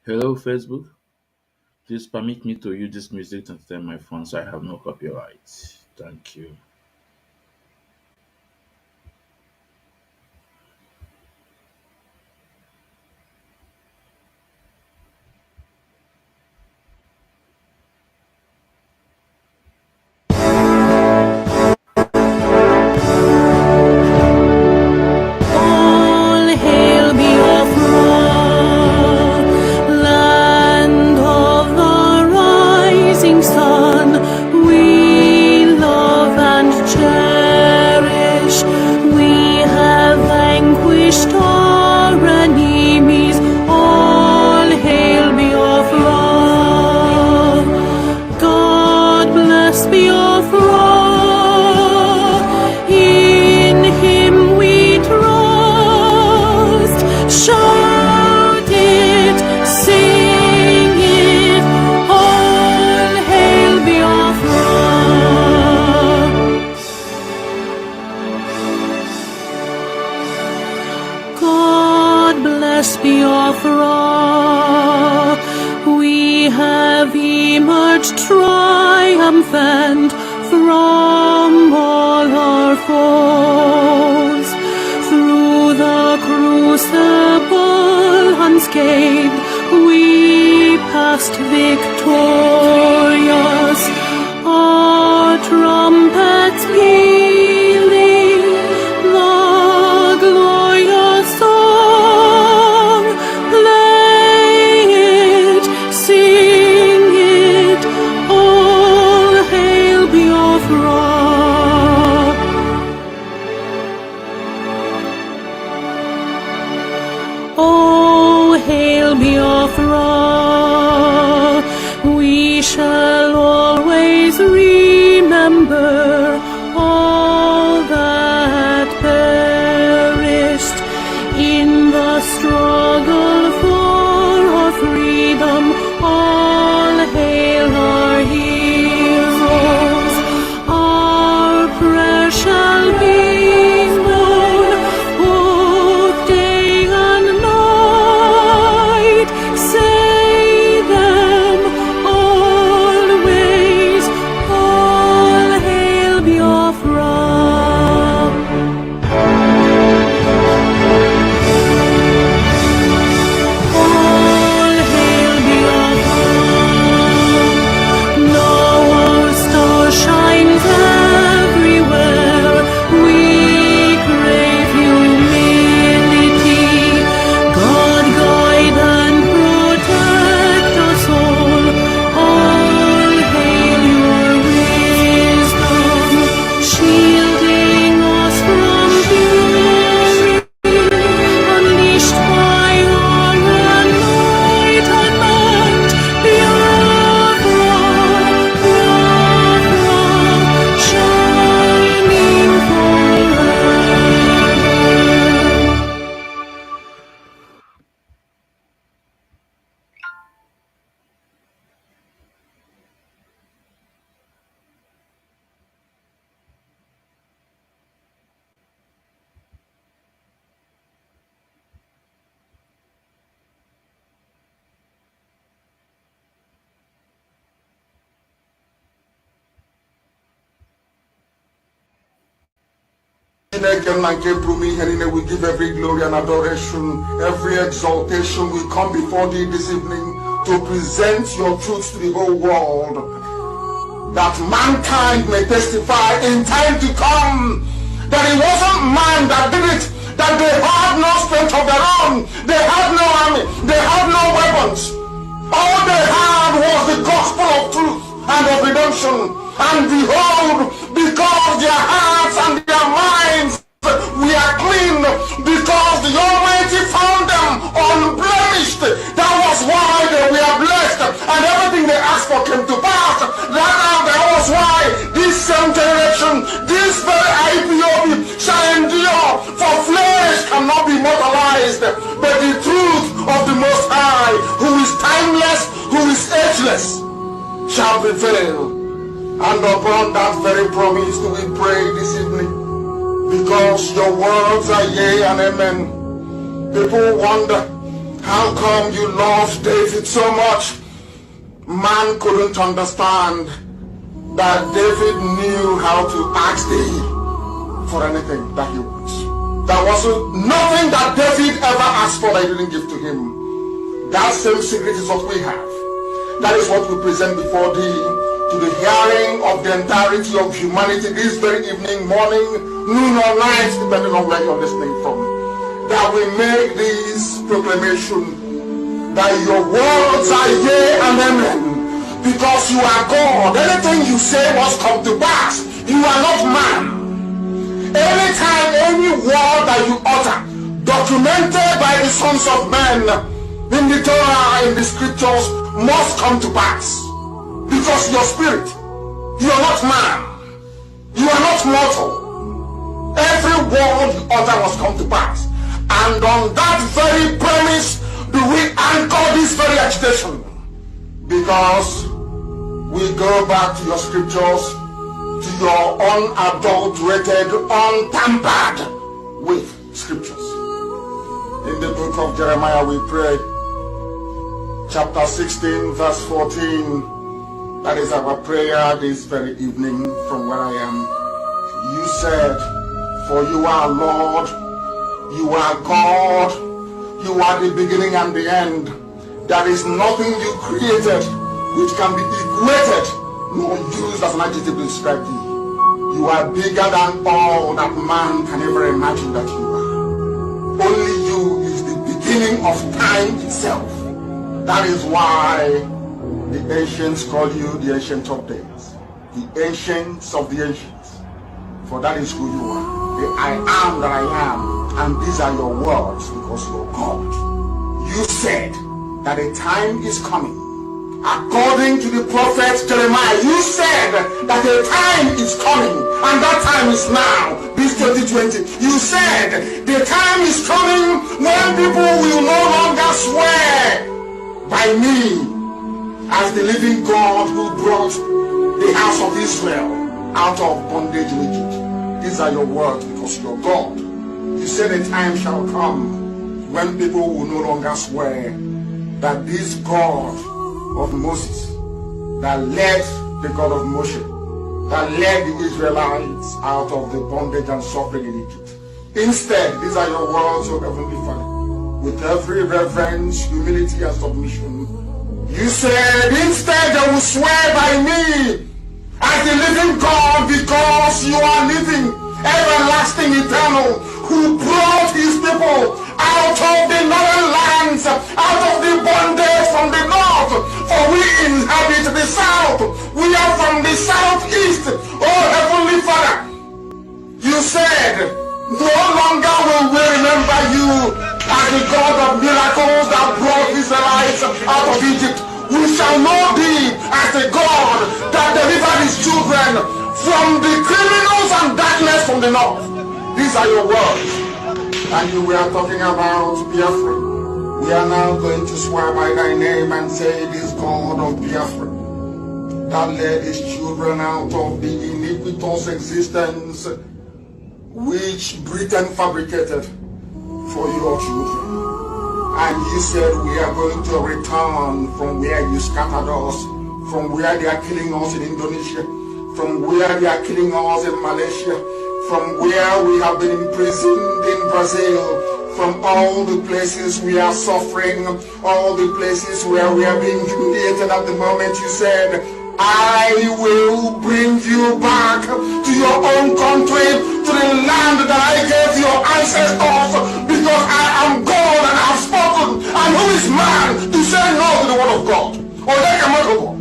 Hello, Facebook. Please permit me to use this music to entertain my phone so I have no copyright. Thank you. All hail Biafra, land of the rising sun. We love and cherish. We have vanquished our enemies. All hail Biafra. God bless Biafra. In Him we trust. Shout it, sing it. All hail Biafra. God bless Biafra. We have emerged triumphant from all our foes. Through the crucible unscathed, we passed victorious. Our trumpets pealing the glorious song. Play it, sing it, all hail Biafra. Oh, hail Biafra, we shall always remember all that perished in the struggle for our freedom. All hail our heroes, our prayer shall be known both day and night. Say them always, all hail Biafra. All hail Biafra. Now our star shines everywhere. We crave humility. God guide and protect us all. All hail your wisdom, shielding us from fury, unleashed by our enlightenment. Biafra, shining forever. We give every glory and adoration, every exaltation. We come before thee this evening to present your truths to the whole world, that mankind may testify in time to come that it wasn't man that did it, that they had no strength of their own, they had no army, they had no weapons. All they had was the gospel of truth and of redemption. And behold, because their hearts and their minds were clean, because the Almighty found them unblemished, that was why they were blessed, and everything they asked for came to pass. That was why this same generation, this very IPOB shall endure, for flesh cannot be mortalized, but the truth of the Most High, who is timeless, who is ageless, shall prevail. And upon that very promise do we pray this evening, because your words are yea and amen. People wonder, How come you loved David so much? Man couldn't understand that David knew how to ask thee for anything that he wants. There was nothing that David ever asked for that he didn't give to him. That same secret is what we have. That is what we present before thee, to the hearing of the entirety of humanity this very evening, morning, noon or night, depending on where you're listening from. That we make this proclamation that your words are yea and amen, because you are God. Anything you say must come to pass. You are not man. Anytime any word that you utter, documented by the sons of men in the Torah, in the scriptures, must come to pass. Because your spirit, you are not man. You are not mortal. Every word you utter must come to pass. And on that very premise do we anchor this very agitation. Because we go back to your scriptures, to your unadulterated, untampered with scriptures. In the book of Jeremiah we pray, chapter 16 verse 14, that is our prayer this very evening from where I am. You said, for you are Lord, you are God, you are the beginning and the end. There is nothing you created which can be equated nor used as an adjective to describe thee. You are bigger than all that man can ever imagine that you are. Only you is the beginning of time itself. That is why the ancients call you the Ancient of Days, the Ancients of the Ancients. For that is who you are. The I am that I am. And these are your words because you are God. You said that a time is coming. According to the prophet Jeremiah, you said that a time is coming, and that time is now, this 2020. You said the time is coming when people will no longer swear by me as the living God who brought the house of Israel out of bondage in Egypt. These are your words because you're God. You said a time shall come when people will no longer swear that this God of Moses, that led the God of Moshe, that led the Israelites out of the bondage and suffering in Egypt. Instead, these are your words, O Heavenly Father, with every reverence, humility, and submission. You said, instead they will swear by me as the living God, because you are living, everlasting, eternal, who brought his people out of the northern lands, out of the bondage from the north, for we inhabit the south. We are from the southeast. Oh Heavenly Father, you said, no longer will we remember you as the God of miracles that brought Israelites out of Egypt. We shall know thee as the God that delivered his children from the criminals and darkness from the north. These are your words. And you were talking about Biafra. We are now going to swear by thy name and say, this God of Biafra that led his children out of the iniquitous existence which Britain fabricated for your children. And you said we are going to return from where you scattered us, from where they are killing us in Indonesia, from where they are killing us in Malaysia, from where we have been imprisoned in Brazil, from all the places we are suffering, all the places where we are being humiliated at the moment. You said, I will bring you back to your own country, to the land that I gave your ancestors, because I am God and I have spoken. And who is man to say no to the word of God? Or they cannot go.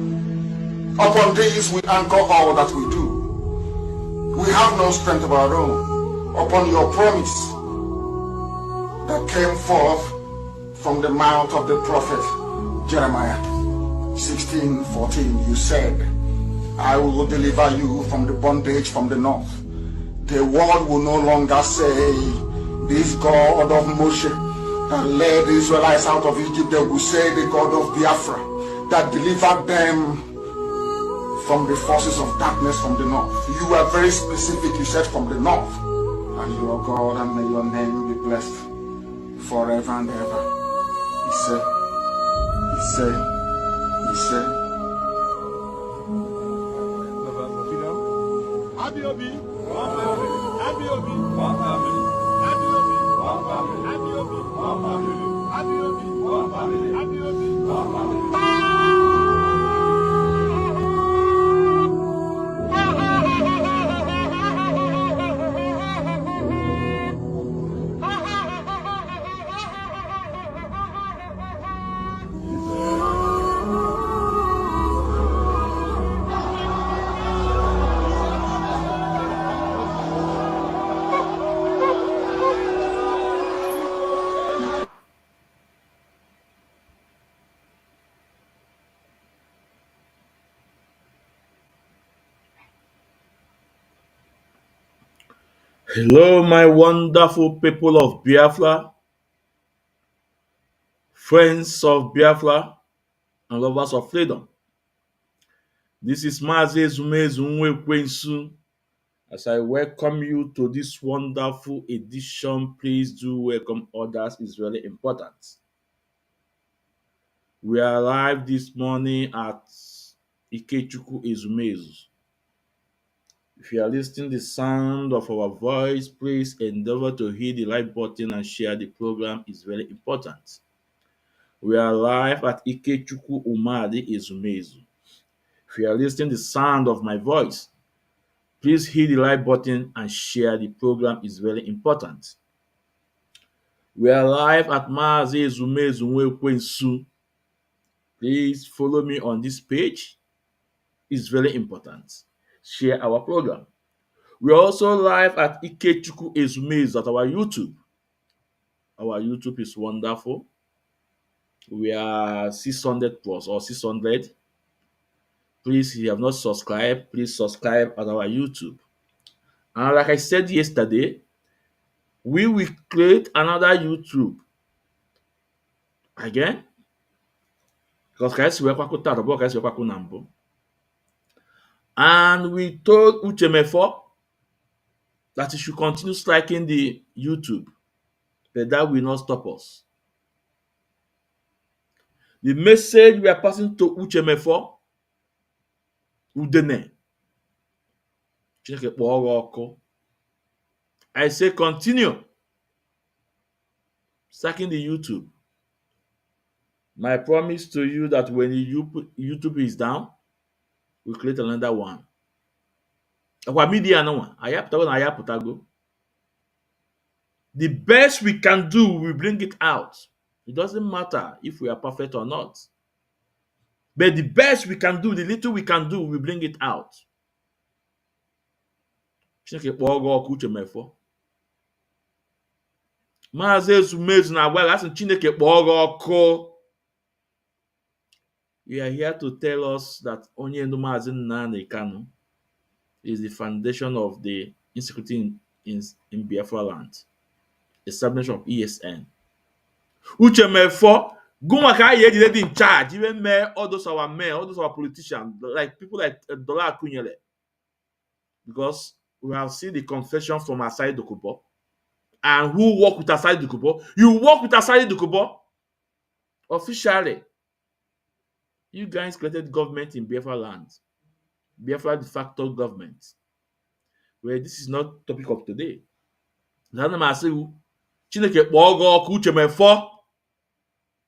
Upon this we anchor all that we do. We have no strength of our own. Upon your promise that came forth from the mouth of the prophet Jeremiah 16:14, you said, I will deliver you from the bondage from the north. The world will no longer say, this God of Moshe that led the Israelites out of Egypt. They will say, the God of Biafra that delivered them from the forces of darkness from the north. You were very specific. You said from the north. And you are God, and may your name be blessed forever and ever. ise, ise, ise. Abiobi, one family. Abiobi, one family. Abiobi, one family. Abiobi, one family. Abiobi, one family. Abiobi, one family. Hello, my wonderful people of Biafra, friends of Biafra, and lovers of freedom. This is Mazi Ezumezu Ekwensu. As I welcome you to this wonderful edition, please do welcome others. It's really important. We are live this morning at Ezumezu. If you are listening to the sound of our voice, please endeavor to hit the like button and share the program. It's very important. We are live at Ezumezu. If you are listening to the sound of my voice, please hit the like button and share the program. It's very important. We are live at Mazi Ezumezu Ekwensu. Please follow me on this page. It's very important. Share our program. We are also live at Ezumezu at our YouTube. Our YouTube is wonderful. We are 600 plus or 600. Please, if you have not subscribed, please subscribe at our YouTube. And like I said yesterday, we will create another YouTube again. Because and we told Uchemefo that he should continue striking the YouTube, but that will not stop us. The message we are passing to Uchemefo, Udene, I say continue striking the YouTube. My promise to you that when YouTube is down, we'll create another one. Our media no one. The best we can do, we bring it out. It doesn't matter if we are perfect or not. But the best we can do, the little we can do, we bring it out. Mazi Ezumezu na-agwa asị Chineke kpọọ gị ọkụ. We are here to tell us that onye ndu Mazi Nnamdi Kanu is the foundation of the insecurity in Biafra land. Establishment of ESN. Uchemefo, Gumaka Yedi in charge, even all those our men, all those our politicians, like people like Dola Akunyele. Because we have seen the confession from Asai Dokubo. And who work with Asai Dokubo? You work with Asai Dokubo? Officially. You guys created government in Biafra land. Biafra de facto government. Well, this is not topic of today. Chineke kpọọ gị ọkụ Uchemefo.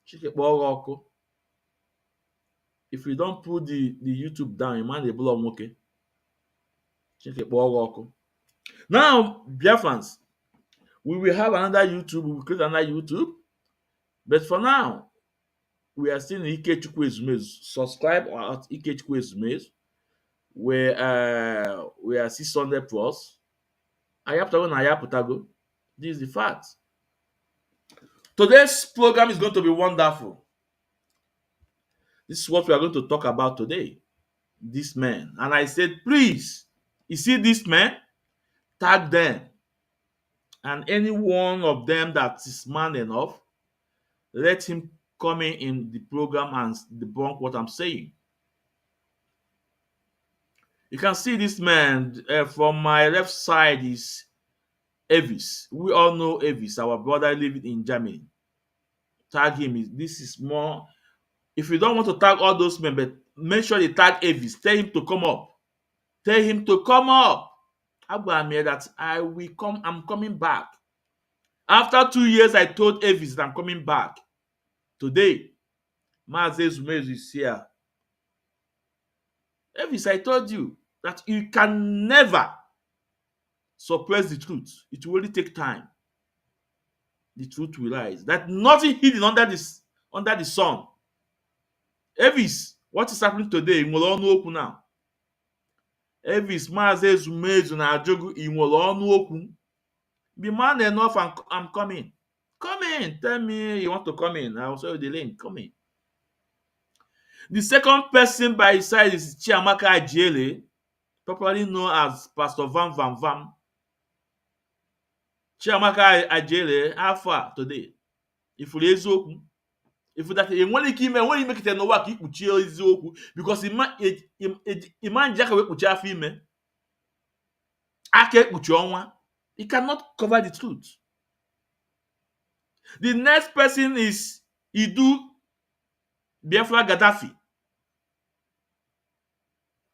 Chineke kpọọ gị ọkụ. If you don't put the YouTube down, you man dey blow nwoke. Chineke kpọọ gị ọkụ. Now, Biafrans, we will have another YouTube. We will create another YouTube. But for now, we are still in Ezumezu. Subscribe at Ezumezu. We are 600 plus. Ayaputago na ayaputago. This is the fact. Today's program is going to be wonderful. This is what we are going to talk about today. This man. And I said, please, you see this man? Tag them. And any one of them that is man enough, let him come in the program and debunk what I'm saying. You can see this man from my left side is Elvis. We all know Elvis, our brother living in Germany. Tag him. This is more. If you don't want to tag all those men, but make sure you tag Elvis. Tell him to come up. Tell him to come up. I'm here that I will come. I'm coming back. After 2 years, I told Elvis that I'm coming back. Today, Mazi Ezumezu is here. Elvis, I told you that you can never suppress the truth. It will only take time. The truth will rise. That nothing hidden under the sun. Elvis, what is happening today? In Okwu now. Elvis, Mazi Ezumezu na Ajogu in Okwu. Be man enough and I'm coming. Come in. Tell me you want to come in. I'll show you the link. Come in. The second person by his side is Chiamaka Ajele, popularly known as Pastor Vam Vam Vam. Chiamaka Ajele, how far today? If you eziokwu, if that enwere ike ime enwere imekite n'ụwa ka ikpuchie eziokwu because iman ji aka wee kpuchie afọ ime aka ekpuchi ọnwa. He cannot cover the truth. The next person is Idu Biafra Gaddafi.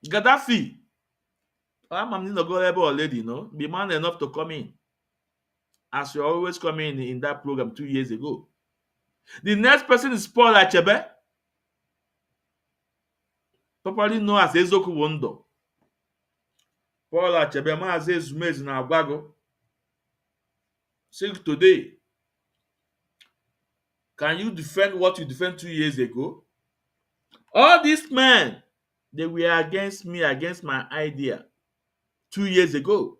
Gaddafi, I'm not going to go already, no? Be man enough to come in. As you're always coming in that program 2 years ago. The next person is Paul Achebe, popularly known as Ezoku Wondo. Paul Achebe, Mazi Ezumezu na Agbago. Say today, can you defend what you defend 2 years ago? All these men, they were against me, against my idea 2 years ago.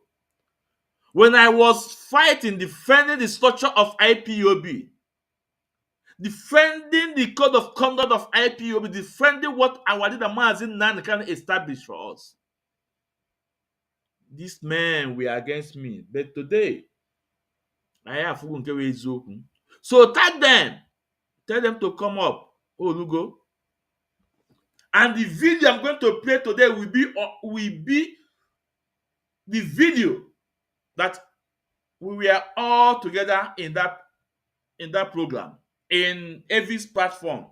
When I was fighting, defending the structure of IPOB, defending the code of conduct of IPOB, defending what our leader Mazi can establish for us. These men were against me, but today, I have Ezumezu. So tag them, tell them to come up. Oh, Lugo. And the video I'm going to play today will be the video that we were all together in that program in Elvis platform.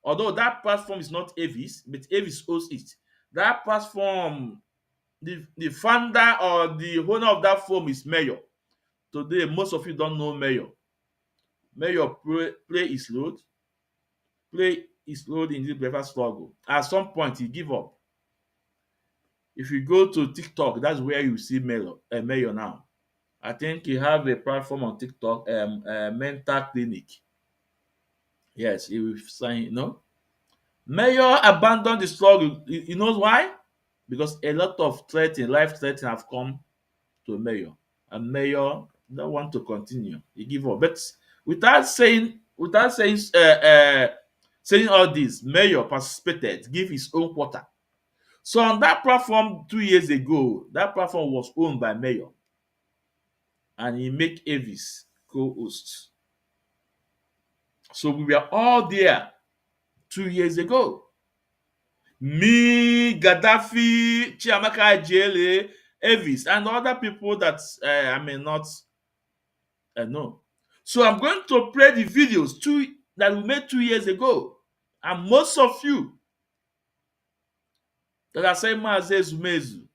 Although that platform is not Elvis, but Elvis hosts it. That platform, the founder or the owner of that form is Mayor. Today, most of you don't know Mayor. Mayor play his load in this Biafra struggle. At some point, he give up. If you go to TikTok, that's where you see Mayor now. I think he have a platform on TikTok, mental clinic. Yes, he will sign, Mayor abandoned the struggle. You know why? Because a lot of life threats have come to Mayor. And Mayor don't want to continue. He give up. But without saying all this, Mayor participated, give his own quota. So on that platform 2 years ago, that platform was owned by Mayor. And he make Elvis co-host. So we were all there 2 years ago. Me, Gaddafi, Chiamaka Ajele, Elvis, and other people that I may not know. So I'm going to play the videos that we made 2 years ago. And most of you that are saying Mazi Ezumezu,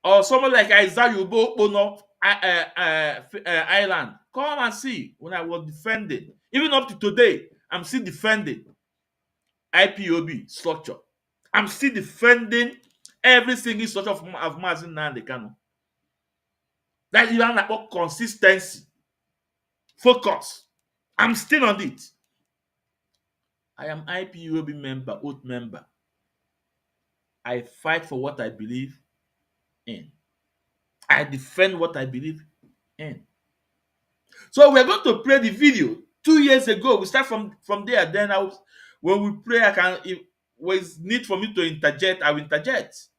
or someone like Isaiah Yubo Bono Island, come and see when I was defending. Even up to today, I'm still defending IPOB structure. I'm still defending every single structure of Mazi Nnamdi. That is about consistency, focus. I'm still on it. I am IPOB member, oath member. I fight for what I believe in. I defend what I believe in. So we're going to play the video 2 years ago. We start from there. Then when we pray, if was need for me to interject, I will interject.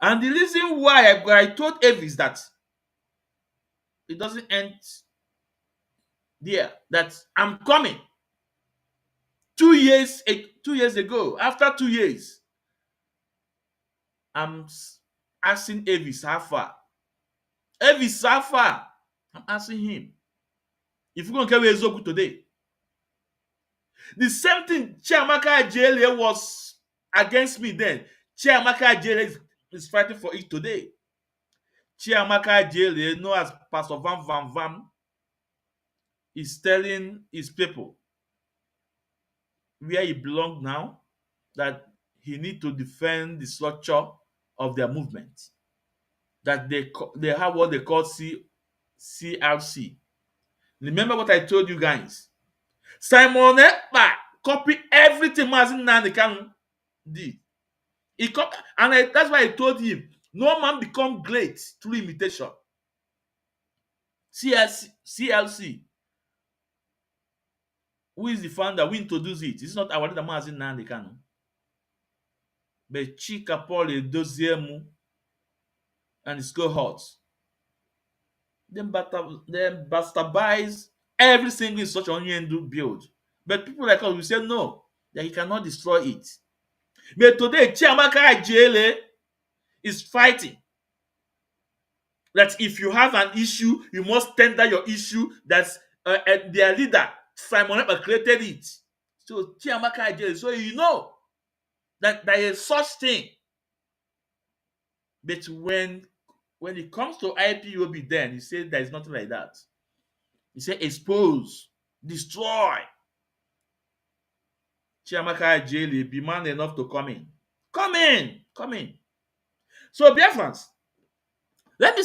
And the reason why I told Elvis that it doesn't end there, that I'm coming 2 years ago. After 2 years, I'm asking Elvis how far. Elvis, how far? I'm asking him. If you're going to carry Ezoku today, the same thing Chiamaka Ajele was against me then. Chiamaka Ajele is fighting for it today. Chiamaka Ajele, known as Pastor Van Van Van, is telling his people where he belongs now, that he need to defend the structure of their movement. That they have what they call CRC. Remember what I told you guys. Simon Ekpa copy everything Mazi Nnamdi did. That's why I told him, no man become great through imitation. CLC, who is the founder, who introduced it? It's not our leader Mazi Nnamdi Kanu, but Chika Paul Edoziemu and his cohorts. Then bastardize every single such Onyendu build. But people like us will say no, that he cannot destroy it. But today, Chiamaka Ajele is fighting that if you have an issue, you must tender your issue. That's their leader, Simon Ekpa, created it. So Chiamaka Ajele, so you know that there is such thing. But when it comes to IPOB, then he said there is nothing like that. He said expose, destroy. Chiamaka Ajele, be man enough to come in. Come in. So Biafrans, let me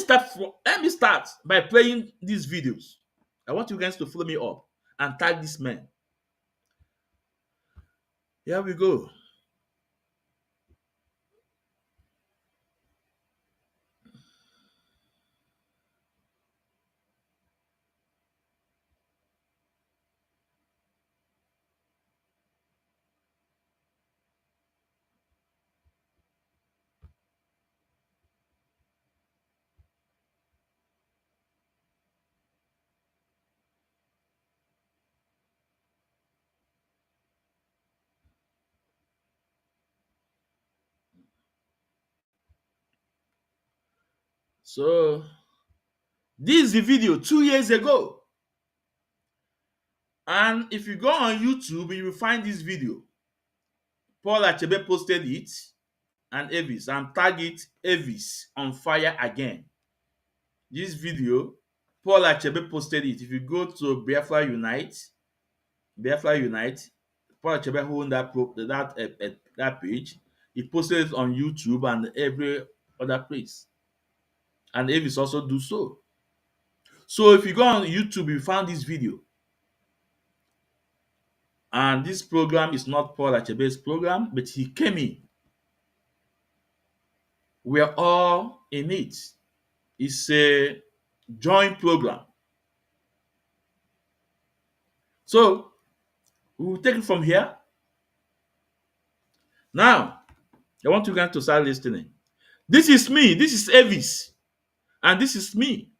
start by playing these videos. I want you guys to follow me up and tag this man. Here we go. So this is the video 2 years ago. And if you go on YouTube, you will find this video. Paul Achebe posted it and Elvis, and tag it Elvis on fire again. This video, Paul Achebe posted it. If you go to Biafra Unite, Paul Achebe owned that page. He posted it on YouTube and every other place. And Elvis also do so. So if you go on YouTube, you found this video. And this program is not Paul Achebe's program, but he came in. We are all in it. It's a joint program. So we will take it from here. Now, I want you guys to start listening. This is me. This is Elvis. And this is me.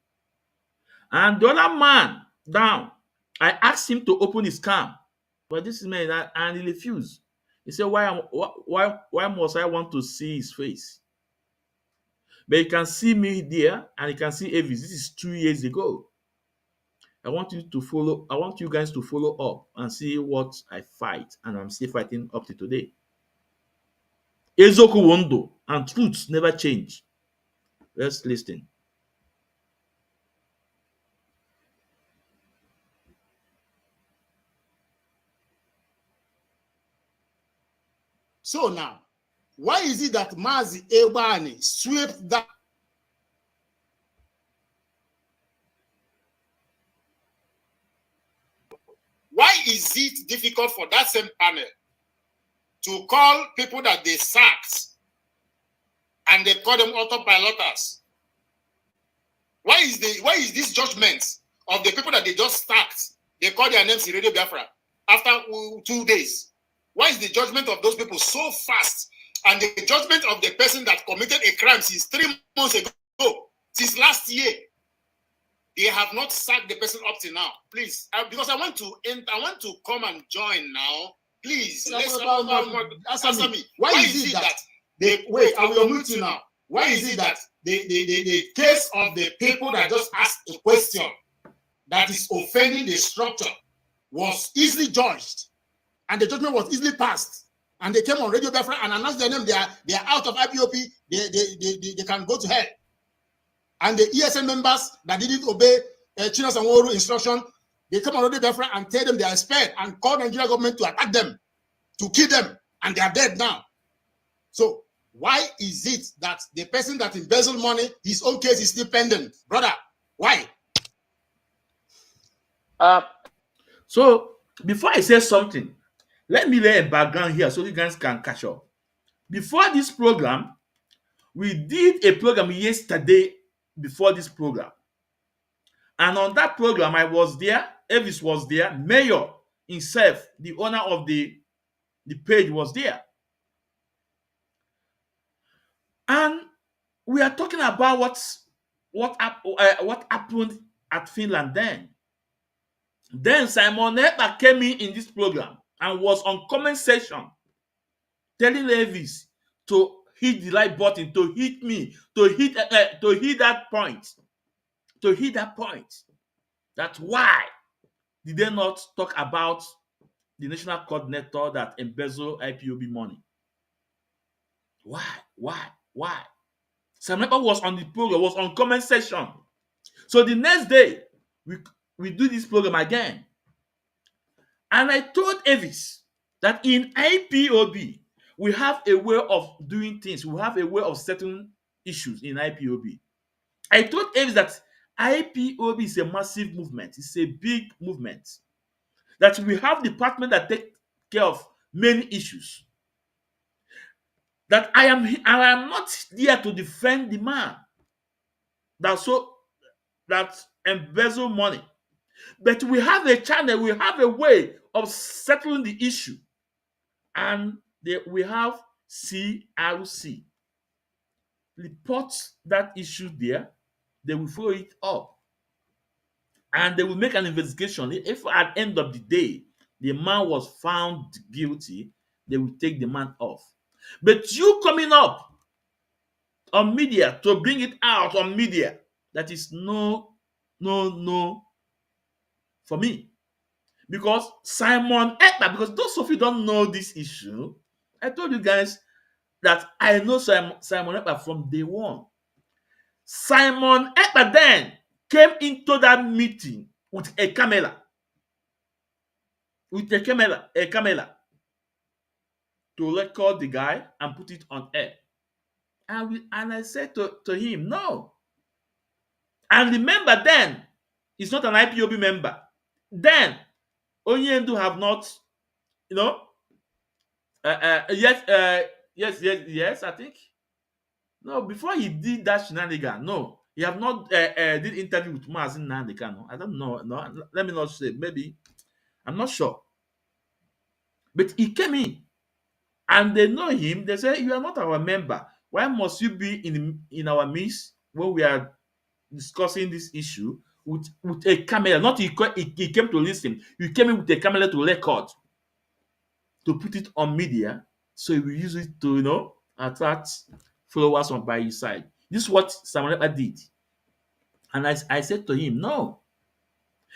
And the other man down, I asked him to open his cam. But this is me, and he refused. He said, why must I want to see his face? But you can see me there, and you can see Elvis. This is 2 years ago. I want you guys to follow up and see what I fight, and I'm still fighting up to today. Ezoku Wondo and truths never change. Let's listen. So now, why is it that Mazi Ebani swept that? Why is it difficult for that same panel to call people that they sacked and they call them autopiloters? Why is this judgment of the people that they just sacked, they call their names in Radio Biafra after 2 days? Why is the judgment of those people so fast? And the judgment of the person that committed a crime since 3 months ago, since last year, they have not sacked the person up to now. Please, because I want to come and join now. Please, answer me. Why is it that wait? I will mute you now. Why is it that the case of the people that just asked a question that is offending the structure was easily judged, and the judgment was easily passed, and they came on Radio Biafra and announced their name, they are out of IPOP, they can go to hell. And the ESN members that didn't obey Chinas and Woro instruction, they come on Radio Biafra and tell them they are spared and call the Nigerian government to attack them, to kill them, and they are dead now. So why is it that the person that embezzled money, his own case is still pending? Brother, why? So before I say something, let me lay a background here so you guys can catch up. Before this program, we did a program yesterday before this program. And on that program, I was there, Elvis was there, Mayor himself, the owner of the page was there. And we are talking about what happened at Finland then. Then Simon Ekpa came in this program and was on comment section telling Elvis to hit the like button, to hit me, to hit that point. To hit that point. That's why did they not talk about the national coordinator that embezzled IPOB money? Why? Simon Ekpa was on the program, was on comment section. So the next day, we do this program again. And I told Elvis that in IPOB, we have a way of doing things. We have a way of settling issues in IPOB. I told Elvis that IPOB is a massive movement. It's a big movement. That we have departments that take care of many issues. That I am not there to defend the man that embezzle money. But we have a channel, we have a way of settling the issue. And we have CRC. Report that issue there, they will follow it up. And they will make an investigation. If at the end of the day, the man was found guilty, they will take the man off. But you coming up on media to bring it out on media, that is no for me. Because Simon Ekpa, because those of you don't know this issue, I told you guys that I know Simon Ekpa from day one. Simon Ekpa then came into that meeting with a camera. With a camera to record the guy and put it on air. And I said to him, no. And remember then, he's not an IPOB member. Then, Onyendu have not, yes, I think. No, before he did that shenanigan, no. He have not did interview with Mazi Nandika, no. I don't know, no. Let me not say, maybe. I'm not sure. But he came in. And they know him. They say, you are not our member. Why must you be in our midst when we are discussing this issue with a camera? Not he came to listen. He came in with a camera to record, to put it on media, so he will use it to, attract followers on by his side. This is what Samuel Ekpa did. And I said to him, no.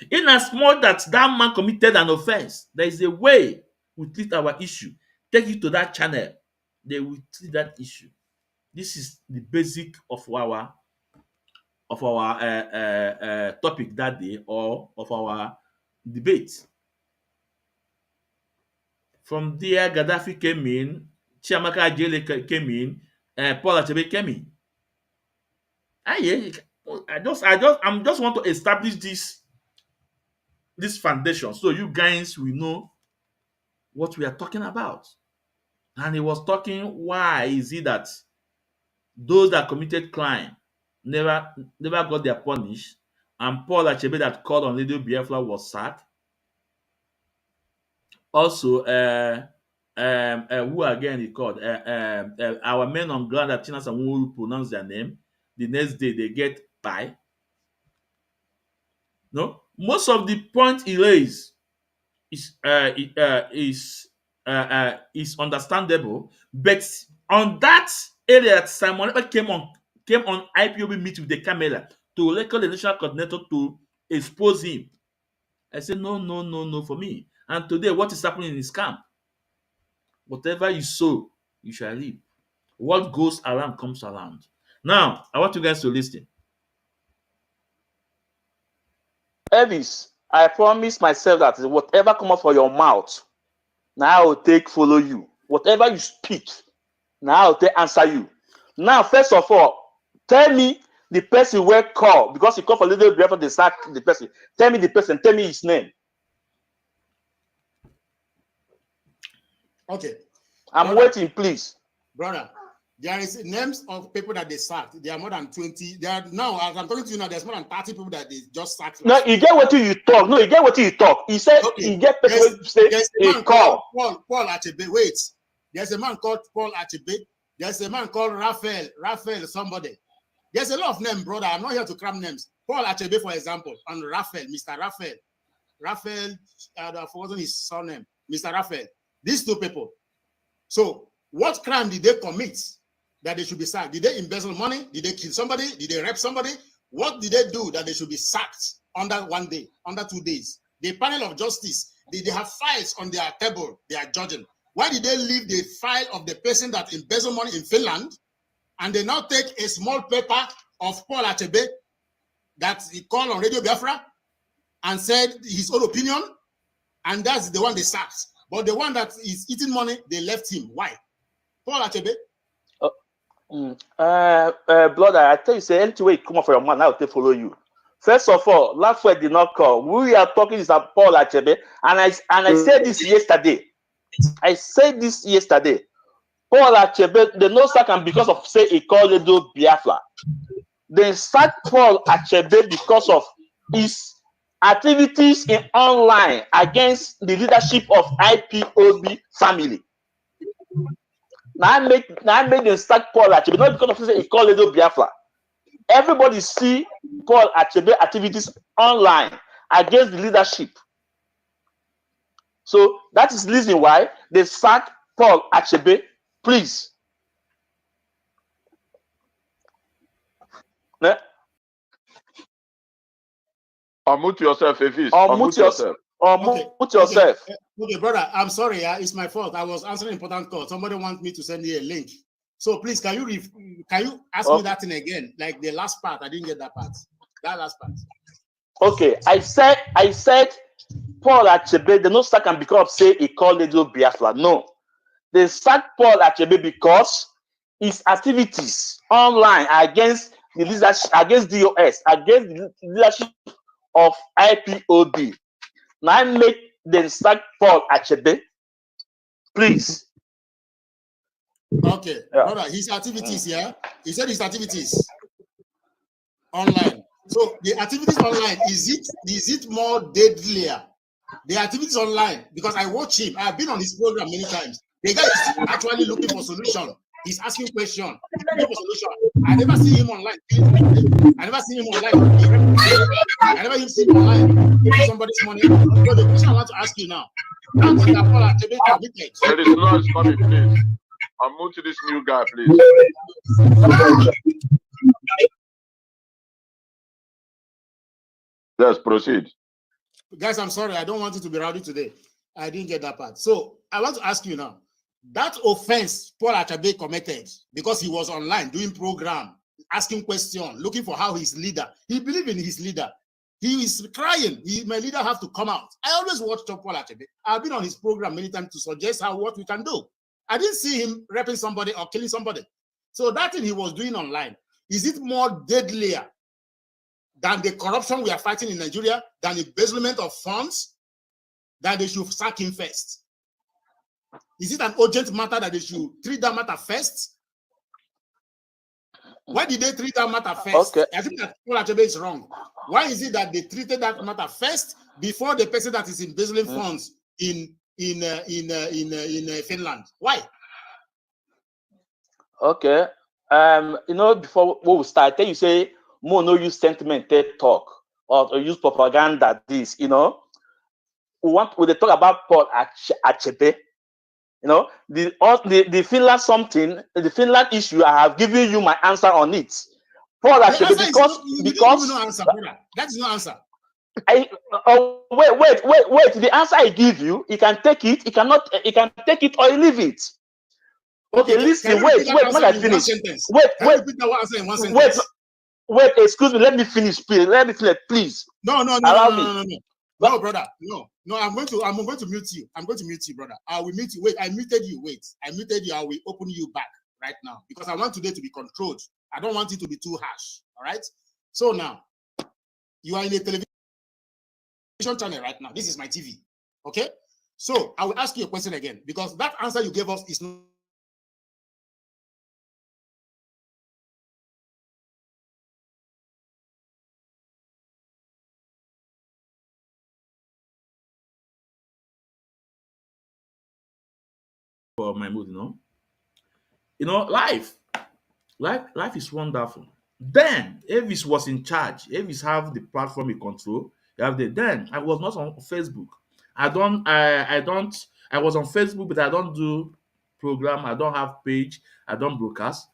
In as much that man committed an offense, there is a way we treat our issue. Take it to that channel. They will treat that issue. This is the basic of our topic that day, or of our debate. From there, Gaddafi came in, Chiamaka Ajele came in, Paul Achebe came in. I just want to establish this foundation so you guys will know what we are talking about. And he was talking, why is it that those that committed crime never got their punish, and Paul Achebe that called on Radio Biafra was sacked. Also, who again he called? Our men on ground that Chinas and Wuru pronounce their name. The next day they get by. No, most of the point he raised is understandable, but on that area that Simon Ekpa came on IPOB meet with the camera to record the national coordinator to expose him. I said, no, no, no, no for me. And today, what is happening in his camp? Whatever you sow, you shall reap. What goes around comes around. Now, I want you guys to listen. Elvis, I promise myself that whatever comes out from your mouth, now I will take follow you. Whatever you speak, now I will take answer you. Now, first of all, tell me the person where call, because you call for little before they sack the person. Tell me the person, tell me his name. Okay. I'm Brother, waiting, please. Brother, there is names of people that they sacked. There are more than 20. There are now, as I'm talking to you now, there's more than 30 people that they just sacked. No, you get what you talk. No, you get what you talk. He said Okay. you get person who say There's a a man call. called Paul Achebe. Wait. There's a man called Paul Achebe. There's a man called Raphael somebody. There's a lot of names, brother. I'm not here to cram names. Paul Achebe, for example, and Raphael, Mr. Raphael, I've forgotten his surname, Mr. Raphael. These two people. So, what crime did they commit that they should be sacked? Did they embezzle money? Did they kill somebody? Did they rape somebody? What did they do that they should be sacked under 1 day, under 2 days? The panel of justice, they have files on their table, they are judging. Why did they leave the file of the person that embezzled money in Finland, and they now take a small paper of Paul Achebe that he called on Radio Biafra and said his own opinion, and that's the one they sacked. But the one that is eating money, they left him. Why? Paul Achebe. Brother, I tell you, say anything way you come up for your man, I will take follow you. First of all, last word did not call. We are talking is about Paul Achebe, and I said this yesterday. I said this yesterday. Paul Achebe, they no sack him because of say he called Radio Biafra. They sacked Paul Achebe because of his activities in online against the leadership of IPOB family. Now I made them sack Paul Achebe, not because of say he called Radio Biafra. Everybody see Paul Achebe activities online against the leadership. So that is the reason why they sack Paul Achebe. Please. Unmute yourself, Elvis. Unmute yourself. Unmute yourself. Okay, brother, I'm sorry. It's my fault. I was answering important call. Somebody wants me to send you a link. So please, can you ask me that thing again? Like the last part, I didn't get that part. That last part. Okay, I said Paul Achebe, they no sack him because say he called Radio Biafra. No, they sacked Paul Achebe because his activities online against the leadership, against DOS, against the leadership of IPOB. Now I make them sack Paul Achebe. Please. Okay, brother, his activities, yeah. He said his activities online. So the activities online, is it more deadlier? The activities online, because I watch him, I've been on his program many times. The guy is actually looking for solution. He's asking questions, looking for solution. I never see him online. I never see him online. I never see him online taking somebody's money. So the question I want to ask you now, how did that Paul Achebe convicted? There is noise coming, please. Unmute to this new guy, please. Yes, proceed. Guys, I'm sorry. I don't want it to be rowdy today. I didn't get that part. So I want to ask you now, that offense Paul Achebe committed because he was online doing program, asking questions, looking for how his leader, he believed in his leader. He is crying. My leader have to come out. I always watch Paul Achebe. I've been on his program many times to suggest what we can do. I didn't see him raping somebody or killing somebody. So that thing he was doing online, is it more deadlier than the corruption we are fighting in Nigeria, than the embezzlement of funds, that they should sack him first? Is it an urgent matter that they should treat that matter first? Why did they treat that matter first? Okay. I think that Paul Achebe is wrong. Why is it that they treated that matter first before the person that is embezzling funds in Finland? Why? Okay. Before we start, you say more no use sentiment, talk or use propaganda. This, we talk about Paul Achebe. The Finland something, the Finland issue. I have given you my answer on it. Paul Achebe, because no answer, brother. That is no answer. wait. The answer I give you, you can take it. You cannot. You can take it or you leave it. Okay, listen. Can you repeat that Wait. answer When I in one finish. sentence? Wait. Can you repeat that answer in one Wait. sentence? Wait. Excuse me. Let me finish, please. Let me finish, please. No, Allow me. No, brother. No. I'm going to mute you. I'm going to mute you, brother. I will mute you. Wait, I muted you. Wait. I muted you. I will open you back right now because I want today to be controlled. I don't want it to be too harsh. All right. So now you are in a television channel right now. This is my TV. Okay. So I will ask you a question again because that answer you gave us is not. For my mood, life is wonderful. Then Elvis was in charge. Elvis have the platform in control. Then I was not on Facebook. I was on Facebook, but I don't do program. I don't have page. I don't broadcast.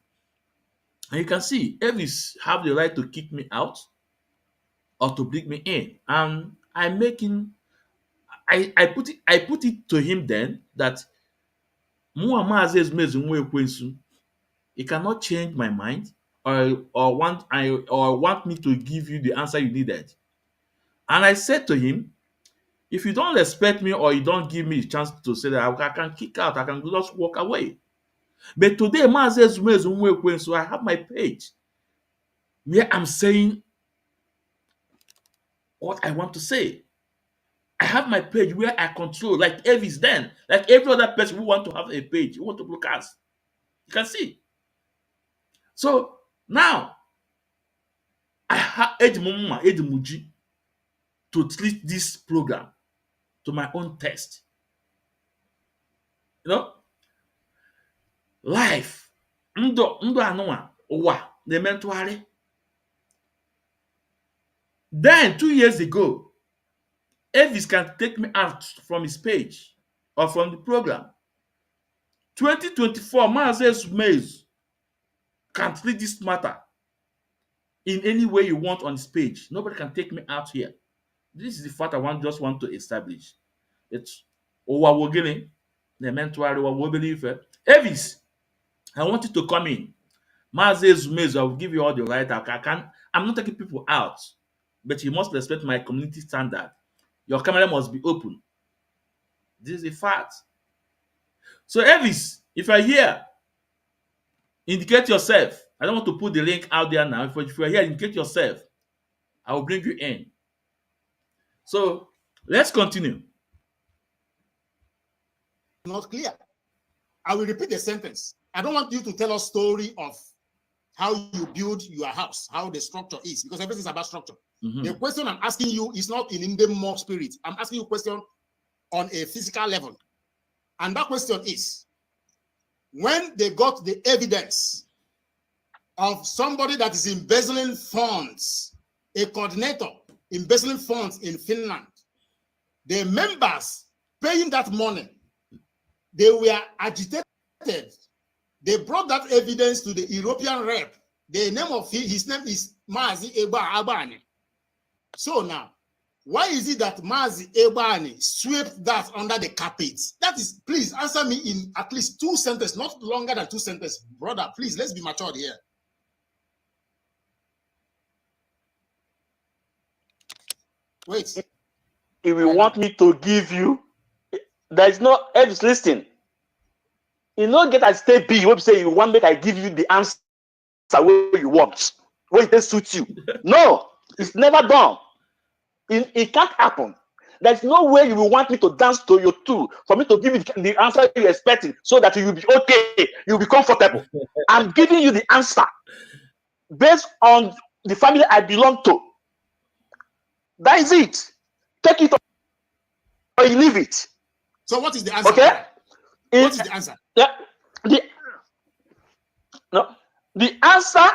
And you can see Elvis have the right to kick me out or to bring me in. And I put it to him then that Mazi Ezumezu Ekwensu, he cannot change my mind or want me to give you the answer you needed. And I said to him, if you don't respect me or you don't give me a chance to say that, I can kick out, I can just walk away. But today, Mazi Ezumezu Ekwensu, I have my page where I'm saying what I want to say. I have my page where I control, like Elvis then, like every other person who want to have a page, who want to broadcast. You can see. So now I have Edmuji to treat this program to my own taste. Life, ndụ anụnwa ụwa na-eme ntụgharị. Then 2 years ago, Elvis can take me out from his page or from the program. 2024, Mazi Ezumezu can treat this matter in any way you want on his page. Nobody can take me out here. This is the fact I just want to establish. It's Elvis, I want you to come in. Mazi Ezumezu, I will give you all the right. I'm not taking people out, but you must respect my community standard. Your camera must be open. This is a fact. So Elvis, if you're here, indicate yourself. I don't want to put the link out there now. If you're here, indicate yourself. I will bring you in. So let's continue. Not clear. I will repeat the sentence. I don't want you to tell us story of how you build your house, how the structure is, because everything is about structure. The question I'm asking you is not in the mock spirit. I'm asking you a question on a physical level. And that question is, when they got the evidence of somebody that is embezzling funds, a coordinator embezzling funds in Finland, the members paying that money, they were agitated. They brought that evidence to the European rep. The name of his name is Mazi Abani. So now, why is it that Mazi Abani swept that under the carpet? That is, please answer me in at least 2 sentences, not longer than 2 sentences. Brother, please, let's be matured here. Wait. If you want me to give you, there is no Elvis, listen. You don't get at stay B. You say you want me, I give you the answer where you want, where it suits you. No, it's never done. It can't happen. There's no way you will want me to dance to your tool for me to give you the answer you're expecting so that you will be okay, you'll be comfortable. I'm giving you the answer based on the family I belong to. That is it. Take it or you leave it. So what is the answer? Okay? What is the answer? Yeah, the answer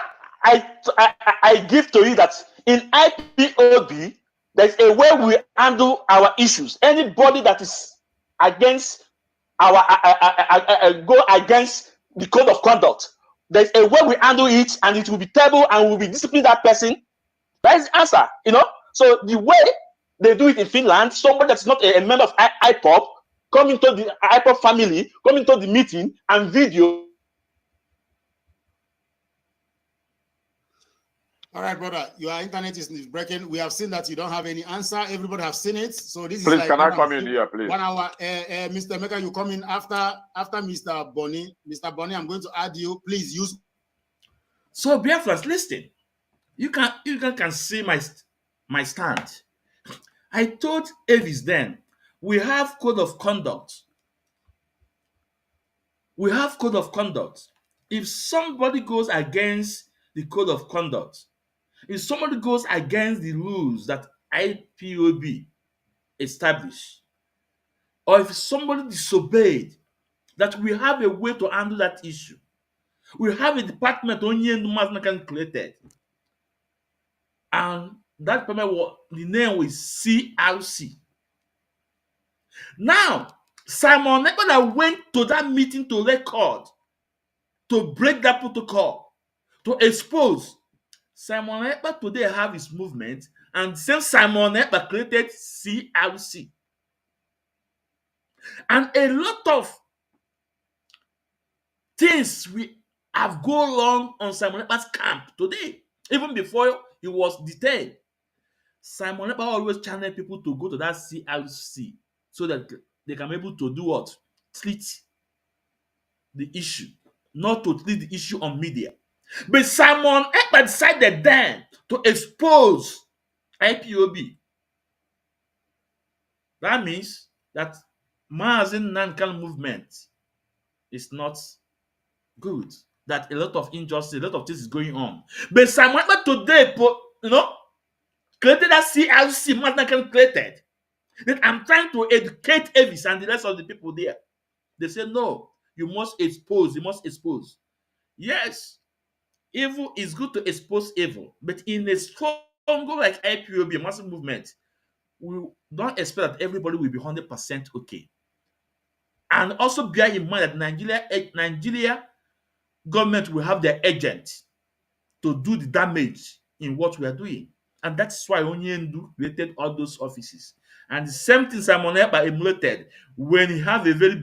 I give to you that in IPOB, there's a way we handle our issues. Anybody that is against our go against the code of conduct, there's a way we handle it, and it will be tabled, and we'll be disciplining that person. That is the answer, So the way They do it in Finland. Somebody that's not a member of IPOP come into the IPOP family, come into the meeting and video. All right, brother, your internet is breaking. We have seen that you don't have any answer. Everybody have seen it. So this Please, is like can I come in here, please? 1 hour. Mr. Meka, you come in after Mr. Bonnie. Mr. Bonnie, I'm going to add you. Please use. So Biafras, listen. You can see my stand. I told Elvis then, we have code of conduct. We have code of conduct. If somebody goes against the code of conduct, if somebody goes against the rules that IPOB established, or if somebody disobeyed, that we have a way to handle that issue. We have a department only created. And that department, the name was CRC. Now, Simon Ekpa went to that meeting to record, to break that protocol, to expose. Simon Ekpa today have his movement, and since Simon Ekpa created CRC. And a lot of things we have gone wrong on Simon Ekpa's camp today, even before he was detained. Simon Ekpa always channeled people to go to that CRC so that they can be able to do what? Treat the issue, not to treat the issue on media. But Simon Ekpa decided then to expose IPOB. That means that Mazi Nankan movement is not good. That a lot of injustice, a lot of things is going on. But Simon Ekpa today, created that CRC Mazi Nankan created. That I'm trying to educate Elvis and the rest of the people there. They say, no, you must expose, you must expose. Yes, evil is good to expose evil, but in a strong like IPOB, a massive movement, we don't expect that everybody will be 100% okay. And also bear in mind that Nigeria government will have their agent to do the damage in what we are doing. And that's why Onyendu created all those offices. And the same thing Simon Ekpa emulated when he had a very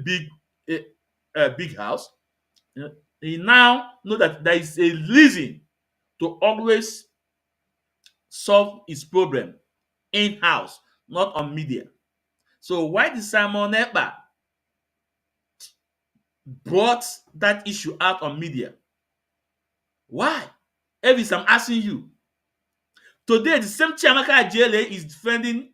big house. He now know that there is a reason to always solve his problem in-house, not on media. So why did Simon Ekpa brought that issue out on media? Why? Elvis, I'm asking you. Today, the same Chiamaka Ajele is defending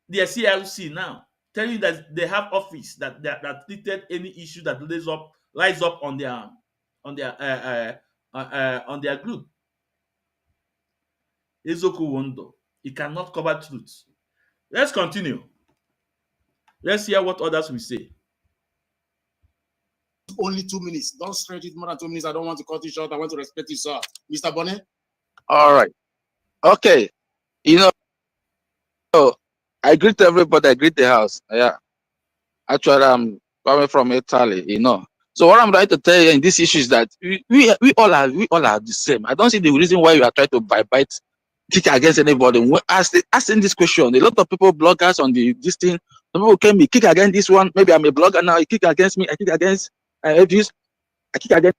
their CRC now, telling you that they have office that treated any issue that rise up on their group. Ezoku Wondo. It cannot cover truth. Let's continue. Let's hear what others will say. Only 2 minutes. Don't stretch it more than 2 minutes. I don't want to cut you short. I want to respect you, sir. Mr. Bonnet. All right. Okay. I greet everybody. I greet the house. Yeah. Actually, I'm coming from Italy. So what I'm trying to tell you in this issue is that we all are the same. I don't see the reason why you are trying to bite kick against anybody. When asking this question, a lot of people, bloggers on this thing, some people came me kick against this one. Maybe I'm a blogger now. You kick against me. I kick against Elvis. I kick against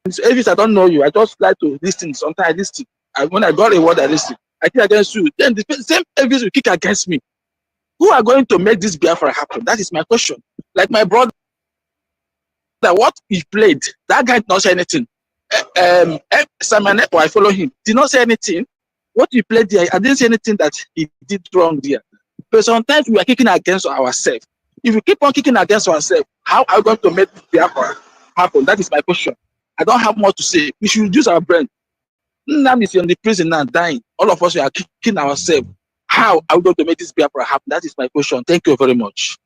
Elvis. I don't know you. I just like to listen. Sometimes I listen. When I got a word, I listen. I kick against you. Then the same Elvis will kick against me. Who are going to make this Biafra happen? That is my question. Like my brother, what he played, that guy did not say anything. Simon Ekpa, I follow him, did not say anything. What he played there, I didn't say anything that he did wrong there. But sometimes we are kicking against ourselves. If we keep on kicking against ourselves, how are we going to make Biafra happen? That is my question. I don't have more to say. We should use our brain. Nam is in the prison now, dying. All of us are kicking ourselves. How are we going to make this Biafra happen? That is my question. Thank you very much.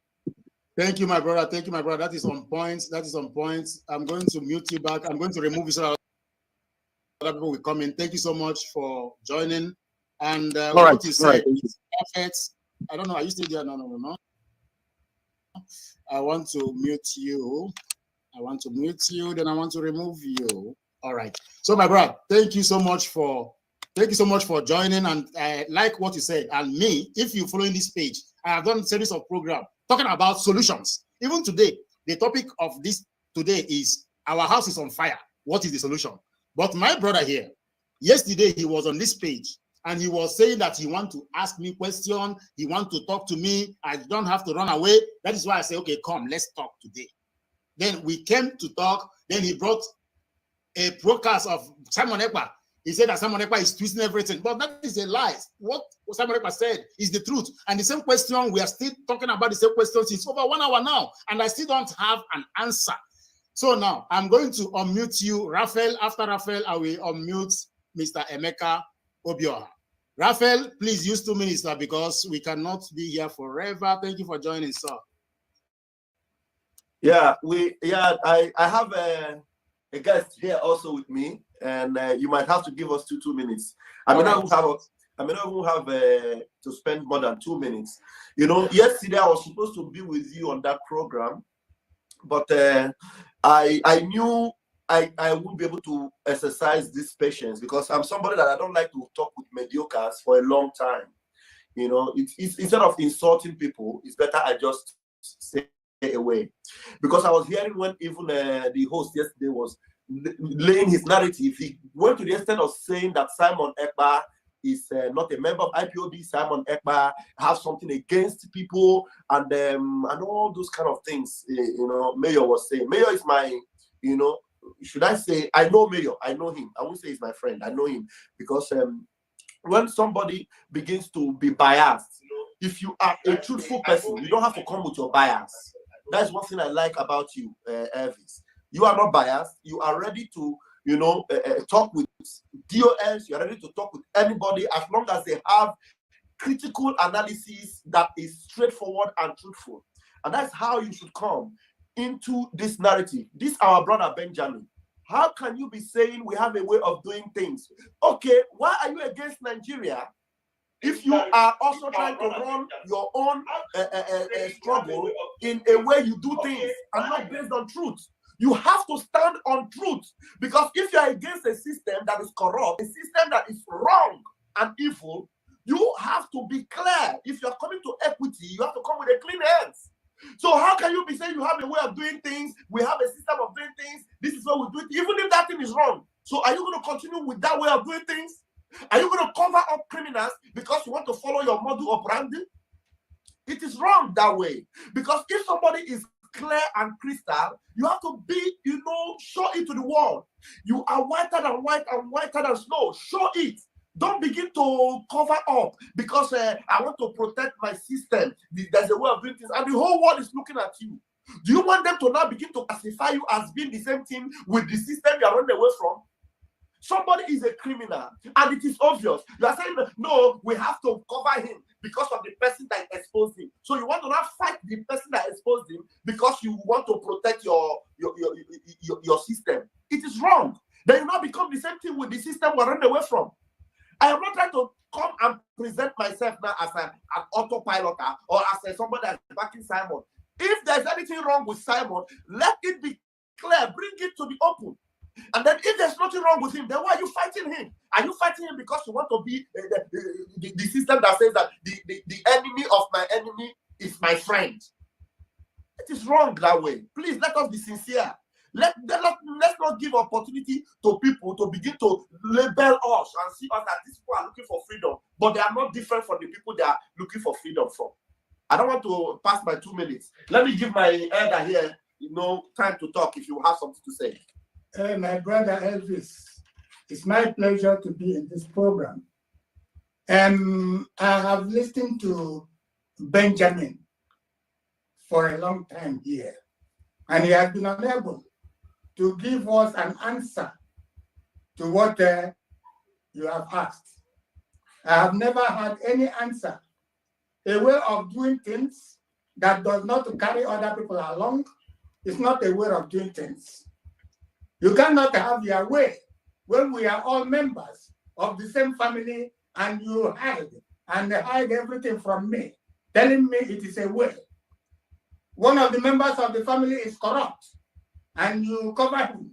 Thank you, my brother. Thank you, my brother. That is on point. That is on point. I'm going to mute you back. I'm going to remove you so that other people will come in. Thank you so much for joining. And what you said is perfect. I don't know. Are you still there? No. I want to mute you. Then I want to remove you. All right. So, my brother, thank you so much for Thank you so much for joining, and I like what you said. And me, if you following this page, I have done a series of programs talking about solutions. Even today, the topic of this today is our house is on fire. What is the solution? But my brother here, yesterday he was on this page and he was saying that he want to ask me question. He want to talk to me. I don't have to run away. That is why I say, okay, come, let's talk today. Then we came to talk. Then he brought a broadcast of Simon Ekpa. He said that Simon Ekpa is twisting everything, but that is a lie. What Simon Ekpa said is the truth. And the same question, we are still talking about the same question since over 1 hour now, and I still don't have an answer. So now I'm going to unmute you, Raphael. After Raphael, I will unmute Mr. Emeka Obioha. Raphael, please use 2 minutes now because we cannot be here forever. Thank you for joining, sir. Yeah, I have a guest here also with me, and you might have to give us two minutes. I may not even have to spend more than 2 minutes. You know, yesterday I was supposed to be with you on that program, but I knew I wouldn't be able to exercise this patience because I'm somebody that I don't like to talk with mediocres for a long time. You know, it's instead of insulting people, it's better I just stay away. Because I was hearing when even the host yesterday was laying his narrative, he went to the extent of saying that Simon Ekpa is not a member of IPOB. Simon Ekpa has something against people and all those kind of things. You know, Mayor was saying. Mayor is my, you know, should I say, I know Mayor, I know him. I won't say he's my friend, I know him because when somebody begins to be biased, if you are a truthful person, you don't have to come with your bias. That's one thing I like about you, Elvis. You are not biased. You are ready to, you know, talk with DOS. You are ready to talk with anybody as long as they have critical analysis that is straightforward and truthful. And that's how you should come into this narrative. This our brother Benjamin. How can you be saying we have a way of doing things? Okay, why are you against Nigeria if you are also trying to run your own struggle in a way you do things and not based on truth? You have to stand on truth, because if you are against a system that is corrupt, a system that is wrong and evil, you have to be clear. If you are coming to equity, you have to come with a clean hands. So how can you be saying you have a way of doing things, we have a system of doing things, this is what we do it, even if that thing is wrong? So are you going to continue with that way of doing things? Are you going to cover up criminals because you want to follow your modus operandi? It is wrong that way. Because if somebody is clear and crystal, you have to be, you know, show it to the world. You are whiter than white and whiter than snow. Show it. Don't begin to cover up because I want to protect my system. There's a way of doing things, and the whole world is looking at you. Do you want them to now begin to classify you as being the same thing with the system you are running away from? Somebody is a criminal, and it is obvious. You are saying, no, we have to cover him because of the person that exposed him. So you want to not fight the person that exposed him because you want to protect your system. It is wrong. Then you now become the same thing with the system we're running away from. I am not trying to come and present myself now as an autopilot or as somebody that's backing Simon. If there's anything wrong with Simon, let it be clear. Bring it to the open. And then if there's nothing wrong with him, then why are you fighting him? Are you fighting him because you want to be the system that says that the enemy of my enemy is my friend? It is wrong that way. Please, let us be sincere. Let's not give opportunity to people to begin to label us and see us that these people are looking for freedom, but they are not different from the people they are looking for freedom from. I don't want to pass my 2 minutes. Let me give my elder here, you know, time to talk if you have something to say. My brother Elvis, it's my pleasure to be in this program. I have listened to Benjamin for a long time here, and he has been unable to give us an answer to what you have asked. I have never had any answer. A way of doing things that does not carry other people along is not a way of doing things. You cannot have your way when we are all members of the same family and you hide everything from me, telling me it is a way. One of the members of the family is corrupt and you cover him.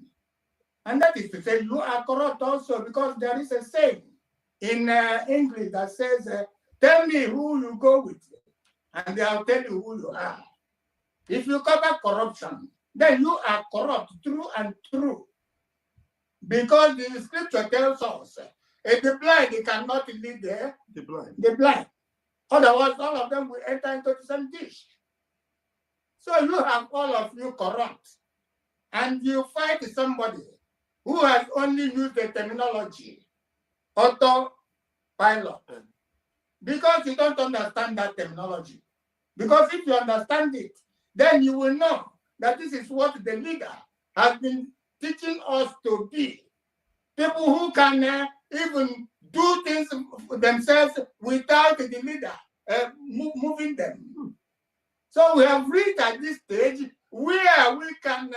And that is to say you are corrupt also, because there is a saying in English that says, tell me who you go with, and they'll tell you who you are. If you cover corruption, then you are corrupt through and through. Because the scripture tells us, the blind they cannot lead the blind. The blind. Otherwise, all of them will enter into the same dish. So you have all of you corrupt, and you fight somebody who has only used the terminology autopilot, because you don't understand that terminology. Because if you understand it, then you will know that this is what the leader has been teaching us to be. People who can even do things themselves without the leader moving them. So we have reached at this stage where we can,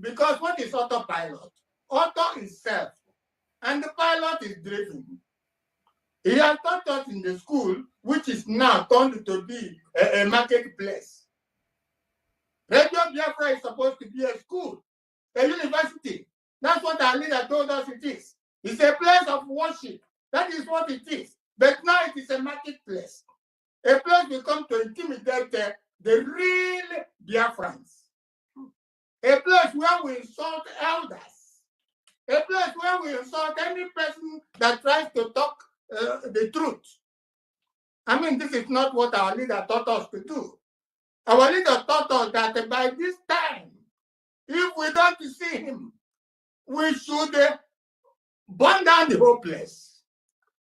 because what is autopilot? Auto is self, and the pilot is driven. He has taught us in the school, which is now turned to be a marketplace. Radio Biafra is supposed to be a school, a university. That's what our leader told us it is. It's a place of worship. That is what it is. But now it is a marketplace. A place we come to intimidate the real Biafrans. A place where we insult elders. A place where we insult any person that tries to talk the truth. I mean, this is not what our leader taught us to do. Our leader taught us that by this time, if we don't see him, we should burn down the whole place.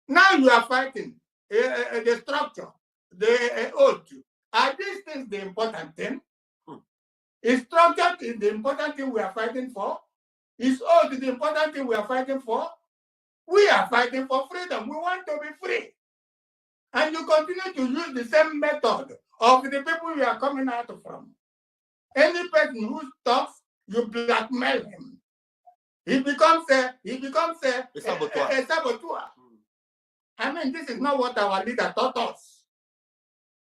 Now you are fighting the structure, the oath. Are these things the important thing? Is structure the important thing we are fighting for? Is oath the important thing we are fighting for? We are fighting for freedom. We want to be free. And you continue to use the same method of the people you are coming out from. Any person who talks, you blackmail him. He becomes a saboteur. I mean, this is not what our leader taught us.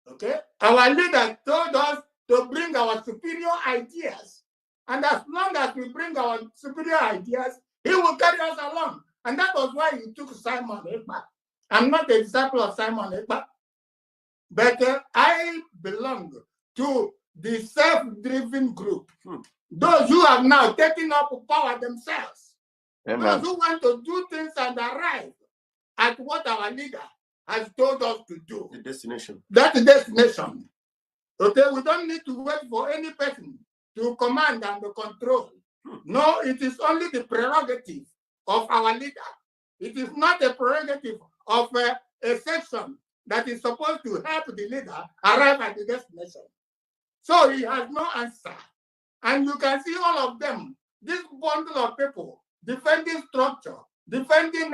Okay? Our leader told us to bring our superior ideas. And as long as we bring our superior ideas, he will carry us along. And that was why he took Simon Ekpa. I'm not a disciple of Simon Ekpa, but I belong to the self-driven group. Those who have now taken up power themselves. Amen. Those who want to do things and arrive at what our leader has told us to do. The destination. That's the destination. Okay, we don't need to wait for any person to command and to control. No, it is only the prerogative of our leader. It is not a prerogative of a section that is supposed to help the leader arrive at the destination. So he has no answer. And you can see all of them, this bundle of people defending structure, defending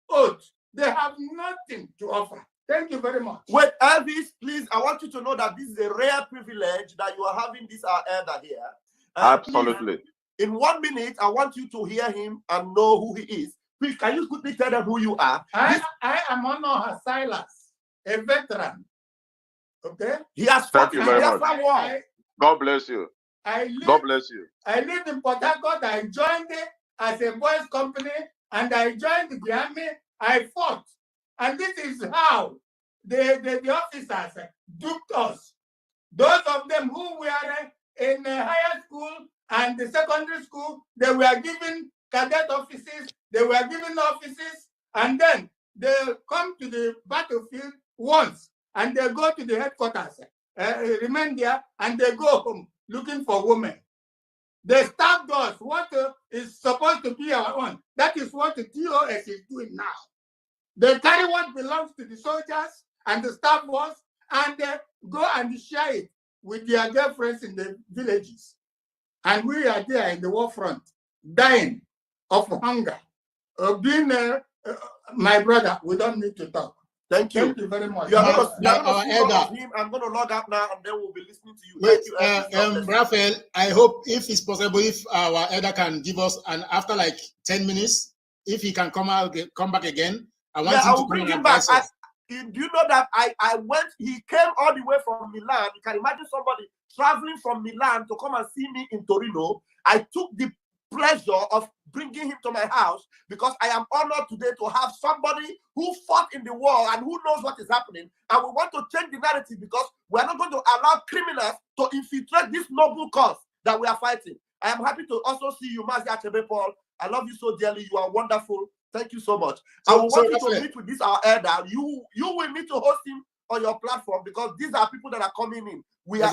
oath, they have nothing to offer. Thank you very much. Wait, Elvis, please, I want you to know that this is a rare privilege that you are having this elder here. Absolutely. Please, in 1 minute, I want you to hear him and know who he is. Please, can you quickly tell them who you are? I am Honor Silas, a veteran. Okay? He has Thank you very much. God bless you. God bless you. I lived in Port Harcourt. I joined as a boys' company, and I joined the army. I fought. And this is how the officers duped us. Those of them who were in higher school and the secondary school, they were given cadet offices, they were given offices, and then they come to the battlefield once, and they go to the headquarters, remain there, and they go home looking for women. They stabbed us. What is supposed to be our own? That is what the TOS is doing now. They carry what belongs to the soldiers and the staff force, and they go and share it with their girlfriends in the villages. And we are there in the war front, dying of hunger. Being my brother, we don't need to talk. Thank you. Thank you very much. I'm going to log out now, and then we'll be listening to you. Wait, Raphael, I hope if it's possible, if our elder can give us, and after like 10 minutes, if he can come back again, I want him to bring him back. Do you know that he came all the way from Milan. You can imagine somebody traveling from Milan to come and see me in Torino. I took the pleasure of bringing him to my house because I am honored today to have somebody who fought in the war and who knows what is happening. And we want to change the narrative because we are not going to allow criminals to infiltrate this noble cause that we are fighting. I am happy to also see you, Mazi Achebe Paul. I love you so dearly. You are wonderful. Thank you so much. I will want you to meet with this our elder. You will need to host him on your platform because these are people that are coming in. We are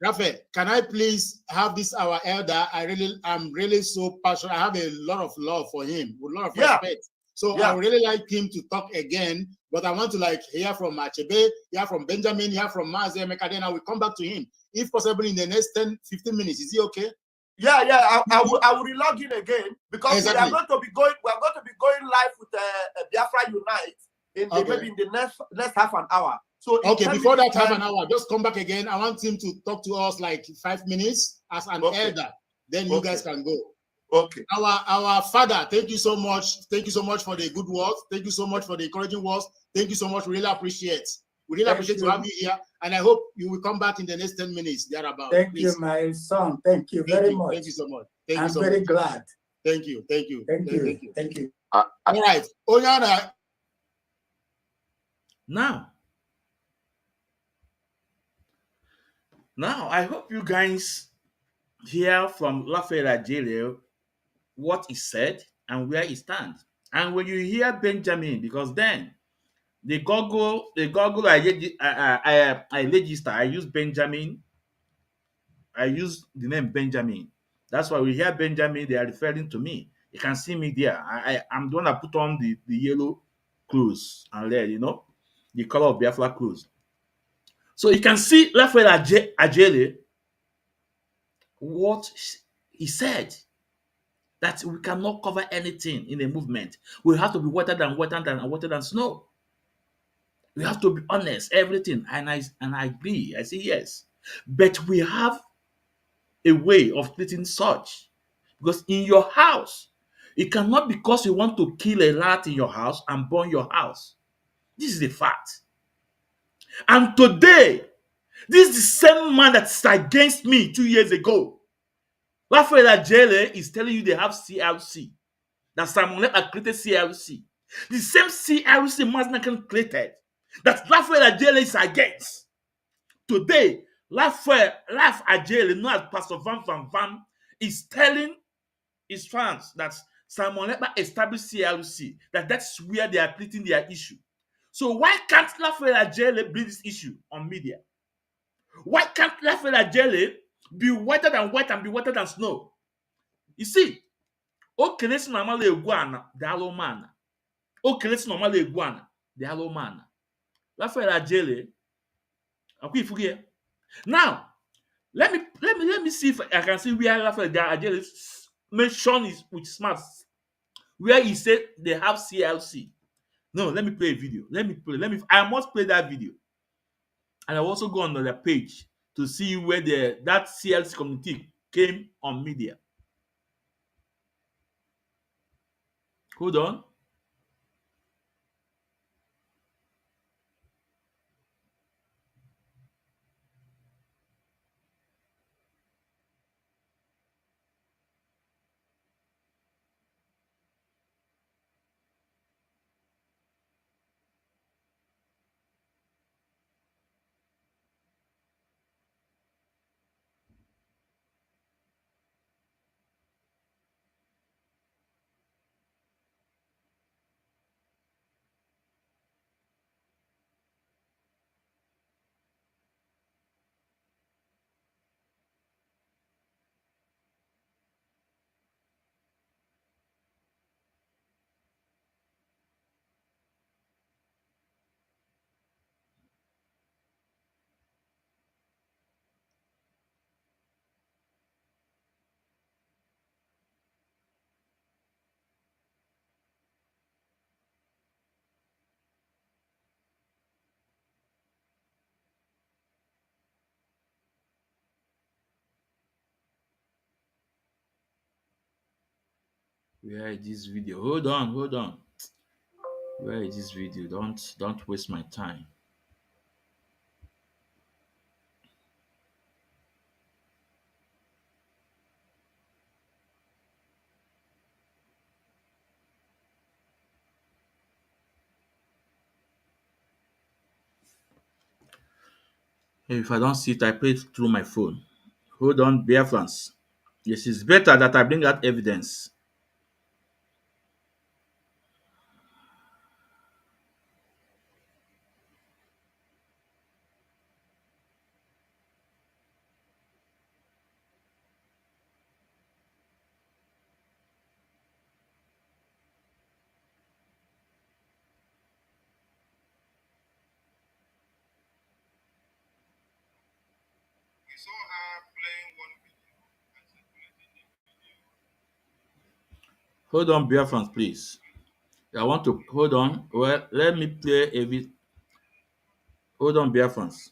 Raphael, can I please have this our elder? I'm really so passionate. I have a lot of love for him, with a lot of respect. So I would really like him to talk again, but I want to hear from Achebe, hear from Benjamin, hear from Mazi Emeka, then I will come back to him. If possible in the next 10-15 minutes. Is he okay? Yeah. I will relog in again because we are going to be going live with Biafra Unite maybe in the next half an hour. So before that half an hour, just come back again. I want him to talk to us 5 minutes as an elder. Then you guys can go. Okay. Our father, thank you so much. Thank you so much for the good words. Thank you so much for the encouraging words. Thank you so much. We really appreciate. We really appreciate to have you here, and I hope you will come back in the next 10 minutes thereabout. Thank you, my son. Thank you very much. Thank you so much. I'm very glad. Thank you. Thank you. All right, Onyana. Now, I hope you guys hear from Raphael Ajele what he said and where he stands. And when you hear Benjamin, because then the Google I register, I use Benjamin. I use the name Benjamin. That's why we hear Benjamin, they are referring to me. You can see me there. I'm the one that put on the yellow clothes and red, the color of Biafra clothes. So you can see Raphael Ajele, what he said, that we cannot cover anything in a movement. We have to be wetter than snow. We have to be honest, everything. And I agree. I say yes. But we have a way of treating such. Because in your house, it cannot be because you want to kill a rat in your house and burn your house. This is a fact. And today, this is the same man that's against me 2 years ago. Raphael Ajele is telling you they have CLC. That Simon Lepa created CLC. The same CLC Mazi created that Raphael Ajele is against. Today, Ralph Ajele, known as Pastor Van, is telling his fans that Simon Lepa established CLC, that's where they are treating their issue. So why can't Raphael Ajele bring this issue on media? Why can't Raphael Ajele be wetter than white and be wetter than snow? You see, Okelesi normally iguana, the aloe man. Okelesi normally iguana, the aloe man. Raphael Ajele, now let me see if I can see where Raphael Ajele mentioned is with smart, where he said they have CLC. No, let me play a video. I must play that video. And I also go on their page to see where that CLC community came on media. Hold on. Where is this video? Hold on. Where is this video? Don't waste my time. If I don't see it, I play it through my phone. Hold on, Biafrans. Yes, it's better that I bring out evidence. Hold on, Biafrans, please. I want to hold on. Well, let me play a bit. Hold on, Biafrans.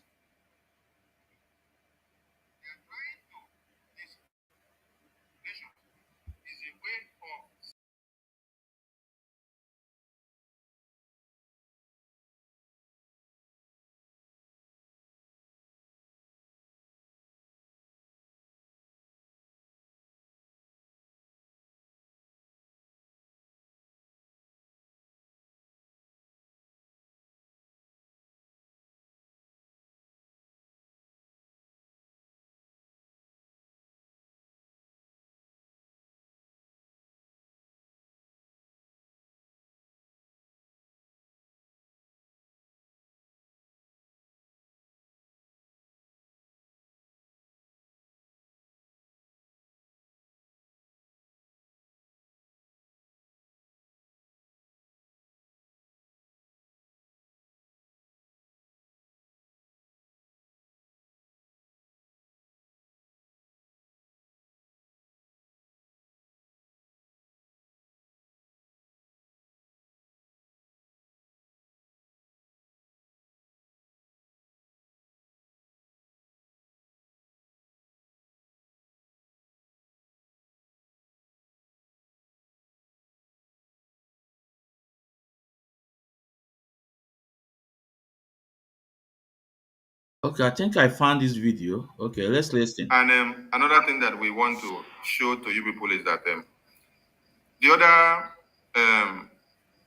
Okay, I think I found this video. Okay, let's listen. And another thing that we want to show to you people is that the other,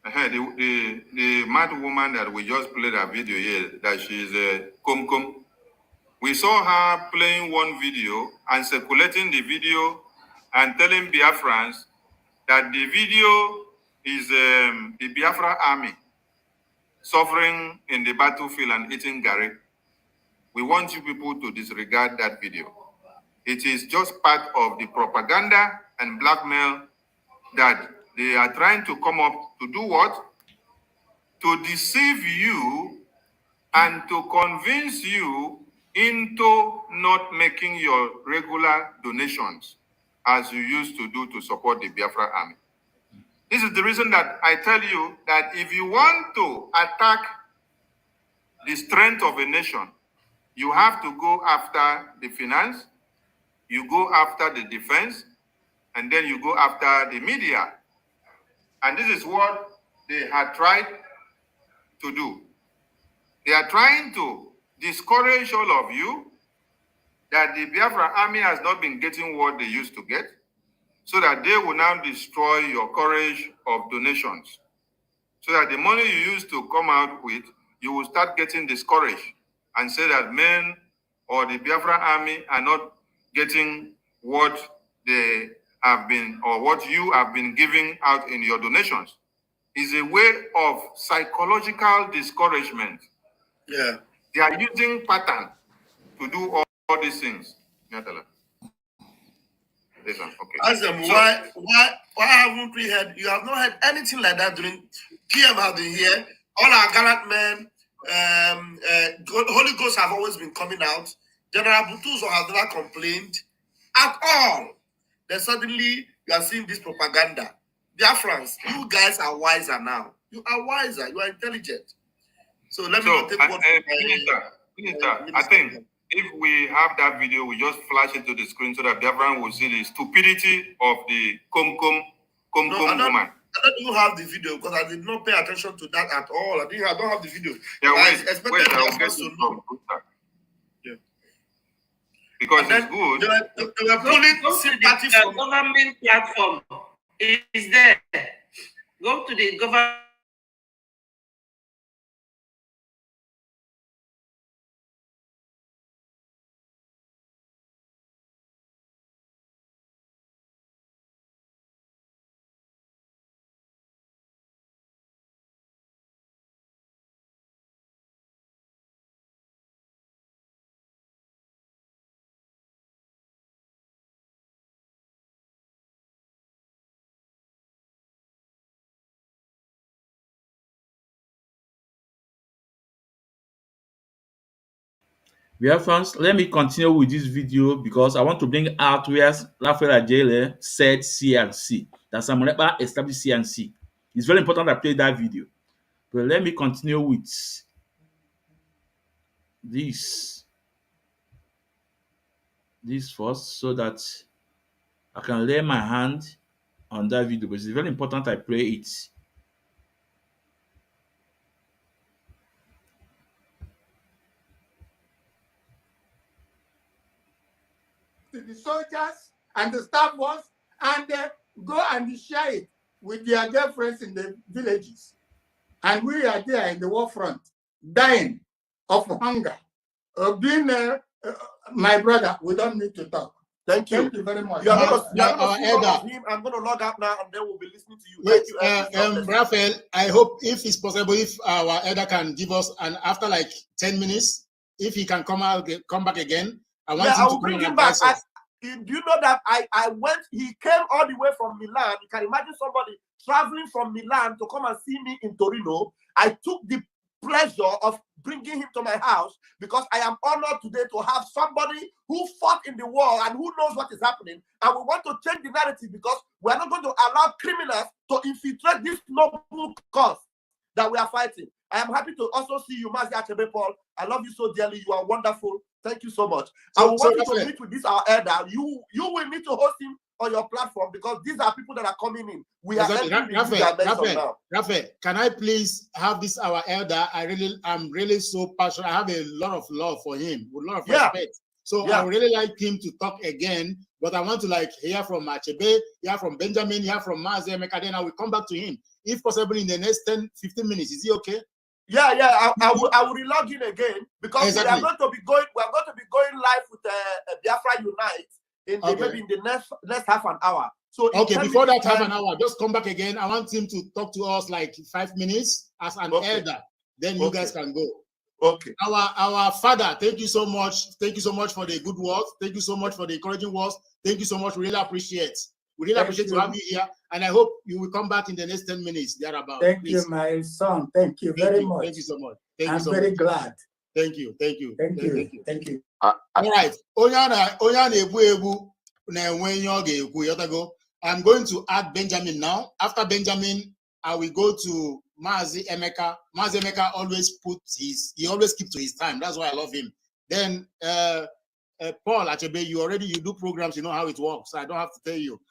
the mad woman that we just played a video here, that she's Kum Kum. We saw her playing one video and circulating the video and telling Biafrans that the video is the Biafra army suffering in the battlefield and eating Gary. We want you people to disregard that video. It is just part of the propaganda and blackmail that they are trying to come up to do what? To deceive you and to convince you into not making your regular donations as you used to do to support the Biafra army. This is the reason that I tell you that if you want to attack the strength of a nation, you have to go after the finance, you go after the defense, and then you go after the media. And this is what they had tried to do. They are trying to discourage all of you that the Biafra army has not been getting what they used to get, so that they will now destroy your courage of donations. So that the money you used to come out with, you will start getting discouraged and say that men or the Biafra army are not getting what they have been or what you have been giving out in your donations. Is a way of psychological discouragement. Yeah. They are using pattern to do all these things. Listen, okay. Ask them why haven't we heard? You have not heard anything like that during PM have been here. All our gallant men, Holy Ghost have always been coming out. General Butuzo has never complained at all. Then suddenly you are seeing this propaganda. Biafrans, you guys are wiser now. You are wiser. You are intelligent. So let me not take what. Minister, I think if we have that video, we just flash it to the screen so that everyone will see the stupidity of the woman. I don't even have the video because I did not pay attention to that at all. I don't have the video. Yeah, wait, I'll get to know. Yeah. Because it's good. They were pulling sympathy from government platform. Is there? Go to the government. Biafrans, let me continue with this video because I want to bring out where Raphael Ajele said CNC. That Samuel established CNC. It's very important I play that video. But let me continue with this first so that I can lay my hand on that video because it's very important I play it. To the soldiers and the staff ones, and go and share it with their girlfriends in the villages. And we are there in the war front, dying of hunger. Being my brother, we don't need to talk. Thank you. Thank you very much. You are going to see elder. of him. I'm going to log out now, and then we'll be listening to you. Wait, Thank you, Raphael, I hope if it's possible, if our elder can give us, and after like 10 minutes, if he can come back again, I want him to bring him back. Do you know that he came all the way from Milan. You can imagine somebody traveling from Milan to come and see me in Torino. I took the pleasure of bringing him to my house because I am honored today to have somebody who fought in the war and who knows what is happening. And we want to change the narrative because we are not going to allow criminals to infiltrate this noble cause that we are fighting. I am happy to also see you, Mazi Achebe Paul. I love you so dearly. You are wonderful. Thank you so much. I want you to meet with this our elder. You will need to host him on your platform because these are people that are coming in. We are Raphael, can I please have this our elder? I'm really so passionate. I have a lot of love for him, a lot of respect. So I would really like him to talk again, but I want to hear from Achebe, hear from Benjamin, hear from Mazi Emeka. Then I will come back to him, if possible, in the next 10-15 minutes. Is he okay? Yeah. I will relog in again because we are going to be going live with Biafra Unite maybe in the next half an hour. So before that half an hour, just come back again. I want him to talk to us like 5 minutes as an elder. Then you guys can go. Okay. Our father, thank you so much. Thank you so much for the good words. Thank you so much for the encouraging words. Thank you so much. We really appreciate. We really appreciate to have you here, and I hope you will come back in the next 10 minutes thereabout. Thank you, my son. Thank you very much. Thank you so much. I'm very glad. Thank you. Thank you. All right. I'm going to add Benjamin now. After Benjamin, I will go to Mazi Emeka. Mazi Emeka always keeps to his time. That's why I love him. Then Paul Achebe, you do programs, you know how it works. So I don't have to tell you.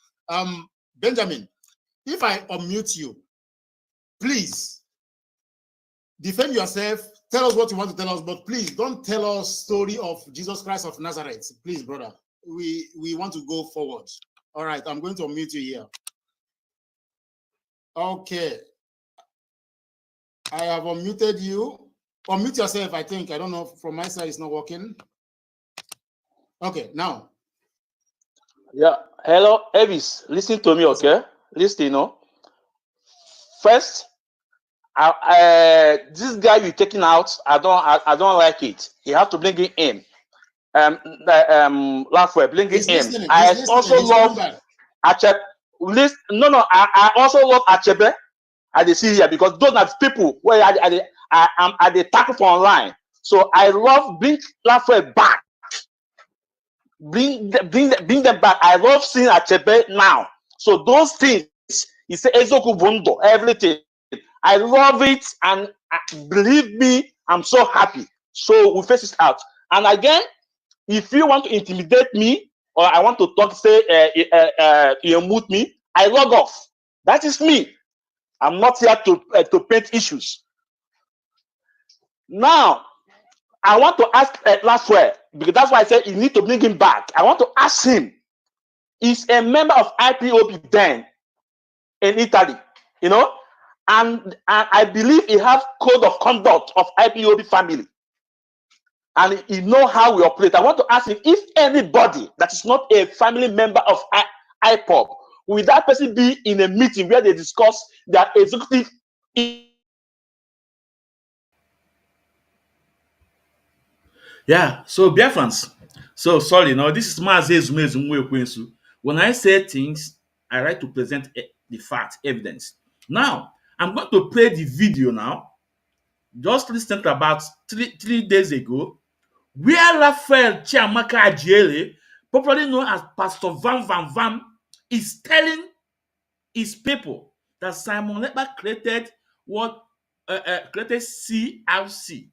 Benjamin, if I unmute you, please defend yourself. Tell us what you want to tell us, but please don't tell us story of Jesus Christ of Nazareth. Please, brother. We want to go forward. All right, I'm going to unmute you here. Okay. I have unmuted you. Unmute yourself, I think. I don't know. From my side, it's not working. Okay, now. Yeah. Hello, Elvis. Listen to me, okay? Listen, First, this guy you're taking out, I don't like it. You have to bring it in. Bring it in. I also love Achebe. I also love Achebe. I see here because those are people where I tackle for online. So I love bring Lafayette back. Bring them back. I love seeing Achebe now. So those things, he said Ezoku Bundo, everything. I love it, and believe me, I'm so happy. So we face it out. And again, if you want to intimidate me or I want to talk, you mute me, I log off. That is me. I'm not here to paint issues. Now, I want to ask Lafayette, because that's why I said you need to bring him back. I want to ask him, he's a member of IPOB then in Italy, and I believe he have code of conduct of IPOB family. And he know how we operate. I want to ask him if anybody that is not a family member of IPOB, will that person be in a meeting where they discuss their executive? Yeah, so Biafrans. So sorry, this is Mazi Ezumezu Ekwensu. When I say things, I like to present the fact, evidence. Now, I'm going to play the video now. Just listen to about three days ago, where Raphael Chiamaka Ajiele, popularly known as Pastor Van Van Van, is telling his people that Simon Ekpa created created CRC,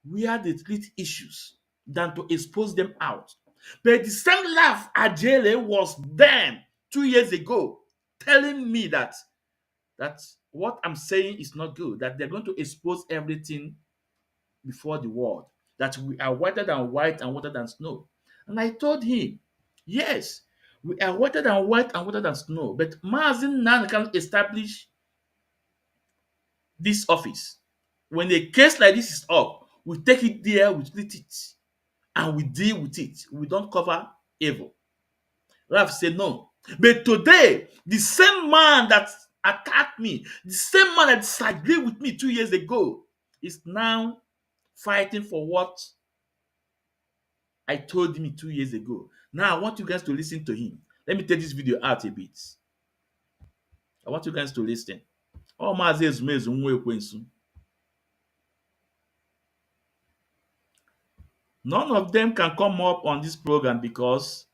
where they treat issues than to expose them out. But the same Raf Ajiele was then 2 years ago telling me that what I'm saying is not good, that they're going to expose everything before the world, that we are whiter than white and whiter than snow. And I told him, yes, we are whiter than white and whiter than snow, but Mazi now can establish this office. When a case like this is up, we take it there, we treat it, and we deal with it. We don't cover evil. Ralph said no. But today, the same man that attacked me, the same man that disagreed with me 2 years ago, is now fighting for what I told him 2 years ago. Now I want you guys to listen to him. Let me take this video out a bit. I want you guys to listen. Oh, Mazi Ezumezu nwa Ekwensu. None of them can come up on this program because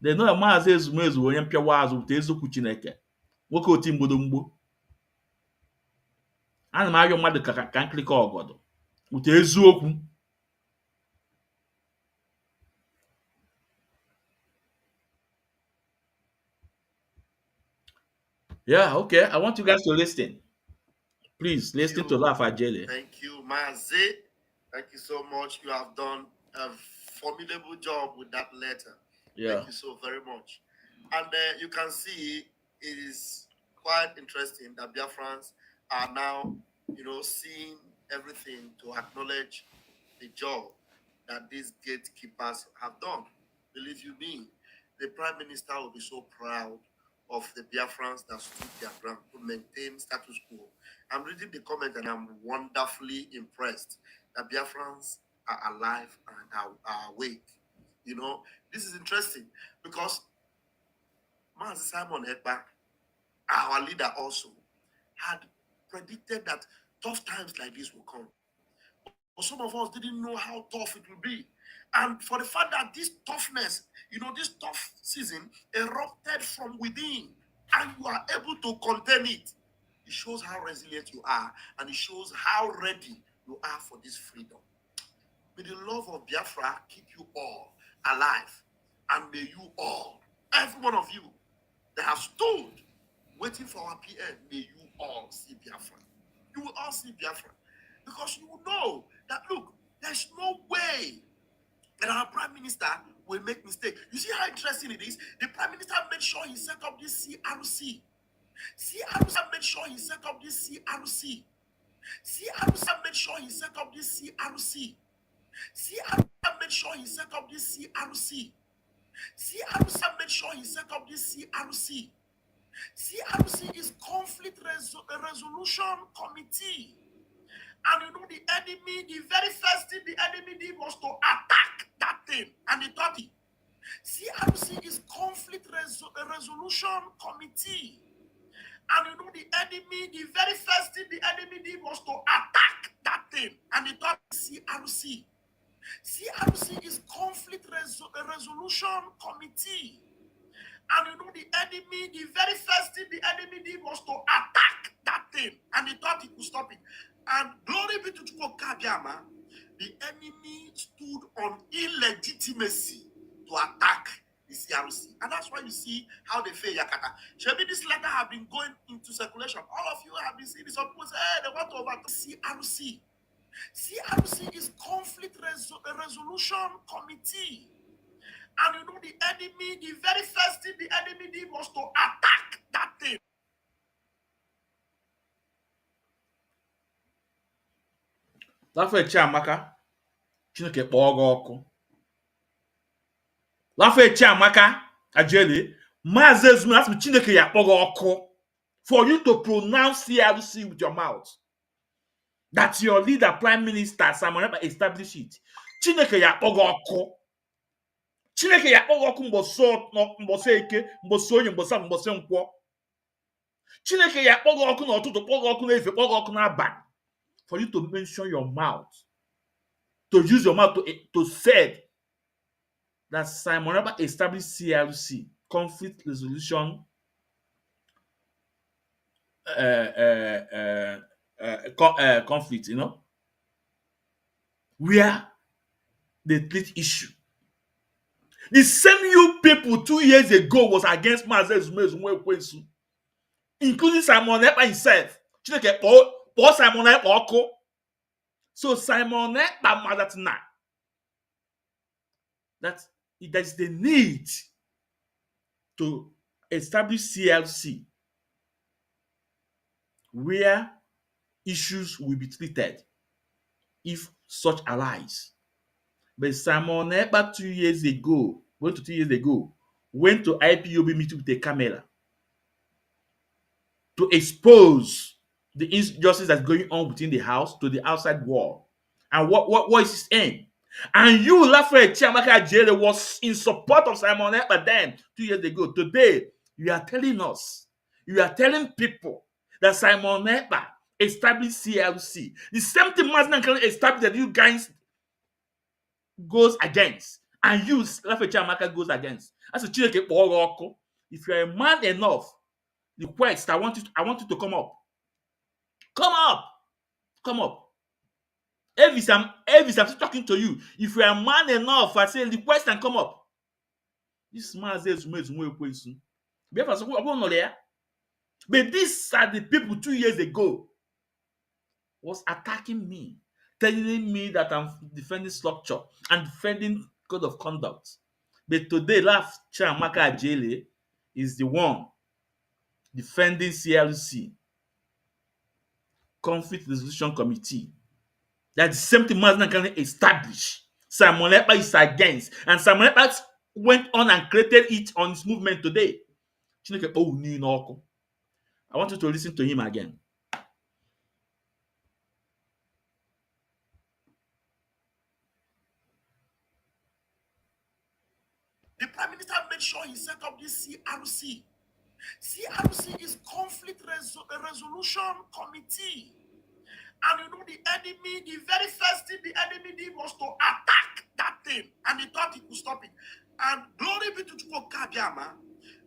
they know that Mazi Ezumezu onye mpịawa azụ wute eziokwu Chineke. Nwoke oti mgbodomgbo. Ana m arịọ mmadụ ka nkirika ọgọdọ wute eziokwu. Yeah, okay. I want you guys to listen. Please listen to Lafa Jele. Thank you, Mazi. Thank you so much. You have done a formidable job with that letter. Yeah. Thank you so very much. And you can see it is quite interesting that Biafrans are now, seeing everything to acknowledge the job that these gatekeepers have done. Believe you me, the Prime Minister will be so proud of the Biafrans that stood their ground to maintain status quo. I'm reading the comment and I'm wonderfully impressed that Biafrans are alive and are awake. This is interesting because Mazi Simon Ekpa, our leader also, had predicted that tough times like this will come. But some of us didn't know how tough it will be. And for the fact that this toughness, this tough season erupted from within and you are able to contain it, it shows how resilient you are and it shows how ready you are for this freedom. May the love of Biafra keep you all alive, and may you all, every one of you that have stood waiting for our PN, may you all see Biafra. You will all see Biafra because you will know that, look, there's no way that our Prime Minister will make mistake. You see how interesting it is? The Prime Minister made sure he set up this CRC. CRC made sure he set up this CRC. CRC made sure he set up this CRC. CRC made sure he set up this CRC. CRC made sure he set up this CRC. CRC is conflict resolution committee. And the enemy, the very first thing the enemy did was to attack that thing. And he thought it. CRC is conflict resolution committee. And the enemy, the very first thing the enemy did was to attack that thing. And he thought CRC. CRC is conflict resolution committee. And the enemy, the very first thing the enemy did was to attack that thing. And he thought he could stop it. And glory be to Chukwuka, the enemy stood on illegitimacy to attack the CRC. And that's why you see how they fail Yakata. Maybe this letter have been going into circulation. All of you have been seeing this. Some people say, hey, they want to overturn CRC. CRC is conflict resolution committee. And the enemy, the very first thing the enemy did was to attack that thing. Lafa Chiamaka, Chineke kpọọ gị ọkụ. Lafa Chiamaka Ajele, Mazi Ezumezu asị Chineke ya kpọọ gị ọkụ for you to pronounce CRC with your mouth. That your leader, Prime Minister, Simon Ekpa established it. Chineke ya kpọọ gị ọkụ. Chineke ya kpọọ gị ọkụ mgbọsị eke, mgbọsị onye, mgbọsị nkwọ. Chineke ya kpọọ gị ọkụ n'ụtụtụ, kpọọ gị ọkụ n'efe, kpọọ gị ọkụ n'abalị. For you to mention your mouth to to use your mouth to say that Simon Ekpa established CRC, conflict resolution conflict, you know, where they treat issue. The same you people 2 years ago was against Mazi Ezumezu Ekwensu, including Simon Ekpa himself. Chineke kpọọ Simon Ekpa ọkụ. So Simon Ekpa mad that now that there is the need to establish CLC where issues will be treated if such arise. But Simon Ekpa 2 years ago, 1 to 2 years ago, went to IPOB meeting with a camera to expose the injustice that's going on within the house to the outside world. And what is his aim? And you, Lafayette Chiamaka Jere, was in support of Simon Ekpa then, 2 years ago. Today, you are telling us, you are telling people that Simon Ekpa established CLC. The same thing Mazi can establish that you guys goes against. And you, Lafayette Chiamaka, goes against. That's a Chineke Kpọrọ. If you are a man enough, the quest, I want you to come up. Come up. Come up. Elvis, I'm still talking to you. If you are a man enough, I say request and come up. This man says Ekwensu. But these are the people 2 years ago was attacking me, telling me that I'm defending structure and defending code of conduct. But today, Laf Chiamaka Ajele is the one defending CLC, Conflict Resolution Committee. That the same thing Mazi can establish. Simon Ekpa is against. And Simon Ekpa went on and created it on his movement today. I want you to listen to him again. The Prime Minister made sure he set up this CRC. CRC is Conflict Resolution Committee. And you know, the enemy, the very first thing the enemy did was to attack that thing. And he thought he could stop it. And glory be to Chukwu Kabiama,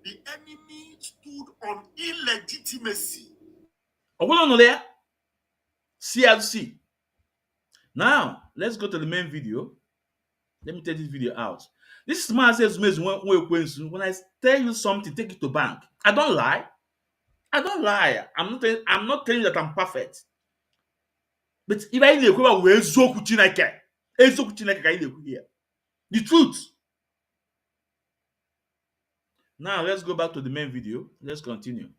the enemy stood on illegitimacy. CLC. Now, let's go to the main video. Let me take this video out. This is Mazi Ezumezu. When I tell you something, take it to bank. I don't lie. I don't lie. I'm not telling you that I'm perfect. But if I need here, the truth. Now let's go back to the main video. Let's continue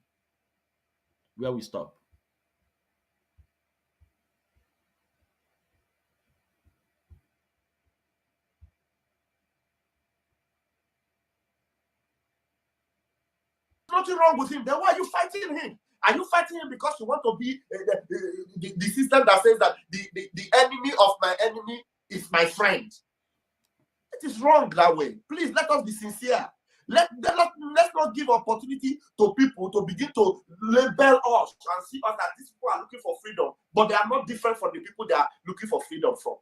where we stop. Nothing wrong with him. Then why are you fighting him? Are you fighting him because you want to be the system that says that the enemy of my enemy is my friend? It is wrong that way. Please let us be sincere. Let's not give opportunity to people to begin to label us and see us that these people are looking for freedom, but they are not different from the people they are looking for freedom from.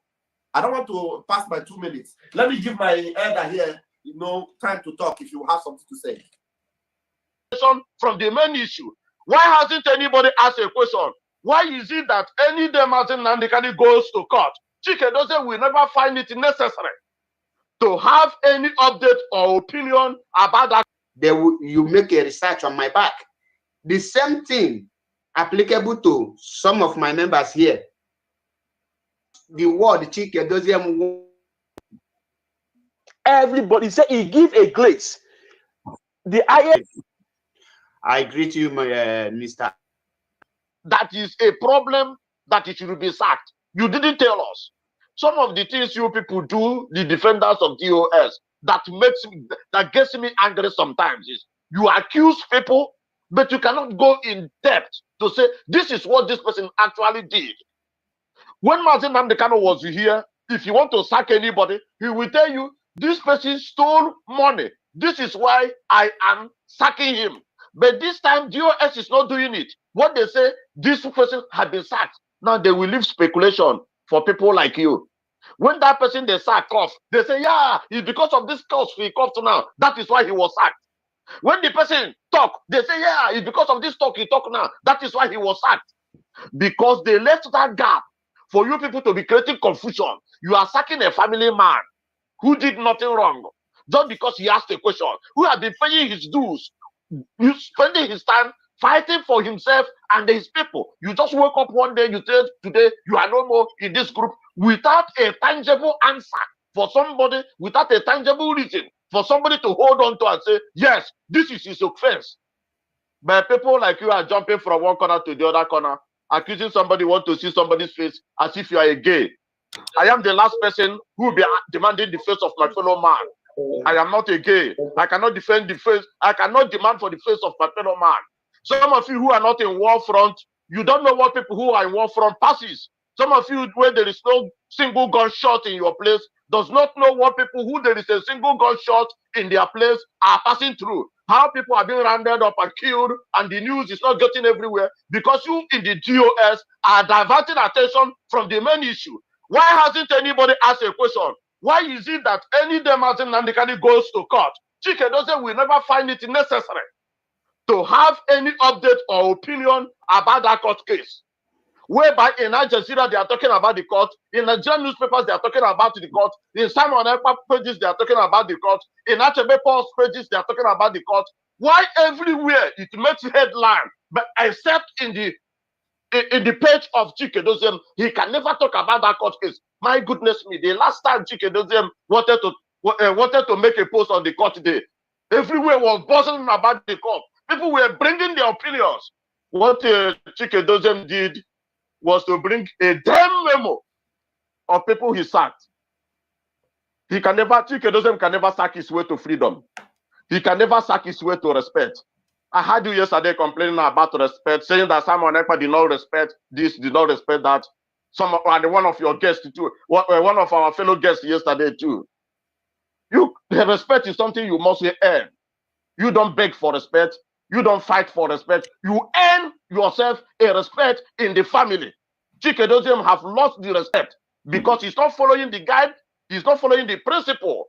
I don't want to pass my 2 minutes. Let me give my elder here, time to talk if you have something to say. From the main issue. Why hasn't anybody asked a question? Why is it that any day Martin Nandekani goes to court, Chike doesn't will never find it necessary to have any update or opinion about that? You make a research on my back. The same thing applicable to some of my members here. The word Chike doesn't. Everybody said he give a grace. I greet you, Mr. That is a problem that it should be sacked. You didn't tell us. Some of the things you people do, the defenders of DOS, that gets me angry sometimes is you accuse people, but you cannot go in depth to say this is what this person actually did. When Martin Nandekano was here, if you want to sack anybody, he will tell you this person stole money. This is why I am sacking him. But this time, DOS is not doing it. What they say, this person had been sacked. Now they will leave speculation for people like you. When that person they sack cough, they say, yeah, it's because of this cough he coughed now. That is why he was sacked. When the person talk, they say, yeah, it's because of this talk he talk now. That is why he was sacked. Because they left that gap for you people to be creating confusion. You are sacking a family man who did nothing wrong just because he asked a question, who had been paying his dues, you spending his time fighting for himself and his people. You just wake up one day, you say today you are no more in this group without a tangible answer for somebody, without a tangible reason for somebody to hold on to and say, yes, this is his offense. But people like you are jumping from one corner to the other corner, accusing somebody want to see somebody's face as if you are a gay. I am the last person who will be demanding the face of my fellow man. I am not a gay. I cannot defend the face. I cannot demand for the face of my fellow man. Some of you who are not in war front, you don't know what people who are in war front passes. Some of you where there is no single gunshot in your place does not know what people who there is a single gunshot in their place are passing through. How people are being rounded up and killed, and the news is not getting everywhere because you in the DOS are diverting attention from the main issue. Why hasn't anybody asked a question? Why is it that any Demazin Nandikani goes to court? Chike doesn't will never find it necessary to have any update or opinion about that court case. Whereby in Al Jazeera they are talking about the court, in Nigerian newspapers they are talking about the court, in Simon Ekpa pages they are talking about the court, in Achebe Paul's pages they are talking about the court. Why everywhere it makes headline, but except in the page of Chike Doziem, he can never talk about that court case. My goodness me, the last time Chike Doziem wanted to make a post on the court day, everywhere was buzzing about the court. People were bringing their opinions. What Chike Doziem did was to bring a damn memo of people he sacked. Chike Doziem can never sack his way to freedom. He can never sack his way to respect. I heard you yesterday complaining about respect, saying that Simon Ekpa did not respect this, did not respect that. One of your guests too, one of our fellow guests yesterday too. Respect is something you must earn. You don't beg for respect. You don't fight for respect. You earn yourself a respect in the family. Chike Doziem have lost the respect because he's not following the guide. He's not following the principle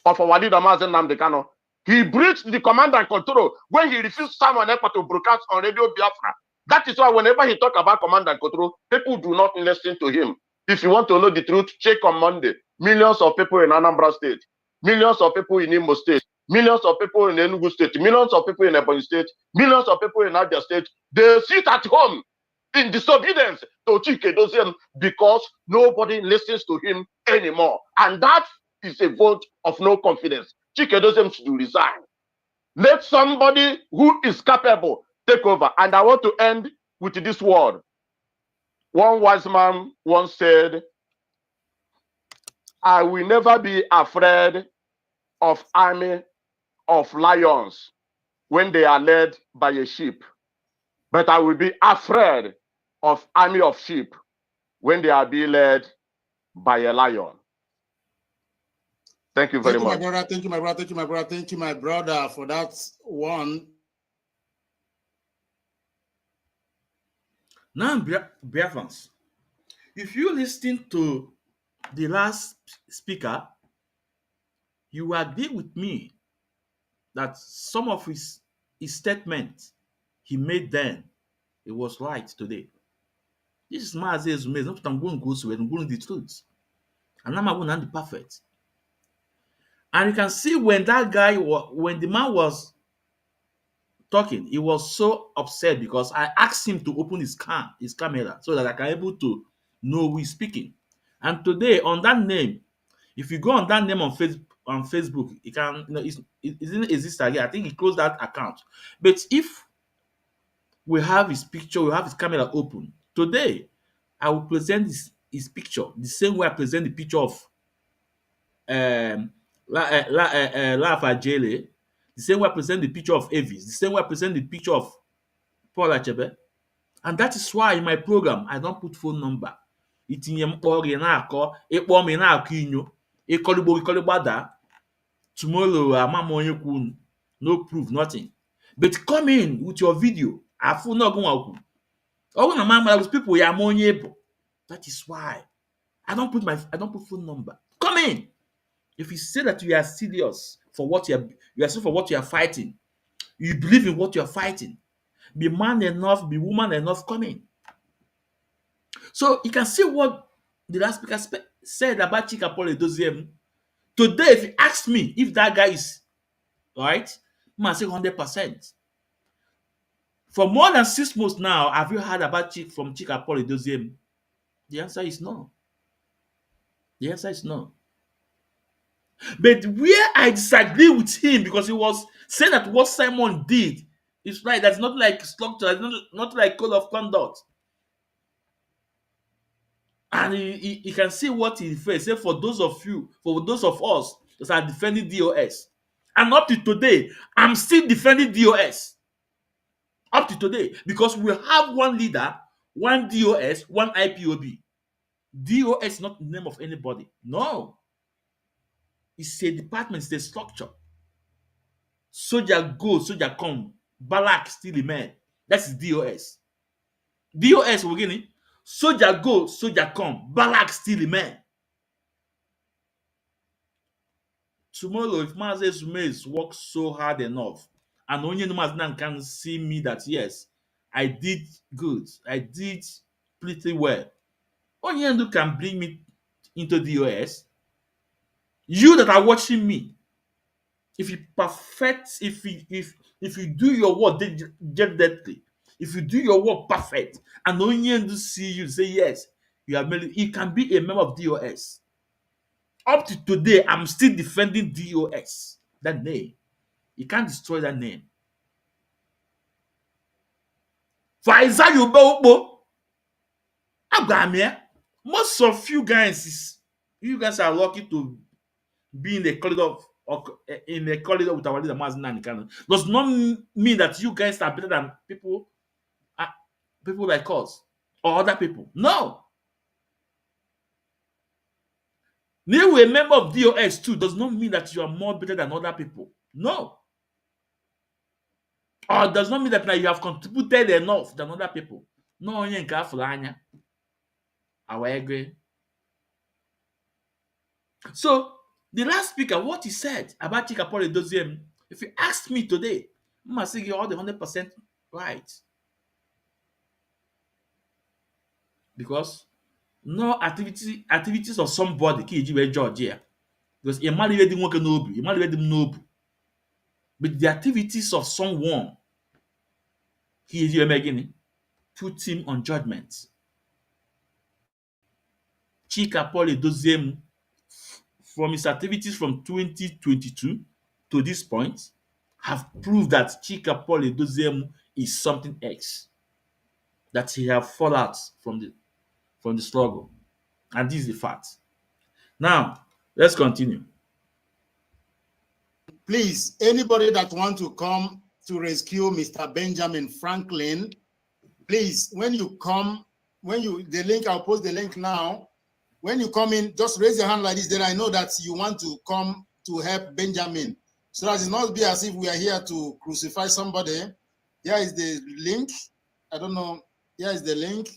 of our leader Mazi Nnamdi Kanu. He breached the command and control when he refused Simon Ekpa to broadcast on Radio Biafra. That is why whenever he talk about command and control, people do not listen to him. If you want to know the truth, check on Monday. Millions of people in Anambra State, millions of people in Imo State, millions of people in Enugu State, millions of people in Ebonyi State, millions of people in Abia State, they sit at home in disobedience to Chike Doziem because nobody listens to him anymore. And that is a vote of no confidence. Chike Doziem should resign. Let somebody who is capable take over. And I want to end with this word. One wise man once said, I will never be afraid of army of lions when they are led by a sheep, but I will be afraid of army of sheep when they are being led by a lion. Thank you very much. My brother. Thank you, my brother. Thank you, my brother. Thank you, my brother, for that one. Now, Biafrans, if you listen to the last speaker, you agree with me that some of his statements he made then, it was right today. This is Mazi Ezumezu, not I'm going to go to it, I'm going the truth. And I'm going to be perfect. And you can see when that guy, when the man was talking, he was so upset because I asked him to open his camera, so that I can able to know who is speaking. And today, on that name, if you go on that name on Facebook, it can, it didn't exist again. I think he closed that account. But if we have his picture, we have his camera open today, I will present his picture the same way I present the picture of Lafa Jele, the same way I present the picture of Elvis, the same way I present the picture of Paul Achebe. And that is why in my program, I don't put phone number. Itinye mkpọrọ ị na-akọ, ịkpọ m ị na-akọ inyo, ịkọlịgbada, tomorrow amam onye kwu, no proof, nothing. But come in with your video. Afu no go wakwu. All na mama those people ya monye ebo. That is why I don't put phone number. Come in. If you say that you are serious for what you are serious for what you are fighting, you believe in what you are fighting, be man enough, be woman enough, come in. So you can see what the last speaker said about Chika Paul Edoziem. Today, if you ask me if that guy is right, I might say 100%. For more than 6 months now, have you heard about from Chika Paul Edoziem? The answer is no. The answer is no. But where I disagree with him, because he was saying that what Simon did is right, that's not like structure, that's not like code of conduct. And he can see what he faced. Say for those of us that are defending DOS. And up to today, I'm still defending DOS. Up to today. Because we have one leader, one DOS, one IPOB. DOS is not the name of anybody. No. It's a department, it's a structure. Soldier go, soldier come. Balak still a man. That's DOS. DOS, we're getting it. Soldier go, soldier come. Balak still a man. Tomorrow, if Mazi Ezumezu works so hard enough, and only Mazi can see me that yes, I did good, I did pretty well. Onyendu can bring me into the US. You that are watching me, if you perfect, if you do your work diligently, if you do your work perfect, and Onyendu see you say yes, you have made it can be a member of DOS. Up to today, I'm still defending DOS. That name. You can't destroy that name. For Isaiah Ubo, most of you guys are lucky to be in the corridor with our leader Mazi Nanikano. Does not mean that you guys are better than people like us or other people. No. Now a member of DOS too does not mean that you are more better than other people. No. Or does not mean that now you have contributed enough than other people. No, I agree. So the last speaker, what he said about Chika Paul Edoziem, if you ask me today, I must say you're all the 100% right. Because no activities of somebody KG Georgia. Because a man didn't work noble, a man didn't noble. But the activities of someone KG Megini put him on judgment. Chika Paul Edoziem, from his activities from 2022 to this point, have proved that Chika Paul Edoziem is something else. That he have fallen out from the struggle. And this is the fact. Now, let's continue. Please, anybody that want to come to rescue Mr. Benjamin Franklin, please, when you come, the link, I'll post the link now. When you come in, just raise your hand like this, then I know that you want to come to help Benjamin. So that it not be as if we are here to crucify somebody. Here is the link. I don't know. Here is the link.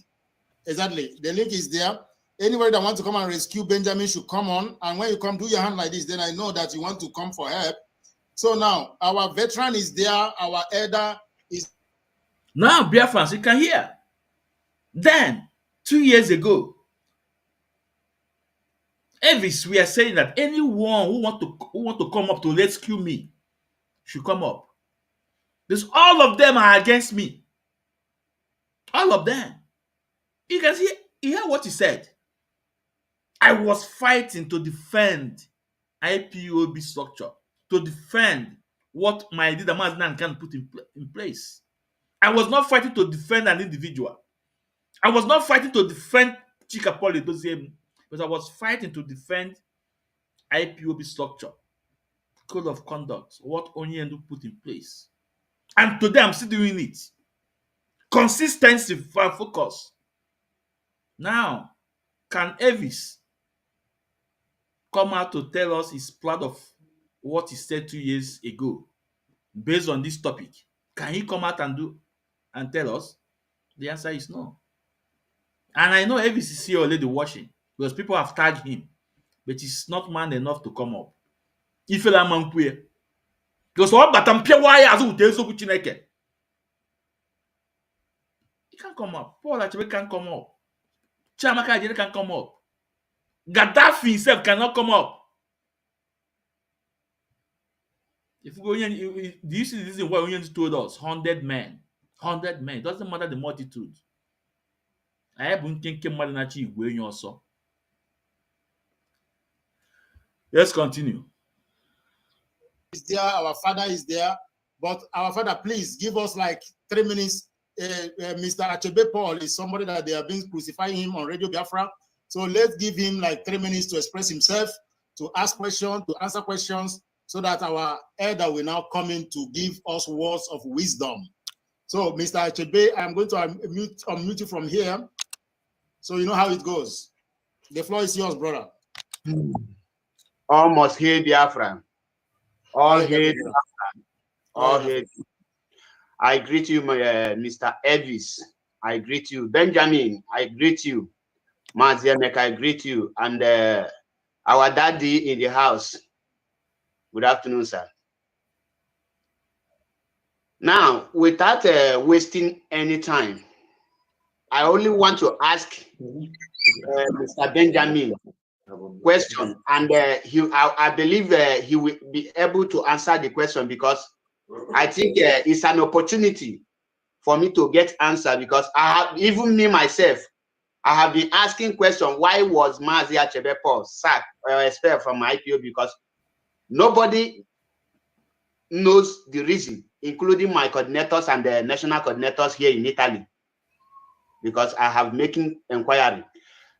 Exactly. The link is there. Anybody that wants to come and rescue Benjamin should come on. And when you come, do your hand like this, then I know that you want to come for help. So now, our veteran is there. Our elder is... Now, Biafrans, you can hear. Then, 2 years ago, Elvis, we are saying that anyone who want to come up to rescue me should come up. Because all of them are against me. All of them. You can see, hear what he said. I was fighting to defend IPOB structure, to defend what my leader Mazi can put in place. I was not fighting to defend an individual. I was not fighting to defend Chika Paul Edoziem, but I was fighting to defend IPOB structure, code of conduct, what Onyendu put in place. And today I'm still doing it. Consistency and focus. Now, can Elvis come out to tell us he's proud of what he said 2 years ago based on this topic? Can he come out and tell us? The answer is no. And I know Elvis is here already watching. because people have tagged him, but he's not man enough to come up. If you are man queer, because what but I'm pure why as Chineke. He can't come up. Paul actually can't come up. Chiamaka Ajere can't come up. Gaddafi himself cannot come up. If we go in, do you see this is what Onion told us? 100 men. 100 men. It doesn't matter the multitude. I have been thinking more than achieve where you also. Let's continue. Is there, our father is there, but our father, please give us like 3 minutes. Mr. Achebe Paul is somebody that they have been crucifying him on Radio Biafra. So let's give him like 3 minutes to express himself, to ask questions, to answer questions, so that our elder will now come in to give us words of wisdom. So, Mr. Achebe, I'm going to unmute you from here, so you know how it goes. The floor is yours, brother. Almost here, Biafra. All hail Biafra. All hail. I greet you, Mr. Elvis. I greet you, Benjamin. I greet you, Mazi, I greet you, and our daddy in the house. Good afternoon, sir. Now, without wasting any time, I only want to ask Mr. Benjamin question, and I believe he will be able to answer the question, because I think it's an opportunity for me to get answer, because I have, even me myself, I have been asking question, why was Mazi Achebe Paul sacked or expelled from IPOB? Because nobody knows the reason, including my coordinators and the national coordinators here in Italy, because I have making inquiry.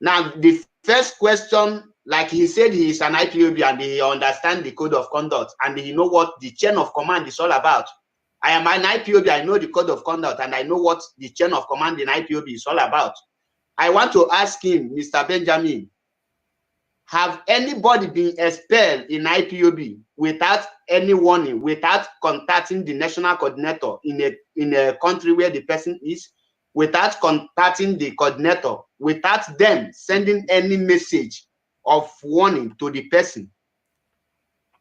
Now, the first question, like he said, he is an IPOB and he understands the code of conduct and he know what the chain of command is all about. I am an IPOB, I know the code of conduct and I know what the chain of command in IPOB is all about. I want to ask him, Mr. Benjamin, have anybody been expelled in IPOB without any warning, without contacting the national coordinator in a country where the person is, without contacting the coordinator, without them sending any message of warning to the person,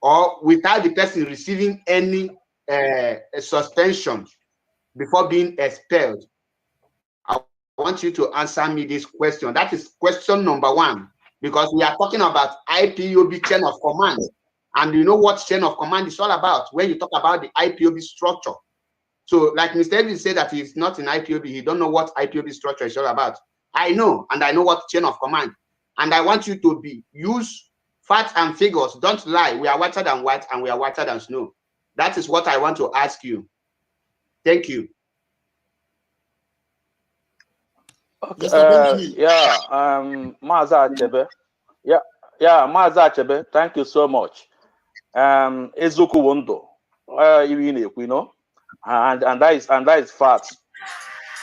or without the person receiving any suspension before being expelled? I want you to answer me this question. That is question number one, because we are talking about IPOB chain of command. And you know what chain of command is all about when you talk about the IPOB structure. So like Mr. Elvis said that he's not in IPOB, he don't know what IPOB structure is all about. I know, and I know what chain of command. And I want you to use facts and figures. Don't lie. We are whiter than white and we are whiter than snow. That is what I want to ask you. Thank you. Okay. Mazi Achebe. Mazi Achebe, thank you so much. Ezuku Wondo, you know, and that is facts.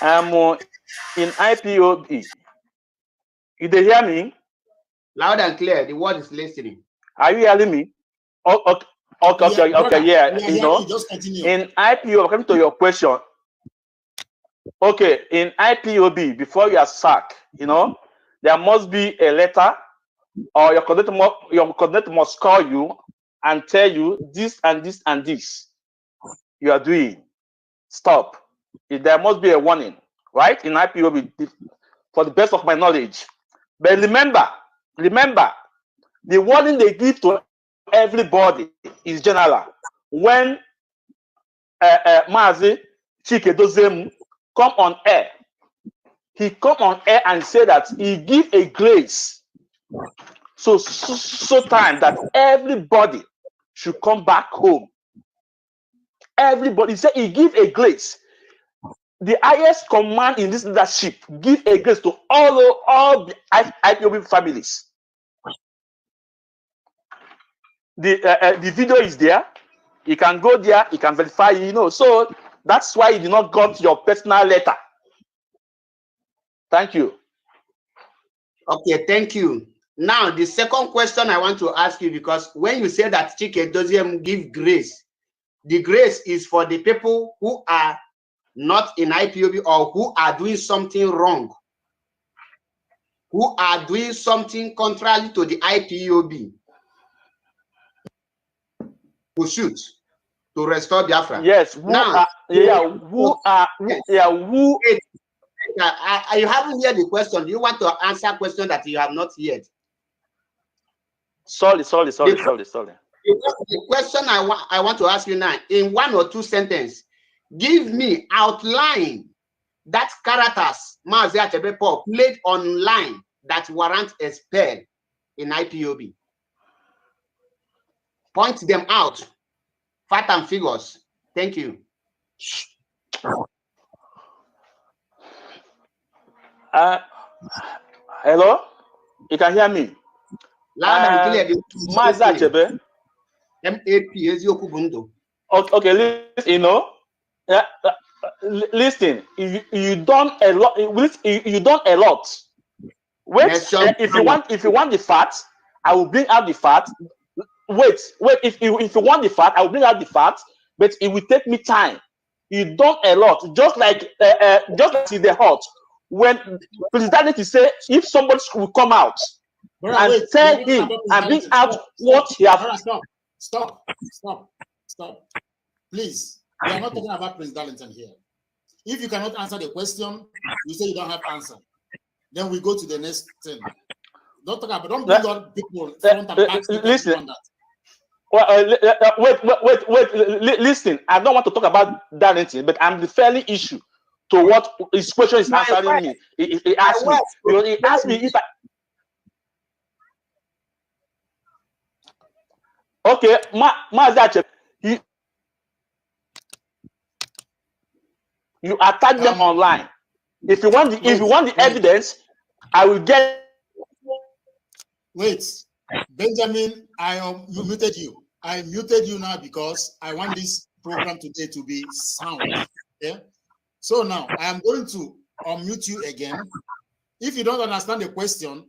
In IPOB, you they hear me? Loud and clear. The word is listening. Are you hearing me? Okay, yeah. You know, just continue. In IPOB, coming to your question. Okay, in IPOB, before you are sacked, you know, there must be a letter, or your coordinator must call you and tell you this and this and this you are doing. Stop. There must be a warning, right? In IPOB, for the best of my knowledge. But remember, the warning they give to everybody is general. When Mazi Chike come on air, he come on air and say that he give a grace, so time that everybody should come back home. Everybody, say he give a grace. The highest command in this leadership give a grace to all the IPOB families. The video is there. You can go there. You can verify. You know, so that's why you did not got your personal letter. Thank you. Okay, thank you. Now, the second question I want to ask you, because when you say that Chike doesn't give grace, the grace is for the people who are not in IPOB or who are doing something wrong. who are doing something contrary to the IPOB pursuit to restore Biafra. Yes, Now, you haven't heard the question. Do you want to answer a question that you have not heard? Sorry. The question I want to ask you now, in 1 or 2 sentences, give me outline that characters Mazi Achebe Paul played online that warrant a spell in IPOB. Point them out, fact and figures. Thank you. Hello, you can hear me? Loud and clear. Mazi Achebe. Okay, listen, you done a lot. You done a lot. Wait, if you want the facts, I will bring out the facts. Wait. If you want the fact, I will bring out the facts, but it will take me time. You done a lot, just like in the hot. When President is say, if somebody will come out and tell him and bring out what he has. Stop. Please, we are not talking about Prince Darlington here. If you cannot answer the question, you say you don't have answer. Then we go to the next thing. Don't bring on people front and back. Listen. Wait. Listen, I don't want to talk about Darlington, but I'm referring issue to what his question is answering me. He asked me. He asked me if I. Okay, Mazi, you attack them online. If you want the evidence, I will get. Wait, Benjamin, you muted you. I muted you now because I want this program today to be sound. Okay? So now I am going to unmute you again. If you don't understand the question,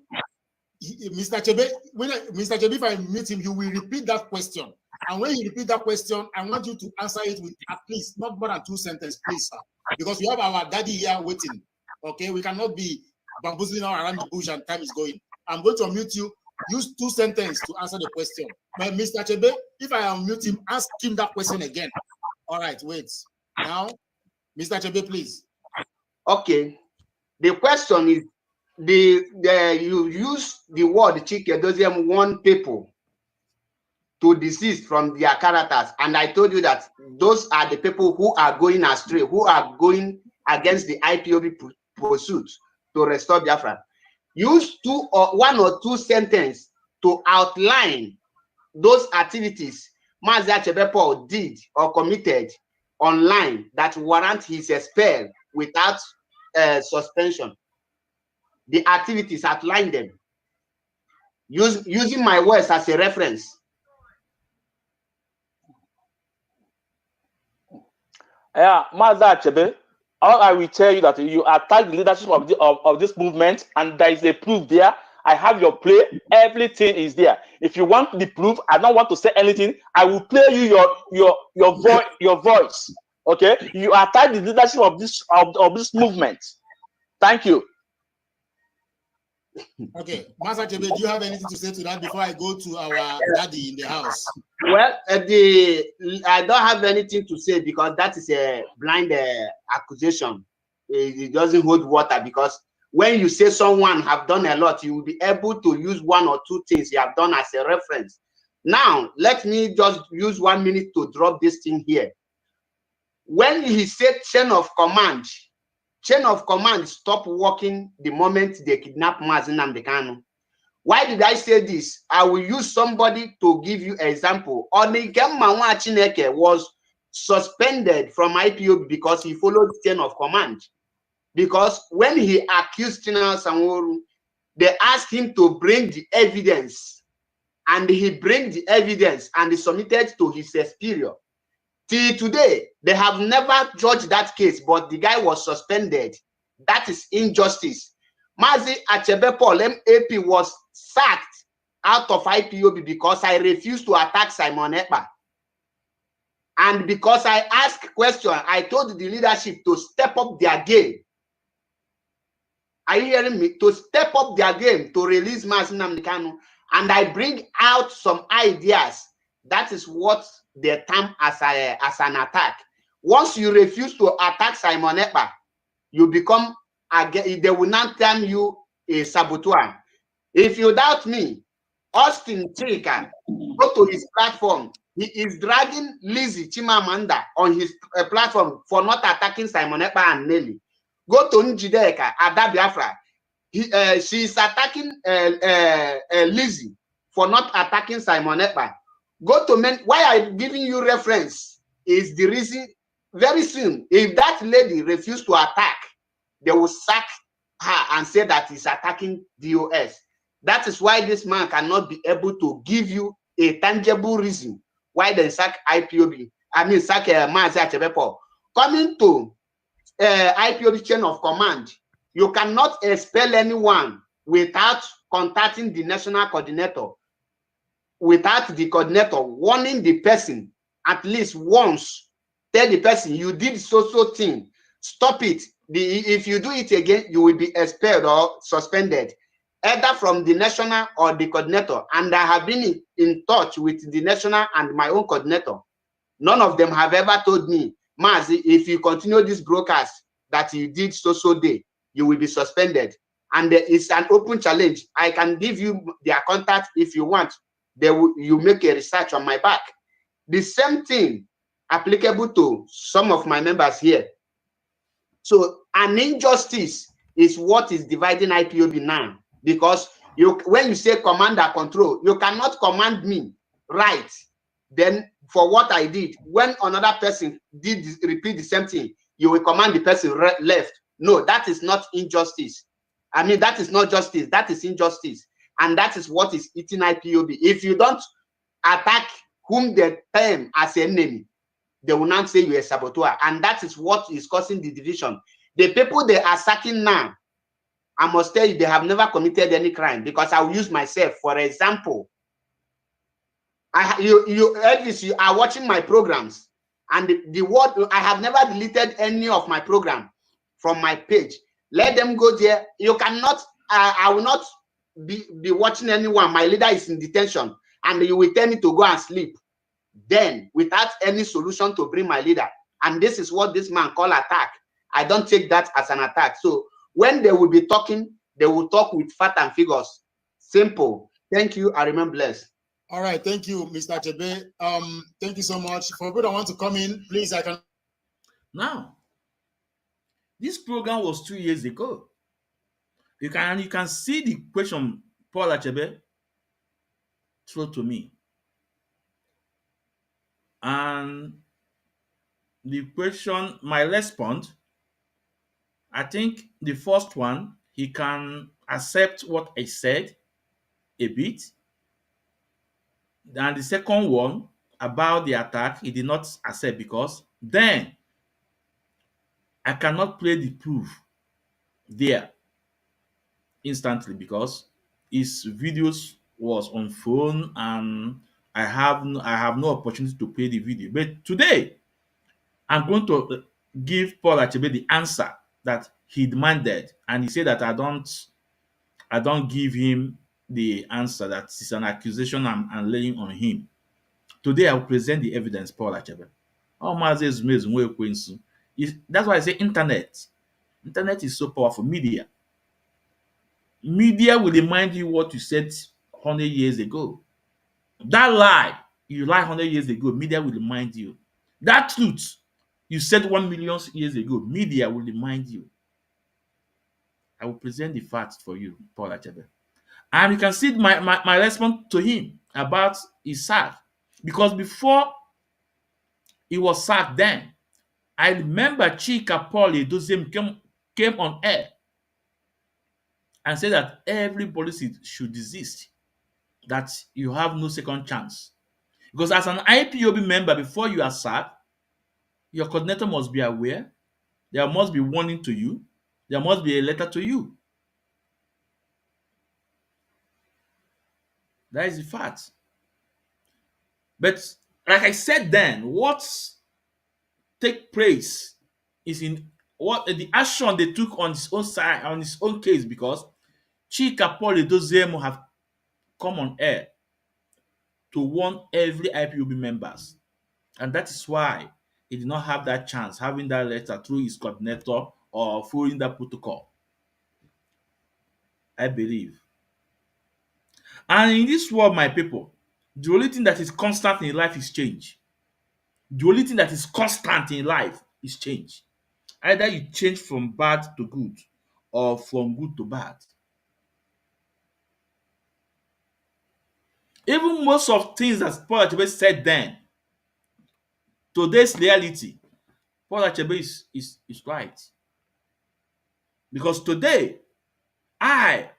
Mr. Chebe, if I mute him, you will repeat that question. And when you repeat that question, I want you to answer it with at least not more than 2 sentences, please, sir. Because we have our daddy here waiting. Okay, we cannot be bamboozling around the bush and time is going. I'm going to unmute you. Use 2 sentences to answer the question. But Mr. Chebe, if I unmute him, ask him that question again. All right, wait. Now, Mr. Chebe, please. Okay. The question is, you use the word Chike doesn't want people to desist from their characters, and I told you that those are the people who are going astray, who are going against the IPOB pursuit to restore Biafra. Use 1 or 2 sentences to outline those activities Mazi Achebe Paul did or committed online that warrant his expel without suspension. The activities, outline them. Using my words as a reference. Yeah, Mazi Achebe, all I will tell you that you attack the leadership of this movement, and there is a proof there. I have your play. Everything is there. If you want the proof, I don't want to say anything. I will play you your voice. Okay, you attack the leadership of this movement. Thank you. Okay, Mazi Achebe, do you have anything to say to that before I go to our daddy in the house? Well, I don't have anything to say because that is a blind accusation. It doesn't hold water, because when you say someone have done a lot, you will be able to use 1 or 2 things you have done as a reference. Now, let me just use 1 minute to drop this thing here. When he said chain of command stopped working the moment they kidnapped Mazi Nnamdi Kanu. Why did I say this? I will use somebody to give you an example. Onigema Chineke was suspended from IPOB because he followed chain of command. Because when he accused General Sanwo-Olu, they asked him to bring the evidence, and he bring the evidence and he submitted to his superior. Till today, they have never judged that case, but the guy was suspended. That is injustice. Mazi Achebe Paul, MAP, was sacked out of IPOB because I refused to attack Simon Ekpa. And because I asked questions, I told the leadership to step up their game. are you hearing me? To step up their game to release Mazi Nnamdi Kanu, and I bring out some ideas. That is what they term as an attack. Once you refuse to attack Simon Ekpa, you become again. They will not term you a saboteur. If you doubt me, Austin Chika, go to his platform. He is dragging Lizzie Chimamanda on his platform for not attacking Simon Ekpa and Nelly. Go to Njideka, Ada Biafra. She is attacking Lizzie for not attacking Simon Ekpa. Go to men. Why I'm giving you reference is the reason. Very soon, if that lady refuses to attack, they will sack her and say that he's attacking DOS. That is why this man cannot be able to give you a tangible reason why they sack IPOB. I mean, sack Mazi Achebepo. Coming to IPOB chain of command, you cannot expel anyone without contacting the national coordinator, without the coordinator warning the person at least once. Tell the person you did so thing, stop it. If you do it again, you will be expelled or suspended, either from the national or the coordinator. And I have been in touch with the national and my own coordinator. None of them have ever told me, Mazi, if you continue this broadcast that you did so day, you will be suspended. And it's an open challenge. I can give you their contact if you want. You make a research on my back. The same thing applicable to some of my members here. So an injustice is what is dividing IPOB now, because when you say command and control, you cannot command me right then for what I did. When another person repeat the same thing, you will command the person left. No, that is not injustice. I mean, that is not justice, that is injustice. And that is what is eating IPOB. If you don't attack whom they term as enemy, they will not say you're a saboteur. And that is what is causing the division. The people they are sacking now, I must tell you, they have never committed any crime, because I will use myself for example. Elvis, you are watching my programs, and the word, I have never deleted any of my program from my page. Let them go there. You cannot, I will not be watching anyone. My leader is in detention, and you will tell me to go and sleep. Then, without any solution to bring my leader, and this is what this man call attack. I don't take that as an attack. So when they will be talking, they will talk with fact and figures. Simple. Thank you. I remain blessed. All right, thank you, Mr. Chebe. Thank you so much. For people that want to come in, please, I can. Now, this program was 2 years ago. You can see the question Paul Achebe threw to me. And the question, my response, I think the first one, he can accept what I said a bit. And the second one, about the attack, he did not accept, because then I cannot play the proof there instantly, because his videos was on phone and I have no opportunity to play the video. But today, I'm going to give Paul Achebe the answer that he demanded, and he said that I don't give him the answer, that is an accusation I'm laying on him. Today I will present the evidence, Paul Achebe. Oh, Mazi Ezumezu, Ekwensu. That's why I say internet. Internet is so powerful. Media will remind you what you said 100 years ago. That lie you lied 100 years ago, media will remind you. That truth you said 1 million years ago, media will remind you. I will present the facts for you, Paul Achebe. And you can see my response to him about his sack. Because before he was sacked then, I remember Chika Paul Edoziem came on air and said that every policy should desist, that you have no second chance. Because as an IPOB member, before you are sacked, your coordinator must be aware, there must be warning to you, there must be a letter to you. That is the fact. But like I said then, what take place is in what the action they took on his own side, on his own case, because Chika Paul Edozemu have come on air to warn every IPOB members. And that is why he did not have that chance, having that letter through his coordinator or following that protocol. I believe. And in this world, my people, the only thing that is constant in life is change. The only thing that is constant in life is change. Either you change from bad to good or from good to bad. Even most of things that Paul Achebe said then, today's reality, Paul Achebe is right. Because today, Mazi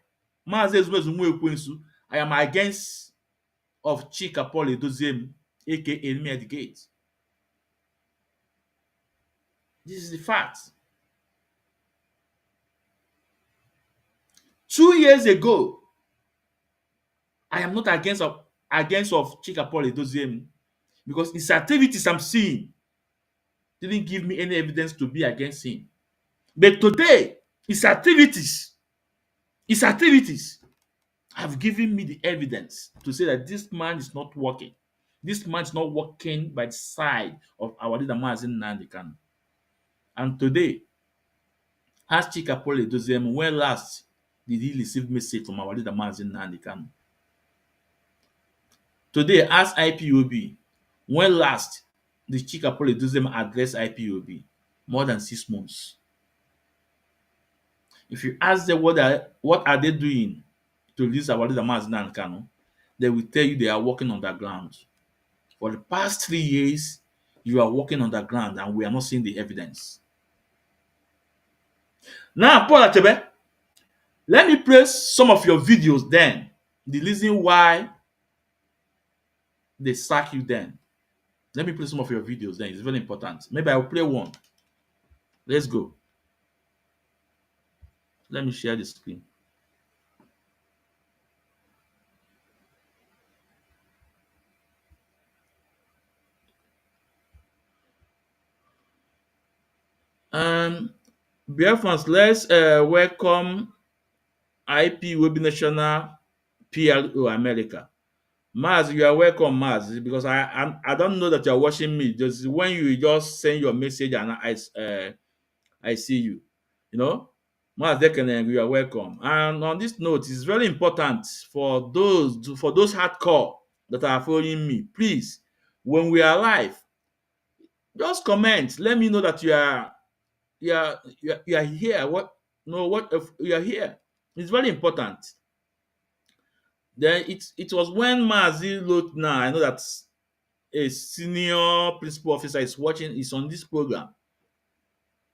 Ezumezu Ekwensu, I am against of Chika Paul Edoziem, aka Enemy at the Gate. This is the fact. 2 years ago, I am not against of Chika Paul Edoziem because his activities I'm seeing didn't give me any evidence to be against him. But today, his activities have given me the evidence to say that this man is not working. This man is not working by the side of our leader Mazi Nnamdi Kanu. And today, ask Chika Paul Edoziem, when last did he receive message from our leader Mazi Nnamdi Kanu? Today, ask IPOB, when last did Chika Paul Edoziem address IPOB? More than 6 months. If you ask them what are they doing to release our leader Mazi Nnamdi Kanu, they will tell you they are working on the ground. For the past 3 years, you are working on the ground and we are not seeing the evidence. Now, Paul Achebe, let me play some of your videos then. The reason why they sack you then. Let me play some of your videos then. It's very important. Maybe I'll play one. Let's go. Let me share the screen. Biafrans, let's welcome IPOB National PLO America. Maz, you are welcome, Maz, because I don't know that you are watching me. Just when you just send your message and I see you, you know. Maz Dekenen, you are welcome. And on this note, it's very important for those hardcore that are following me. Please, when we are live, just comment. Let me know that you are here. What if you are here? It's very important. Then it was when Mazi wrote now. I know that a senior principal officer is on this program,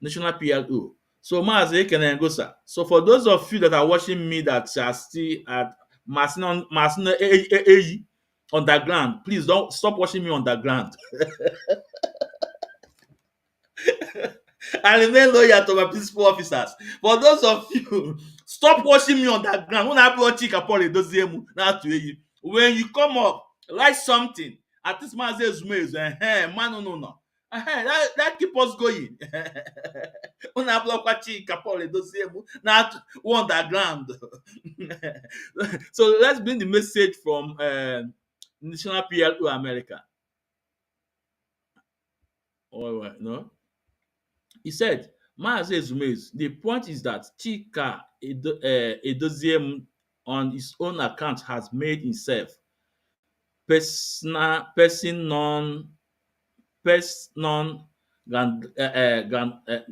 National PLO. So Mazi can go, sir. So for those of you that are watching me that are still at Masino underground, please don't stop watching me underground. I remain loyal to my principal officers. For those of you, stop watching me on that ground. When you come up, write something. At this man says, man, no. That keep us going. Underground. So let's bring the message from National PLO America. All right, no. He said, Mazi Ezumezu, the point is that Chika Edoziem on his own account has made himself person non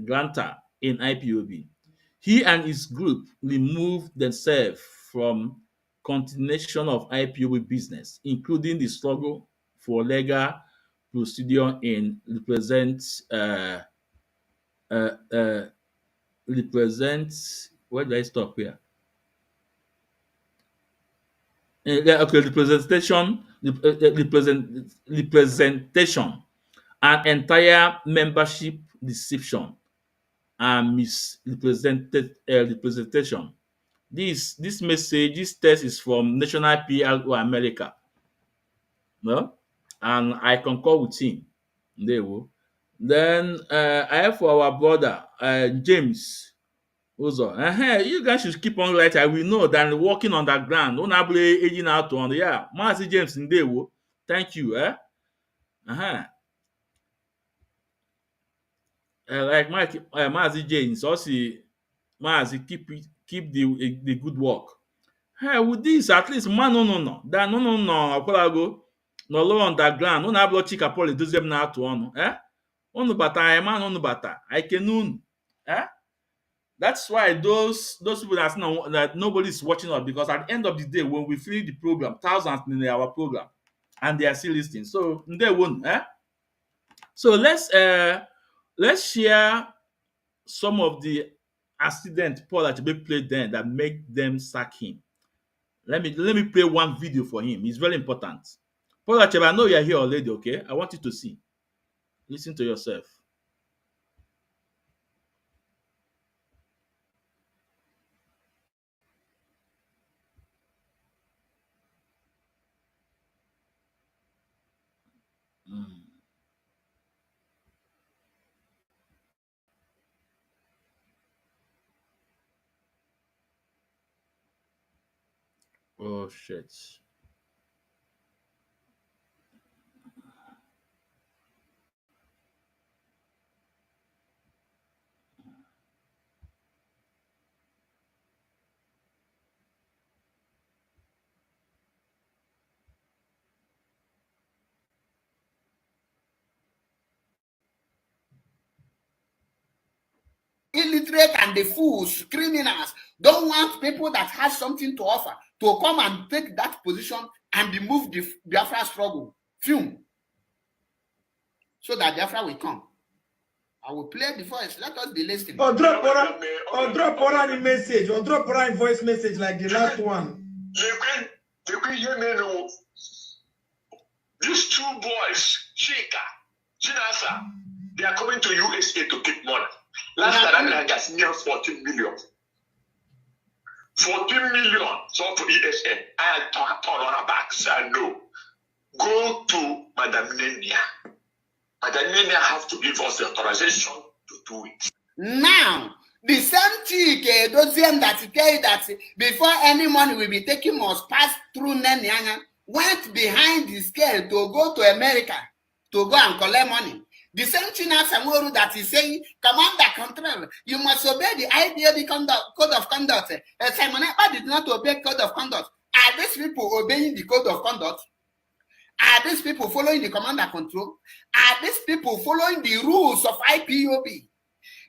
grantor in IPOB. He and his group removed themselves from continuation of IPOB business, including the struggle for legal procedure in where do I stop here? Okay, representation and entire membership deception and misrepresentation. This message, this text is from National PLO America. No? And I concur with him. There we go. Then I have for our brother James Uzo. You guys should keep on writing. We know that working on the ground. Don't have aging out on Mazi James Ndewo. Thank you. Like Mike Mazi James also Mazi keep the good work. With this at least man no akwalago no low underground no na-abụrụ chika poli dozie m na-atụ ọnụ unu bata anyị man unu bata I can unu that's why those people that know that nobody is watching us, because at the end of the day when we finish the program, thousands in our program and they are still listening, so they won't. So let's share some of the accident Paul Achebe played then that make them sack him. Let me play one video for him. It's very important. Paul Achebe, I know you're here already, okay? I want you to see. Listen to yourself. Oh shit. Illiterate and the fools, criminals, don't want people that have something to offer to come and take that position and remove the Biafra struggle film so that Biafra will come. I will play the voice. Let us be listening. Or drop a message, or drop a voice message like the last one. These two boys, Shika, Chinasa, they are coming to USA to get money. Last time I got near 14 million. 14 million. So for ESN, I talk on her back. Say no. Go to Madam Nenia. Madam Nenia have to give us the authorization to do it. Now, the same chick, those that tell that before any money will be taken must pass through Nenia, went behind the scale to go to America to go and collect money. The same China Samoru that is saying, Commander Control, you must obey the IDOB code of conduct. Simon Ekpa did not obey code of conduct. Are these people obeying the code of conduct? Are these people following the command and control? Are these people following the rules of IPOB?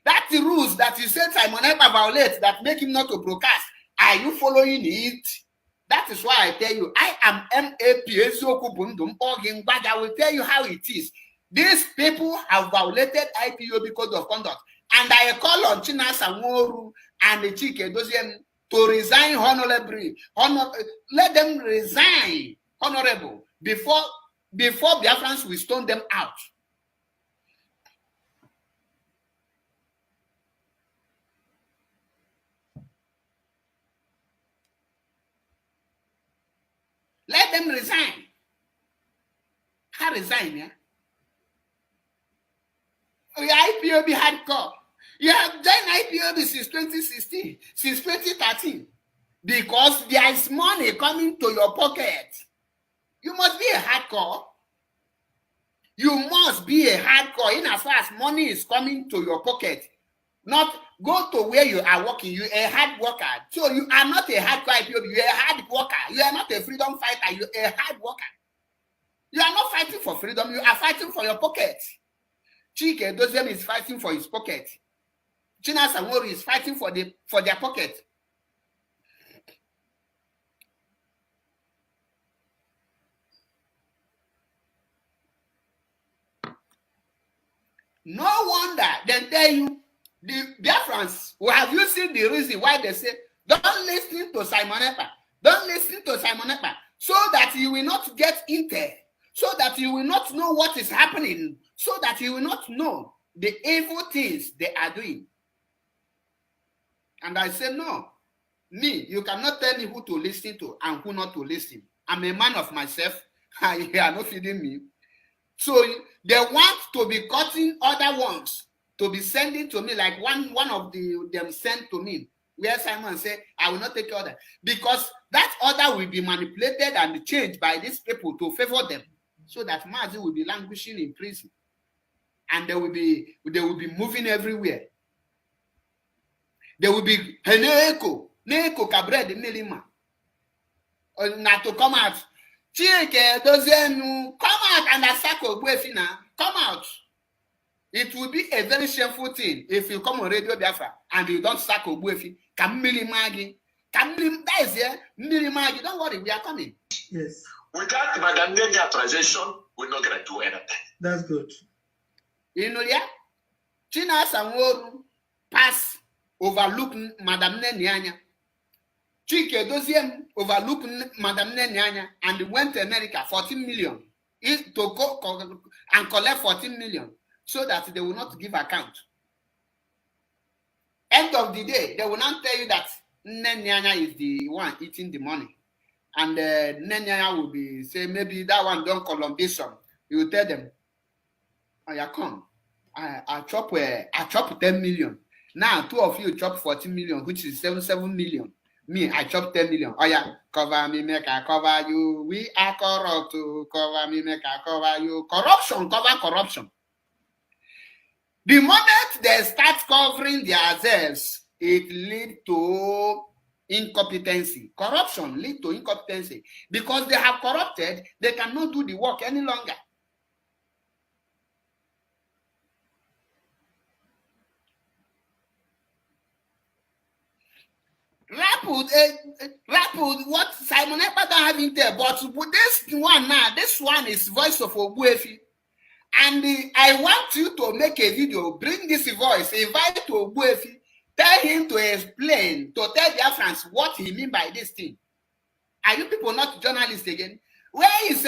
That's the rules that you said Simon Ekpa violates that make him not to broadcast. Are you following it? That is why I tell you, I am MAP Ezumezu Bundum Ogin, but I will tell you how it is. These people have violated IPOB code of conduct, and I call on China Samoru and the Chike Dosiem to resign honorably. Let them resign honorable before Biafrans will stone them out. Let them resign. How resign, yeah? IPOB hardcore. You have done IPOB since 2016, since 2013, because there is money coming to your pocket. You must be a hardcore. You must be a hardcore in as far as money is coming to your pocket. Not go to where you are working. You're a hard worker. So you are not a hardcore IPOB. You're a hard worker. You are not a freedom fighter. You're a hard worker. You are not fighting for freedom. You are fighting for your pocket. Chike Doziem is fighting for his pocket. China Samoru is fighting for their pocket. No wonder they tell you, the Biafrans, have you seen the reason why they say, don't listen to Simon Ekpa. Don't listen to Simon Ekpa, so that you will not get intel, so that you will not know what is happening, so that you will not know the evil things they are doing. And I said, no, you cannot tell me who to listen to and who not to listen. I'm a man of myself. You are not feeding me. So They want to be cutting other ones to be sending to me, like one of them sent to me, where Simon said, I will not take order. Because that order will be manipulated and changed by these people to favor them, so that Mazi will be languishing in prison. And they will be moving everywhere. They will be Neko Cabred Nilima. Not to come out. Chike Ezumezu, come out and Asako Buefina. Come out. It will be a very shameful thing if you come on Radio Biafra and you don't sack Obuefi. Kamili Magi. Kamili, that is here. Mili Magi, don't worry, we are coming. Yes. Without Madam Nenya authorization, we're not going to do anything. That's good. You know, yeah? China Sanworu pass, overlook Madam Nenya. Chike Ezumezu overlook Madam Nenya and went to America, 14 million. To go and collect 14 million. So that they will not give account. End of the day, they will not tell you that Nenyanya is the one eating the money. And Nenyanya will be saying, maybe that one don't Columbation. You will tell them, oh, yeah, come. I chop 10 million. Now, two of you chop 14 million, which is 7 million. Me, I chop 10 million. Oh, yeah, cover me, make I cover you. We are corrupt to cover me, make I cover you. Corruption, cover corruption. The moment they start covering themselves, it leads to incompetency. Corruption leads to incompetency. Because they have corrupted, they cannot do the work any longer. Rapid, what Simon Ekpa don't have in there, but this one now, this one is voice of Obuefi. And I want you to make a video, bring this voice, invite to Obuefi, tell him to explain, to tell Biafrans what he means by this thing. Are you people not journalists again? Where is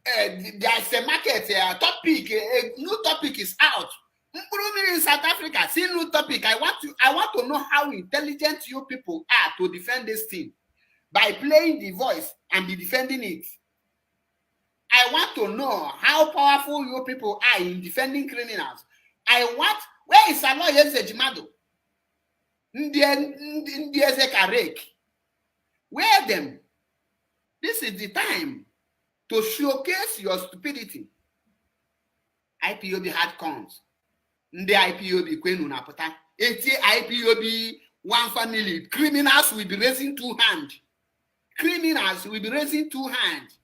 there's a market, a topic, a new topic is out. In South Africa, see new topic. I want to know how intelligent you people are to defend this thing. By playing the voice and be defending it. I want to know how powerful you people are in defending criminals. Where is Aloy Ezumezu? Where them? This is the time to showcase your stupidity. IPOB had cons. The IPOB Kwenu Napota. IPOB one family. Criminals will be raising two hands. Criminals will be raising two hands.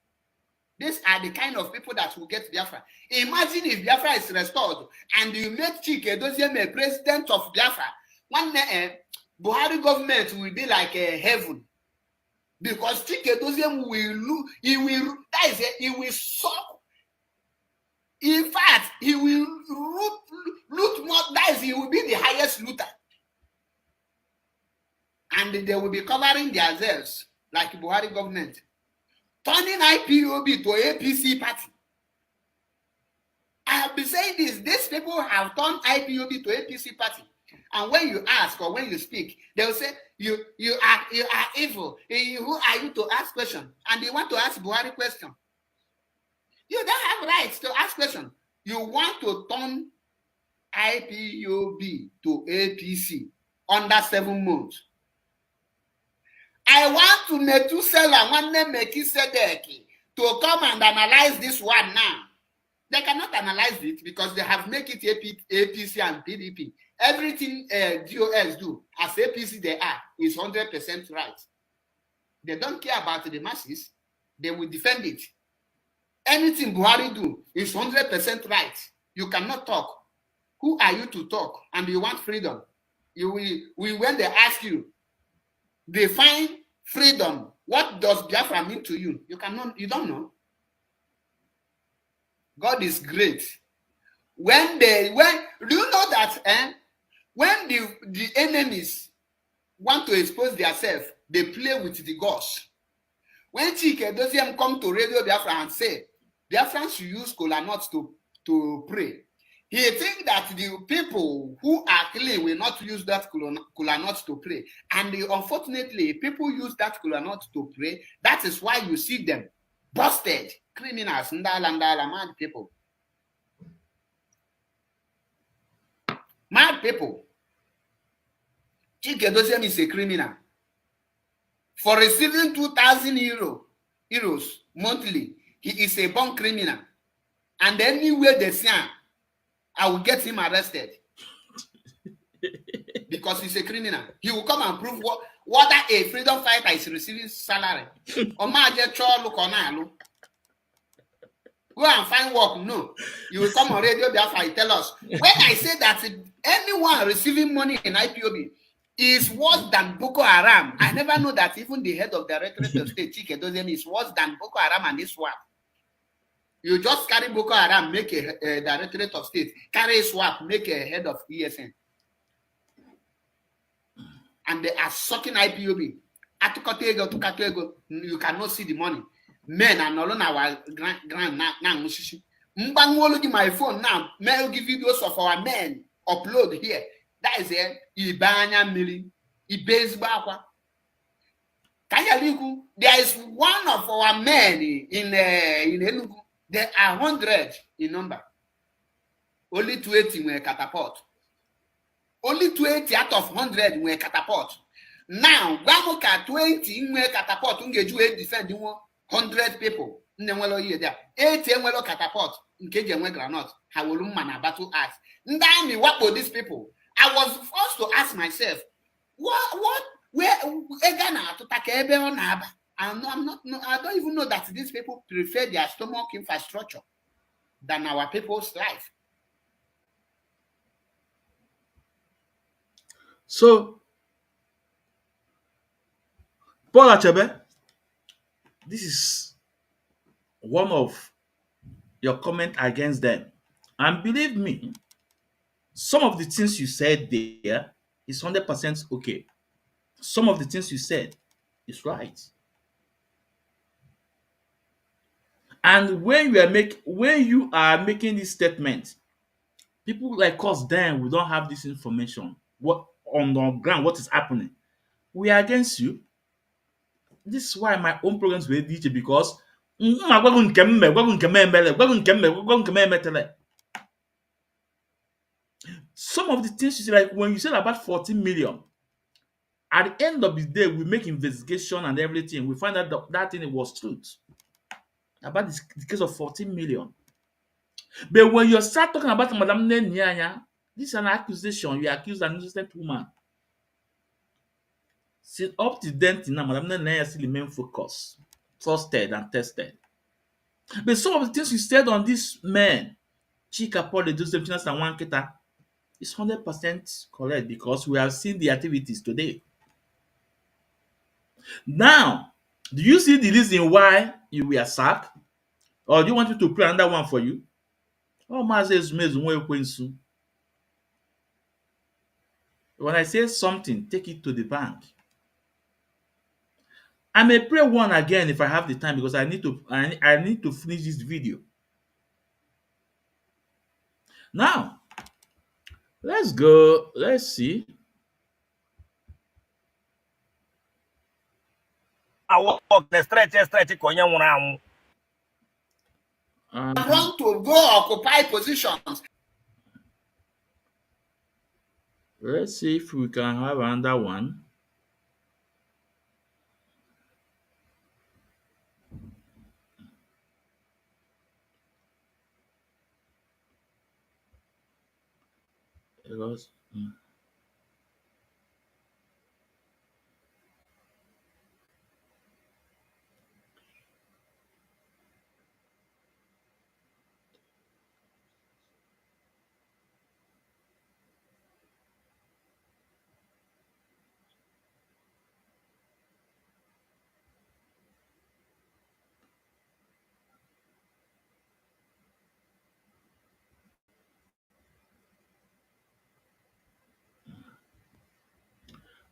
These are the kind of people that will get Biafra. Imagine if Biafra is restored and you make Chike Ezumezu a president of Biafra. One Buhari government will be like a heaven. Because Chike Ezumezu he will suck. In fact, he will loot more, he will be the highest looter. And they will be covering themselves. Like Buhari government, turning IPOB to APC party. I have been saying this. These people have turned IPOB to APC party. And when you ask or when you speak, they will say, you are evil. Who are you to ask questions? And they want to ask Buhari question. You don't have rights to ask questions. You want to turn IPOB to APC under 7 months. I want to Methuselah, one name Mekisedeki, to come and analyze this one now. They cannot analyze it because they have made it APC and PDP. Everything DOS do, as APC they are, is 100% right. They don't care about the masses. They will defend it. Anything Buhari do is 100% right. You cannot talk. Who are you to talk? And you want freedom. When they ask you, define freedom. What does Biafra mean to you? You don't know. God is great. Do you know that when the enemies want to expose themselves, they play with the gods. When Chike Ezumezu come to Radio Biafra and say, Biafrans should use kola nuts to pray, He thinks that the people who are clean will not use that kola nut to pray. And unfortunately, people use that kola nut to pray. That is why you see them busted. Criminals, mad people. Mad people. Chike Doziem is a criminal. For receiving 2,000 euros monthly, he is a born criminal. And anywhere they see him, I will get him arrested. Because he's a criminal. He will come and prove whether a freedom fighter is receiving salary. Go and find work. No. You will come on radio Biafra and tell us. When I say that anyone receiving money in IPOB is worse than Boko Haram, I never know that even the head of the Directorate of State, Chike Doziem, is worse than Boko Haram and his swap. You just carry Boko Haram, make a Directorate of State, carry swap, make a head of ESN. And they are sucking IPOB. You cannot see the money. Men are not on our grand now. My phone now. Mail give videos of our men upload here. That is a Ibanya Mili. Ibez Bakwa. There is one of our men in Enugu. There are 100 in number. Only 280 were catapult. Only 280 out of 100 were catapult. Now, Bamuka 20 were catapult. Ungeju defend 100 people. 80 were catapult. Nkeje were granite. How will man battle ask? Ndami, what were these people? I was forced to ask myself, where Egana to Takebe on Aba? I don't even know that these people prefer their stomach infrastructure than our people's life. So, Paul Achebe, this is one of your comment against them. And believe me, some of the things you said there is 100% okay. Some of the things you said is right. And when you are making this statement, people like us then we don't have this information. What on the ground, what is happening? We are against you. This is why my own programs were DJ because some of the things you say, like when you said about 14 million, at the end of the day, we make investigation and everything. We find out that thing was truth about the case of 14 million. But when you start talking about Madame Nyanya, this is an accusation. You accuse an innocent woman. See, up to then, Madame Nyanya still remain focused, trusted, and tested. But some of the things you said on this man, Chika Paul, the Joseph Chinas and Wanketa, is 100% correct because we have seen the activities today. Now, do you see the reason why you were sacked? Or do you want me to play another one for you? Oh, Mazi Ezumezu, Ekwensu. When I say something, take it to the bank. I may play one again if I have the time because I need to finish this video. Now, let's go. Let's see. I want to go occupy positions. Let's see if we can have another one. Because,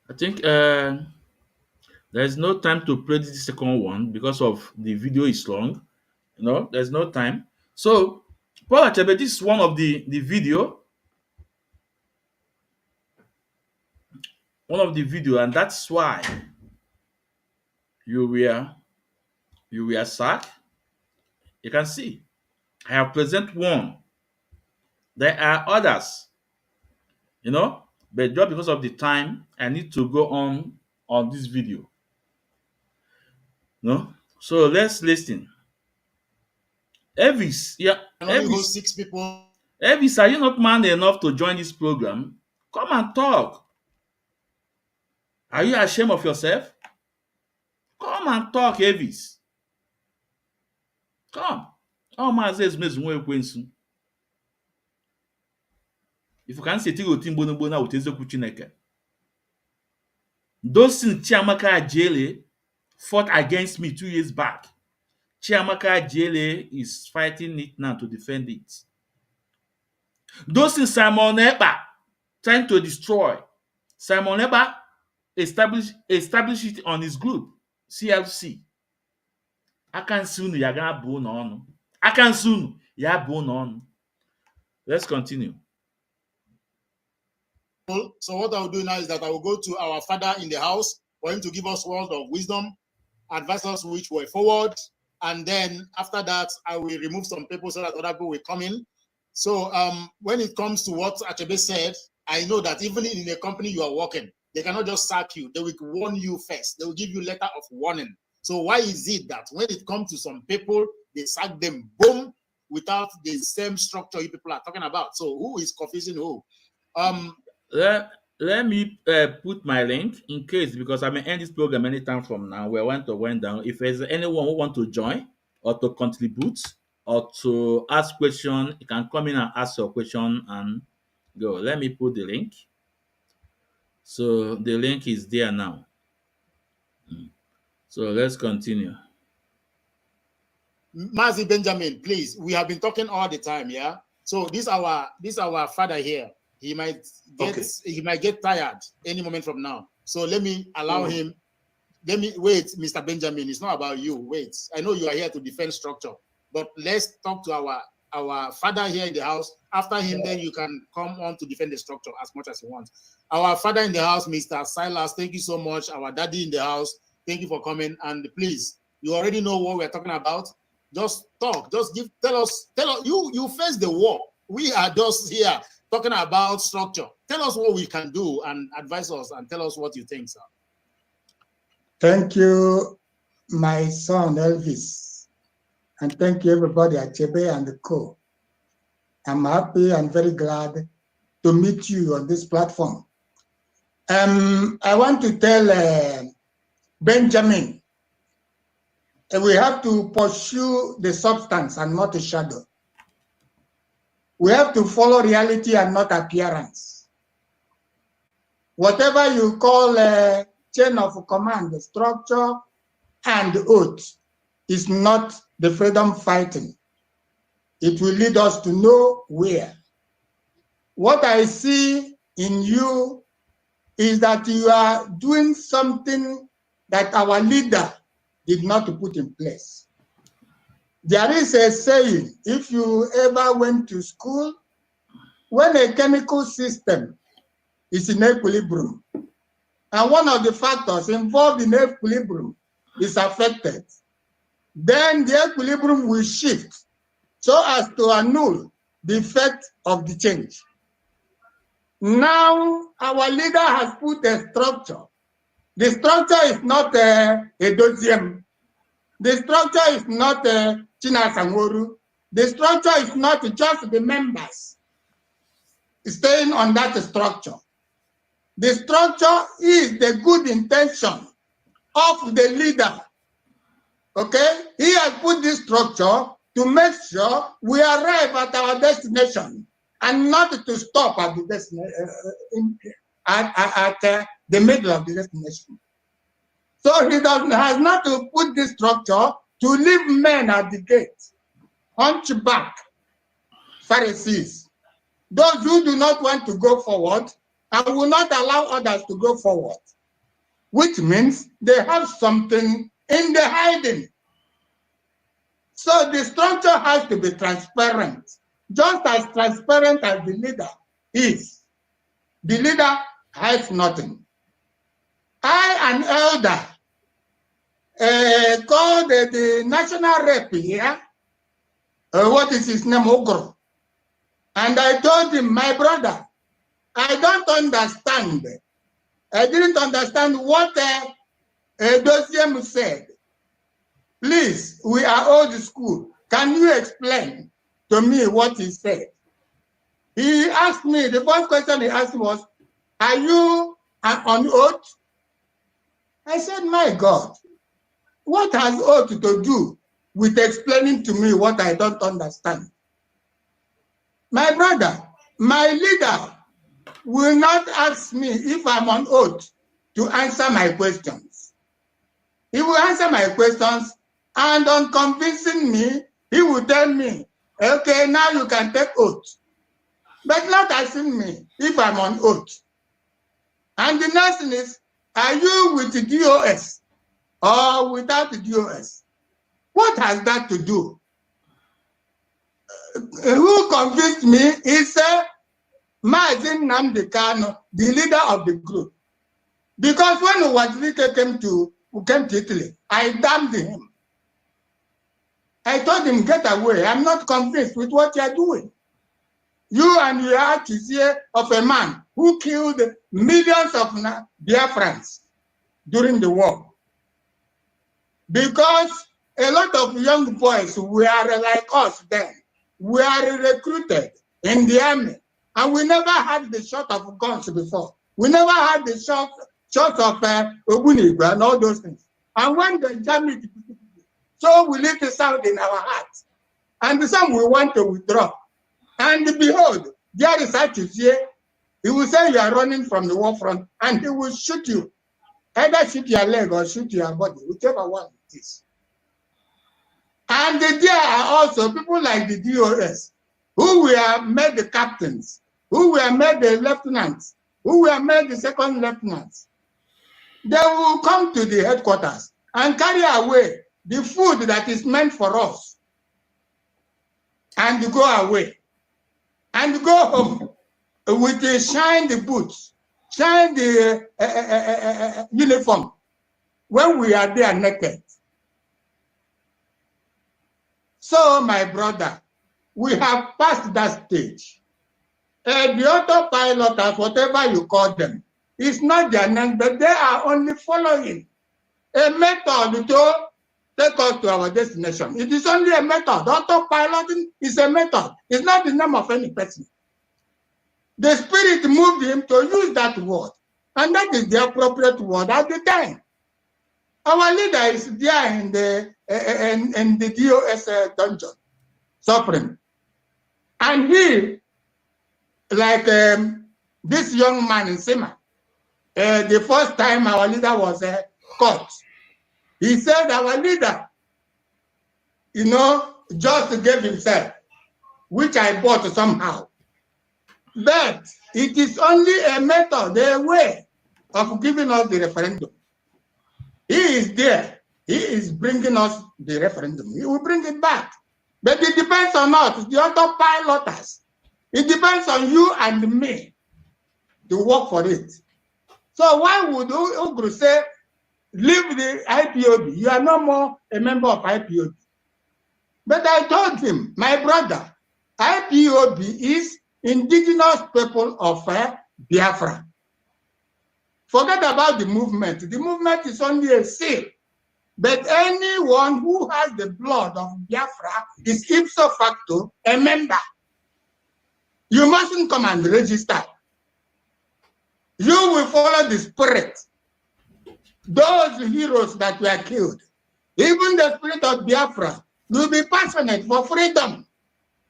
I think there's no time to play this second one because of the video is long. There's no time. So Paul Achebe, this is one of the video. One of the video, and that's why you were sacked. You can see. I have present one. There are others, but just because of the time, I need to go on this video. No? So let's listen. Elvis, yeah. Elvis, 6 people. Elvis, are you not man enough to join this program? Come and talk. Are you ashamed of yourself? Come and talk, Elvis. Come. Oh, Mazi Ezumezu Ekwensu. If you can say Tigo with Ezeku Chineke. Those things Chiamaka Ajele fought against me 2 years back. Chiamaka Ajele is fighting it now to defend it. Those things Simon Eba trying to destroy. Simon Eba established it on his group, CLC. Akansunu yaga bu n'ọnụ. Akansunu ya bu n'ọnụ. Let's continue. So what I will do now is that I will go to our father in the house for him to give us words of wisdom, advise us which way forward, and then after that I will remove some people so that other people will come in. So when it comes to what Achebe said, I know that even in a company you are working, they cannot just sack you. They will warn you first. They will give you a letter of warning. So why is it that when it comes to some people, they sack them, boom, without the same structure you people are talking about? So who is confusing who? Let me put my link in case, because I may end this program anytime from now. We want to wind down. If there's anyone who want to join or to contribute or to ask question, you can come in and ask your question and go. Let me put the link. So the link is there now. So let's continue. Mazi Benjamin, please. We have been talking all the time, yeah. So this our father here. He might get tired any moment from now. So let me allow him. Let me wait, Mr. Benjamin. It's not about you. Wait. I know you are here to defend structure, but let's talk to our father here in the house. After him, then you can come on to defend the structure as much as you want. Our father in the house, Mr. Silas, thank you so much. Our daddy in the house, thank you for coming. And please, you already know what we're talking about. Just talk. Just tell us. You face the war. We are just here talking about structure. Tell us what we can do and advise us and tell us what you think, sir. Thank you, my son Elvis. And thank you, everybody at Chebe and the co. I'm happy and very glad to meet you on this platform. I want to tell Benjamin, we have to pursue the substance and not the shadow. We have to follow reality and not appearance. Whatever you call a chain of command, the structure and oath is not the freedom fighting. It will lead us to nowhere. What I see in you is that you are doing something that our leader did not put in place. There is a saying, if you ever went to school, when a chemical system is in equilibrium, and one of the factors involved in equilibrium is affected, then the equilibrium will shift so as to annul the effect of the change. Now, our leader has put a structure. The structure is not a doziem. The structure is not a Chinasangoru. The structure is not just the members staying on that structure. The structure is the good intention of the leader. Okay? He has put this structure to make sure we arrive at our destination and not to stop at the destination, at the middle of the destination. So he has not to put this structure to leave men at the gate, hunchback, Pharisees, those who do not want to go forward and will not allow others to go forward, which means they have something in the hiding. So the structure has to be transparent. just as transparent as the leader is. The leader hides nothing. I, an elder, called the national rep here, what is his name, Ogro. And I told him, my brother, I don't understand. I didn't understand what Dosiem said. Please, we are old school. Can you explain to me what he said? He asked me, the first question he asked was, are you on oath? I said, my God, what has oath to do with explaining to me what I don't understand? My brother, my leader will not ask me if I'm on oath to answer my questions. He will answer my questions, and on convincing me, he will tell me, okay, now you can take oath. But not asking me if I'm on oath. And the next thing is, are you with the DOS or without the DOS? What has that to do? Who convinced me is Mazi Nnamdi Kanu, the leader of the group. Because when Wazirike came to Italy, I damned him. I told him, get away. I'm not convinced with what you're doing. You and your accusation of a man who killed millions of Biafrans during the war. Because a lot of young boys were like us then. We are recruited in the army. And we never had the shot of guns before. We never had the shot of Ogunigwe and all those things. And when the Germany, so we leave the sound in our hearts. And some we want to withdraw. And behold, there is accusation. He will say you are running from the war front, and he will shoot you. Either shoot your leg or shoot your body, whichever one it is. And there are also people like the DOS, who were made the captains, who were made the lieutenants, who were made the second lieutenants. They will come to the headquarters and carry away the food that is meant for us and go away and go home with the shine the boots, shine the uniform when we are there naked. So, my brother, we have passed that stage. The autopilot, whatever you call them, is not their name, but they are only following a method to take us to our destination. It is only a method. Autopiloting is a method. It's not the name of any person. The spirit moved him to use that word, and that is the appropriate word at the time. Our leader is there in the DOS dungeon, suffering. And he, like this young man in Sima, the first time our leader was caught, he said our leader, just gave himself, which I bought somehow. But it is only a method, a way of giving us the referendum. He is there. He is bringing us the referendum. He will bring it back. But it depends on us, the autopiloters. It depends on you and me to work for it. So why would Ogru say, leave the IPOB? You are no more a member of IPOB. But I told him, my brother, IPOB is indigenous people of Biafra. Forget about the movement. The movement is only a seal. But anyone who has the blood of Biafra is ipso facto a member. You mustn't come and register. You will follow the spirit. Those heroes that were killed, even the spirit of Biafra, will be passionate for freedom.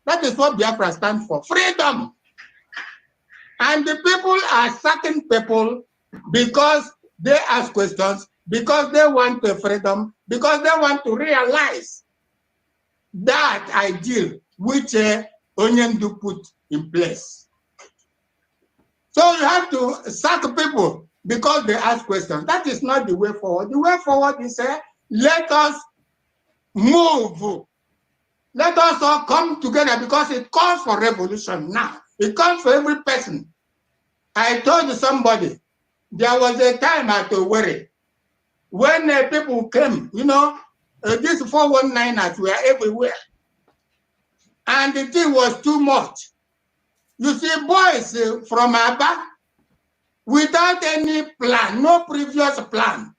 That is what Biafra stands for, freedom. And the people are certain people because they ask questions, because they want the freedom, because they want to realize that ideal which Onyendu put in place. So you have to sack people because they ask questions. That is not the way forward. The way forward is let us move. Let us all come together because it calls for revolution now. It calls for every person. I told somebody, there was a time at Owerri when people came, these 419ers were everywhere. And the thing was too much. You see, boys from Aba, without any plan, no previous plan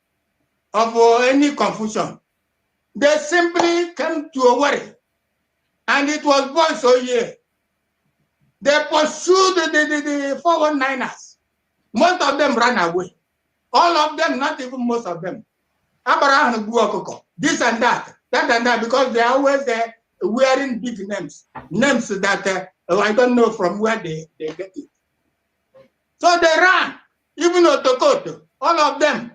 of any confusion, they simply came to Owerri. And it was boys all year. They pursued the 419ers. Most of them ran away. All of them, not even most of them. This and that and that, because they are always wearing big names. Names that I don't know from where they get it. So they ran, even Otokoto, all of them.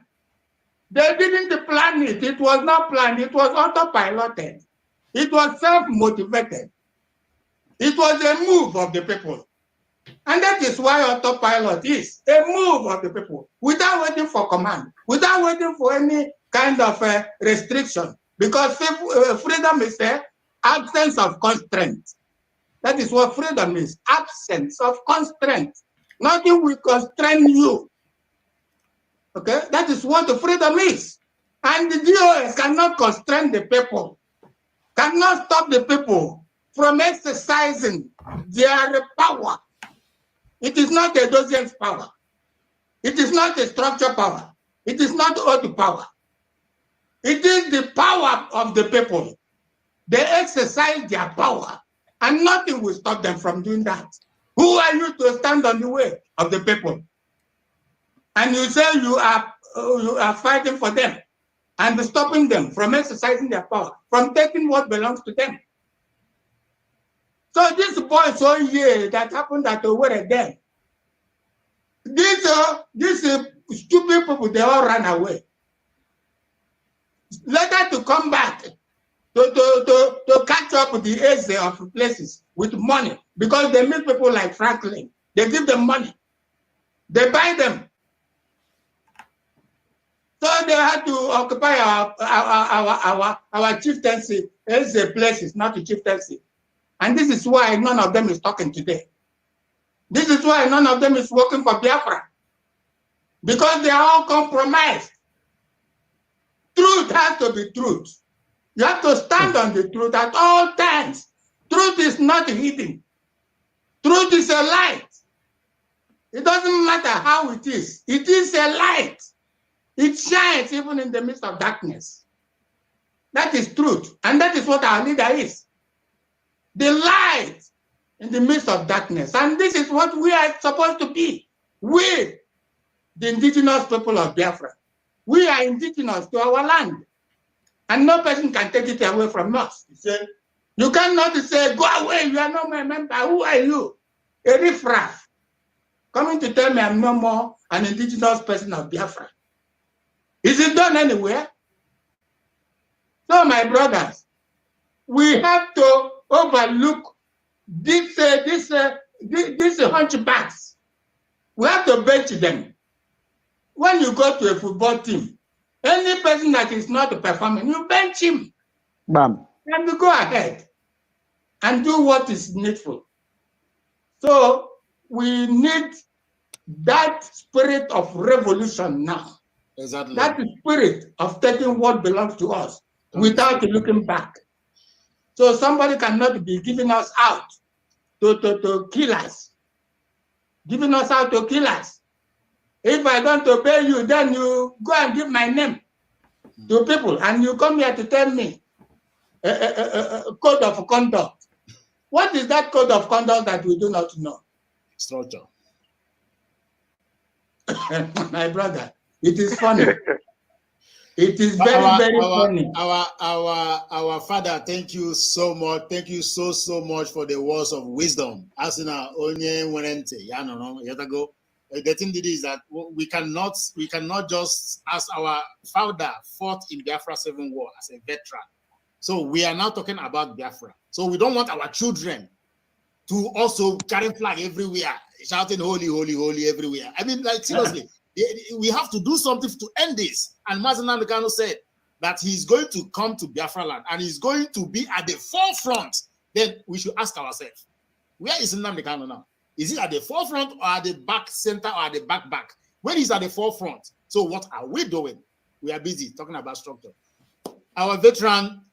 They didn't plan it. It was not planned. It was autopiloted. It was self-motivated. It was a move of the people. And that is why autopilot is a move of the people, without waiting for command, without waiting for any kind of restriction, because freedom is the absence of constraint. That is what freedom is, absence of constraint. Nothing will constrain you. Okay, that is what the freedom is. And the DOS cannot constrain the people, cannot stop the people from exercising their power. It is not a dozens power. It is not a structure power. It is not auto power. It is the power of the people. They exercise their power, and nothing will stop them from doing that. Who are you to stand on the way of the people? And you say you are fighting for them and stopping them from exercising their power, from taking what belongs to them. So this boy so here that happened at Owerri again. These stupid people, they all ran away. Later to come back to catch up with the age of places with money, because they meet people like Franklin. They give them money. They buy them. So they had to occupy our chieftaincy as a places, not a chieftaincy. And this is why none of them is talking today. This is why none of them is working for Biafra. Because they are all compromised. Truth has to be truth. You have to stand on the truth at all times. Truth is not hidden. Truth is a light. It doesn't matter how it is. It is a light. It shines even in the midst of darkness. That is truth. And that is what our leader is. The light in the midst of darkness. And this is what we are supposed to be. We, the indigenous people of Biafra. We are indigenous to our land. And no person can take it away from us. You cannot say, go away, you are not my member. Who are you? A riffraff. Coming to tell me I'm no more an indigenous person of Biafra. Is it done anywhere? So, my brothers, we have to overlook these hunchbacks. We have to bench them. When you go to a football team, any person that is not performing, you bench him. Bam. And you go ahead and do what is needful. So we need that spirit of revolution now. Exactly. That spirit of taking what belongs to us without looking back. So somebody cannot be giving us out to kill us. Giving us out to kill us. If I don't obey you, then you go and give my name to people, and you come here to tell me a code of conduct. What is that code of conduct that we do not know? Structure. My brother, it is funny. It is very funny. Our father, thank you so much. Thank you so much for the words of wisdom. Asina onye werente ya no yatago. The thing is that we cannot just, as our father fought in Biafra 7 war as a veteran. So we are now talking about Biafra. So we don't want our children to also carry flag everywhere, shouting holy, holy, holy everywhere. I mean, like seriously, we have to do something to end this. And Mazi Nnamdi Kanu said that he's going to come to Biafra land and he's going to be at the forefront, then we should ask ourselves, where is Nnamdi Kanu now? Is he at the forefront or at the back center or at the back? When he's at the forefront, so what are we doing? We are busy talking about structure. Our veteran,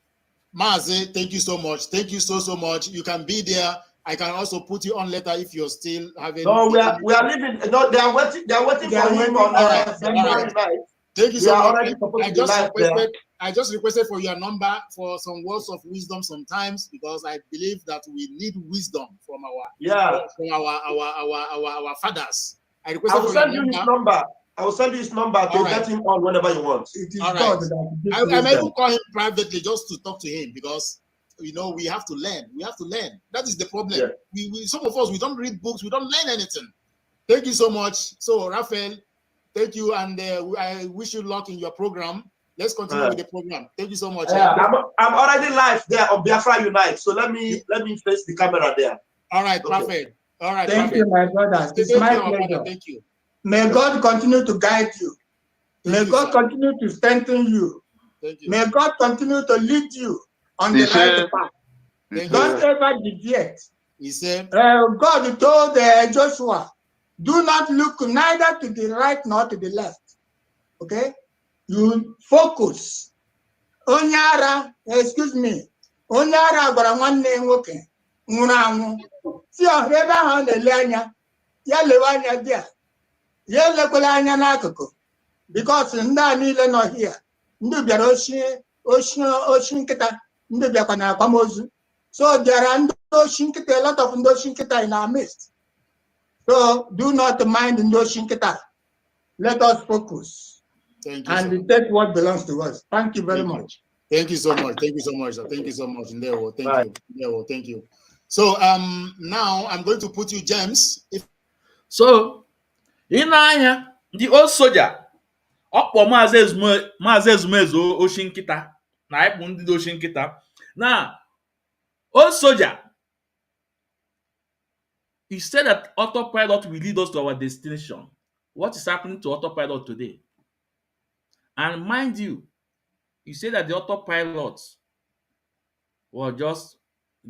Mazi, thank you so much. Thank you so much. You can be there. I can also put you on later if you're still having. No, we are leaving. No, they are waiting. They are waiting for him on February 9th. Thank you so much. I just requested for your number for some words of wisdom sometimes, because I believe that we need wisdom from our fathers. I requested will send you his number. I will send you his number to get him on whenever you want. All right. I may even call him privately just to talk to him, because we have to learn. We have to learn. That is the problem. Yeah. We some of us, we don't read books. We don't learn anything. Thank you so much. So, Raphael, thank you, and I wish you luck in your program. Let's continue with the program. Thank you so much. I'm already live there on Biafra Unite. So let me face the camera there. All right, perfect. All right. Thank you, my brothers. It's my pleasure. Thank you. May God continue to guide you. May God continue to strengthen you. May God continue to lead you on the right path. Don't ever deviate. He said, God told Joshua, do not look neither to the right nor to the left. Okay? You focus. Onyara, excuse me. Onyara gwara nwanne nwoke nwụrụ anwụ. Si ebe ahụ na-ele anya, ya lewe anya dị a. Ya elekwala anya n'akụkụ. Because ndị a niile nọ here. Ndị bịara oshi nkịta. Ndị bịakwa na akwamozu. So there are ndị oshi nkịta, a lot of ndị oshi nkịta in our midst. So do not mind ndị oshi nkịta. Let us focus. Thank you. And take what belongs to us. Thank you very much. Thank you so much. Thank you so much. Thank you so much. Thank you. So now I'm going to put you James. So in anya the old soldier ọkpọ Mazi Ezumezu oshi nkịta na ịkpụ ndị oshi nkịta. Now old soldier, he said that autopilot will lead us to our destination. What is happening to autopilot today? And mind you, you say that the autopilot was just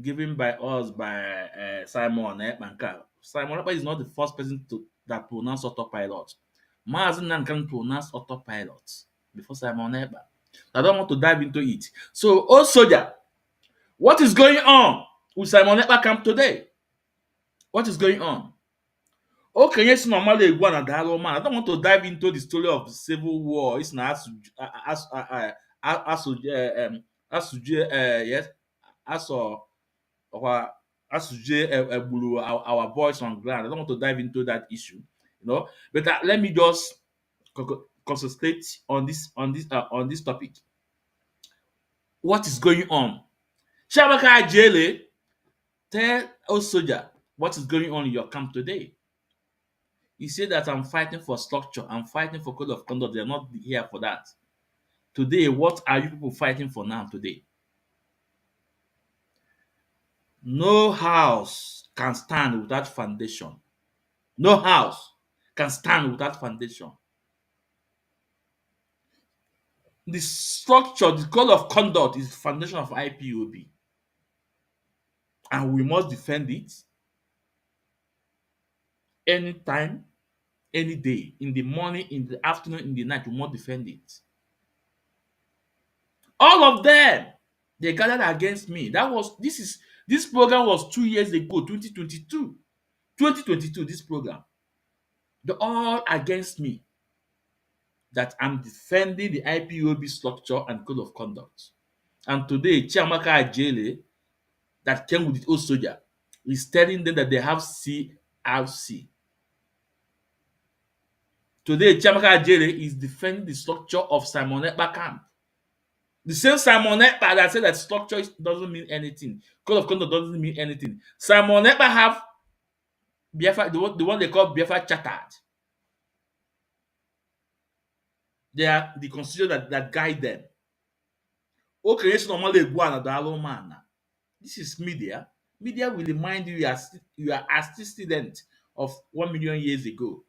given by us by Simon Ekwensu. Simon Ekwensu is not the first person that pronounced autopilot. Mazi can pronounce autopilot before Simon Ekwensu. I don't want to dive into it. So, old soldier, what is going on with Simon Ekwensu camp today? What is going on? Okay, yes, normally man. I don't want to dive into the story of the civil war. It's not our boys on ground. I don't want to dive into that issue, But let me just concentrate on this topic. What is going on? Shabaka Jele, tell us soldier what is going on in your camp today. You say that I'm fighting for structure, I'm fighting for code of conduct. They're not here for that. Today, what are you people fighting for now today? No house can stand without foundation. No house can stand without foundation. The structure, the code of conduct is the foundation of IPOB. And we must defend it anytime, any day, in the morning, in the afternoon, in the night. We must defend it. All of them, they gathered against me. This program was 2 years ago, 2022. 2022, this program. They're all against me. That I'm defending the IPOB structure and code of conduct. And today, Chiamaka Ajele, that came with the old soldier, is telling them that they have CRC. Today, Chiamaka Ajele is defending the structure of Simon Ekpa camp. The same Simon Ekpa that said that structure doesn't mean anything. Code of conduct doesn't mean anything. Simon Ekpa have Biafra, the one they call Biafra Chartered. They are the constitution that guide them. Okay, it's normally man. This is media. Media will remind you you are a student of 1 million years ago.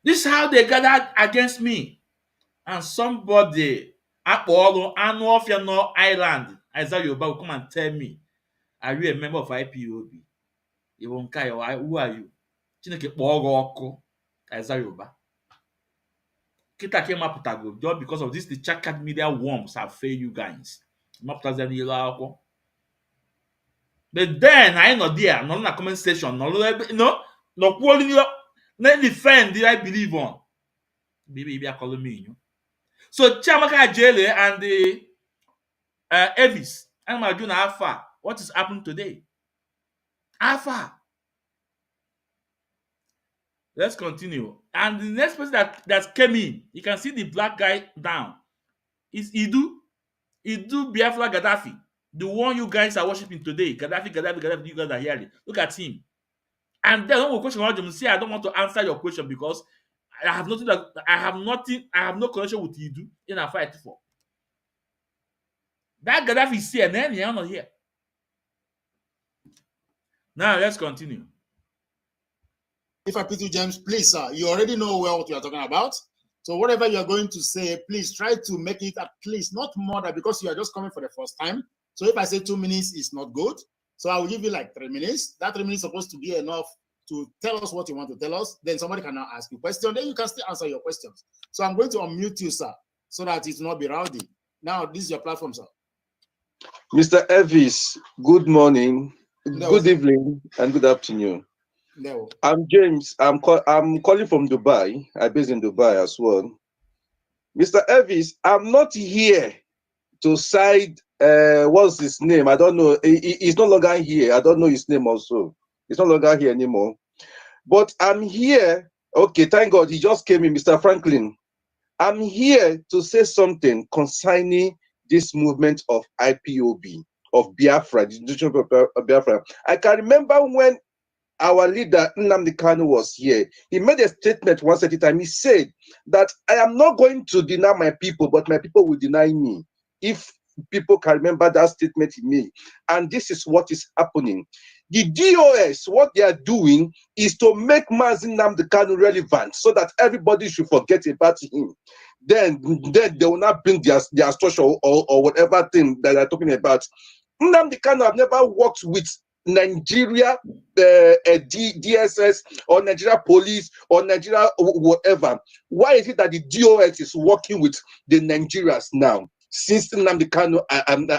This is how they gathered against me. And somebody, Apollo, Anofia Island, Isaiah Yoruba will come and tell me, are you a member of IPOB? You won't care, who are you? Chineke kpọọ ọkụ, Isaiah Yoruba. Kita came up just because of this, the chakad media worms have failed you guys. But then I not there, not in a comment section, no quality, no defend the I believe on. Maybe I call me. So Chamaka Jele and the Elvis, and my junior Alpha, what is happening today? Alpha. Let's continue. And the next person that came in, you can see the black guy down. Is Idu Biafra Gaddafi, the one you guys are worshiping today. Gaddafi, you guys are hearing. Look at him. And then one question about him, say I don't want to answer your question because I have nothing I have no connection with Idu in a fight for. That Gaddafi is here, and then you're not here. Now let's continue. If I put you, James, please, sir, you already know well what you are talking about. So whatever you are going to say, please try to make it at least not more than, because you are just coming for the first time. So if I say 2 minutes is not good, so I will give you like 3 minutes. That 3 minutes is supposed to be enough to tell us what you want to tell us. Then somebody can now ask you a question. Then you can still answer your questions. So I'm going to unmute you, sir, so that it will not be rowdy. Now, this is your platform, sir. Mr. Elvis, good morning, good evening, and good afternoon. No. I'm James. I'm calling from Dubai. I'm based in Dubai as well. Mr. Elvis, I'm not here to side. What's his name? I don't know. He's no longer here. I don't know his name also. He's no longer here anymore. But I'm here. Okay, thank God he just came in, Mr. Franklin. I'm here to say something concerning this movement of IPOB, of Biafra, the institution of Biafra. I can remember when our leader Nnamdi Kanu was here. He made a statement once at a time. He said that I am not going to deny my people, but my people will deny me. If people can remember that statement he made. And this is what is happening. The DOS, what they are doing is to make Mazi Nnamdi Kanu relevant so that everybody should forget about him. Then they will not bring their structure or whatever thing that they're talking about. Nnamdi Kanu have never worked with Nigeria DSS or Nigeria police or Nigeria whatever. Why is it that the DOS is working with the Nigerians now? Since Nnamdi Kanu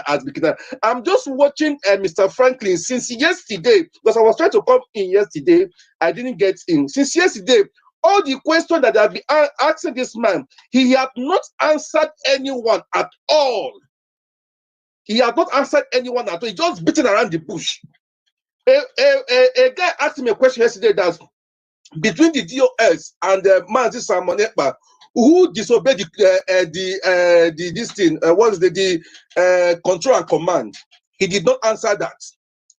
has begun, I'm just watching Mr. Franklin since yesterday, because I was trying to come in yesterday, I didn't get in. Since yesterday, all the questions that I've been asking this man, he has not answered anyone at all. He has not answered anyone at all. He's just beating around the bush. A guy asked me a question yesterday that between the DOS and Mazi Samonekpa, who disobeyed this thing, what is the control and command? He did not answer that.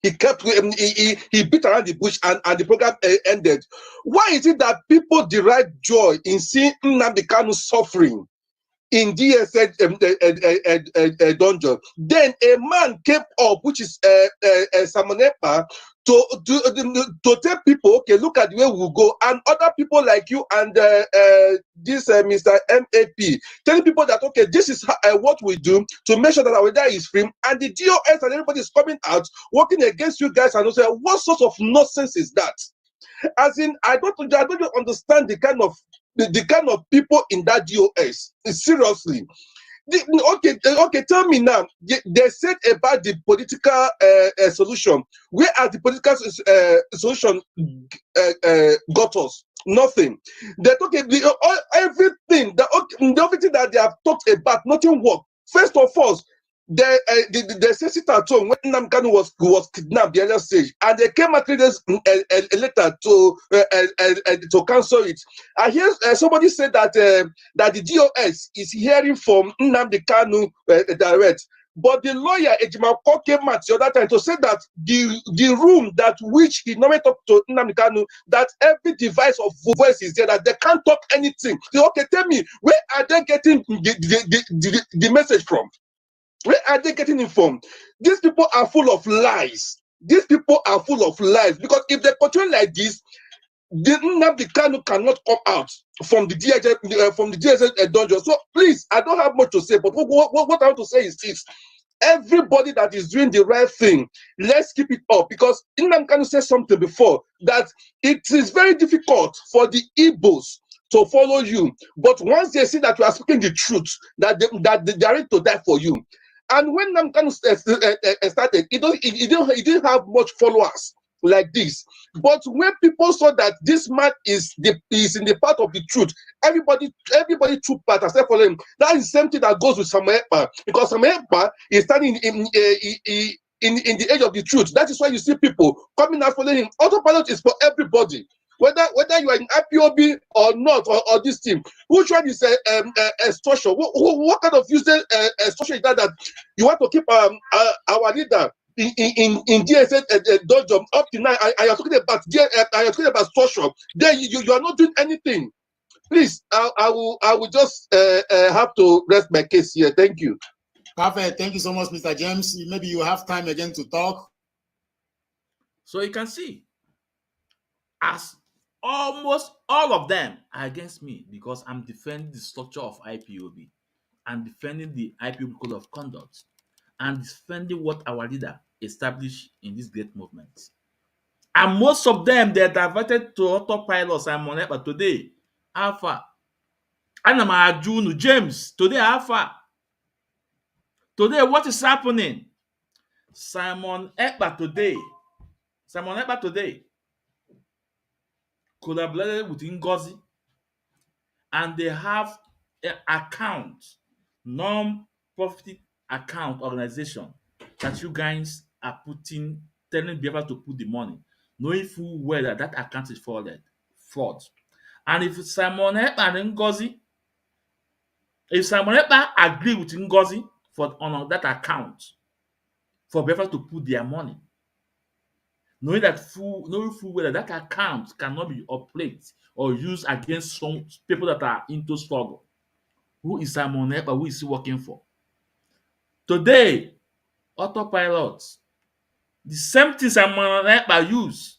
He kept he beat around the bush and the program ended. Why is it that people derive joy in seeing Nnamdi Kanu suffering in DSS dungeon? Then a man came up, which is Samonepa, to tell people, okay, look at the way we go, and other people like you and this Mr. MAP telling people that, okay, this is what we do to make sure that our data is free, and the DOS and everybody is coming out working against you guys, and say, what sort of nonsense is that? As in, I don't understand the kind of people in that DOS. Seriously. Okay, tell me now. They said about the political solution. Where are the political solution got us? Nothing. They talk everything. The only thing that they have talked about, nothing worked. First of all, they said it at home when Nnamdi Kanu was kidnapped the other stage, and they came out 3 days later to cancel it. I hear somebody said that that the DOS is hearing from Nnamdi Kanu direct, but the lawyer Ejimako came out the other time to say that the room that which he normally talked to Nnamdi Kanu, that every device of voice is there, that they can't talk anything. So, okay, tell me, where are they getting the message from? Where are they getting informed? These people are full of lies. These people are full of lies, because if they continue like this, the Kanu cannot come out from the DSS dungeon. So please, I don't have much to say, but what I want to say is this. Everybody that is doing the right thing, let's keep it up, because Nnamdi Kanu said something before that it is very difficult for the Igbos to follow you, but once they see that you are speaking the truth, that they are ready to die for you. And when Nnamdi Kanu started, he didn't have much followers like this. But when people saw that this man is in the path of the truth, everybody took part and started following him. That is the same thing that goes with Samuel Ekpa, because Samuel Ekpa is standing in the age of the truth. That is why you see people coming out following him. Autopilot is for everybody, whether you are in IPOB or not, or this team. Which one is extortion? What kind of useless extortion is that you want to keep our leader in DSS dungeon up to now? I am talking about extortion. Then you are not doing anything. Please, I will just have to rest my case here. Thank you. Perfect. Thank you so much, Mr. James. Maybe you have time again to talk. So you can see, as almost all of them are against me, because I'm defending the structure of IPOB and defending the IPOB code of conduct and defending what our leader established in this great movement. And most of them, they're diverted to autopilot. Simon Ekpa today, Alpha. Anama Ajunu, James, today, Alpha. Today, what is happening? Simon Ekpa today collaborated with Ngozi, and they have an account, non-profit account organization that you guys are telling Biafra to put the money, knowing full well that account is fraud. And if Simon Ekpa and Ngozi, if Simon Ekpa agree with Ngozi on that account for Biafra to put their money, knowing full well that account cannot be operated or used against some people that are into struggle. Who is Simon Ekpa? Who is he working for? Today, autopilot, the same thing Simon Ekpa used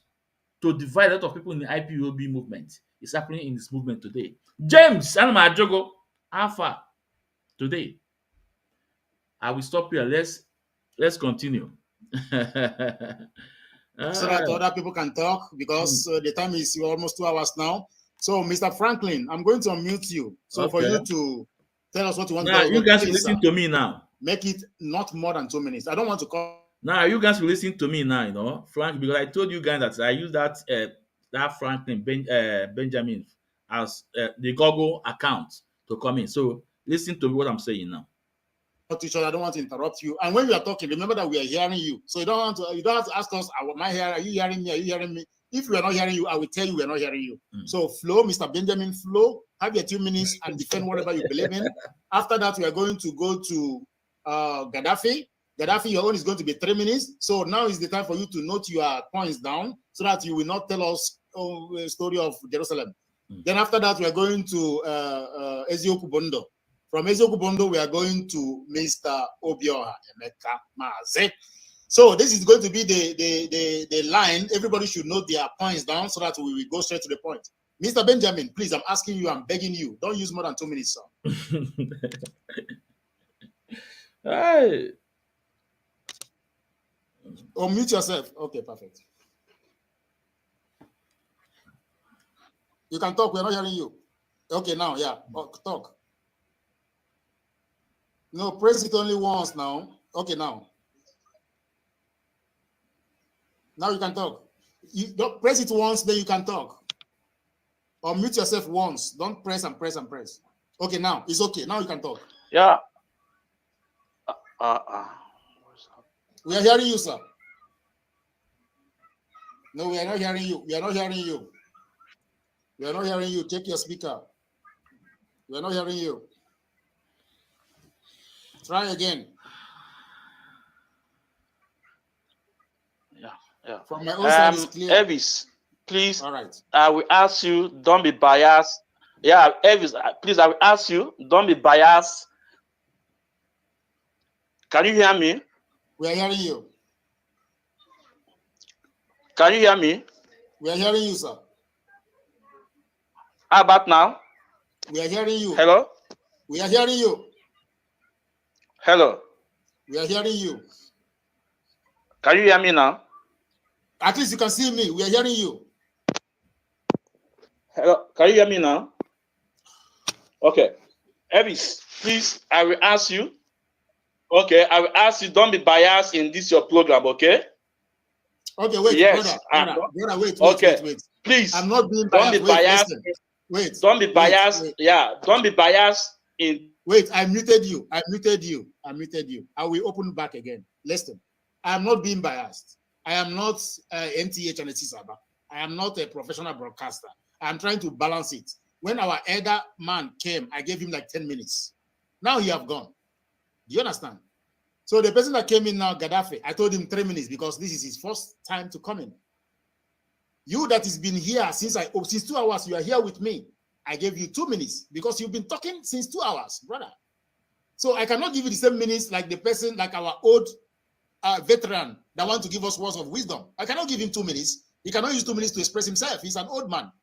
to divide a lot of people in the IPOB movement is happening in this movement today. James Anama Ajogo, Alpha, today. I will stop here. Let's continue. So that other people can talk, because the time is almost 2 hours now. So, Mr. Franklin, I'm going to unmute you. So for you to tell us what you want now, to do. you guys will listen to me now. Make it not more than 2 minutes. I don't want to call. Now, you guys will listen to me now, Frank, because I told you guys that I use that Franklin Benjamin as the Google account to come in. So listen to what I'm saying now. Teacher, I don't want to interrupt you. And when we are talking, remember that we are hearing you. So you don't have to ask us, am I hearing? Are you hearing me? Are you hearing me? If we are not hearing you, I will tell you we are not hearing you. So flow, Mr. Benjamin, flow, have your 2 minutes and defend whatever you believe in. After that, we are going to go to Gaddafi. Gaddafi, your own is going to be 3 minutes. So now is the time for you to note your points down so that you will not tell us a story of Jerusalem. Then after that, we are going to Ezumezu Bondo. From Ezumezu Bondo, we are going to Mr. Obioha Emeka Mazi. So this is going to be the line. Everybody should note their points down so that we will go straight to the point. Mr. Benjamin, please, I'm asking you, I'm begging you, don't use more than 2 minutes, sir. Hey. Or mute yourself. Okay, perfect. You can talk. We're not hearing you. Okay, now, yeah. Talk. No, press it only once now. Okay, now. Now you can talk. You don't press it once, then you can talk. Or mute yourself once. Don't press and press and press. Okay, now it's okay. Now you can talk. Yeah. We are hearing you, sir. No, we are not hearing you. We are not hearing you. We are not hearing you. Take your speaker. We are not hearing you. Try again. Yeah. From my own side, it's clear. Elvis, please. All right. I will ask you, don't be biased. Yeah, Elvis, please, I will ask you, don't be biased. Can you hear me? We are hearing you. Can you hear me? We are hearing you, sir. How about now? We are hearing you. Hello? We are hearing you. Hello? We are hearing you. Can you hear me now? At least you can see me. We are hearing you. Hello? Can you hear me now? Okay. Elvis, please, I will ask you. Okay, I will ask you, don't be biased in this your program, okay? Okay, wait, yes, brother, wait. Please, I'm not being don't biased. be biased. Wait. Don't be biased. Yeah, don't be biased in. Wait, I muted you. I will open back again. Listen, I'm not being biased. I am not NTH and Saba. I am not a professional broadcaster. I'm trying to balance it. When our elder man came, I gave him like 10 minutes. Now he have gone. Do you understand? So the person that came in now, Gaddafi, I told him 3 minutes because this is his first time to come in. You that has been here since 2 hours, you are here with me. I gave you 2 minutes because you've been talking since 2 hours, brother. So I cannot give you the same minutes like the person, like our old veteran that want to give us words of wisdom. I cannot give him 2 minutes. He cannot use 2 minutes to express himself. He's an old man.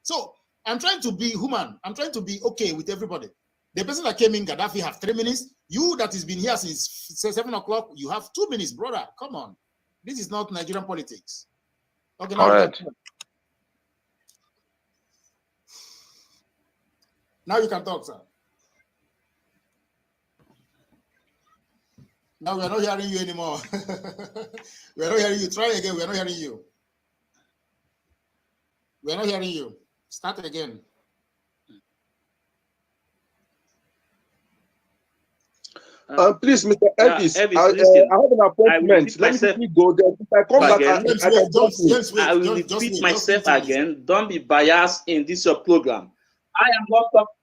So I'm trying to be human. I'm trying to be okay with everybody. The person that came in, Gaddafi, have 3 minutes. You that has been here since 7 o'clock, you have 2 minutes, brother. Come on. This is not Nigerian politics. Okay, now you can talk. Now you can talk, sir. Now we are not hearing you anymore. We are not hearing you. Try again. We are not hearing you. We are not hearing you. Start again. Please, Mr. Elvis, Elvis, I have an appointment. Let me quickly go there. If I come back, I will repeat myself again. Don't be biased in this your program. I am not talking.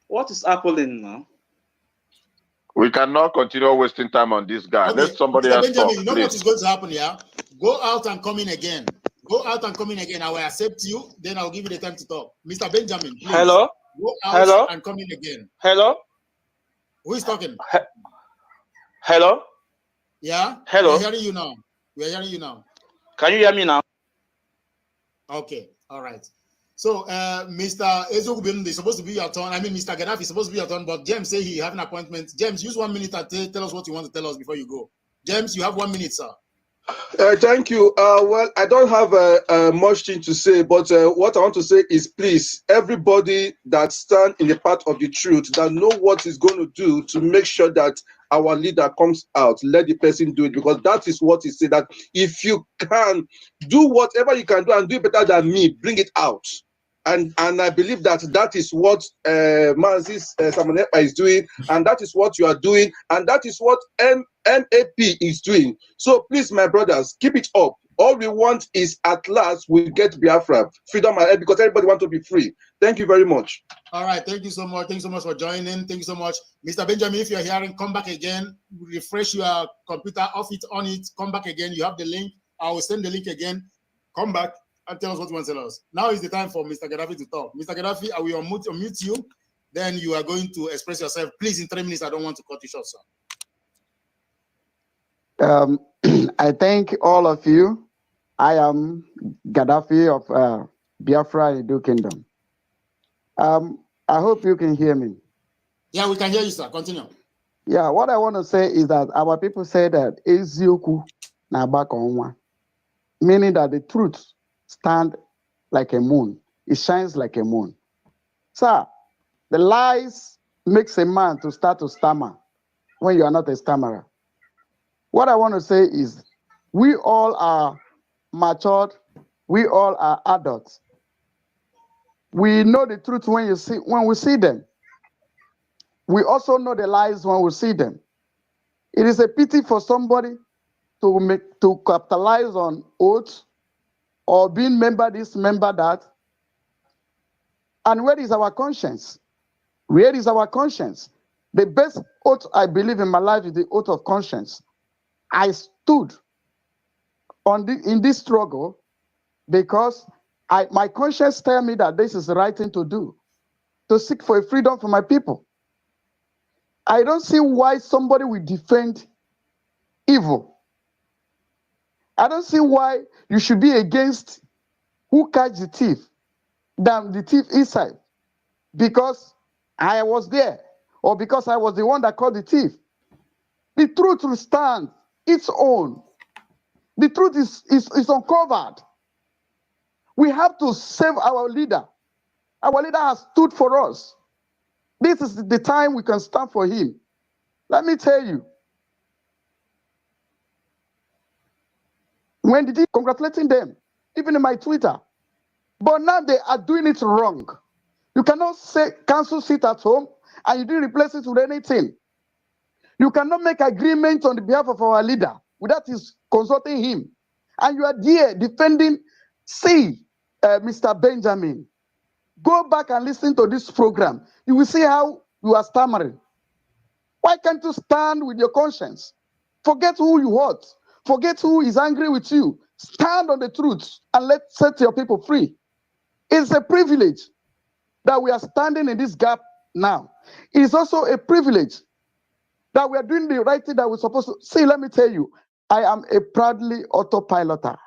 What is happening now? We cannot continue wasting time on this guy. Okay. Let somebody Mr. else Benjamin, talk, you know please. what is going to happen here? Go out and come in again. Go out and come in again. I will accept you. Then I'll give you the time to talk. Mr. Benjamin, please. Hello? Go out and come in again. Hello? Who is talking? Hello? Yeah? Hello? We are hearing you now. We are hearing you now. Can you hear me now? Okay. All right. So, Mr. Ezumezu is supposed to be your turn. I mean, Mr. Gaddafi is supposed to be your turn, but James say he have an appointment. James, use 1 minute and tell us what you want to tell us before you go. James, you have 1 minute, sir. Thank you. Well, I don't have much thing to say, but what I want to say is, please, everybody that stand in the path of the truth, that know what is going to do to make sure that our leader comes out, let the person do it, because that is what he said, that if you can do whatever you can do and do it better than me, bring it out. And I believe that is what Mazi Samonepa is doing, and that is what you are doing, and that is what MAP is doing. So please, my brothers, keep it up. All we want is at last we get Biafra, freedom, because everybody wants to be free. Thank you very much. All right, thank you so much. Thank you so much for joining. Thank you so much. Mr. Benjamin, if you're hearing, come back again. Refresh your computer, off it, on it, come back again. You have the link. I will send the link again. Come back and tell us what you want to tell us. Now is the time for Mr. Gaddafi to talk. Mr. Gaddafi, I will unmute you. Then you are going to express yourself. Please, in 3 minutes, I don't want to cut you short, sir. I thank all of you. I am Gaddafi of Biafra Edo Kingdom. I hope you can hear me. Yeah, we can hear you, sir. Continue. Yeah, what I want to say is that our people say that Ezioku na bakonwa, meaning that the truth stands like a moon. It shines like a moon. Sir, the lies makes a man to start to stammer when you are not a stammerer. What I want to say is we all are matured. We all are adults. We know the truth when we see them. We also know the lies when we see them. It is a pity for somebody to capitalize on oaths or being member this, member that. And where is our conscience? Where is our conscience? The best oath I believe in my life is the oath of conscience. I stood in this struggle because my conscience tells me that this is the right thing to do, to seek for a freedom for my people. I don't see why somebody will defend evil. I don't see why you should be against who catch the thief than the thief inside. Because I was there, or because I was the one that caught the thief. The truth will stand its own. The truth is uncovered. We have to save our leader. Our leader has stood for us. This is the time we can stand for him. Let me tell you. When did he congratulating them? Even in my Twitter. But now they are doing it wrong. You cannot say cancel sit at home and you didn't replace it with anything. You cannot make agreement on the behalf of our leader without his consulting him. And you are there defending, Mr. Benjamin. Go back and listen to this program. You will see how you are stammering. Why can't you stand with your conscience? Forget who you hurt. Forget who is angry with you. Stand on the truth and let's set your people free. It's a privilege that we are standing in this gap now. It's also a privilege that we are doing the right thing that we're supposed to. See, let me tell you, I am a proudly autopiloter.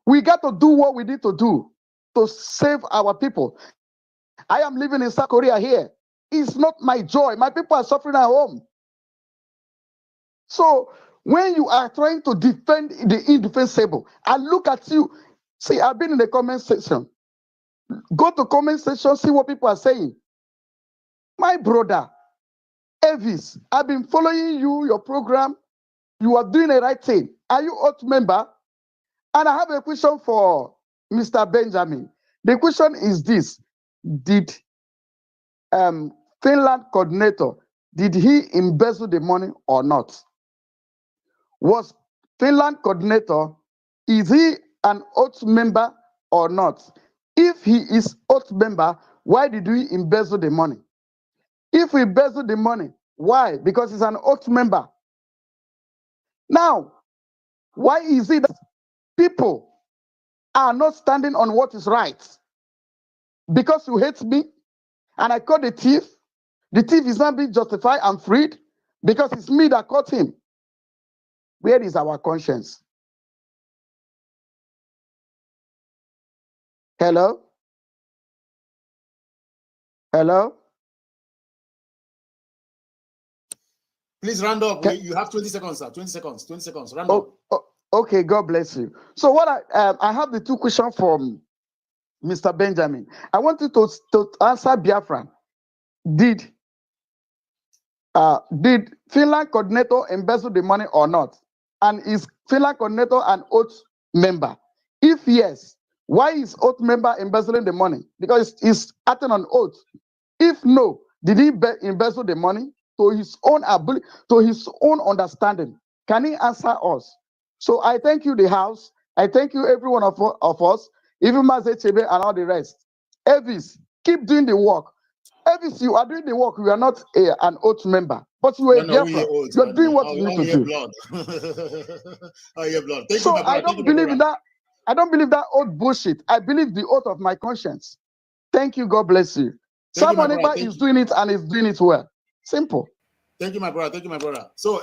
We got to do what we need to do to save our people. I am living in South Korea here. It's not my joy. My people are suffering at home. So when you are trying to defend the indefensible, I look at you. See, I've been in the comment section. Go to comment section, see what people are saying. My brother, Elvis, I've been following you, your program. You are doing the right thing. Are you oath member? And I have a question for Mr. Benjamin. The question is this. Did Finland coordinator, did he embezzle the money or not? Was Finland coordinator, is he an oath member or not? If he is oath member, why did he embezzle the money? If he embezzled the money, why? Because he's an oath member. Now, why is it that people are not standing on what is right? Because you hate me and I caught the thief. The thief is not being justified and freed because it's me that caught him. Where is our conscience? Hello? Hello? Please round up. You have 20 seconds, sir. 20 seconds. 20 seconds. Round up. Okay, God bless you. So what I have the two questions from Mr. Benjamin. I want you to answer Biafra. Did Finland coordinator embezzle the money or not? And is Finland coordinator an oath member? If yes, why is oath member embezzling the money? Because he's acting on oath. If no, did he embezzle the money to his own ability, to his own understanding? Can he answer us? So I thank you, the House. I thank you, every one of us, even Mazi and all the rest. Elvis, keep doing the work. Elvis, you are doing the work. You are not an oath member, but you are a Biafra. You are doing what you need to do. Blood. Oh, yeah, blood. Thank So you, my brother. I don't believe in that. I don't believe that oath bullshit. I believe the oath of my conscience. Thank you. God bless you. Someone is doing it and is doing it well. Simple. Thank you, my brother. Thank you, my brother. So,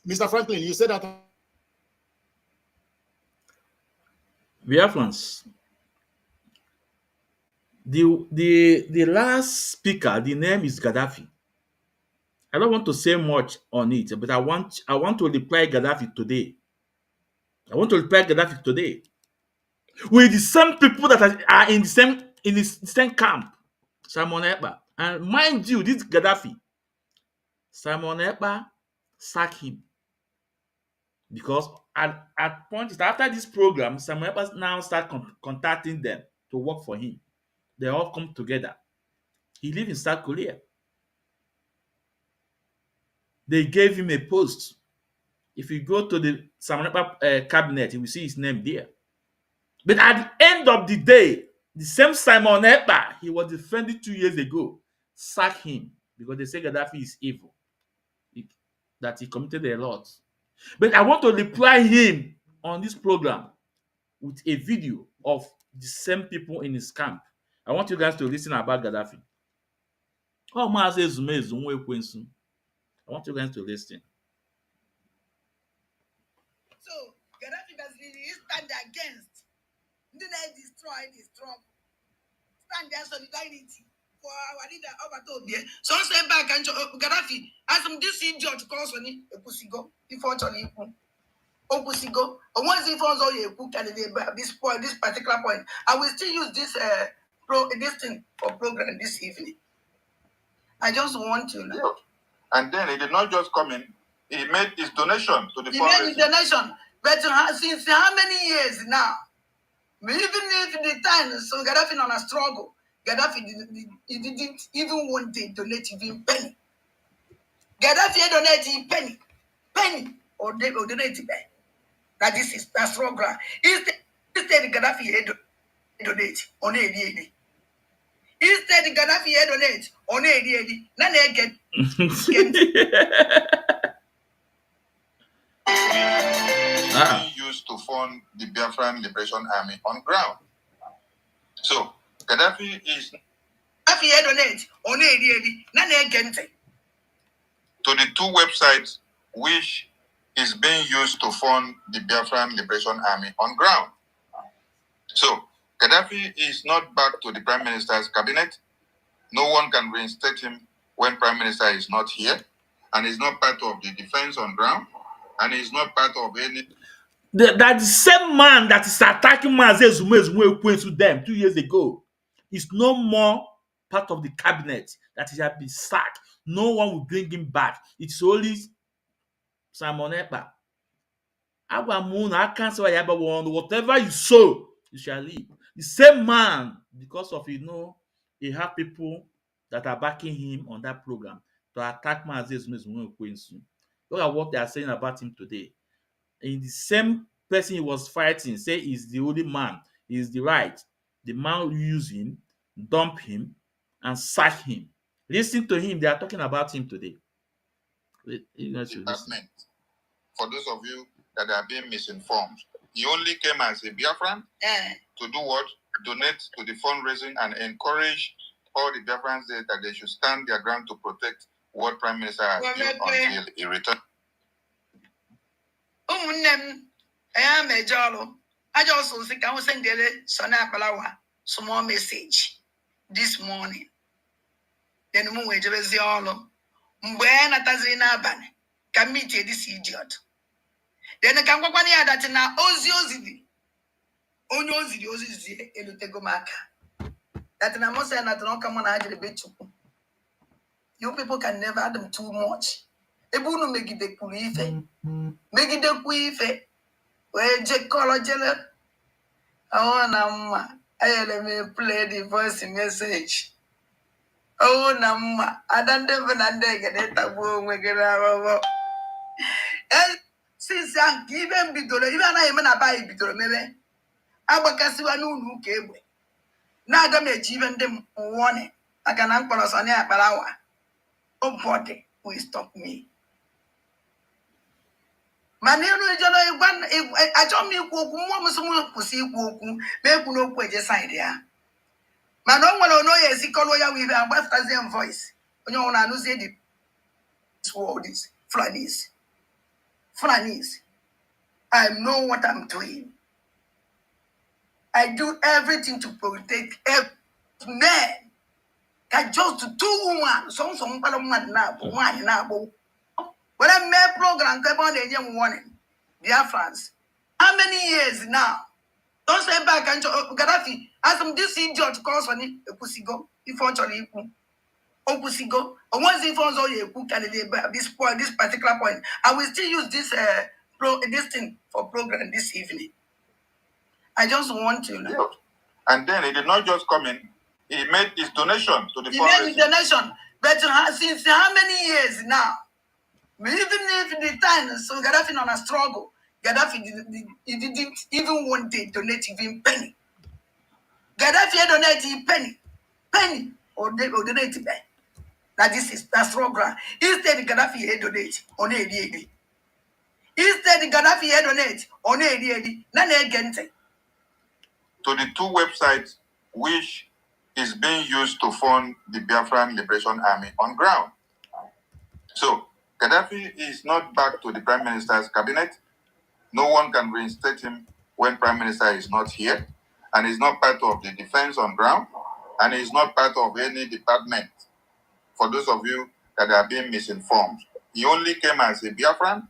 Mr. Franklin, you said that. Biafrans, the last speaker, the name is Gaddafi. I don't want to say much on it, but I want to reply Gaddafi today. With the same people that are in the same camp, Simon Ekpa. And mind you, this Gaddafi, Simon Ekpa sacked him. Because at point after this program, Simon Ekpa now start contacting them to work for him. They all come together. He lives in South Korea. They gave him a post. If you go to the Simon Ekpa cabinet, you will see his name there. But at the end of the day, the same Simon Ekpa he was defending 2 years ago, sacked him because they say Gaddafi is evil, that he committed a lot. But I want to reply him on this program with a video of the same people in his camp. I want you guys to listen about Gaddafi. Oh, Mazi Ezumezu, Ekwensu. I want you guys to listen. So Gaddafi was really stand against. Did I destroy the struggle? Stand there solidarity for our leader Obatobie. So say back and Gaddafi as some this idiot calls on it, a pussy go before Johnny. Opusigo, or once if also you cook at this point, this particular point, I will still use this this thing for program this evening. I just want to know. And then he did not just come in, he made his donation to the He made his donation, but since how many years now? Even if the time so Gaddafi on a struggle, Gaddafi didn't even want to donate even penny. Gaddafi donated penny or donate penny. That this is a struggle. Instead, Gaddafi donate on a Instead, Gaddafi donate on a none again. Being used to fund the Biafran Liberation Army on ground. So Gaddafi is donate on a none again. To the two websites which is being used to fund the Biafran Liberation Army on ground. So Gaddafi is not back to the Prime Minister's cabinet. No one can reinstate him when Prime Minister is not here, and he's not part of the defense on ground, and he's not part of any. That the same man that is attacking Mazi Ezumezu Ekwensu them 2 years ago is no more part of the cabinet, that he has been sacked. No one will bring him back. It's only Simon Ekpa. Whatever you sow, you shall reap. The same man, because of he have people that are backing him on that program to attack Mazi Ezumezu Ekwensu. Look at what they are saying about him today. In the same person he was fighting, say he's the only man, he's the right. The man use him, dump him, and sack him. Listen to him. They are talking about him today. Department. For those of you that are being misinformed, he only came as a Biafran to do what? Donate to the fundraising and encourage all the Biafrans there that they should stand their ground to protect what Prime Minister has built until he returns. I just also think I was sending a small message this morning. Then we just say all when at Azina Ban can meet this idiot. Then I can go on here that now Ozi Elutego that I must say that no come on the bit. You people can never add them too much. Ebunu make it the kuife. Make it the kuife. Where Jack Color Jelly. Oh, let me play the voice message. Oh, Nama, I don't even get it. Since I'm given Bidoro, even I am a buy Bidoro, maybe I will cast you a new cable. Now, I don't even them warning. I can uncle us on air per hour. Oh, body will stop me. Manero I told me, woman, pussy, make no pledge side here. Man, no one know yes, he call lawyer with a West Asian voice. When you want to say this word is Flanese. I know what I'm doing. I do everything to protect men. I just two women, some woman now, one now. When I made program, come on the young warning. Biafrans. How many years now? Don't say back and Gaddafi. As some this idiot calls on it, a pussy go, before Johnny. Oh, pussy go. Or once if also you cook at this point, this particular point, I will still use this this thing for program this evening. I just want to know. And then he did not just come in, he made his donation to the He made his donation. But since how many years now? Even if the time so Gaddafi on a struggle, Gaddafi didn't even want to donate even penny. Gaddafi donated penny or donate penny. That this is a struggle. Instead, Gaddafi donate on a Instead, Gaddafi donate on a none again. To the two websites which is being used to fund the Biafran Liberation Army on ground. So Gaddafi is not back to the Prime Minister's cabinet. No one can reinstate him when Prime Minister is not here, and he's not part of the defense on ground, and he's not part of any department. For those of you that are being misinformed, he only came as a Biafran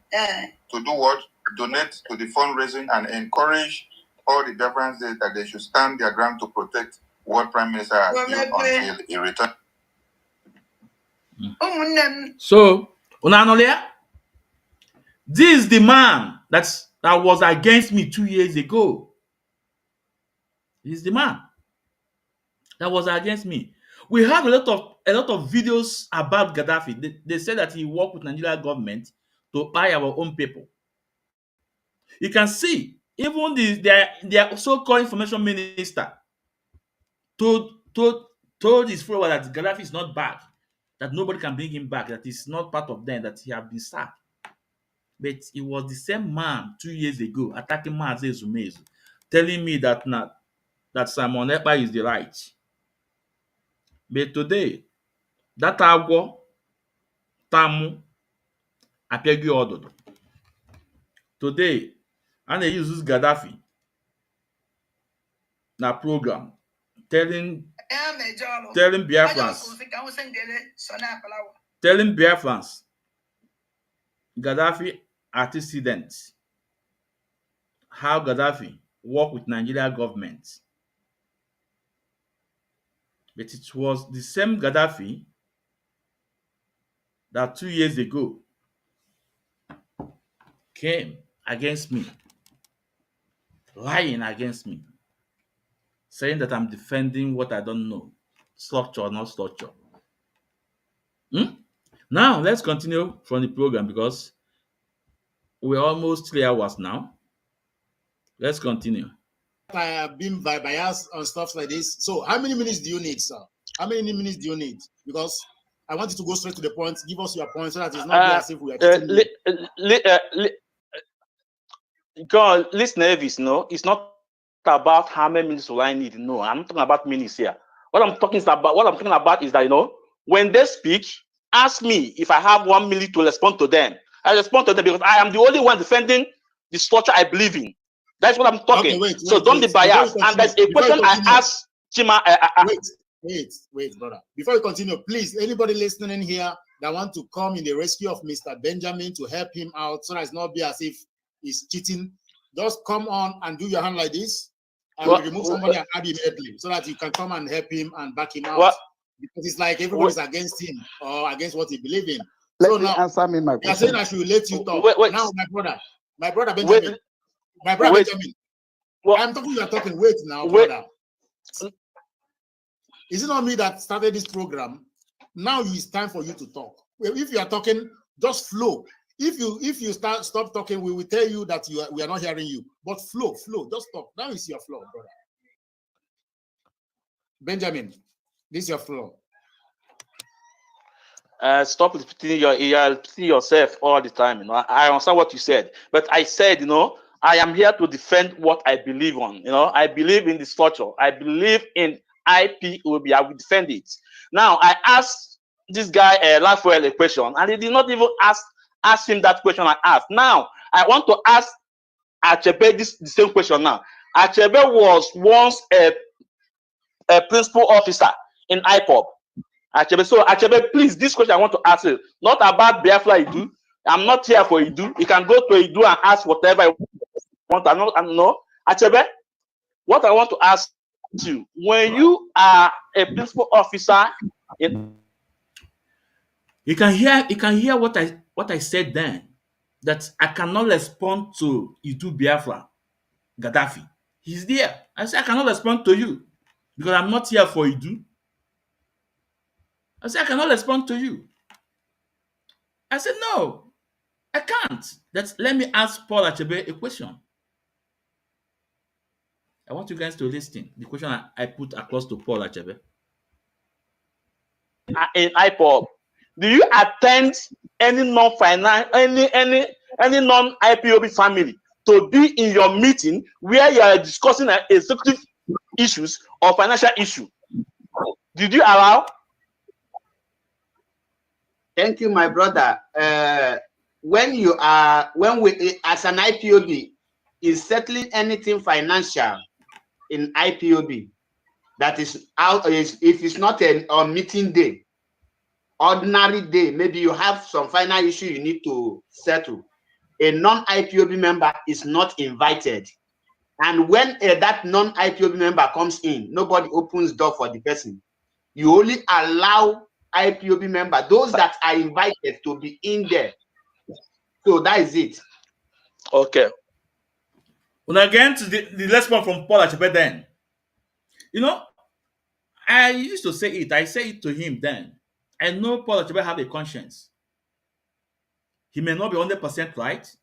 to do what? Donate to the fundraising and encourage all the Biafrans that they should stand their ground to protect what Prime Minister has done until he returns. So, Unanolia, this is the man that was against me 2 years ago. He's the man that was against me. We have a lot of videos about Gaddafi. They say that he worked with Nigerian government to buy our own people. You can see even their so-called information minister told his follower that Gaddafi is not bad, that nobody can bring him back, that he's not part of them, that he has been sacked. But it was the same man 2 years ago attacking Mazi Ezumezu, telling me that Simon Ekpa is the right. But today, that agwo tamu apịaghi ọdụdụ. Today, a na-use Gaddafi na program telling Biafrans Gaddafi antecedents, how Gaddafi worked with Nigeria government. But it was the same Gaddafi that 2 years ago came against me, lying against me, saying that I'm defending what I don't know, structure or not structure. Now, let's continue from the program because we're almost 3 hours now. Let's continue. I have been biased on stuff like this. So how many minutes do you need, sir? How many minutes do you need? Because I want you to go straight to the point. Give us your point so that it's not as if we are God, listen, Elvis, no, it's not about how many minutes will I need. No, I'm not talking about minutes here. What I'm talking about is that, when they speak, ask me if I have 1 minute to respond to them. I respond to them because I am the only one defending the structure I believe in. That's what I'm talking. Okay, so don't be biased. And there's a question I asked Chima. Wait, brother. Before you continue, please, anybody listening here that want to come in the rescue of Mr. Benjamin to help him out so that it's not be as if he's cheating, just come on and do your hand like this. And we'll remove somebody and add immediately so that you can come and help him and back him out. Because it's like everybody's against him or against what he believes in. Let me answer me my question. You're saying I should let you talk. Now, my brother Benjamin. My brother Benjamin. I'm talking, you're talking. Wait now, brother. Is it not me that started this program? Now it's time for you to talk. If you are talking, just flow. If you stop talking, we will tell you that we are not hearing you. But flow, just talk. Now is your flow, brother. Benjamin, this is your flow. Stop repeating yourself all the time. I understand what you said, but I said, I am here to defend what I believe on. I believe in the structure. I believe in IPOB. I will defend it. Now, I asked this guy Rafael a question, and he did not even ask him that question I asked. Now, I want to ask Achebe the same question now. Achebe was once a principal officer in IPOB. Achebe, so Achebe, please, this question I want to ask you, not about Biafra Idu. I'm not here for Idu. You can go to Idu and ask whatever you want. No, Achebe, what I want to ask you, when you are a principal officer in, you can hear what I said then, that I cannot respond to Idu Biafra Gaddafi. He's there. I said I cannot respond to you because I'm not here for Idu. I said I cannot respond to you. I said no, I can't. Let me ask Paul Achebe a question. I want you guys to listen. The question I put across to Paul Achebe. In IPOB, do you attend any any non-IPOB family to be in your meeting where you are discussing executive issues or financial issue? Did you allow? Thank you, my brother. when you are, when we, as an IPOB, is settling anything financial in IPOB that is out, if it's not a meeting day, ordinary day, maybe you have some final issue you need to settle, a non-IPOB member is not invited. And when that non-IPOB member comes in, nobody opens door for the person. You only allow IPOB member, those that are invited, to be in there. So that is it. Okay. When again to the response from Paul Achebe then, you know, I used to say it. I say it to him then. I know Paul Achebe have a conscience. He may not be 100% right,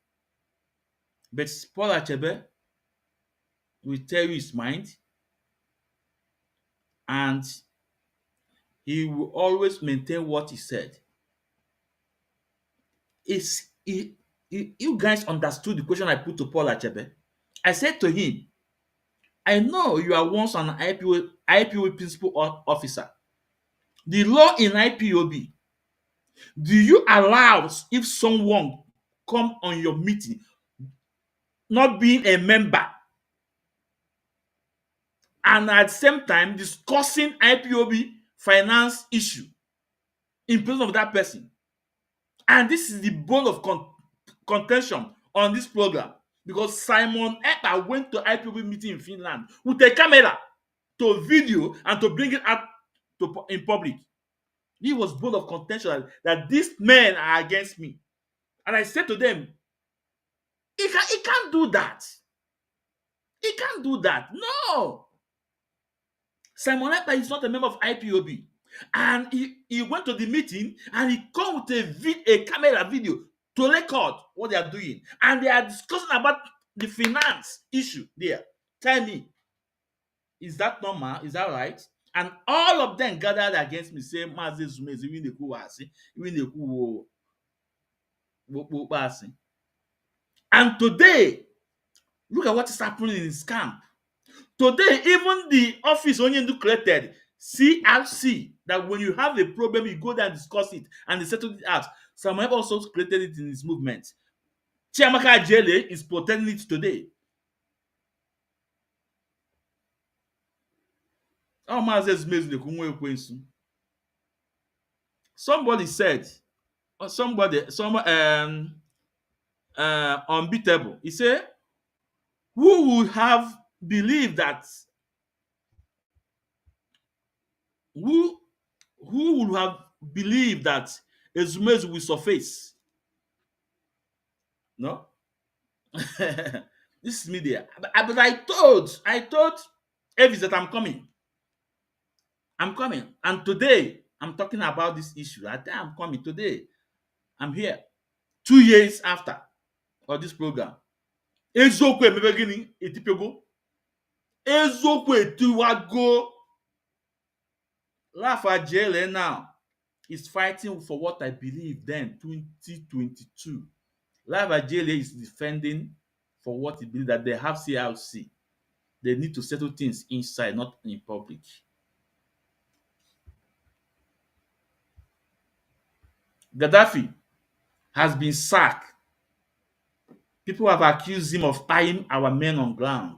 but Paul Achebe will tell you his mind, and he will always maintain what he said. You guys understood the question I put to Paul Achebe? I said to him, I know you are once an IPOB principal officer. The law in IPOB, do you allow if someone come on your meeting not being a member and at the same time discussing IPOB finance issue in presence of that person? And this is the bone of contention on this program, because Simon Ekpa went to IPOB meeting in Finland with a camera to video and to bring it out in public. He was bone of contention that these men are against me. And I said to them, he can't do that. He can't do that. No. Simon Ekpa is not a member of IPOB. And he went to the meeting and he come with a camera video to record what they are doing. And they are discussing about the finance issue there. Tell me, is that normal? Is that right? And all of them gathered against me, say, Mazi Ezumezu, and today, look at what is happening in his camp. Today, even the office Onyendu created, CRC, that when you have a problem, you go there and discuss it, and they settle it out. Samuel also created it in his movement. Chiamaka Ajele is protecting it today. Oh, Mazi Ezumezu the Kunwe Ekwensu. Somebody said, or unbeatable. He said, who would have believed that? Who would have believed that Ezumezu will surface? No. This is media. But I told Elvis that I'm coming. I'm coming. And today, I'm talking about this issue. I'm coming today. I'm here. 2 years after of this program. Ezokwe mebegini etipego. Ezokwe etiwago. Lafa Jele now is fighting for what I believe then, 2022. Lafa Jele is defending for what he believes, that they have CRC. They need to settle things inside, not in public. Gaddafi has been sacked. People have accused him of tying our men on ground,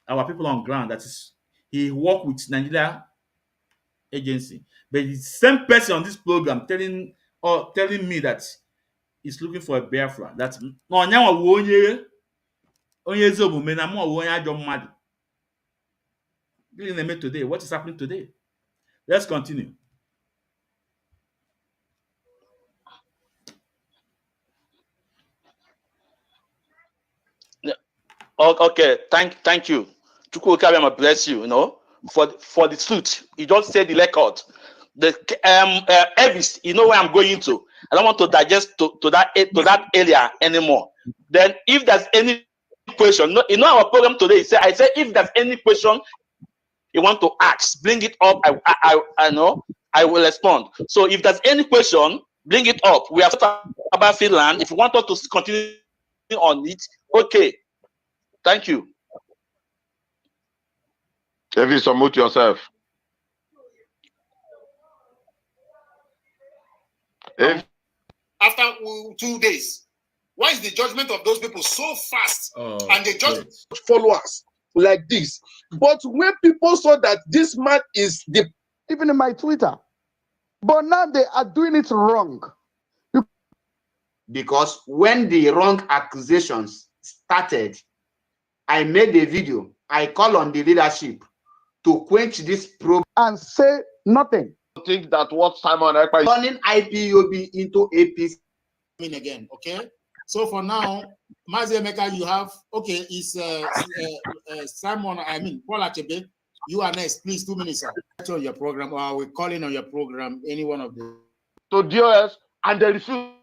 our people on ground. That is, he worked with Nigeria agency. But the same person on this program telling me that he's looking for a Biafra. That's today. What is happening today? Let's continue. Okay, thank you. Chukwuka, bless you. You know, for the truth, you just said the record. The Elvis, you know where I'm going to. I don't want to digest to that area anymore. Then, if there's any question, you know our program today. I say if there's any question you want to ask, bring it up. I know I will respond. So if there's any question, bring it up. We have talked about Finland. If you want us to continue on it, okay. Thank you. Elvis, unmute yourself. After 2 days, Why is the judgment of those people so fast? And they judge followers like this. But when people saw that this man is the even in my Twitter, but now they are doing it wrong. Because when the wrong accusations started, I made a video. I call on the leadership to quench this problem and say nothing. I think that what Simon Ekpa is turning IPOB into APC. Again, okay. So for now, Mazi Emeka, you have is Simon. I mean Paul Achebe. You are next, please. 2 minutes on your program, or we're calling on your program. Any one of them. To DOS and they refuse.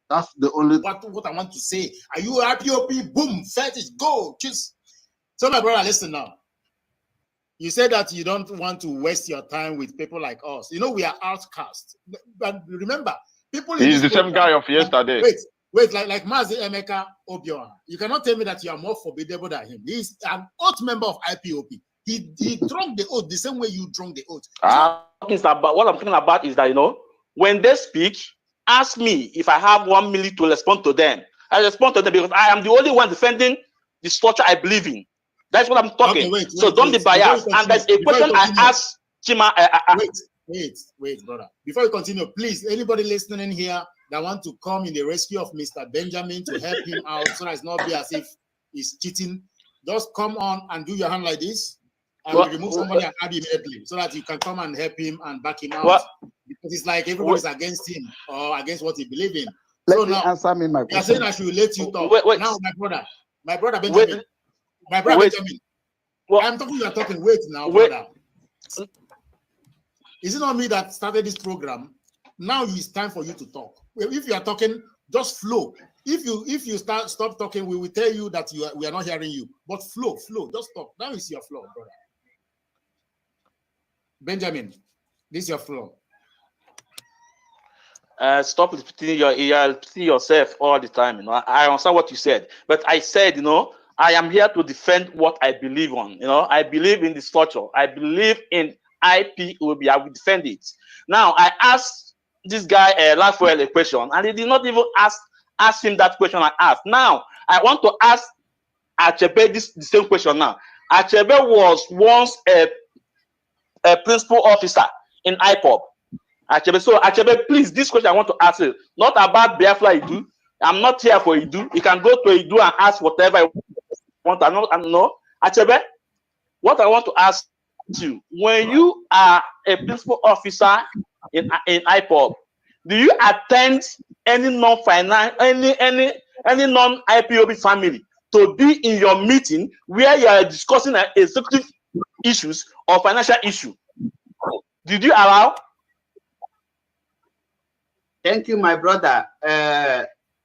That's the only. What I want to say. Are you IPOB? Boom, fetish, go, just. So my brother, listen now. You said that you don't want to waste your time with people like us. You know we are outcasts. But remember, people. He's the same guy of yesterday. Wait, like Mazi Emeka Obiora. You cannot tell me that you are more formidable than him. He's an oath member of IPOB. He drunk the oath the same way you drunk the oath. What I'm talking about is that, when they speak, ask me if I have 1 minute to respond to them. I respond to them because I am the only one defending the structure I believe in. That's what I'm talking. Okay, so don't be biased. And there's a question I asked Chima. Wait, brother. Before you continue, please, anybody listening here that want to come in the rescue of Mr. Benjamin to help him out so that it's not be as if he's cheating, just come on and do your hand like this. And we remove somebody and add immediately so that you can come and help him and back him out. Because it's like everybody's against him or against what he believes in. Let so me now, answer me my question. You're saying I should let you talk. Now, my brother Benjamin. Benjamin. I'm talking, you're talking. Wait now, brother. Is it not me that started this program? Now it's time for you to talk. If you are talking, just flow. If you stop talking, we will tell you that we are not hearing you. But flow, just talk. Now is your flow, brother. Benjamin, this is your flow. Stop repeating yourself all the time. I understand what you said, but I said, I am here to defend what I believe on. I believe in the structure. I believe in IPOB. I will defend it. Now, I asked this guy Rafael a question, and he did not even ask him that question I asked. Now, I want to ask Achebe the same question now. Achebe was once a principal officer in IPOB. Achebe, so Achebe, please, this question I want to ask you, not about Biafra Idu. I'm not here for Idu. You can go to Idu and ask whatever you want. I know. Achebe, what I want to ask you, when you are a principal officer in IPOB, do you attend any any non-IPOB family to be in your meeting where you are discussing executive issues or financial issue? Did you allow? Thank you, my brother.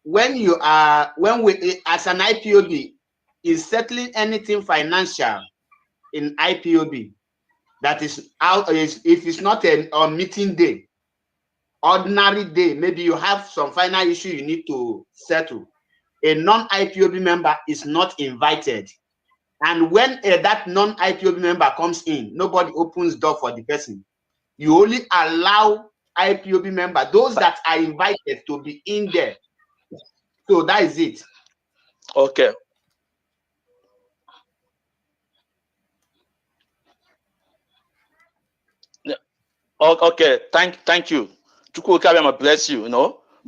When we as an IPOB is settling anything financial in IPOB that is out, if it's not on meeting day, ordinary day, maybe you have some final issue you need to settle, a non-IPOB member is not invited. And when that non-IPOB member comes in, nobody opens door for the person. You only allow IPOB member, those that are invited, to be in there. So that is it. Okay. Okay. Thank you. Chukwuka, bless you.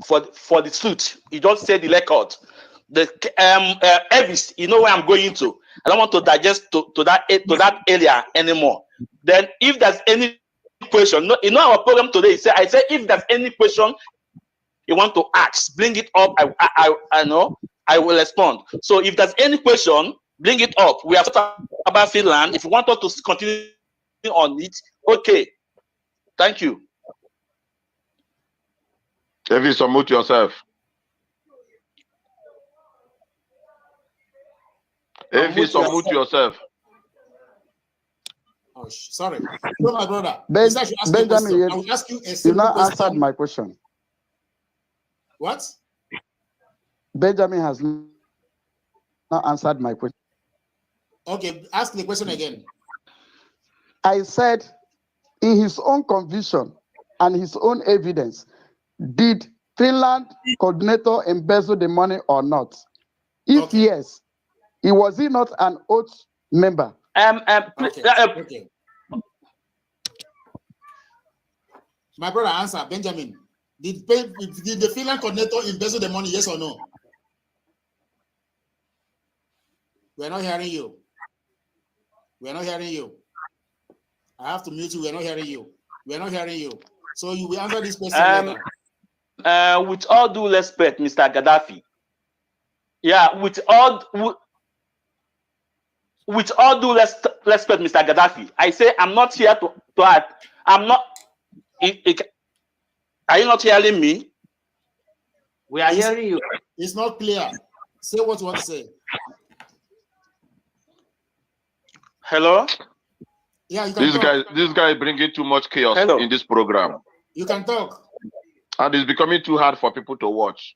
For the truth, you just said the record. The Elvis, where I'm going to. I don't want to digest to that area anymore. Then, if there's any question, our program today, I say if there's any question you want to ask, bring it up. I know I will respond. So if there's any question, bring it up. We have talked about Finland. If you want us to continue on it, okay. Thank you. Elvis, unmute yourself. Elvis, unmute yourself. Oh, sorry. No, my brother. Benjamin, I will ask you a you simple not question. answered my question. What? Benjamin has not answered my question. Okay, ask the question again. I said, in his own conviction and his own evidence, did Finland coordinator embezzled the money or not? If yes, was he not an oath member? Okay. My brother, answer, Benjamin. Did the Finland coordinator embezzle the money, yes or no? We're not hearing you. We're not hearing you. I have to mute you. We're not hearing you. We're not hearing you. So you will answer this question later. With all due respect, Mr. Gaddafi. Yeah, with all due respect, Mr. Gaddafi, I say I'm not here to add. I'm not. Are you not hearing me? We are hearing you. It's not clear. Say what you want to say. Hello? Yeah, you can talk. This guy bringing too much chaos in this program. You can talk. And it's becoming too hard for people to watch.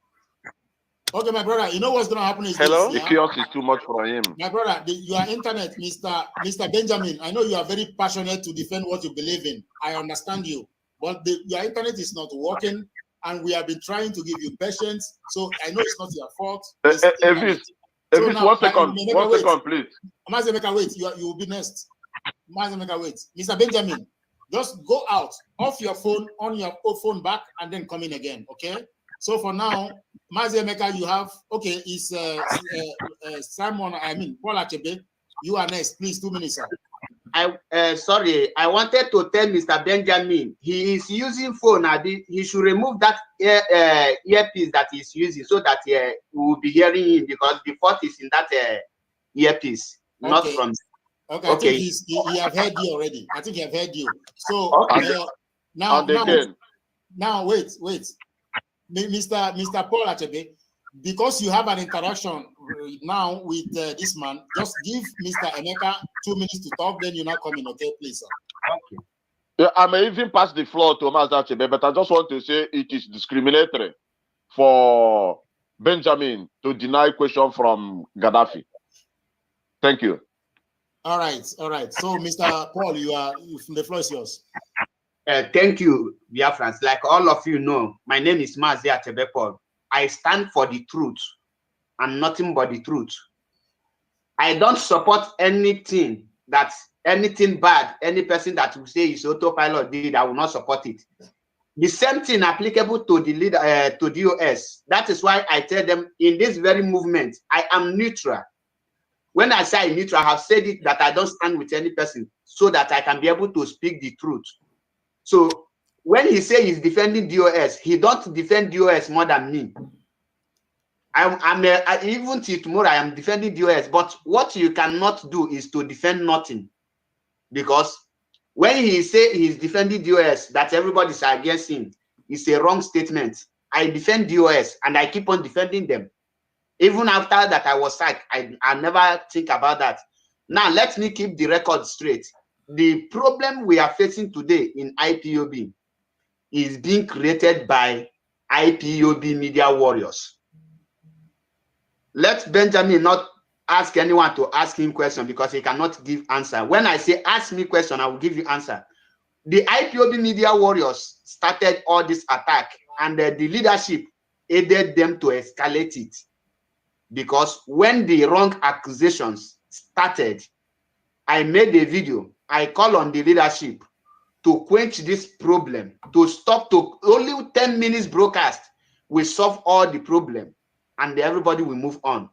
Okay, my brother, you know what's going to happen is Hello? this, The chaos is too much for him. My brother, your internet, Mr. Benjamin, I know you are very passionate to defend what you believe in. I understand you. But your internet is not working, and we have been trying to give you patience. So I know it's not your fault. Elvis, one second, please. Mazemeka, wait. You will be next. Mazemeka, wait. Mr. Benjamin, just go out, off your phone, on your phone back, and then come in again, okay? So for now, Mazemeka, you have, okay, it's Simon, Paul Achebe. You are next. Please, 2 minutes, sir. Sorry, I wanted to tell Mr. Benjamin he is using phone. He should remove that earpiece that he's using so that we will be hearing him, because the fault is in that earpiece, not from. Okay, I think he have heard you already. I think he have heard you. So now wait, Mr. Paul Achebe, because you have an interaction now with this man, just give Mr. Emeka 2 minutes to talk, then you now come in, okay, please, sir. Okay. Yeah, I may even pass the floor to Mazi Achebe, but I just want to say it is discriminatory for Benjamin to deny question from Gaddafi. Thank you. All right. So, Mr. Paul, the floor is yours. Thank you, Biafrans. Like all of you know, my name is Mazi Achebe Paul. I stand for the truth and nothing but the truth. I don't support anything bad. Any person that will say is autopilot did, I will not support it. The same thing applicable to the leader, to the US. That is why I tell them in this very movement, I am neutral. When I say neutral, I have said it that I don't stand with any person so that I can be able to speak the truth. So when he says he's defending DOS, he don't defend DOS more than me. Even till tomorrow, I am defending DOS. But what you cannot do is to defend nothing. Because when he say he's defending DOS, that everybody's against him, it's a wrong statement. I defend DOS and I keep on defending them. Even after that I was sacked, I never think about that. Now, let me keep the record straight. The problem we are facing today in IPOB is being created by IPOB media warriors. Let Benjamin not ask anyone to ask him question because he cannot give answer. When I say ask me question, I will give you answer. The IPOB media warriors started all this attack, and the leadership aided them to escalate it. Because when the wrong accusations started, I made a video. I call on the leadership to quench this problem, to stop, to only 10 minutes broadcast will solve all the problem and everybody will move on.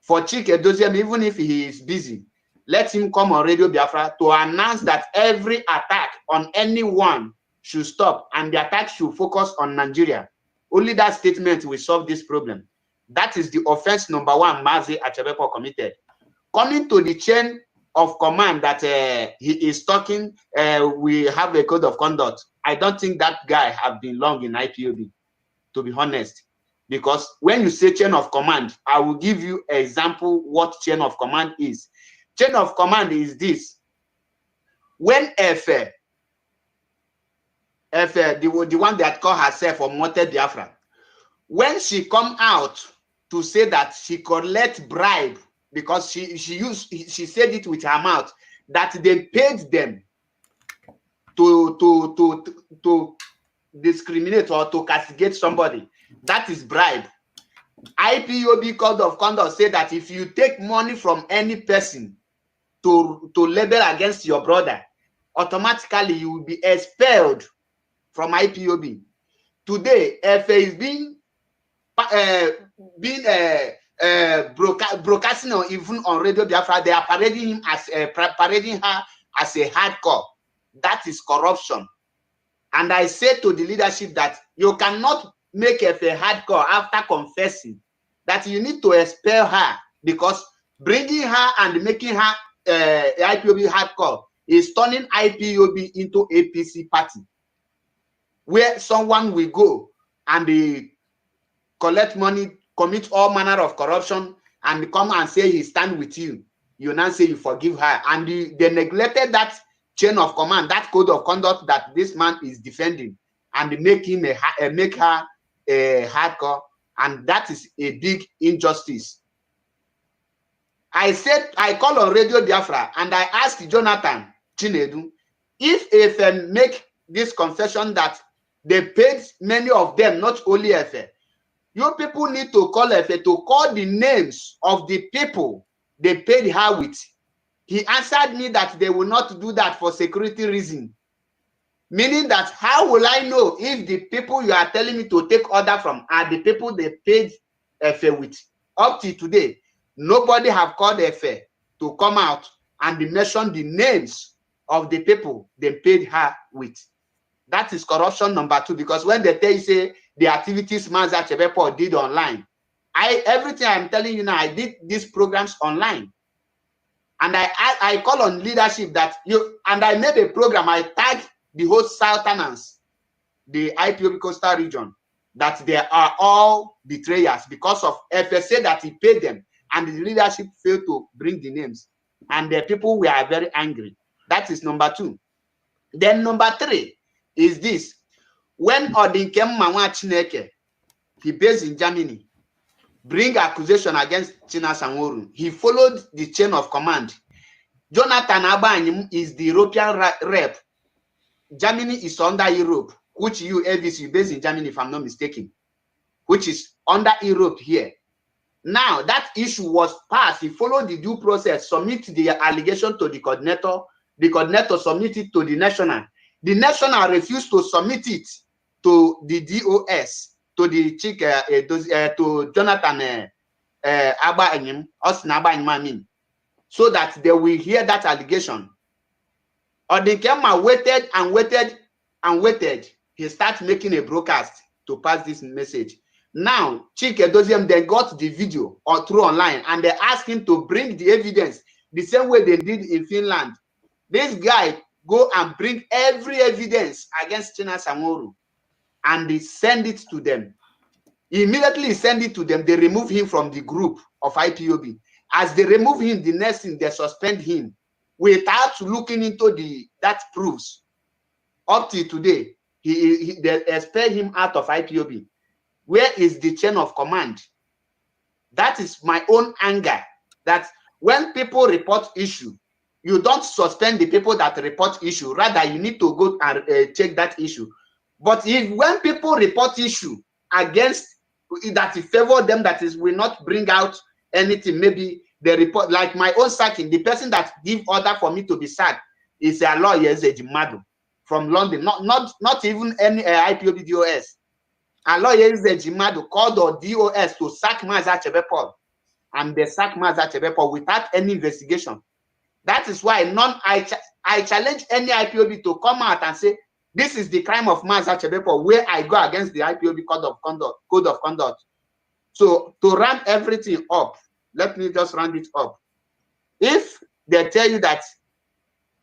For Chike Doziem, even if he is busy, let him come on Radio Biafra to announce that every attack on anyone should stop and the attack should focus on Nigeria. Only that statement will solve this problem. That is the offense number one Mazi Achebe committed. Coming to the chain of command that he is talking, we have a code of conduct. I don't think that guy have been long in IPOB, to be honest. Because when you say chain of command, I will give you an example what chain of command is. Chain of command is this. When the one that called herself Omote Biafra, when she come out to say that she collect bribe, because she said it with her mouth, that they paid them to discriminate or to castigate somebody, that is bribe. IPOB Code of Conduct say that if you take money from any person to label against your brother, automatically you will be expelled from IPOB. Today, FA is being broadcasting or even on Radio Biafra. They are parading him as parading her as a hardcore. That is corruption. And I said to the leadership that you cannot make a hardcore after confessing, that you need to expel her, because bringing her and making her IPOB hardcore is turning IPOB into APC party, where someone will go and they collect money, commit all manner of corruption, and come and say he stand with you. You now say you forgive her, and they neglected that chain of command, that code of conduct that this man is defending, and make him make her a hardcore, and that is a big injustice. I said, I call on Radio Biafra and I asked Jonathan Chinedu if make this confession that they paid many of them, not only Efe. You people need to call Efe to call the names of the people they paid her with. He answered me that they will not do that for security reasons. Meaning that how will I know if the people you are telling me to take order from are the people they paid Efe with? Up to today, nobody have called Efe to come out and mention the names of the people they paid her with. That is corruption number 2, because when they tell you say the activities Mazi Achebepo did online, everything I'm telling you now, I did these programs online. And I call on leadership that and I made a program, I tagged the whole Southerners, the IPOB coastal region, that they are all betrayers because of FSA that he paid them, and the leadership failed to bring the names. And the people were very angry. That is number 2. Then number 3 is this. When Odinkem Mawa Chineke, he based in Germany, bring accusation against China Sanworu, he followed the chain of command. Jonathan Abanyim is the European rep. Germany is under Europe, which Elvis, you based in Germany, if I'm not mistaken, which is under Europe here. Now, that issue was passed. He followed the due process, submit the allegation to the coordinator. The coordinator submitted to the national. The national refused to submit it to the DOS, to the chick, to Jonathan Abanyim, Austin Abanyim, I mean, so that they will hear that allegation. Odikema waited and waited and waited. He started making a broadcast to pass this message. Now, Chike Doziem then got the video or through online, and they asked him to bring the evidence the same way they did in Finland. This guy go and bring every evidence against China Sanworu, and they send it to them. Immediately send it to them, they remove him from the group of IPOB. As they remove him, the next thing, they suspend him without looking into that proofs. Up to today, they expel him out of IPOB. Where is the chain of command? That is my own anger. That when people report issue, you don't suspend the people that report issue. Rather, you need to go and check that issue. But when people report issue against that favor them, that is will not bring out anything, maybe they report, like my own sacking, the person that give order for me to be sacked is a lawyer, Ezumezu, from London, not even any IPOB DOS. A lawyer Ezumezu called the DOS to sack Mazi Achebepo, and they sack Mazi Achebepo without any investigation. That is why I challenge any IPOB to come out and say, this is the crime of Mazi Achebepo, where I go against the IPOB code of conduct. So to round everything up, let me just round it up. If they tell you that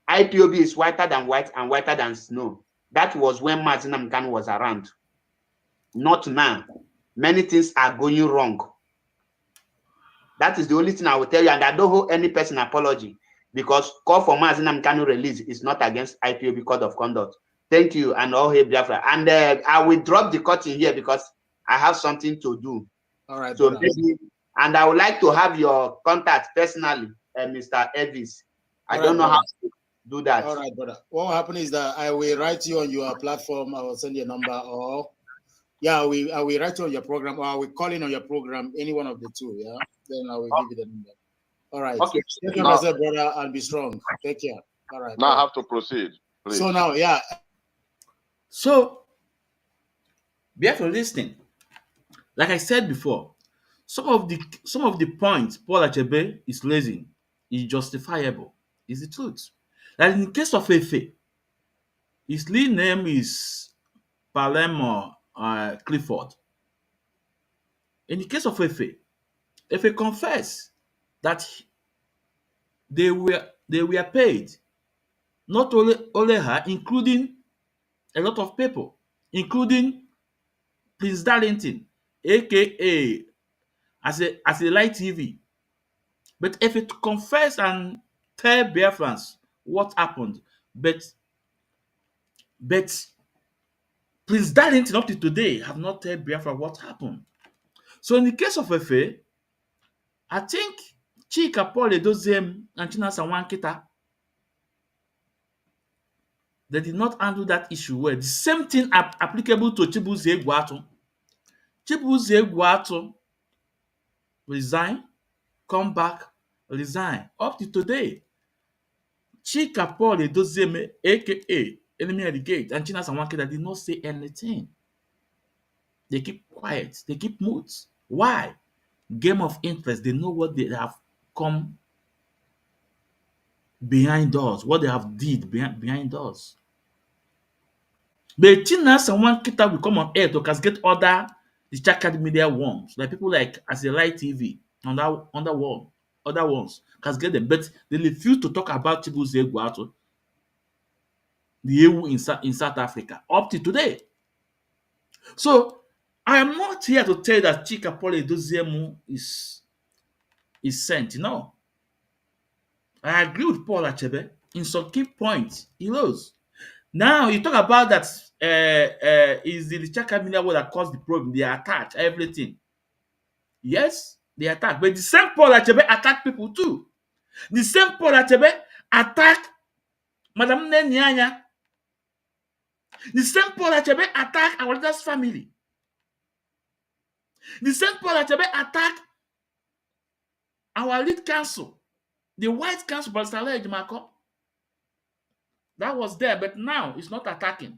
IPOB is whiter than white and whiter than snow, that was when Mazi Namkan was around. Not now. Many things are going wrong. That is the only thing I will tell you, and I don't owe any person apology, because call for Mazi Namkan release is not against IPOB code of conduct. Thank you, and all hail Biafra. And I will drop the curtain here because I have something to do. All right. So maybe, and I would like to have your contact personally, Mr. Elvis. I don't know how. do that. All right, brother. What will happen is that I will write you on your platform. I will send you a number, or I will write you on your program, or I will call in on your program, any one of the two. Yeah, then I will give you the number. All right. Okay. Take care of yourself, brother, and be strong. Take care. All right. Now I have to proceed, please. So now, yeah. So, Biafra, listening. Like I said before, some of the points Paul Achebe is raising is justifiable. Is the truth. Like in the case of Efe, his real name is Palermo Clifford. In the case of Efe confessed that they were paid, not only her, including a lot of people, including Prince Darlington, aka as a light TV. But if it confess and tell Biafrans what happened, but Prince Darlington up to today have not told Biafra what happened. So in the case of Efe, I think Chika Paul Edoziem and Chinasa Wankita, they did not handle that issue well. The same thing applicable to Chibuzie Egwuatu. Chibuzie Egwuatu resign, come back, resign. Up to today, Chika Paul Edoziem, aka Enemy at the Gate, and Chinasa Wankita did not say anything. They keep quiet. They keep mute. Why? Game of interest. They know what they have come behind doors, what they have did behind doors. But China someone kita will come on air to cascade other the chakad media worms, like people like Light TV on that one, other ones cascade them, but they refuse to talk about Chibuzie Egwuatu, the EU in South Africa up to today. So I am not here to tell you that Chika Paul Edoziem is sent. No. I agree with Paul Achebe in some key points. He knows. Now you talk about that is the Chaka media that caused the problem. They attack everything. Yes, they attack. But the same Paul Achebe attack people too. The same Paul Achebe attack Madam Nenyanya. The same Paul Achebe attack our leader's family. The same Paul Achebe attack our lead council, the white council, Pastor Ejimako. That was there, but now it's not attacking.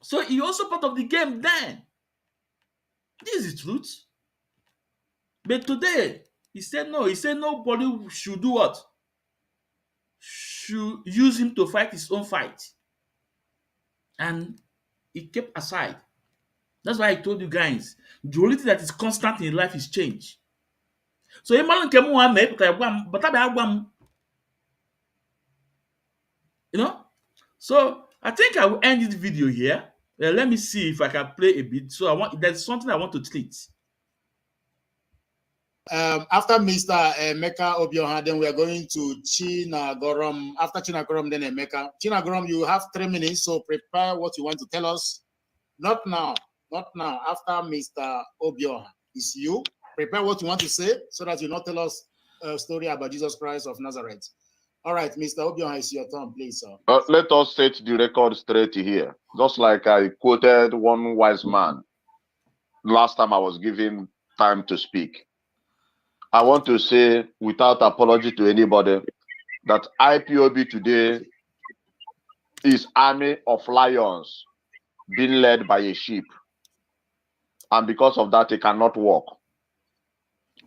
So he also part of the game then. This is the truth. But today, he said no. He said nobody should do what? Should use him to fight his own fight. And he kept aside. That's why I told you guys, the only thing that is constant in life is change. So you know? So I think I will end this video here. Let me see if I can play a bit. So there's something I want to treat. After Mr. Emeka Obioha, then we are going to China Gorom. After China Gorom, then Emeka. China Gorom, you have 3 minutes, so prepare what you want to tell us. Not now. After Mr. Obioha, it's you. Prepare what you want to say so that you not tell us a story about Jesus Christ of Nazareth. All right, Mr. Obioha, it's your turn, please, sir. Let us set the record straight here. Just like I quoted one wise man last time I was given time to speak. I want to say, without apology to anybody, that IPOB today is army of lions being led by a sheep. And because of that, it cannot work.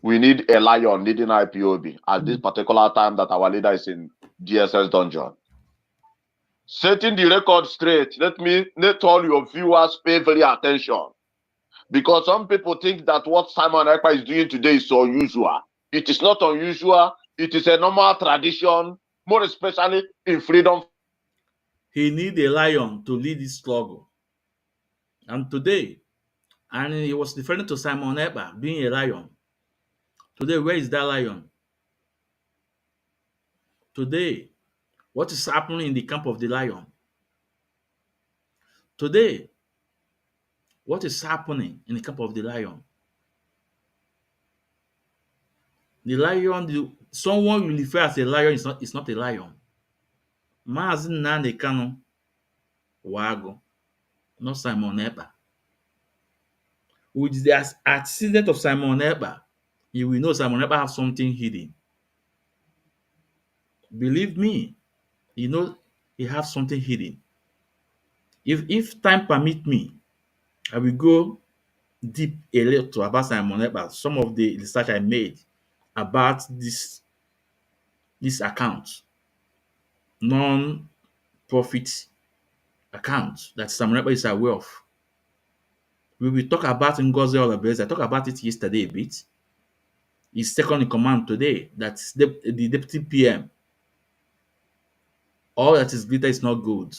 We need a lion leading IPOB at this particular time that our leader is in DSS dungeon. Setting the record straight, let all your viewers pay very attention. Because some people think that what Simon Ekpa is doing today is so unusual. It is not unusual. It is a normal tradition, more especially in freedom. He needs a lion to lead this struggle. And today, and he was referring to Simon Ekpa being a lion. Today, where is that lion? Today, what is happening in the camp of the lion? Today, what is happening in the camp of the lion? The lion, someone you refer as a lion is not a lion. Mazi Nnamdi Kanu Wago, not Simon Ekpa. With the accident of Simon Ekpa, you will know Simon Ekpa have something hidden. Believe me, you know he has something hidden. If time permit me, I will go deep a little about Simon Ekpa, some of the research I made about this account, non-profit account that Simon Ekpa is aware of. We will talk about Ngozi Olabese. I talked about it yesterday a bit. He's second in command today. That's the deputy PM. All that is glitter is not gold.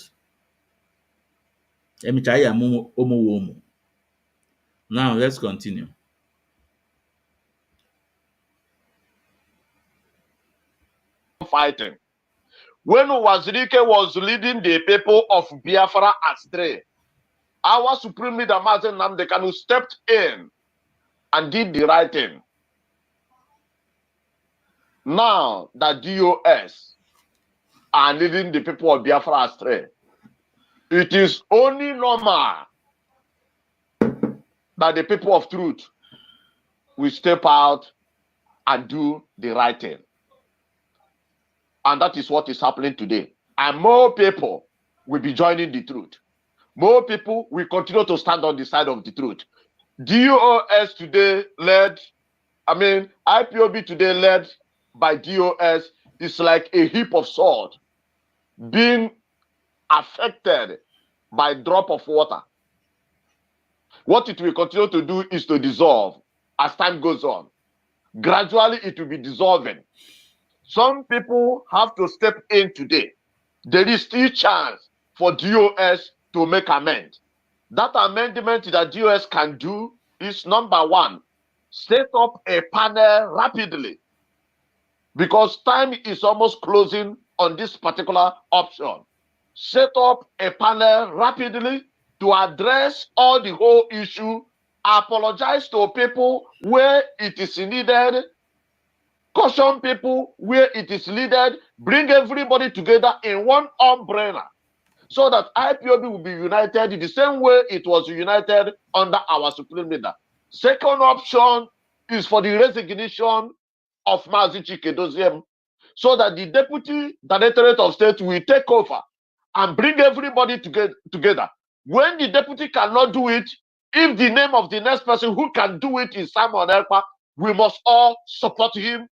Now let's continue. Fighting. When Wazirike was leading the people of Biafra astray, our supreme leader Mazi Nnamdi Kanu stepped in and did the right thing. Now that DOS are leading the people of Biafra astray, it is only normal that the people of truth will step out and do the right thing. And that is what is happening today. And more people will be joining the truth. More people will continue to stand on the side of the truth. DOS today IPOB today led by DOS is like a heap of salt being affected by a drop of water. What it will continue to do is to dissolve as time goes on. Gradually, it will be dissolving. Some people have to step in today. There is still chance for DOS to make amend. That amendment that DOS can do is number one, set up a panel rapidly, because time is almost closing on this particular option. Set up a panel rapidly to address all the whole issue, apologize to people where it is needed, caution people where it is needed, bring everybody together in one umbrella so that IPOB will be united in the same way it was united under our supreme leader. Second option is for the resignation of Mazi Chike so that the Deputy Directorate of State will take over and bring everybody together. When the deputy cannot do it, if the name of the next person who can do it is Simon Ekpa, we must all support him,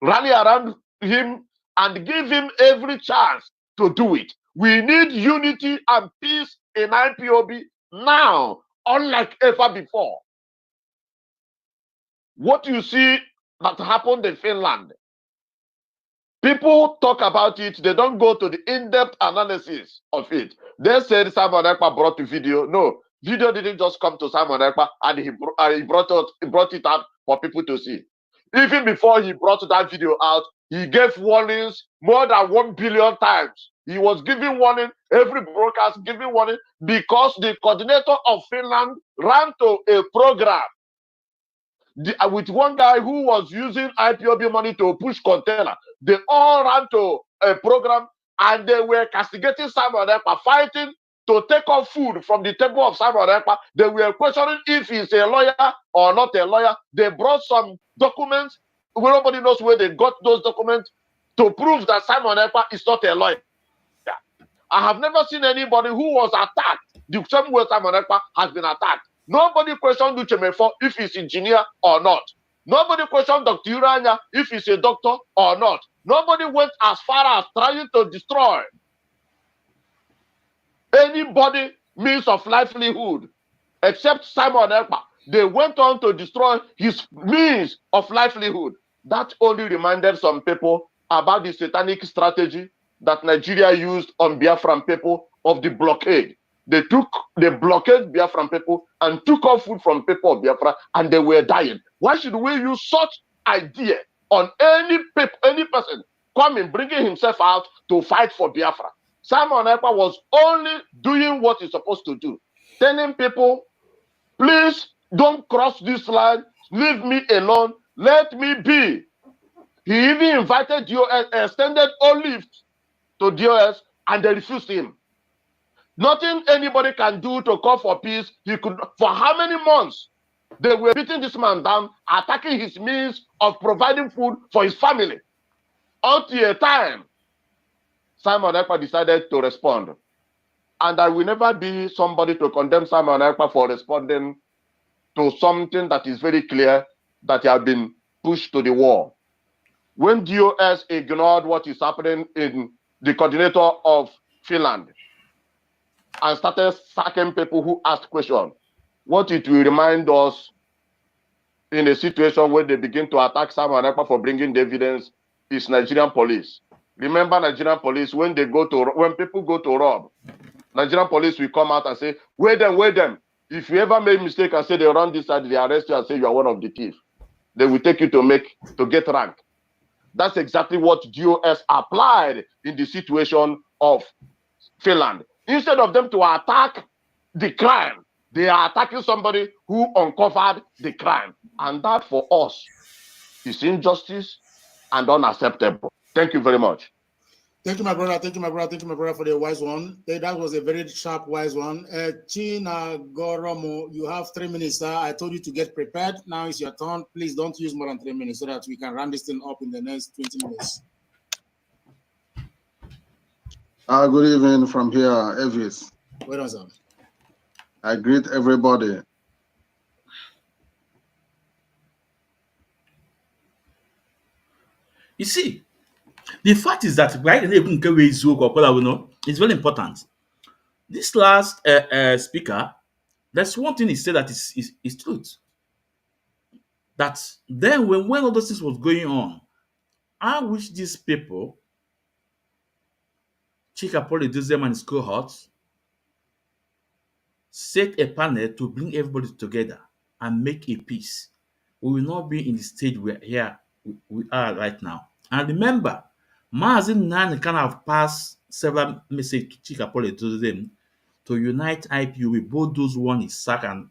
rally around him, and give him every chance to do it. We need unity and peace in IPOB now, unlike ever before. What you see that happened in Finland, people talk about it, they don't go to the in-depth analysis of it. They said Simon Ekpa brought the video. No, video didn't just come to Simon Ekpa and he brought it out for people to see. Even before he brought that video out, he gave warnings more than 1 billion times. He was giving warning, every broadcast giving warning, because the coordinator of Finland ran to a program with one guy who was using IPOB money to push container. They all ran to a program and they were castigating Simon Ekpa, fighting to take off food from the table of Simon Ekpa. They were questioning if he's a lawyer or not a lawyer. They brought some documents. Nobody knows where they got those documents to prove that Simon Ekpa is not a lawyer. I have never seen anybody who was attacked the same way Simon Ekpa has been attacked. Nobody questioned Uchemefo if he's engineer or not. Nobody questioned Dr. Urania if he's a doctor or not. Nobody went as far as trying to destroy anybody means of livelihood except Simon Ekpa. They went on to destroy his means of livelihood. That only reminded some people about the satanic strategy that Nigeria used on Biafran people of the blockade. They blockaded Biafran people and took off food from people of Biafra, and they were dying. Why should we use such idea on any person coming, bringing himself out to fight for Biafra? Simon Ekpa was only doing what he's supposed to do, telling people, please don't cross this line, leave me alone, let me be. He even invited you, extended olives to DOS and they refused him. Nothing anybody can do to call for peace. He could, for how many months? They were beating this man down, attacking his means of providing food for his family. Until a time, Simon Ekpa decided to respond. And I will never be somebody to condemn Simon Ekpa for responding to something that is very clear that he has been pushed to the wall. When DOS ignored what is happening in the coordinator of Finland and started sacking people who asked questions, what it will remind us in a situation where they begin to attack Simon Ekpa for bringing the evidence is Nigerian police. Remember Nigerian police, when people go to rob, Nigerian police will come out and say, wait them. If you ever make a mistake and say they run this side, they arrest you and say you are one of the thieves. They will take you to get rank. That's exactly what DOS applied in the situation of Finland. Instead of them to attack the crime, they are attacking somebody who uncovered the crime. And that for us is injustice and unacceptable. Thank you very much. Thank you, my brother. Thank you, my brother. Thank you, my brother, for the wise one. That was a very sharp, wise one. China Goromo, you have 3 minutes, sir. I told you to get prepared. Now it's your turn. Please don't use more than 3 minutes so that we can round this thing up in the next 20 minutes. Good evening from here, Elvis. Well done, sir. I greet everybody. You see, the fact is that right now, it's very important. This last speaker, there's one thing he said that is truth. That then when all those things was going on, I wish these people, Chikapole Duzem and his cohorts, set a panel to bring everybody together and make a peace. We will not be in the stage we are right now. And remember, Mazi Nani kind of passed several messages to Chikapole Duzem to unite IPOB, both those one is sack and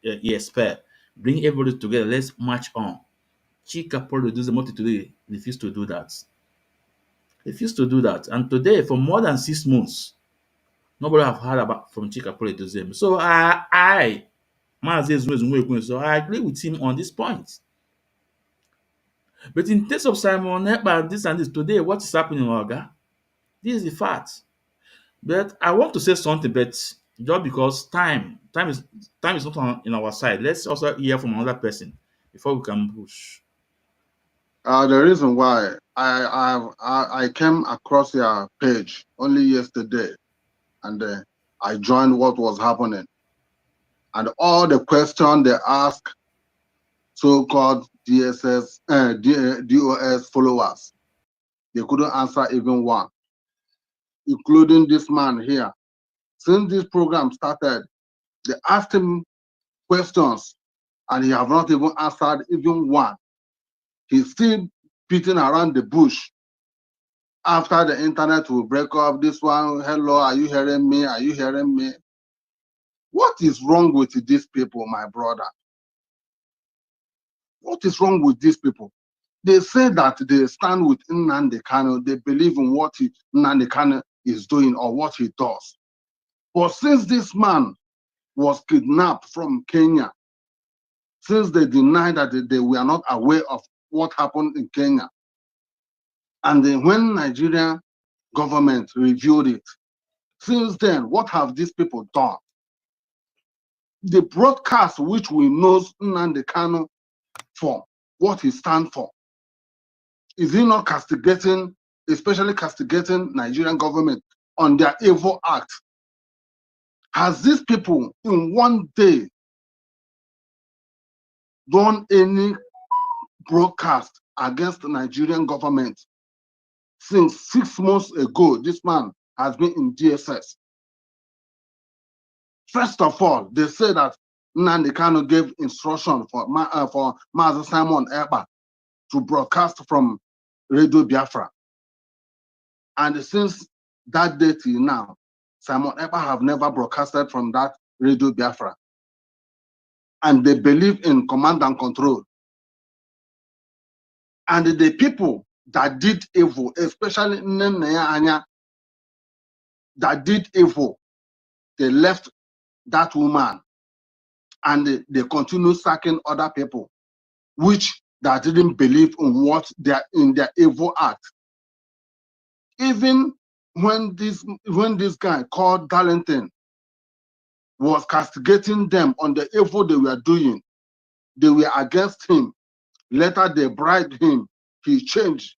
he expelled. Bring everybody together. Let's march on. Chikapole Duzem today refused to do that. Refused to do that. And today, for more than 6 months, nobody have heard about from Chikapole Duzem. So Mazi Ezumezu Ekwensu, so I agree with him on this point. But in terms of Simon Ekpa, this and this, today, what is happening, Oga? This is the fact. But I want to say something, but just because time is not on our side. Let's also hear from another person before we can push. The reason why I came across your page only yesterday, and I joined what was happening, and all the questions they ask so-called DOS followers, they couldn't answer even one, including this man here. Since this program started, they asked him questions, and he have not even answered even one. He's still beating around the bush. After the internet will break up, this one, hello, are you hearing me? Are you hearing me? What is wrong with these people, my brother? What is wrong with these people? They say that they stand with Nnamdi Kanu. They believe in what Nnamdi Kanu is doing or what he does. But since this man was kidnapped from Kenya, since they denied that they were not aware of what happened in Kenya, and then when Nigerian government reviewed it, since then, what have these people done? The broadcast which we know Nnamdi Kanu for, what he stands for, is he not castigating, especially castigating Nigerian government on their evil act? Has these people in one day done any broadcast against the Nigerian government? Since 6 months ago, this man has been in DSS. First of all, they say that Nnamdi Kanu gave instruction for Mazi Simon Ekpa to broadcast from Radio Biafra. And since that day till now, Simon Ekpa have never broadcasted from that Radio Biafra. And they believe in command and control. And the people that did evil, especially Anya, that did evil, they left that woman and they continue sacking other people, which that didn't believe in what they are in their evil act. Even when this guy called Darlington was castigating them on the evil they were doing, they were against him. Later they bribed him. He changed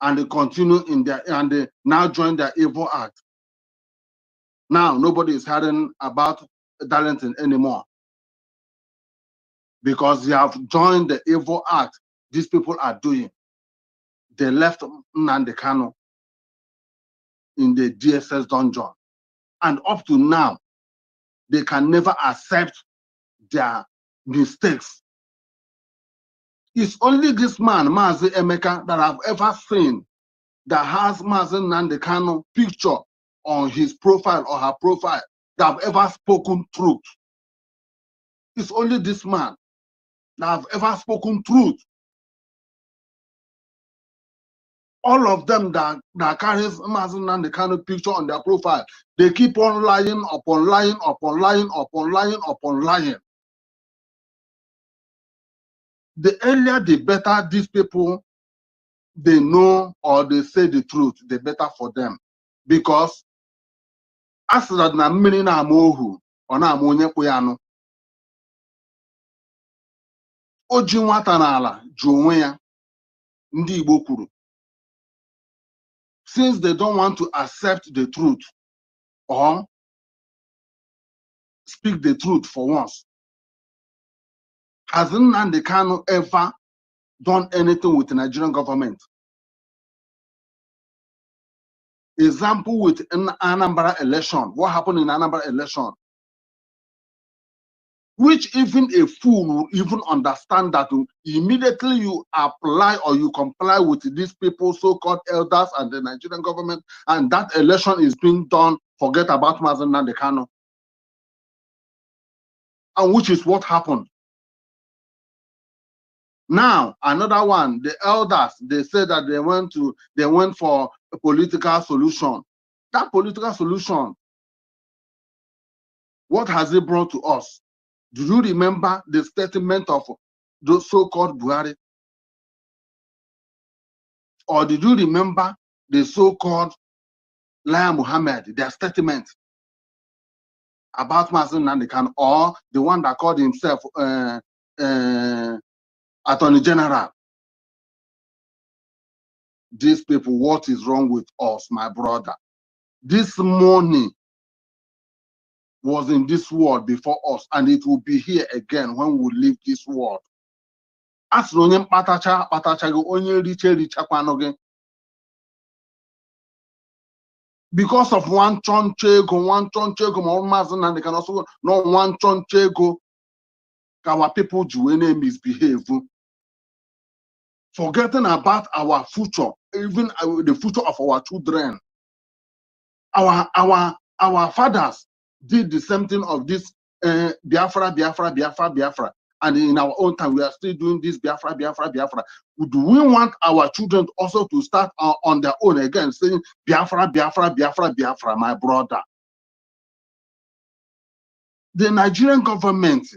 and they continue in their and they now join their evil act. Now nobody is hearing about Darlington anymore because they have joined the evil act these people are doing. They left Nnamdi Kanu in the DSS dungeon, and up to now they can never accept their mistakes. It's only this man, Mazi Emeka, that I've ever seen that has Mazi Nnamdi Kanu picture on his profile or her profile that have ever spoken truth. It's only this man that have ever spoken truth. All of them that carries Mazi Nnamdi Kanu picture on their profile, they keep on lying upon lying upon lying upon lying upon lying. The earlier, the better these people, they know or they say the truth, the better for them. Because as that na mmiri na amohu or na amonye kuyano, oji nwata n'ala ju onwe ya, ndị Igbo kwuru. Since they don't want to accept the truth or speak the truth for once, has Nnamdi Kanu ever done anything with the Nigerian government? Example with Anambra election. What happened in Anambra election? Which even a fool will even understand that immediately you apply or you comply with these people, so-called elders and the Nigerian government, and that election is being done, forget about Mazi Nnamdi Kanu. And which is what happened. Now, another one, the elders, they said that they went for a political solution. That political solution, what has it brought to us? Do you remember the statement of those so-called Buhari? Or did you remember the so-called Lai Muhammad, their statement about Mazi Nnamdi Kanu, or the one that called himself Attorney General? These people, what is wrong with us, my brother? This money was in this world before us, and it will be here again when we leave this world. As onye mkpatacha onye riche because of one chonchego, Mazi Nnamdi Kanu also no one chonchego, our people do any misbehave, forgetting about our future, even the future of our children. Our fathers did the same thing of this Biafra, and in our own time we are still doing this Biafra. Do we want our children also to start on their own again, saying Biafra, my brother? The Nigerian government,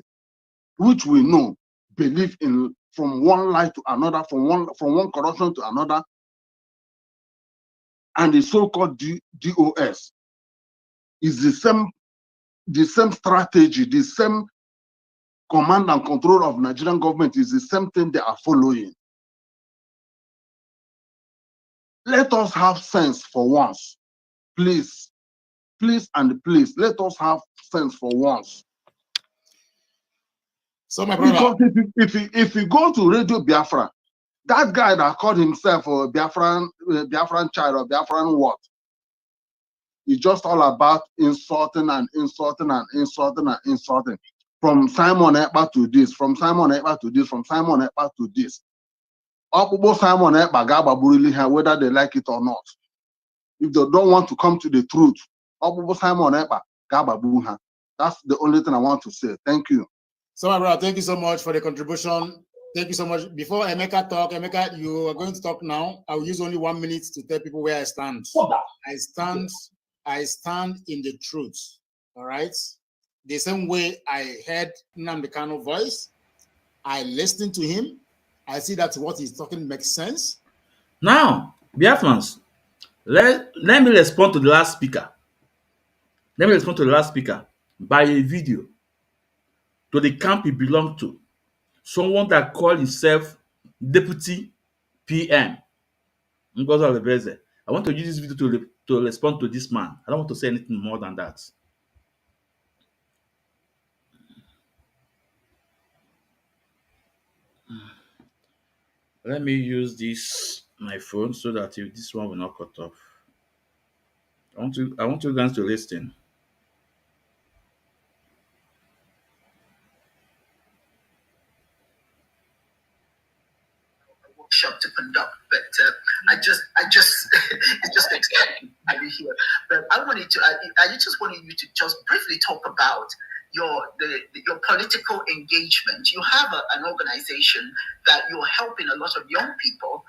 which we know, believe in from one lie to another, from one corruption to another, and the so-called DOS is the same strategy, the same command and control of Nigerian government is the same thing they are following. Let us have sense for once. Please, and please, let us have sense for once. So my brother, because if you go to Radio Biafra, that guy that called himself a Biafran child or Biafran what? It's just all about insulting. From Simon Ekpa to this, from Simon Ekpa to this, from Simon Ekpa to this. Simon Ekpa, whether they like it or not. If they don't want to come to the truth, Simon Ekpa, that's the only thing I want to say. Thank you. So my brother, thank you so much for the contribution. Thank you so much. Before Emeka talk, Emeka, you are going to talk now. I will use only 1 minute to tell people where I stand. I stand in the truth. All right. The same way I heard Nnamdi Kanu voice, I listened to him. I see that what he's talking makes sense. Now, Biafrans, let me respond to the last speaker. Let me respond to the last speaker by a video to the camp he belonged to. Someone that called himself Deputy PM. Ngozi Olebeze. I want to use this video to respond to this man. I don't want to say anything more than that. Let me use my phone so that this one will not cut off. I want you guys to listen. Workshop to conduct, but I just it's just exciting to be here. But I just wanted you to just briefly talk about your political engagement. You have an organization that you're helping a lot of young people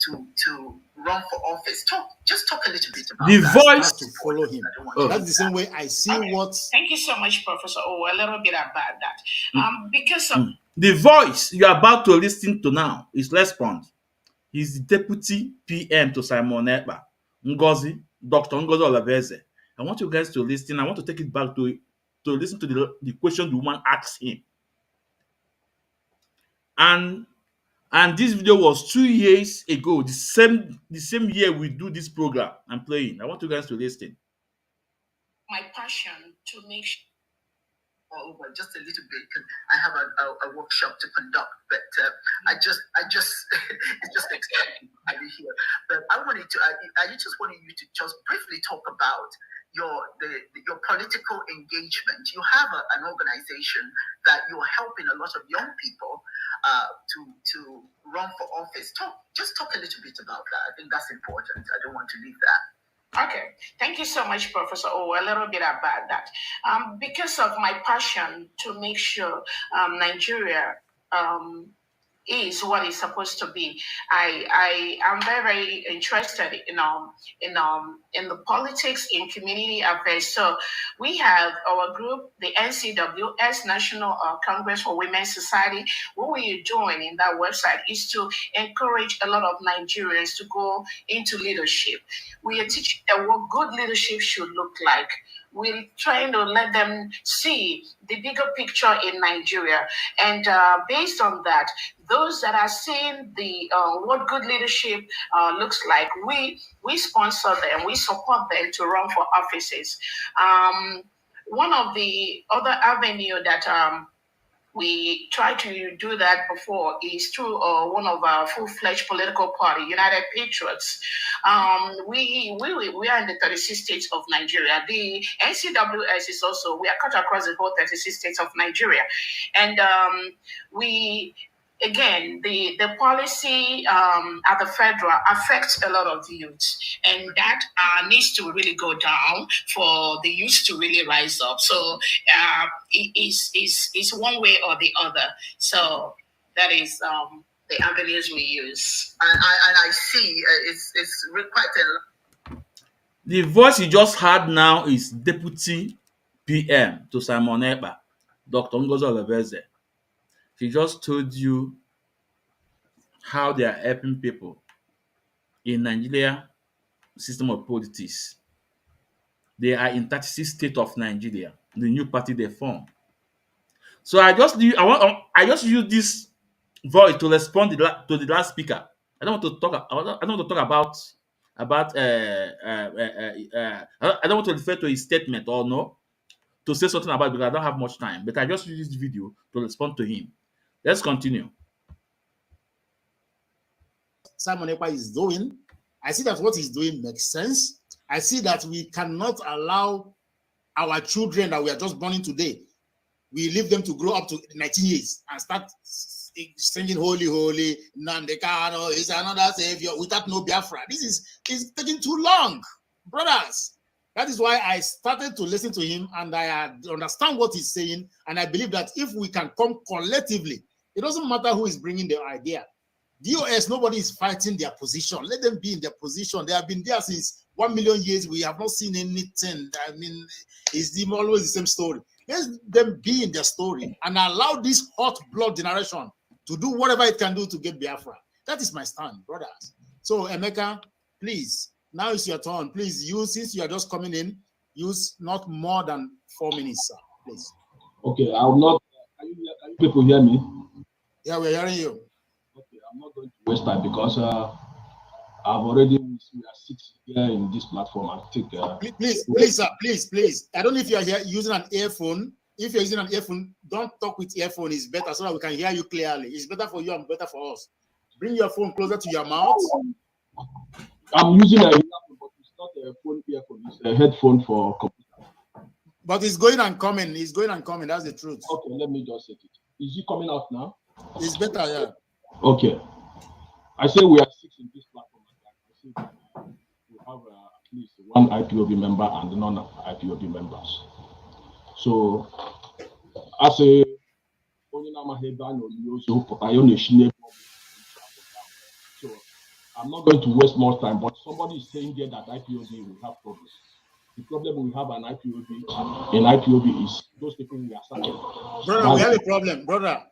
to run for office. Talk a little bit about the that. voice to follow him. That's the same way I see what. Thank you so much, Professor. Oh, a little bit about that. Because of the voice you are about to listen to now is response. He's the deputy PM to Simon Ekpa, Dr. Ngozi Olebeze. I want you guys to listen. I want to take it back to listen to the question the woman asked him. And this video was 2 years ago, the same year we do this program I'm playing. I want you guys to listen. My passion to make sure just a little bit. I have a workshop to conduct, but I just it's just exciting to be here. But I just wanted you to just briefly talk about your political engagement. You have an organization that you're helping a lot of young people to run for office. Talk a little bit about that. I think that's important. I don't want to leave that. Okay, thank you so much, Professor. Oh, a little bit about that. Because of my passion to make sure Nigeria is what it's supposed to be, I am very interested in the politics in community affairs. So we have our group, the NCWS, National Congress for Women's Society. What we are doing in that website is to encourage a lot of Nigerians to go into leadership. We are teaching them what good leadership should look like. We're trying to let them see the bigger picture in Nigeria. And based on that, those that are seeing the what good leadership looks like, we sponsor them, we support them to run for offices. One of the other avenue that we tried to do that before is through one of our full-fledged political party, United Patriots. We are in the 36 states of Nigeria. The NCWS is also, we are cut across the whole 36 states of Nigeria. And again, the policy at the federal affects a lot of youth, and that needs to really go down for the youth to really rise up. So it is one way or the other. So that is the avenues we use. And I see it's quite a. The voice you just heard now is Deputy PM to Simon Ekpa, Dr. Ngozi Olebeze. She just told you how they are helping people in Nigeria system of politics. They are in 36 states of Nigeria, the new party they form. So I just use this voice to respond to the last speaker. I don't want to talk. I don't want to talk about. I don't want to refer to his statement or no to say something about it because I don't have much time. But I just use this video to respond to him. Let's continue. Simon Ekpa is doing. I see that what he's doing makes sense. I see that we cannot allow our children that we are just born in today, we leave them to grow up to 19 years and start singing holy, holy, Nnamdi Kanu is another savior without no Biafra. This is taking too long, brothers. That is why I started to listen to him and I understand what he's saying. And I believe that if we can come collectively It doesn't matter who is bringing the idea. DOS, nobody is fighting their position. Let them be in their position. They have been there since 1 million years. We have not seen anything. I mean, it's always the same story. Let them be in their story and allow this hot blood generation to do whatever it can do to get Biafra. That is my stand, brothers. So, Emeka, please, now it's your turn. Please use, since you are just coming in, use not more than 4 minutes, sir, please. Okay, I will not. Can you people hear me? Yeah, we're hearing you. Okay, I'm not going to waste time because I've already, we are 6 here in this platform. I think. Please, sir, please. I don't know if you are here using an earphone. If you're using an earphone, don't talk with earphone. It's better so that we can hear you clearly. It's better for you and better for us. Bring your phone closer to your mouth. I'm using a earphone, but it's not a phone earphone. It's a headphone for computer. But it's going and coming. It's going and coming. That's the truth. Okay, let me just set it. Is it coming out now? It's better, yeah. Okay. I say we are 6 in this platform. I say we have at least one IPOB member and non-IPOB members. So, as a so I'm not going to waste more time, but somebody is saying here that IPOB will have problems. The problem we have an IPOB is those people we are sucking. Brother, we have a problem. Brother.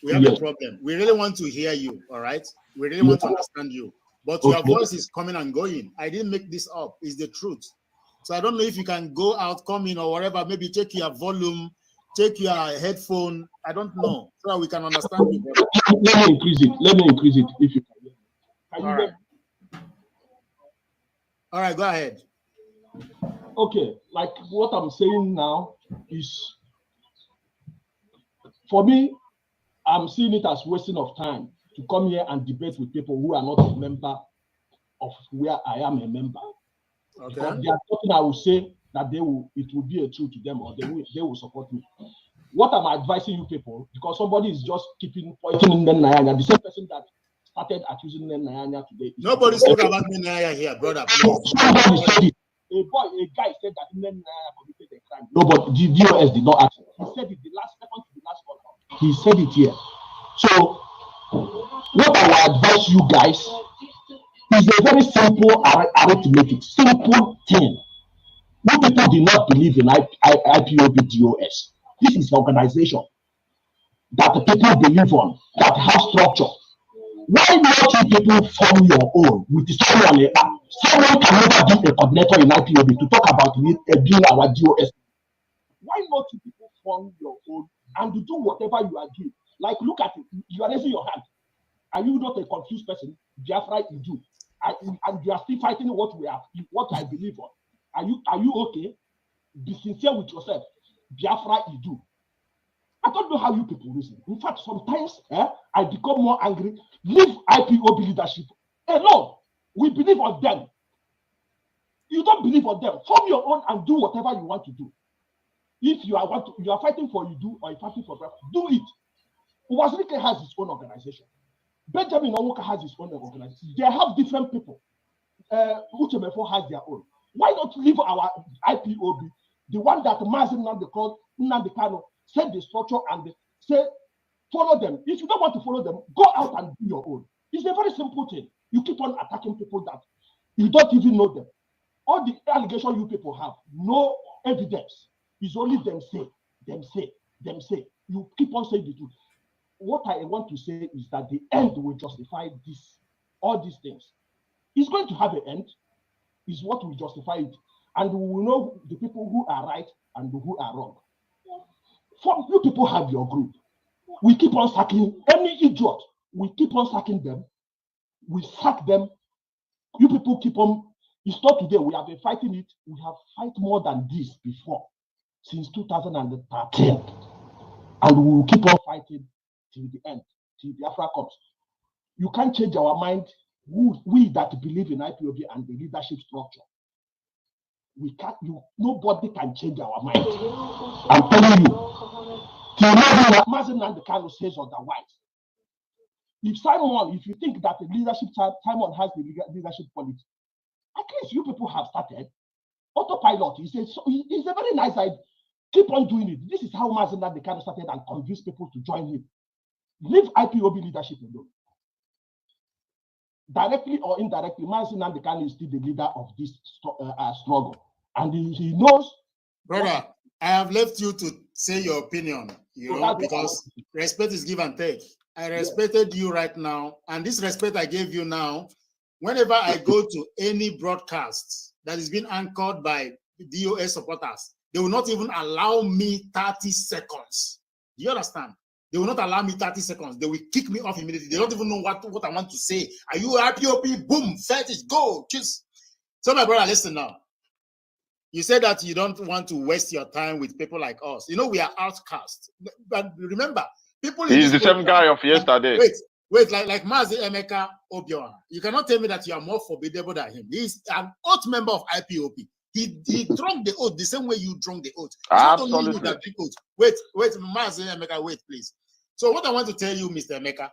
We have a problem. We really want to hear you, all right? We really want to understand you. But your voice is coming and going. I didn't make this up. It's the truth. So I don't know if you can go out, come in, or whatever. Maybe check your volume, check your headphone. I don't know, so that we can understand you, brother. Let me increase it if you can. All right. All right, go ahead. Okay, like what I'm saying now is, for me, I'm seeing it as wasting of time to come here and debate with people who are not a member of where I am a member. Okay. Because they are talking, I will say that it will be a truth to them, or they will support me. What I'm advising you people, because somebody is just keeping pointing in Nanyanya, the same person that started accusing Nanyanya today. Nobody's talking about Nanyanya here, brother. Somebody said it. A guy said that Nanyanya committed a crime. Nobody, the DOS did not ask him. He said it the last second to the last one. He said it here. So, what I will advise you guys is a very simple arithmetic, simple thing. You people do not believe in IPOB DOS. This is an organization that the people believe on, that has structure. Why not you people form your own with someone? Someone can never be a coordinator in IPOB to talk about doing our DOS. Why not you people form your own and do whatever you are doing? Like, look at it. You are raising your hand. Are you not a confused person? Biafra, you do. And you are still fighting what I believe on. Are you okay? Be sincere with yourself. Biafra, you do. I don't know how you people reason. In fact, sometimes I become more angry. Leave IPOB leadership alone. We believe on them. You don't believe on them. Form your own and do whatever you want to do. If you are fighting for you do, or you're fighting for Biafra, do it. Uwazirike has his own organization. Benjamin Onwuka has his own organization. They have different people. Uchemefo has their own. Why not leave our IPOB, the one that Mazi Nnamdi Kanu set the structure and say, follow them. If you don't want to follow them, go out and do your own. It's a very simple thing. You keep on attacking people that you don't even know them. All the allegations you people have, no evidence. It's only them say. You keep on saying the truth. What I want to say is that the end will justify all these things. It's going to have an end, is what will justify it. And we will know the people who are right and who are wrong. You people have your group. We keep on sacking any idiot. We keep on sacking them. We sack them. You people keep on. It's not today. We have been fighting it. We have fight more than this before, since 2013. And we will keep on fighting till the end, till Biafra comes. You can't change our mind. We that believe in IPOB and the leadership structure, we can't. Nobody can change our mind. I'm telling you. Till Mazi Nnamdi Kanu says otherwise. If you think that the leadership Simon has the leadership quality, at least you people have started. Autopilot. It's a very nice idea. Keep on doing it. This is how Mazi Nnamdi Kanu started and convinced people to join him. Leave IPOB leadership alone. Directly or indirectly, Mazi Nnamdi Kanu is still the leader of this struggle. And he knows. Brother, I have left you to say your opinion, because respect is give and take. I respected you right now, and this respect I gave you now, whenever I go to any broadcast that is being anchored by DOS supporters, they will not even allow me 30 seconds. Do you understand? They will not allow me 30 seconds. They will kick me off immediately. They don't even know what I want to say. Are you IPOP? Boom, fetish, go, kiss. So my brother, listen now. You said that you don't want to waste your time with people like us. You know, we are outcasts. But remember, people... He's the same guy of yesterday. Wait, like Mazi Emeka Obiora. You cannot tell me that you are more formidable than him. He's an oath member of IPOP. He drank the oath the same way you drank the oath. Absolutely. Wait, Mazi Emeka, wait, please. So what I want to tell you, Mr. Emeka,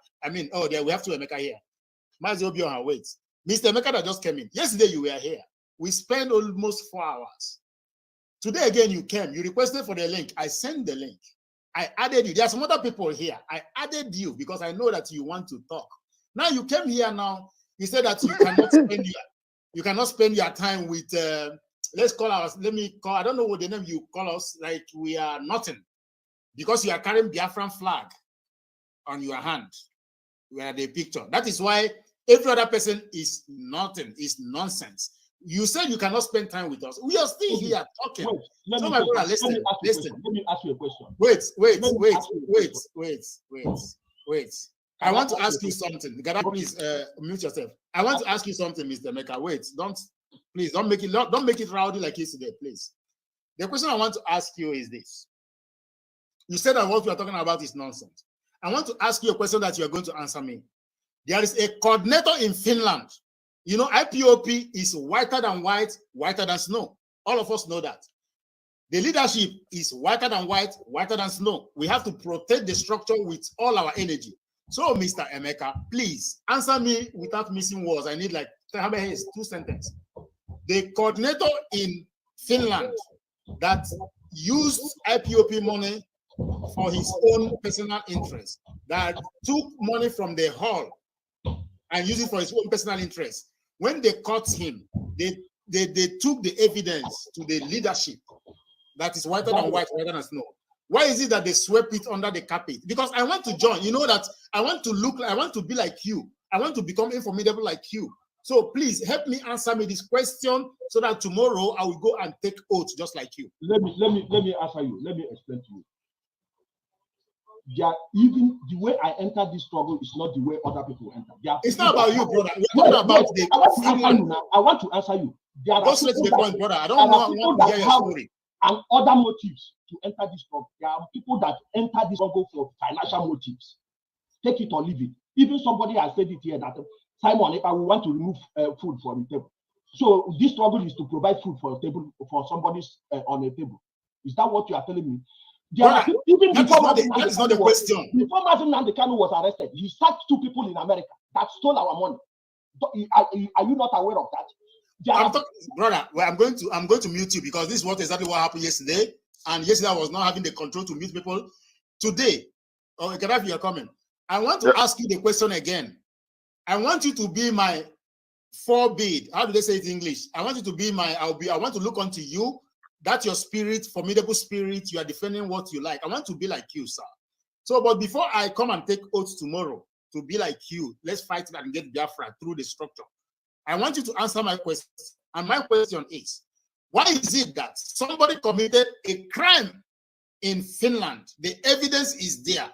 we have two Emeka here. Mazi Obiora, wait. Mr. Emeka that just came in. Yesterday you were here. We spent almost 4 hours. Today again you came. You requested for the link. I sent the link. I added you. There are some other people here. I added you because I know that you want to talk. Now you came here now. You said that you cannot spend your time with I don't know what the name you call us, like we are nothing. Because you are carrying Biafran flag on your hand. We are the picture. That is why every other person is nothing, is nonsense. You said you cannot spend time with us. We are still here talking. Let me ask you a question. Wait. I want to ask you something. Gada, please mute yourself. I want to ask you something, Mr. Meka. Wait, please don't make it rowdy like yesterday, please. The question I want to ask you is this. You said that what we are talking about is nonsense. I want to ask you a question that you are going to answer me. There is a coordinator in Finland. You know, IPOP is whiter than white, whiter than snow. All of us know that. The leadership is whiter than white, whiter than snow. We have to protect the structure with all our energy. So, Mr. Emeka, please answer me without missing words. I need like 2 sentences. The coordinator in Finland that used IPOP money for his own personal interest, that took money from the hall and used it for his own personal interest. When they caught him, they took the evidence to the leadership that is whiter than white, whiter than snow. Why is it that they swept it under the carpet? Because I want to join. You know that I want to be like you. I want to become informative like you. So please help me answer me this question so that tomorrow I will go and take oath just like you. Let me answer you. Let me explain to you. Even the way I enter this struggle is not the way other people enter. It's not about you, brother. We're talking about the. I want to answer you. Go straight to the point, brother. I don't want to hear your story. And other motives to enter this struggle. There are people that enter this struggle for financial motives. Take it or leave it. Even somebody has said it here that Simon, if I want to remove food from the table. So this struggle is to provide food for a table for somebody's on a table. Is that what you are telling me? That is not the question. Before Mazi Nnamdi Kanu was arrested, he sacked 2 people in America that stole our money. Are you not aware of that? Brother, well, I'm going to mute you because this is exactly what happened yesterday. And yesterday I was not having the control to mute people. Today, Gaddafi, you're coming. I want to ask you the question again. I want you to be my forbid. How do they say it in English? I want you to be I want to look onto you. That's your spirit, formidable spirit. You are defending what you like. I want to be like you, sir. So, but before I come and take oaths tomorrow to be like you, let's fight and get Biafra through the structure. I want you to answer my question. And my question is, why is it that somebody committed a crime in Finland? The evidence is there.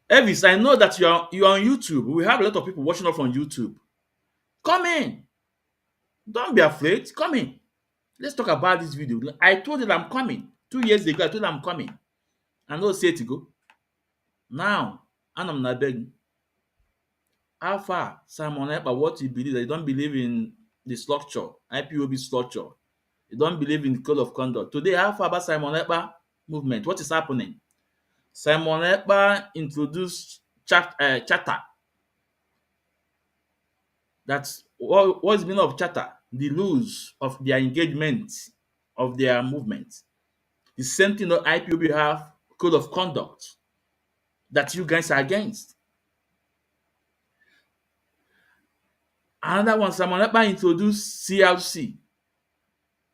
Elvis, I know that you're on YouTube. We have a lot of people watching us on YouTube. Come in. Don't be afraid. Come in. Let's talk about this video. I told you that I'm coming. 2 years ago, I told you I'm coming. I know say to go. Now, I'm not begging. How far, Simon, about what you believe? That you don't believe in the structure, IPOB structure. You don't believe in the code of conduct. Today, how far about Simon Ekpa movement? What is happening? Simon Ekpa introduced charter. That's what's the meaning of charter? The rules of their engagement, of their movement. The same thing that IPOB have code of conduct that you guys are against. Another one, Simon Ekpa introduced CLC.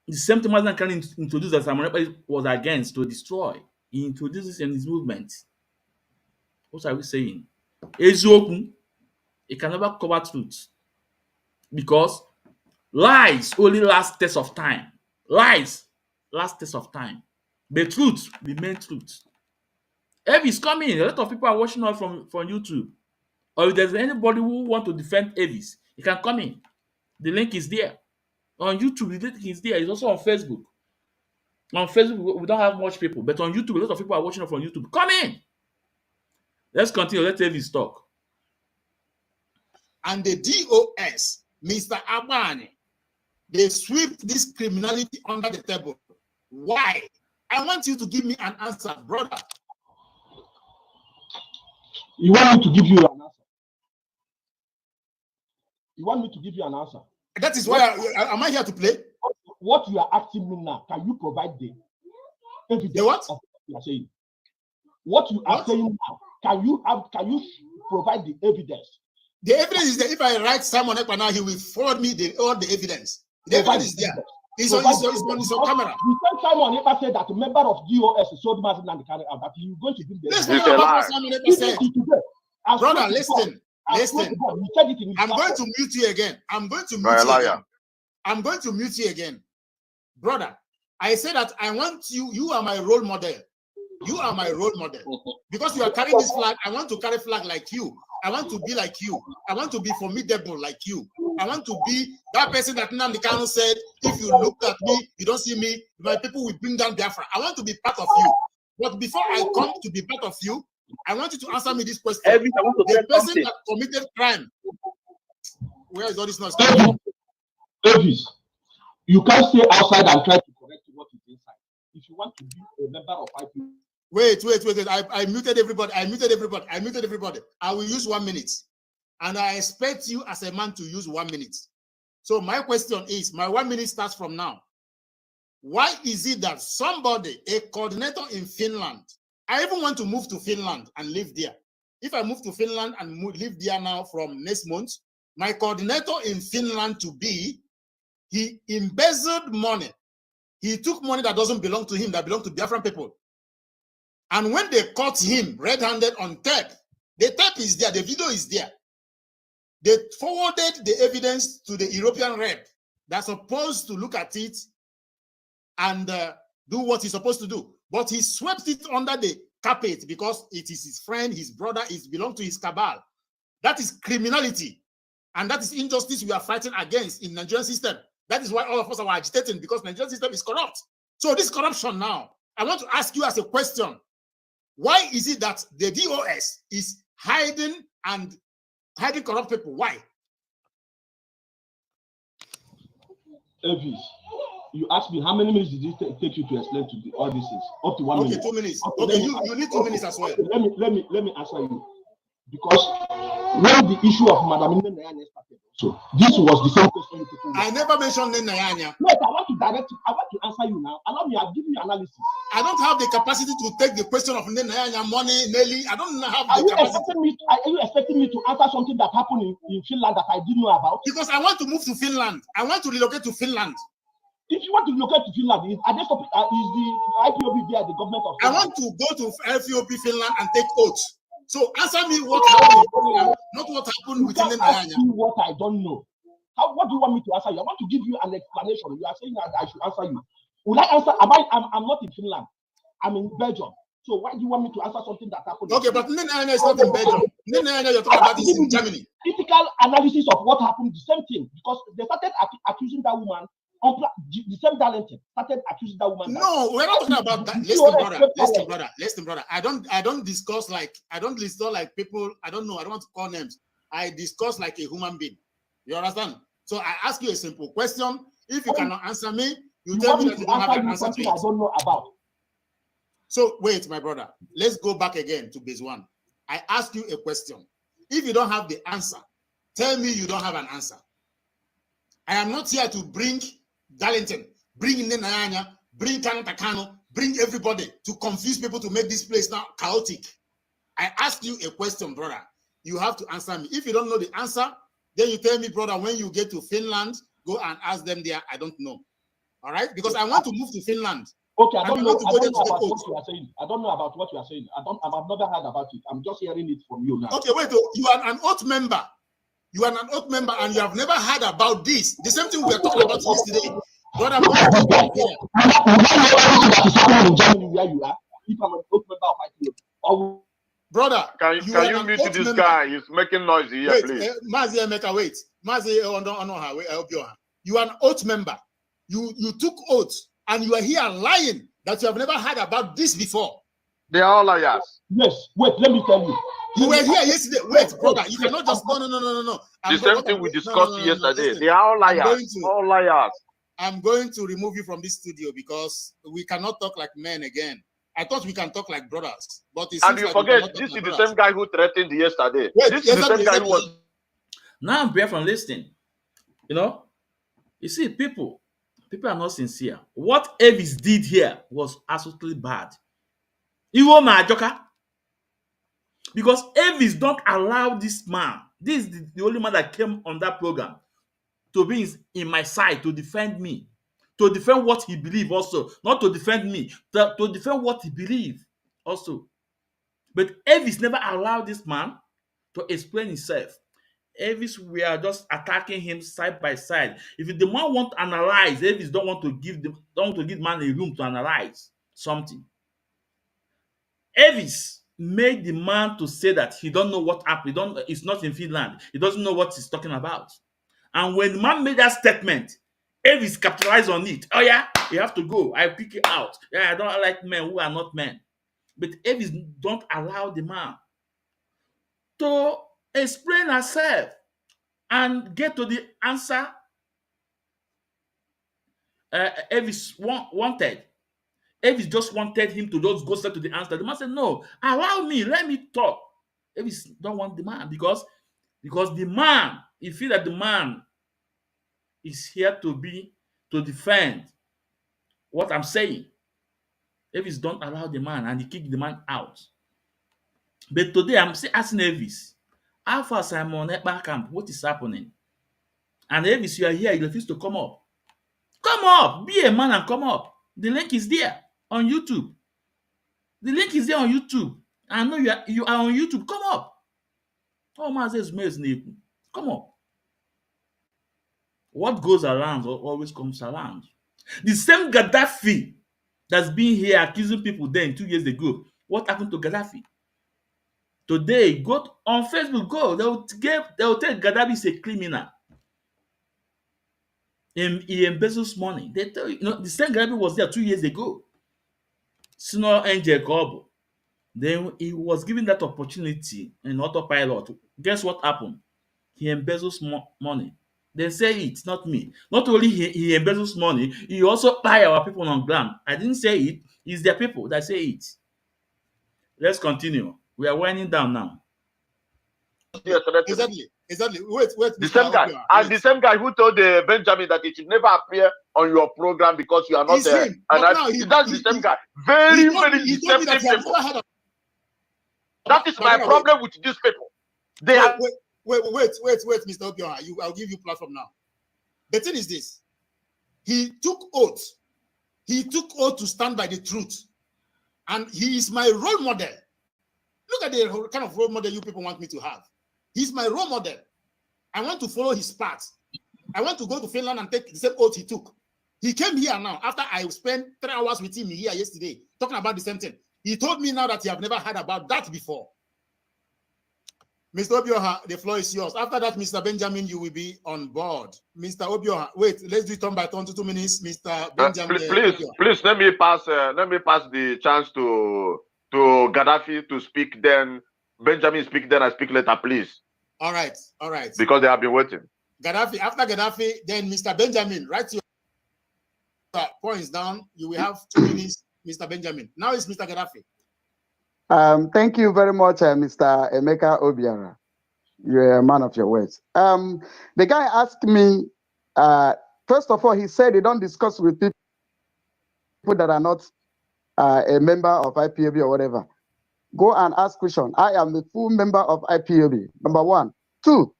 The same thing Mazi can introduce that Simon Ekpa was against to destroy. He introduces in his movement. What are we saying? Ezumezu, it can never cover truth. Because lies only last test of time. Lies last test of time. The truth remain truth. Elvis is coming. A lot of people are watching us from YouTube. Or if there's anybody who want to defend Elvis, you can come in. The link is there. On YouTube, the link is there. It's also on Facebook. On Facebook, we don't have much people, but on YouTube, a lot of people are watching us from YouTube. Come in. Let's continue. Let Elvis talk. And the DOS, Mr. Abani, they sweep this criminality under the table. Why? I want you to give me an answer, brother. You want me to give you an answer? You want me to give you an answer? That is why am I here to play? What you are asking me now, can you provide the evidence? The what? Of what you are saying? What you are saying now, can you provide the evidence? The evidence is that if I write Simon Ekpa now, he will forward me all the evidence. The evidence is there. It's on camera. The same Simon Ekpa said that a member of DOS sold Mazi and that he is going to give the listen to what Simon Ekpa said. Brother, listen. Listen. I'm going to mute you again. I'm going to mute you again. Brother, I say that I want you. You are my role model. You are my role model. Because you are carrying this flag, I want to carry flag like you. I want to be like you. I want to be formidable like you. I want to be that person that Nnamdi Kanu said, if you look at me, you don't see me, my people will bring down Biafra. I want to be part of you. But before I come to be part of you, I want you to answer me this question. The person that committed crime, where is all this noise? Elvis, you can't stay outside and try to correct what is inside. If you want to be a member of IPOB. Wait. I muted everybody. I muted everybody. I will use 1 minute. And I expect you as a man to use 1 minute. So my question is, my 1 minute starts from now. Why is it that somebody, a coordinator in Finland, I even want to move to Finland and live there. If I move to Finland and live there now from next month, my coordinator in Finland he embezzled money. He took money that doesn't belong to him, that belongs to Biafran people. And when they caught him red-handed on tape, the tape is there, the video is there. They forwarded the evidence to the European rep that's supposed to look at it and do what he's supposed to do. But he swept it under the carpet because it is his friend, his brother, it belongs to his cabal. That is criminality. And that is injustice we are fighting against in the Nigerian system. That is why all of us are agitating, because the Nigerian system is corrupt. So this corruption now, I want to ask you as a question. Why is it that the DOS is hiding corrupt people? Why? Elvis, you asked me how many minutes did it take you to explain to all these things? Up to 1 minute. Okay, 2 minutes. Okay, you need 2 minutes as well. Okay, let me answer you. Because when the issue of Madam Nene started, so this was the same question you people. I never mentioned Nene. No, I want to answer you now. Allow me, I'll give you analysis. I don't have the capacity to take the question of Nene money, Nelly. I don't have the capacity. Are you expecting me to answer something that happened in Finland that I didn't know about? Because I want to move to Finland. I want to relocate to Finland. If you want to relocate to Finland, is the IPOB there, the government of Finland? I want to go to IPOB Finland and take oaths. So answer me what happened in Finland, not what happened within the Nayanya. What I don't know. What do you want me to answer you? I want to give you an explanation. You are saying that I should answer you. Will I answer? I'm not in Finland. I'm in Belgium. So why do you want me to answer something that happened? Okay, but Nayanya is not in Belgium. Nayanya you're talking about is in Germany. Critical analysis of what happened, the same thing, because they started accusing that woman. The same talented started accusing that woman. No, we're not talking about that. Listen, brother. I don't discuss like people. I don't know. I don't want to call names. I discuss like a human being. You understand? So I ask you a simple question. If you cannot answer me, you tell me that you don't have an answer to it. I don't know about. So wait, my brother. Let's go back again to base one. I ask you a question. If you don't have the answer, tell me you don't have an answer. I am not here to bring Darlington, bring Nenayanya, bring Takano bring everybody, to confuse people, to make this place now chaotic. I ask you a question, brother. You have to answer me. If you don't know the answer, then you tell me, brother, when you get to Finland, go and ask them there. I don't know. All right? Because I want to move to Finland. Okay, I don't know to go there to about take what you are saying. I don't know about what you are saying. I've never heard about it. I'm just hearing it from you now. Okay, wait. You are an oath member. You are an oath member, and you have never heard about this. The same thing we were talking about yesterday. Brother, where you are. If I'm an oath member of IPO, brother, can you mute this member. Guy? He's making noise here, wait, please. Mazi Emeka, wait. Mazi, I hope you are. You are an oath member. You took oath, and you are here lying that you have never heard about this before. They are all liars. Yes. Wait, let me tell you. You were here yesterday. Wait, brother. You cannot just no. The same thing we discussed yesterday. They are all liars. All liars. I'm going to remove you from this studio because we cannot talk like men again. I thought we can talk like brothers, but it and you like forget this is the same guy who threatened yesterday. Wait, this is the same guy who was. Now I'm Biafra listening. You know, you see, people are not sincere. What Elvis did here was absolutely bad. Iwo Majoka. Because Elvis don't allow this man, this is the only man that came on that program, to be in my side, to defend me, to defend what he believed also, not to defend me, to defend what he believed also. But Elvis never allowed this man to explain himself. Elvis, we are just attacking him side by side. If the man want to analyze, Elvis don't want to give man a room to analyze something. Elvis made the man to say that he don't know what happened. It's not in Finland. He doesn't know what he's talking about. And when the man made that statement, Elvis capitalized on it. Oh yeah, you have to go. I pick it out. Yeah, I don't like men who are not men. But Elvis don't allow the man to explain herself and get to the answer Elvis wanted. Elvis just wanted him to just go straight to the answer. The man said, no, allow me, let me talk. Elvis don't want the man because the man, he feel that the man is here to defend what I'm saying. Elvis don't allow the man and he kick the man out. But today I'm still asking Elvis, how far Simon Ekpa camp, what is happening? And Elvis, you are here, you refuse to come up. Come up, be a man and come up. The link is there on YouTube. The link is there on YouTube. I know you are on YouTube. Come up. Oh, Mazi Ezumezu, come up. What goes around always comes around. The same Gaddafi that's been here accusing people then 2 years ago. What happened to Gaddafi? Today, go on Facebook, go. They will tell Gaddafi is a criminal. He embezzles money. They tell you, the same Gaddafi was there 2 years ago. Sino Angel Kobo. Then he was given that opportunity in autopilot. Guess what happened? He embezzles money. They say it's not me. Not only he embezzles money, he also buy our people on ground. I didn't say it. It's their people that say it. Let's continue. We are winding down now. Exactly. Wait. The same guy. And the same guy who told Benjamin that he should never appear on your program because you are not there. And that's the same guy. Very deceptive people. That is my problem with these people. They are. Wait, Mr. Obiora. I'll give you platform now. The thing is this. He took oath. He took oath to stand by the truth. And he is my role model. Look at the kind of role model you people want me to have. He's my role model. I want to follow his path. I want to go to Finland and take the same oath he took. He came here now after I spent 3 hours with him here yesterday talking about the same thing. He told me now that he have never heard about that before. Mr. Obiora, the floor is yours. After that, Mr. Benjamin, you will be on board. Mr. Obiora, wait, let's do it turn by turn, 2 minutes. Mr. Benjamin. Please let me pass the chance to Gaddafi to speak. Then Benjamin speak. Then I speak later, please. All right. Because they have been waiting. Gaddafi, after Gaddafi, then Mr. Benjamin, write your points down. You will have 2 minutes, Mr. Benjamin. Now it's Mr. Gaddafi. Thank you very much, Mr. Emeka Obiara. You're a man of your words. The guy asked me, first of all, he said he don't discuss with people that are not a member of IPOB or whatever. Go and ask question. I am the full member of IPOB. Number one. Two,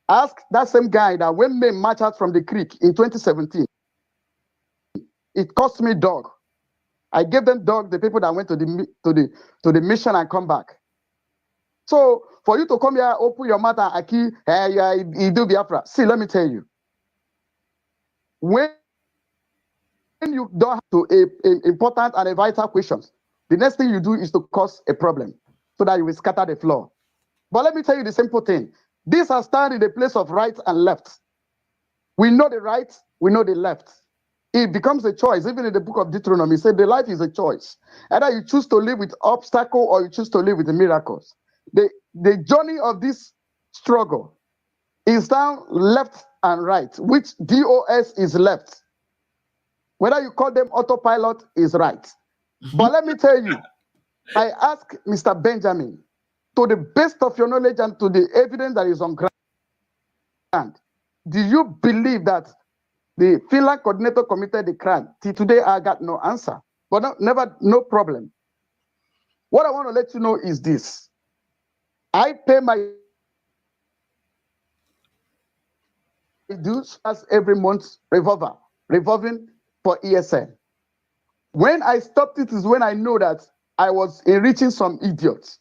ask that same guy that when men marched out from the creek in 2017, it cost me dog. I gave them dog, the people that went to the mission and come back. So for you to come here, open your mouth and accuse, you do Biafra. See, let me tell you. When you don't have to important and vital questions, the next thing you do is to cause a problem so that you will scatter the floor. But let me tell you the simple thing. These are stand in the place of right and left. We know the right, we know the left. It becomes a choice. Even in the book of Deuteronomy, it said the life is a choice. Either you choose to live with obstacle or you choose to live with the miracles. The journey of this struggle is down left and right, which DOS is left. Whether you call them autopilot is right. But let me tell you, I ask Mr. Benjamin, to the best of your knowledge and to the evidence that is on ground, do you believe that the Finland coordinator committed the crime? Till today, I got no answer, but no problem. What I want to let you know is this. I pay my dues as every month revolving for ESN. When I stopped it is when I know that I was enriching some idiots.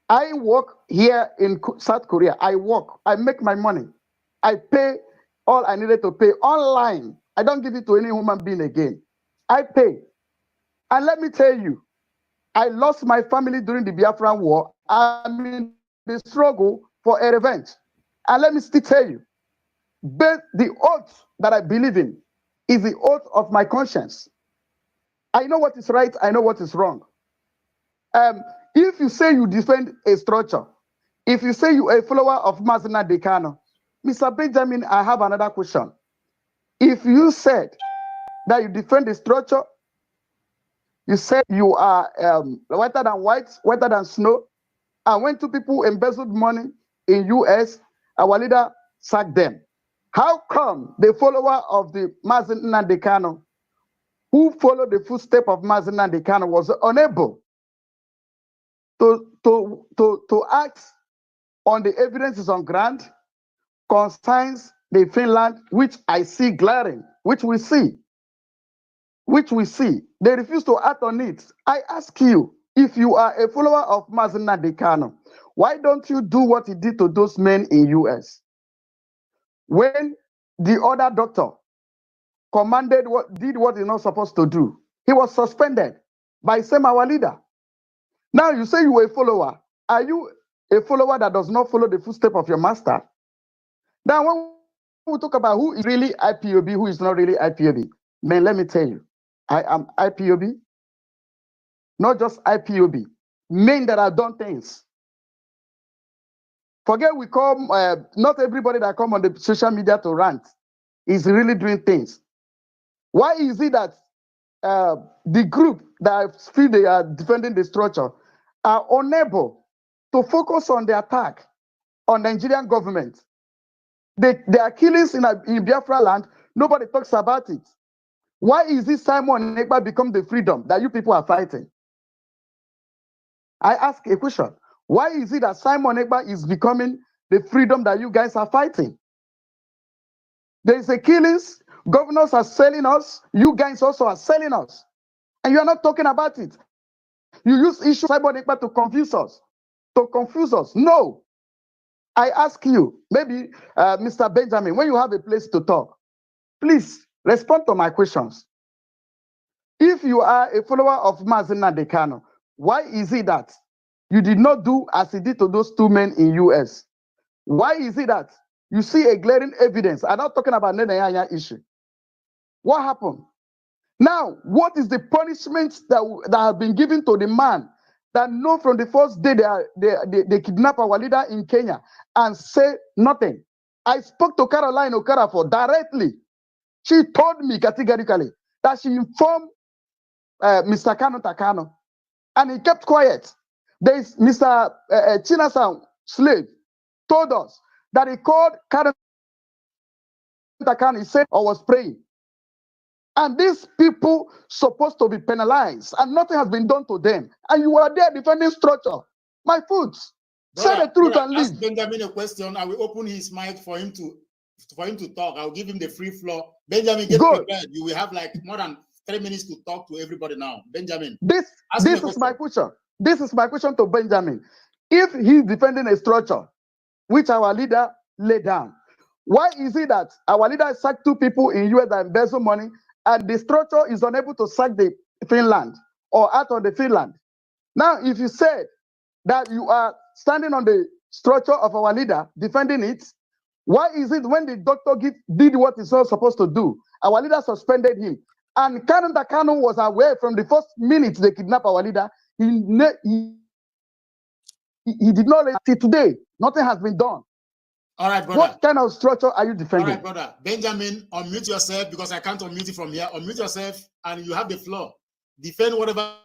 I work here in South Korea. I work. I make my money. I pay all I needed to pay online. I don't give it to any human being again. I pay. And let me tell you, I lost my family during the Biafra war. I'm in the struggle for a revenge. And let me still tell you, but the oath that I believe in is the oath of my conscience. I know what is right. I know what is wrong. If you say you defend a structure, if you say you are a follower of Mazi Dekano, Mr. Benjamin, I have another question. If you said that you defend the structure, you said you are whiter than white, whiter than snow, and when two people embezzled money in US, our leader sacked them. How come the follower of the Mazi Dekano, who followed the footsteps of Mazi Dekano, was unable to act on the evidences on ground concerns the Finland, which I see glaring, which we see. They refuse to act on it. I ask you, if you are a follower of Mazi Dekano, why don't you do what he did to those men in US? When the other doctor did what he's not supposed to do, he was suspended by same our leader. Now you say you are a follower. Are you a follower that does not follow the footsteps of your master? Now, when we talk about who is really IPOB, who is not really IPOB, man, let me tell you, I am IPOB, not just IPOB, men that have done things. Forget we come, not everybody that come on the social media to rant is really doing things. Why is it that the group that feel they are defending the structure are unable to focus on the attack on the Nigerian government? There are killings in Biafra land. Nobody talks about it. Why is this Simon Ekpa become the freedom that you people are fighting? I ask a question. Why is it that Simon Ekpa is becoming the freedom that you guys are fighting? There is a killings. Governors are selling us. You guys also are selling us. And you are not talking about it. You use issue Simon Ekpa to confuse us. No. I ask you, maybe Mr. Benjamin, when you have a place to talk, please respond to my questions. If you are a follower of Mazi Dekano, why is it that you did not do as he did to those two men in US? Why is it that you see a glaring evidence? I'm not talking about Neneyanya issue. What happened? Now, what is the punishment that have been given to the man that know from the first day they kidnap our leader in Kenya and say nothing? I spoke to Caroline Okarafo directly. She told me categorically that she informed Mr. Kano Takano, and he kept quiet. There is Mr. Chinasan Slave told us that he called Kano Takano, he said, or was praying. And these people supposed to be penalized, and nothing has been done to them. And you are there defending structure. My foot. Say the truth and leave. Ask Benjamin a question. I will open his mic for him to talk. I'll give him the free floor. Benjamin, get prepared. You will have like more than 3 minutes to talk to everybody now. Benjamin. This is my question. This is my question to Benjamin. If he's defending a structure which our leader laid down, why is it that our leader sacked 2 people in US that embezzle money, and the structure is unable to sack the Finland or out of the Finland? Now, if you said that you are standing on the structure of our leader, defending it, why is it when the doctor did what he's not supposed to do, our leader suspended him? And Kanu was aware from the first minute they kidnapped our leader. He did not see today. Nothing has been done. All right, brother. What kind of structure are you defending? All right, brother. Benjamin, unmute yourself because I can't unmute you from here. Unmute yourself and you have the floor. Defend whatever.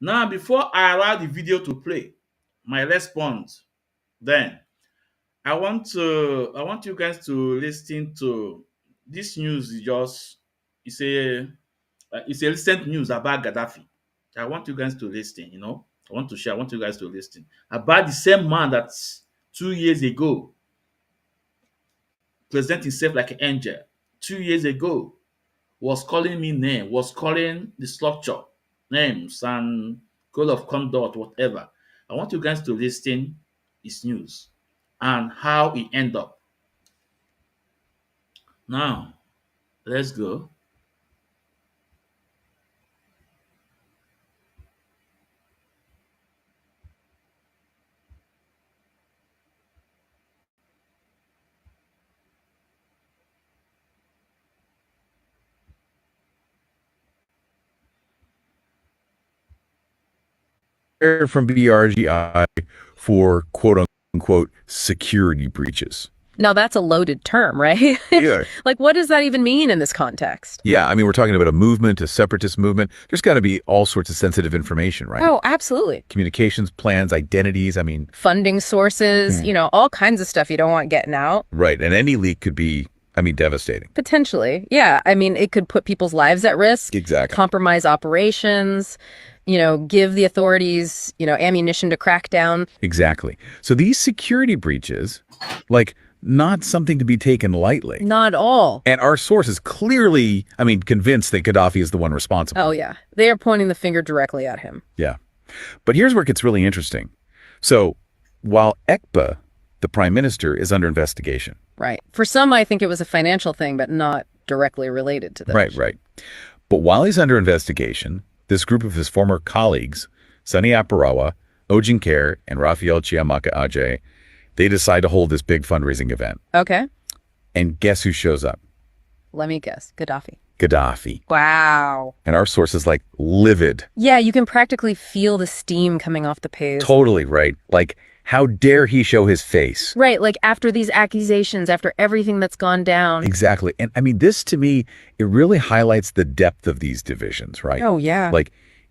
Now, before I allow the video to play, my response, then I want you guys to listen to this news. It's a recent news about Gaddafi. I want you guys to listen. I want to share. I want you guys to listen about the same man that 2 years ago present himself like an angel. 2 years ago was calling me name, was calling the structure names and code of conduct, whatever. I want you guys to listen his news and how he end up. Now, let's go. From BRGI for quote unquote security breaches. Now that's a loaded term, right? Yeah. Like, what does that even mean in this context? Yeah, I mean, we're talking about a movement, a separatist movement. There's got to be all sorts of sensitive information, right? Oh, absolutely. Communications plans, identities, I mean. Funding sources, all kinds of stuff you don't want getting out. Right, and any leak could be, devastating. Potentially, yeah. I mean, it could put people's lives at risk. Exactly. Compromise operations, give the authorities, ammunition to crack down. Exactly. So these security breaches, not something to be taken lightly. Not at all. And our source is clearly, convinced that Gaddafi is the one responsible. Oh, yeah. They are pointing the finger directly at him. Yeah. But here's where it gets really interesting. So while Ekpa, the prime minister, is under investigation. Right. For some, I think it was a financial thing, but not directly related to that. Right. But while he's under investigation, this group of his former colleagues, Sunny Aparawa, Ojinker, and Raphael Chiamaka Ajay, they decide to hold this big fundraising event. Okay. And guess who shows up? Let me guess. Gaddafi. Wow. And our source is livid. Yeah, you can practically feel the steam coming off the page. Totally, right? How dare he show his face? Right, after these accusations, after everything that's gone down. Exactly. And this to me, it really highlights the depth of these divisions, right? Oh, yeah.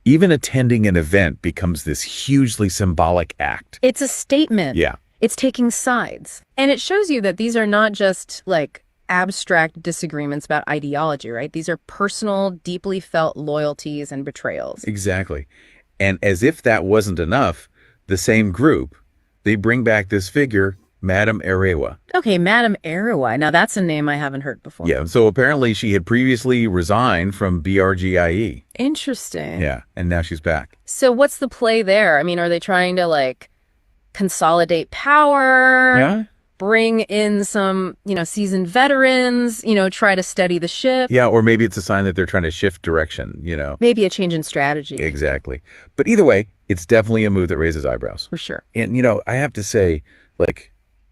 Even attending an event becomes this hugely symbolic act. It's a statement. Yeah. It's taking sides. And it shows you that these are not just abstract disagreements about ideology, right? These are personal, deeply felt loyalties and betrayals. Exactly. And as if that wasn't enough, the same group, they bring back this figure, Madame Erewa. Okay, Madame Erewa. Now that's a name I haven't heard before. Yeah, so apparently she had previously resigned from BRGIE. Interesting. Yeah, and now she's back. So what's the play there? Are they trying to consolidate power? Yeah. Bring in some, seasoned veterans, try to steady the ship. Yeah, or maybe it's a sign that they're trying to shift direction, Maybe a change in strategy. Exactly. But either way, it's definitely a move that raises eyebrows. For sure. And, I have to say,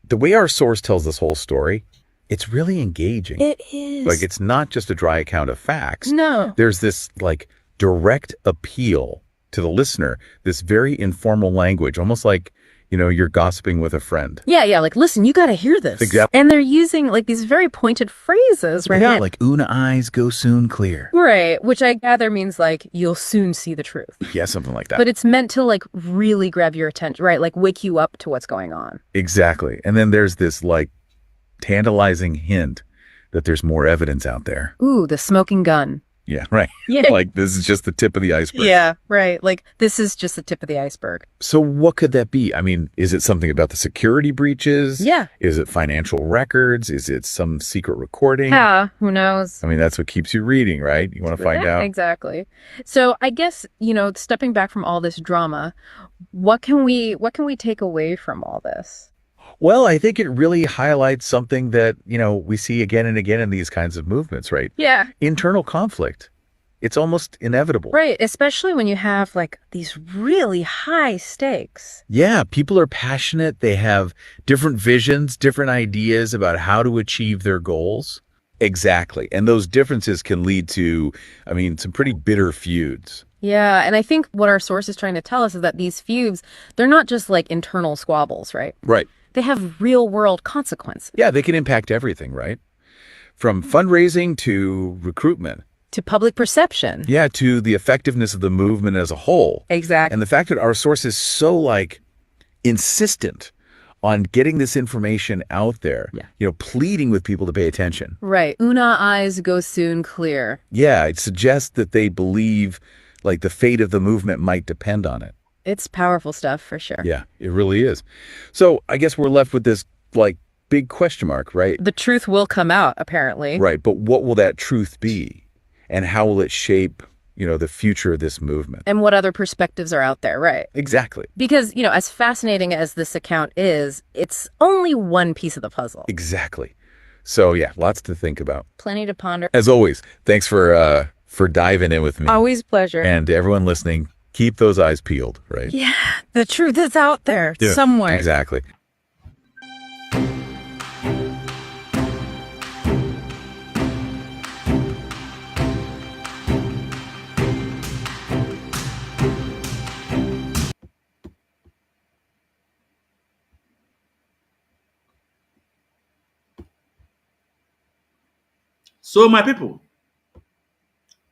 the way our source tells this whole story, it's really engaging. It is. It's not just a dry account of facts. No. There's this, direct appeal to the listener, this very informal language, almost like, you're gossiping with a friend. Yeah, like, listen, you got to hear this. Exactly. And they're using like these very pointed phrases, right? Yeah, like una eyes go soon clear. Right, which I gather means like you'll soon see the truth. Yeah, something like that. But it's meant to like really grab your attention, right? Like wake you up to what's going on. Exactly. And then there's this like tantalizing hint that there's more evidence out there. Ooh, the smoking gun. Yeah, right. Yeah. Like this is just the tip of the iceberg. Yeah, right. Like this is just the tip of the iceberg. So what could that be? I mean, is it something about the security breaches? Yeah. Is it financial records? Is it some secret recording? Yeah, who knows? I mean, that's what keeps you reading, right? You want to find out. Exactly. So I guess, stepping back from all this drama, what can we take away from all this? Well, I think it really highlights something that, we see again and again in these kinds of movements, right? Yeah. Internal conflict. It's almost inevitable. Right, especially when you have like these really high stakes. Yeah, people are passionate. They have different visions, different ideas about how to achieve their goals. Exactly. And those differences can lead to, some pretty bitter feuds. Yeah, and I think what our source is trying to tell us is that these feuds, they're not just like internal squabbles, right? Right. They have real world consequences. Yeah, they can impact everything, right? From fundraising to recruitment. To public perception. Yeah, to the effectiveness of the movement as a whole. Exactly. And the fact that our source is so insistent on getting this information out there, pleading with people to pay attention. Right. Una eyes go soon clear. Yeah, it suggests that they believe the fate of the movement might depend on it. It's powerful stuff for sure. Yeah, it really is. So I guess we're left with this big question mark, right? The truth will come out, apparently. Right, but what will that truth be? And how will it shape, the future of this movement? And what other perspectives are out there, right? Exactly. Because, as fascinating as this account is, it's only one piece of the puzzle. Exactly. So yeah, lots to think about. Plenty to ponder. As always, thanks for diving in with me. Always a pleasure. And to everyone listening, keep those eyes peeled, right? Yeah, the truth is out there somewhere. Exactly. So, my people,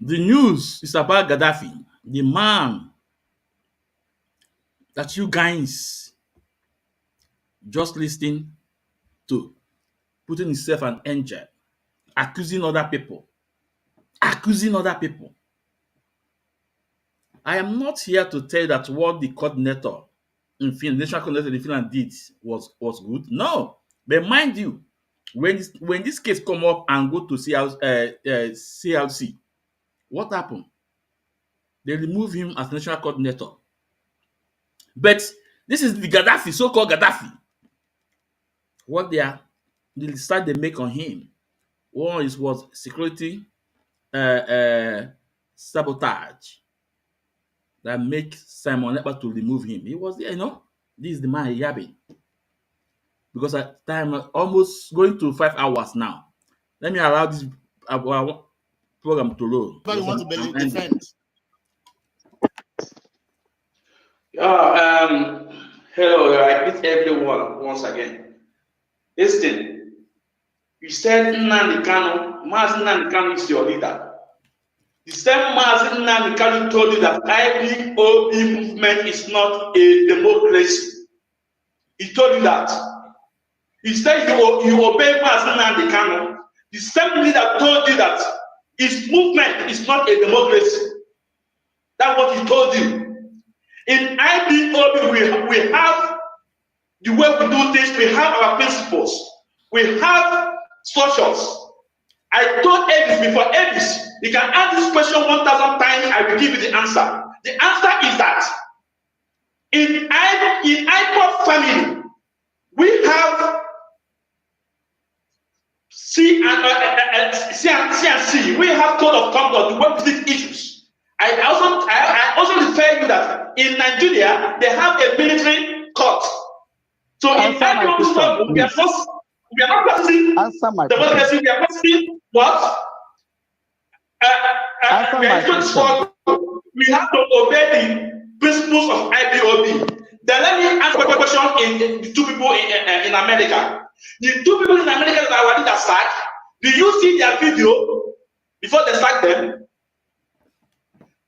the news is about Gaddafi, the man that you guys just listening to, putting himself an angel, accusing other people. I am not here to tell you that what the coordinator in Finland, national coordinator in Finland did was good. No, but mind you, when this case come up and go to CLC, what happened? They remove him as national coordinator. But this is the Gaddafi, so-called Gaddafi. What the decide they make on him, one was security sabotage that make Simon able to remove him. He was there, this is the man yabbing. Because at time almost going to 5 hours now. Let me allow this program to roll. But you want to defend? Hello, I greet everyone once again. Listen, you said Mazi Nnamdi Kanu is your leader. The same Mazi Nnamdi Kanu told you that IPOB movement is not a democracy. He told you that. He said you obey Mazi Nnamdi Kanu. The same leader told you that his movement is not a democracy. That's what he told you. In IPOB, we have the way we do things, we have our principles, we have structures. I told Elvis before, Elvis, you can ask this question 1,000 times, I will give you the answer. The answer is that in IPOB family, we have C and C. We have code of conduct, the way we treat issues. I also refer you that in Nigeria, they have a military court. So in IPOB, we are not practicing democracy, we are practicing what? We have to obey the principles of IPOB. Then let me ask a question in the two people in America. The two people in America that were that sacked, do you see their video before they sack them?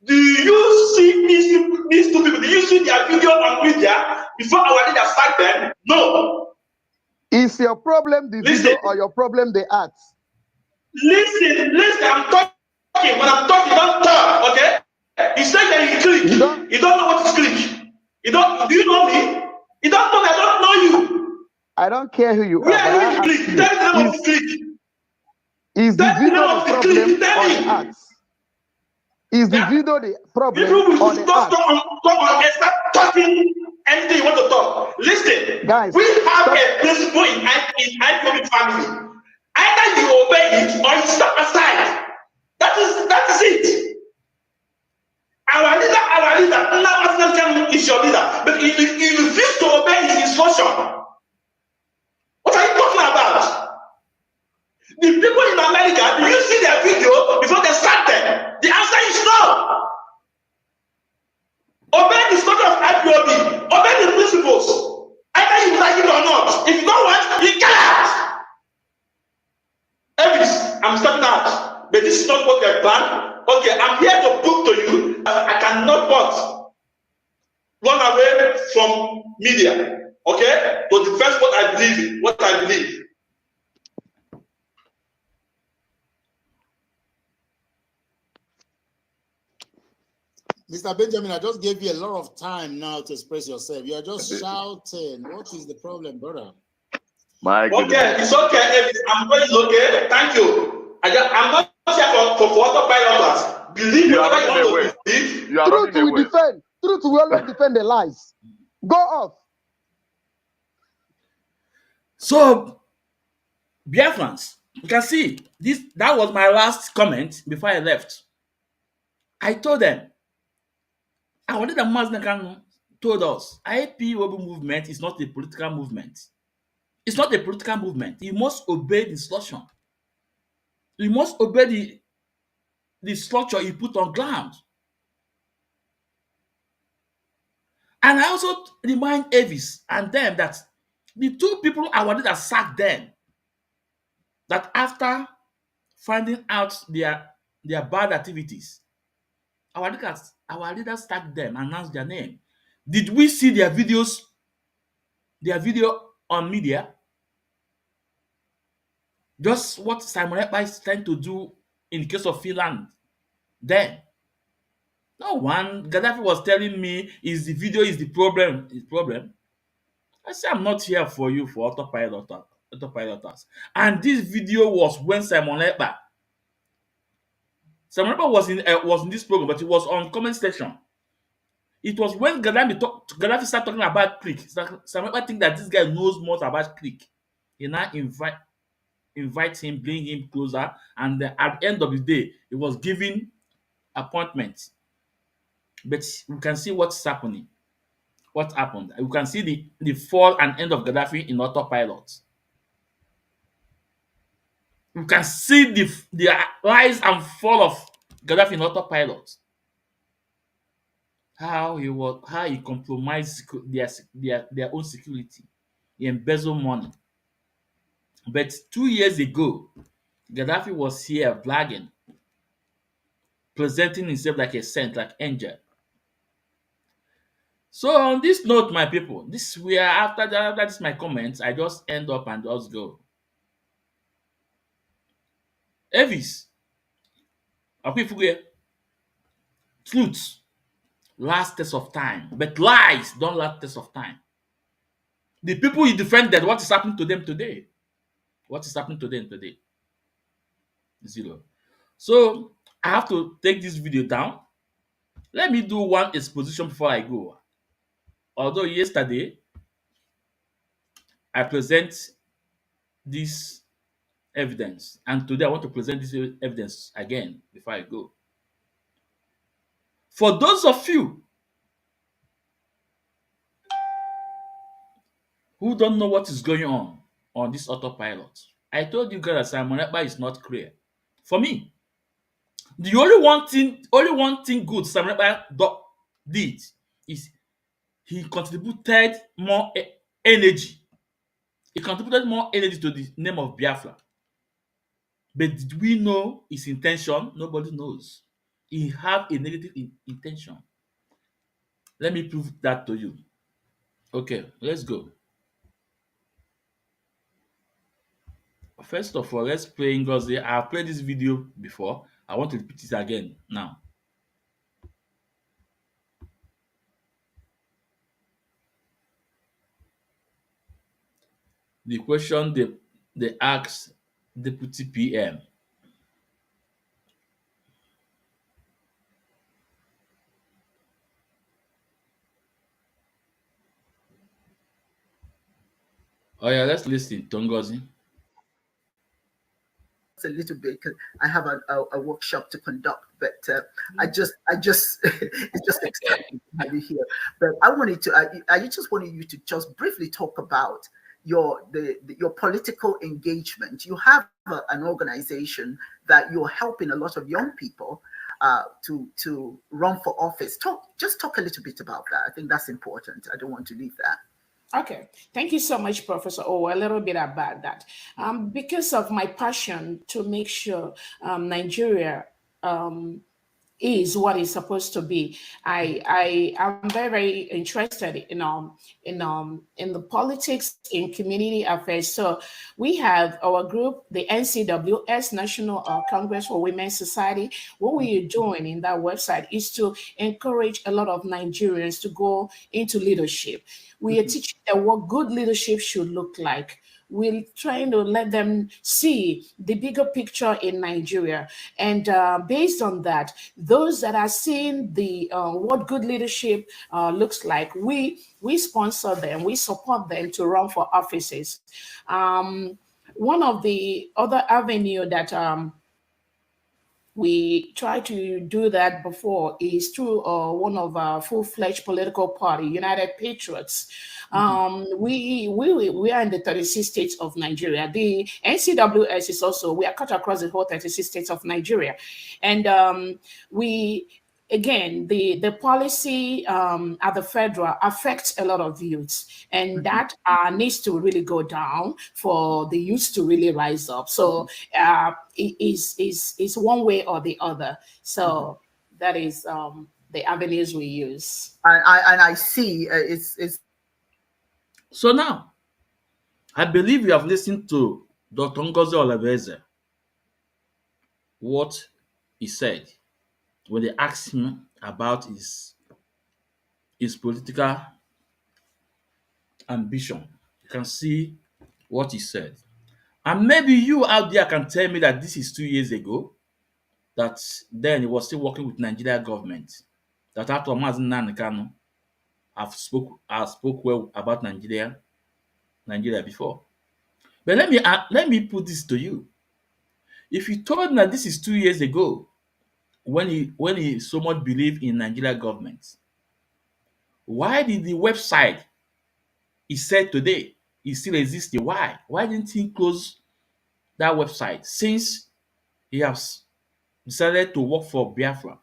Do you see these two people? Do you see their video on media before our leader sack them? No. Is your problem the video or your problem the act? Listen, I'm talking. When I'm talking, don't talk, okay? You say that you click. You don't know what is click. Do you know me? You don't know me, I don't know you. I don't care who you Where are. are you click? Tell me the name of the click. Is the video the problem or the act? Is the video the problem or the act? Come on and start talking anything you want to talk. Listen, guys, we have a principle in IPOB family. Either you obey it or you step aside. That is it. Our leader, is your leader. But if you refuse to obey his instruction, what are you talking about? The people in America, do you see their video before they start them? The answer is no. Obey the structure of IPOB. Obey the principles. Either you like it or not. If you don't want, you get out. Elvis, I'm stepping out. But this is not what they planned. Okay, I'm here to prove to you I cannot but run away from media. Okay? To defend what I believe in. What I believe. Mr. Benjamin, I just gave you a lot of time now to express yourself. You are just shouting. What is the problem, brother? My goodness. Okay, it's okay. I'm going okay. Thank you. I'm not here for autopilot. Believe me, whatever you want to believe. Truth we defend. Truth we always defend the lies. Go off. So, Biafrans, you can see this. That was my last comment before I left. I told them, and what the Mazi told us, IPOB movement is not a political movement. It's not a political movement. You must obey the instruction. You must obey the structure you put on ground. And I also remind Elvis and them that the two people our leader sacked them, that after finding out their bad activities, our leaders sacked them, announced their name. Did we see their video on media? Just what Simon Ekpa is trying to do in the case of Finland then. No one. Gaddafi was telling me the video is the problem. I said, I'm not here for you for autopiloters. And this video was when Simon Ekpa was in this program, but it was on comment section. It was when Gaddafi started talking about click. Simon Ekpa think that this guy knows more about click. He now invite him, bring him closer, and at the end of the day, he was giving appointment. But we can see what's happening. What happened? You can see the fall and end of Gaddafi in autopilot. You can see the rise and fall of Gaddafi in autopilot. How he compromised their own security. He embezzled money. But 2 years ago, Gaddafi was here bragging, presenting himself like a saint, like angel. So on this note, my people, this where after this my comments, I just end up and just go. Elvis, truth last test of time, but lies don't last test of time. The people you defended, what is happening to them today? What is happening to them today? Zero. So I have to take this video down. Let me do one exposition before I go. Although yesterday I present this evidence, and today I want to present this evidence again before I go. For those of you who don't know what is going on this autopilot, I told you guys that Simon Ekpa is not clear. For me, the only one thing good Simon Ekpa did is he contributed more energy. He contributed more energy to the name of Biafra. But did we know his intention? Nobody knows. He had a negative intention. Let me prove that to you. Okay, let's go. First of all, let's play Ngozi. I've played this video before. I want to repeat it again now. The question they asked Deputy PM. Oh yeah, let's listen to Ngozi. A little bit because I have a workshop to conduct, but I just it's just exciting to have you here. But I just wanted you to just briefly talk about your political engagement. You have an organization that you're helping a lot of young people to run for office. Talk a little bit about that. I think that's important. I don't want to leave that. Okay, thank you so much, Professor. Oh, a little bit about that. Because of my passion to make sure Nigeria is what it's supposed to be, I am very, very interested in the politics in community affairs. So we have our group, the NCWS, National Congress for Women's Society. What we are doing in that website is to encourage a lot of Nigerians to go into leadership. We are teaching them what good leadership should look like. We're trying to let them see the bigger picture in Nigeria. And based on that, those that are seeing the what good leadership looks like, we sponsor them, we support them to run for offices. One of the other avenue that we try to do that before is through one of our full-fledged political party, United Patriots. We are in the 36 states of Nigeria. The NCWS is also, we are cut across the whole 36 states of Nigeria. And again, the policy at the federal affects a lot of youths, and that needs to really go down for the youths to really rise up. So it is one way or the other. So that is the avenues we use. And I see it's. So now, I believe you have listened to Dr. Ngozi Olabeze, what he said when they asked him about his political ambition. You can see what he said. And maybe you out there can tell me that this is 2 years ago, that then he was still working with Nigeria government, that after Mazi Nnamdi Kanu have spoke well about Nigeria before. But let me put this to you. If you told me that this is 2 years ago, when he so much believed in Nigeria government, why did the website he said today it still exists? Why? Why didn't he close that website since he has decided to work for Biafra?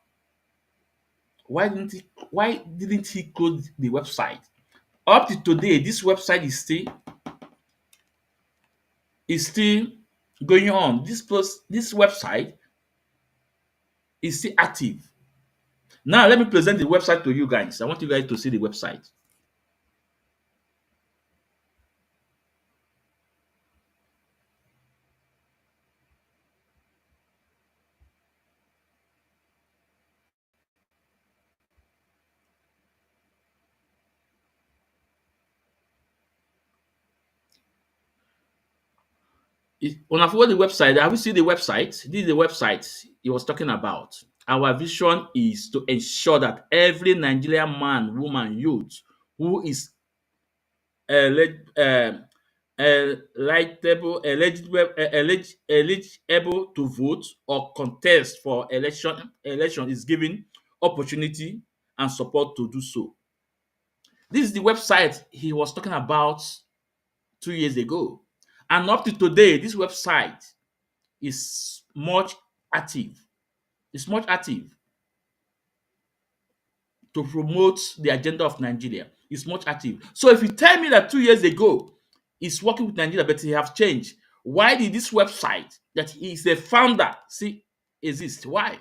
Why didn't he close the website? Up to today, this website is still going on. This website is still active. Now let me present the website to you guys. I want you guys to see the website. When I forward the website, have you seen the website? This is the website he was talking about. Our vision is to ensure that every Nigerian man, woman, youth who is eligible to vote or contest for election is given opportunity and support to do so. This is the website he was talking about 2 years ago. And up to today, this website is much active. It's much active to promote the agenda of Nigeria. is much active. So if you tell me that 2 years ago he's working with Nigeria, but he have changed, why did this website that he is a founder see exist? Why?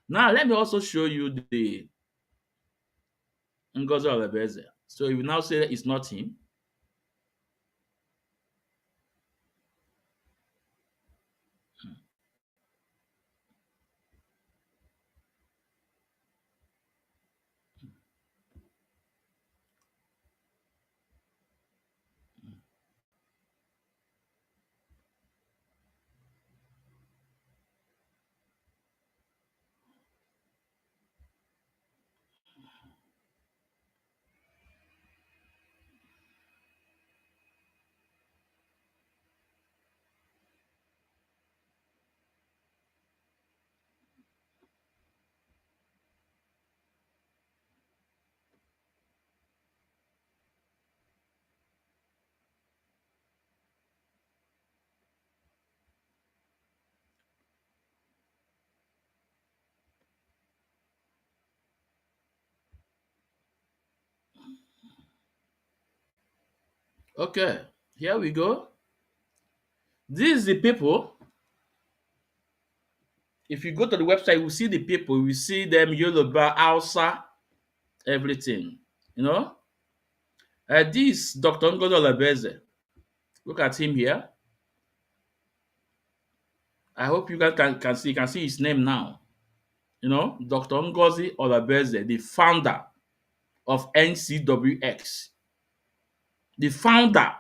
Now let me also show you the Ngozi Olabeze. So if you now say that it's not him, okay, here we go. This is the people. If you go to the website, you will see the people. You will see them Yoruba, Hausa, everything. You know, this Dr. Ngozi Olabeze. Look at him here. I hope you guys can see his name now. You know, Dr. Ngozi Olabeze, the founder of NCWX. The founder.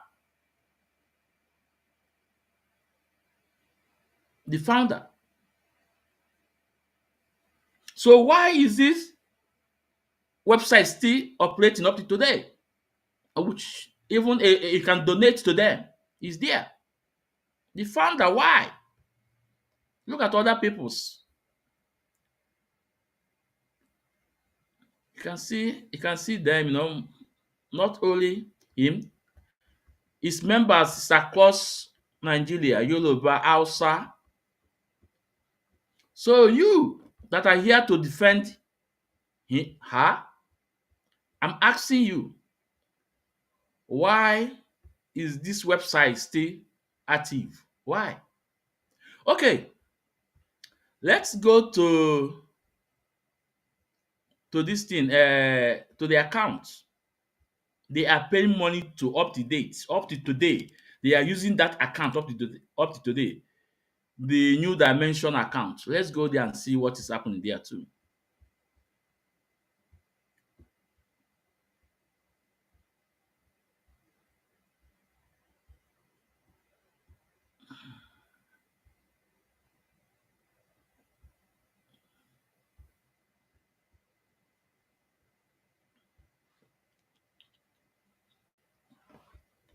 The founder. So why is this website still operating up to today? Which even you can donate to them. Is there. The founder, why? Look at other people's. You can see them, you know, not only him, his members is across Nigeria, Yoruba, Hausa. So you that are here to defend her, I'm asking you, why is this website still active? Why? Okay, let's go to this thing, to the account. They are paying money to up to date, up to today. They are using that account up to today. The New Dimension account. Let's go there and see what is happening there too.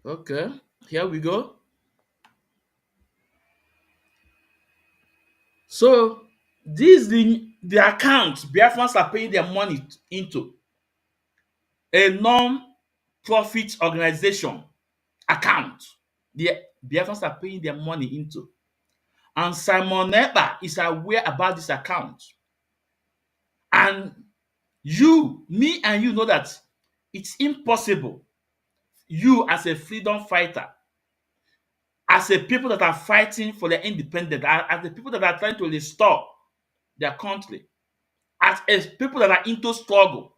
Okay, here we go. So this the account Biafrans are paying their money into a non-profit organization account. The Biafrans are paying their money into, and Simon Ekpa is aware about this account. And me and you know that it's impossible. You as a freedom fighter, as a people that are fighting for their independence, as the people that are trying to restore their country, as people that are into struggle,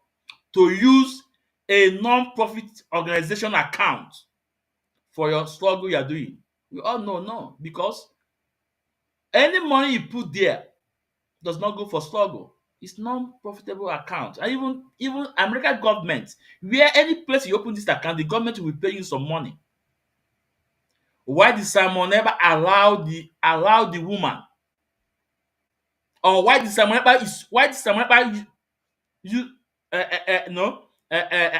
to use a non-profit organization account for your struggle you are doing. We all know no, because any money you put there does not go for struggle. It's non-profitable account. And even American government, where any place you open this account, the government will pay you some money. Why did Simon never allow the woman? Or why did Simon never you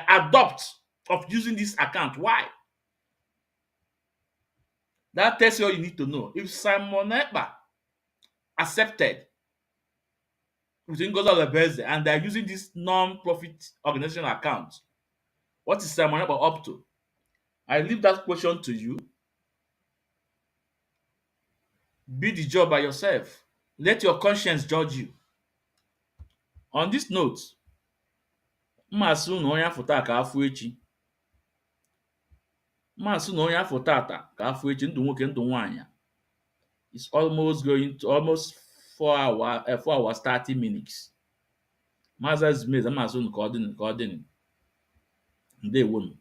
adopt of using this account? Why? That tells you all you need to know. If Simon Ekpa accepted with Ngozi Olabeze and they're using this non-profit organization account, what is Simon Ekpa up to? I leave that question to you. Be the judge by yourself. Let your conscience judge you. On this note, mmasị na onye afọ taa ka afọ echi. Mmasị na onye afọ tata ka afọ echi, ndụ nwoke ndụ nwaanyị. It's almost going to almost 4 hours 30 minutes. Mazi Ezumezu mmasị unu ka ọ dịnụ. Ndewonu.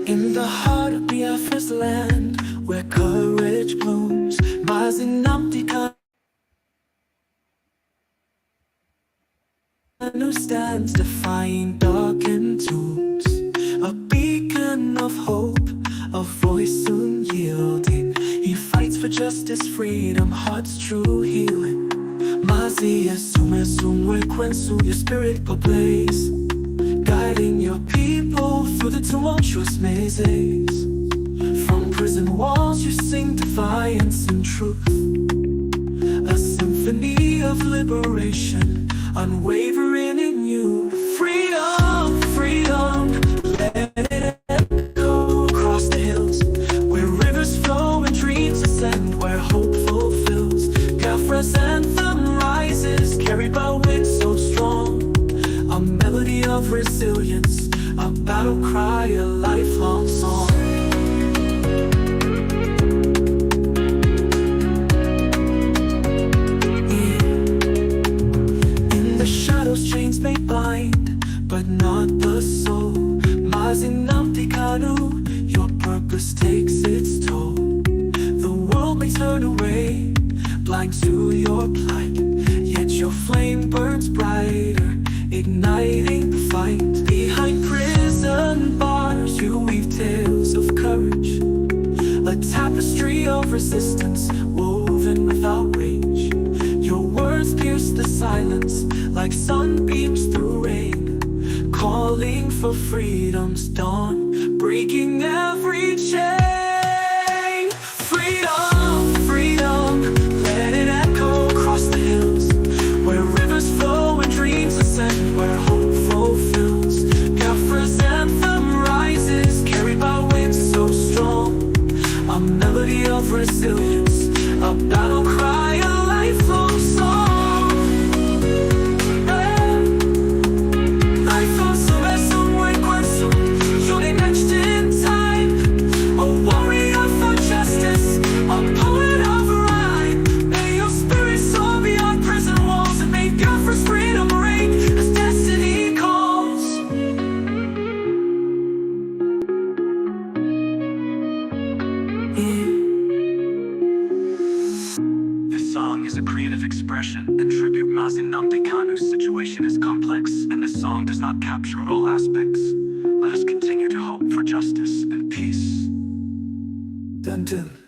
In the heart of Biafra's land, where courage blooms, Mazi stands defying darkened tombs, a beacon of hope, a voice unyielding. He fights for justice, freedom, heart's true healing. Mazi Ezumezu, Ekwensu, your spirit ablaze, guiding your people through the tumultuous mazes. From prison walls you sing defiance and truth, a symphony of liberation, unwavering in you. Freedom, freedom, let it echo across the hills, where rivers flow and dreams ascend, where hope fulfills. Biafra's anthem rises, carried by wind so strong, a melody of resilience, a battle cry, a lifelong song. In the shadows chains may bind, but not the soul. Mazi, your purpose takes its toll. The world may turn away, blind to your plight, yet your flame burns brighter, igniting the fight. Behind prison bars you weave tales of courage, a tapestry of resistance woven without rage. Your words pierce the silence like sunbeams through rain, calling for freedom's dawn, breaking every chain. Freedom, freedom, let it echo across the hills, where rivers flow and dreams ascend, where hope fulfills. Biafra's anthem rises, carried by winds so strong, a melody of resilience, a battle cry, a lifelong song. Life of Ezumezu, Ekwensu, you're next in time, a warrior for justice, a poet of rhyme. May your spirit soar beyond prison walls, and may Biafra's freedom reign as destiny calls. This song is a creative expression and tribute. Mazi Namdekanu's situation is complex, and this song does not capture all aspects. Let us continue to hope for justice and peace. Dun dun.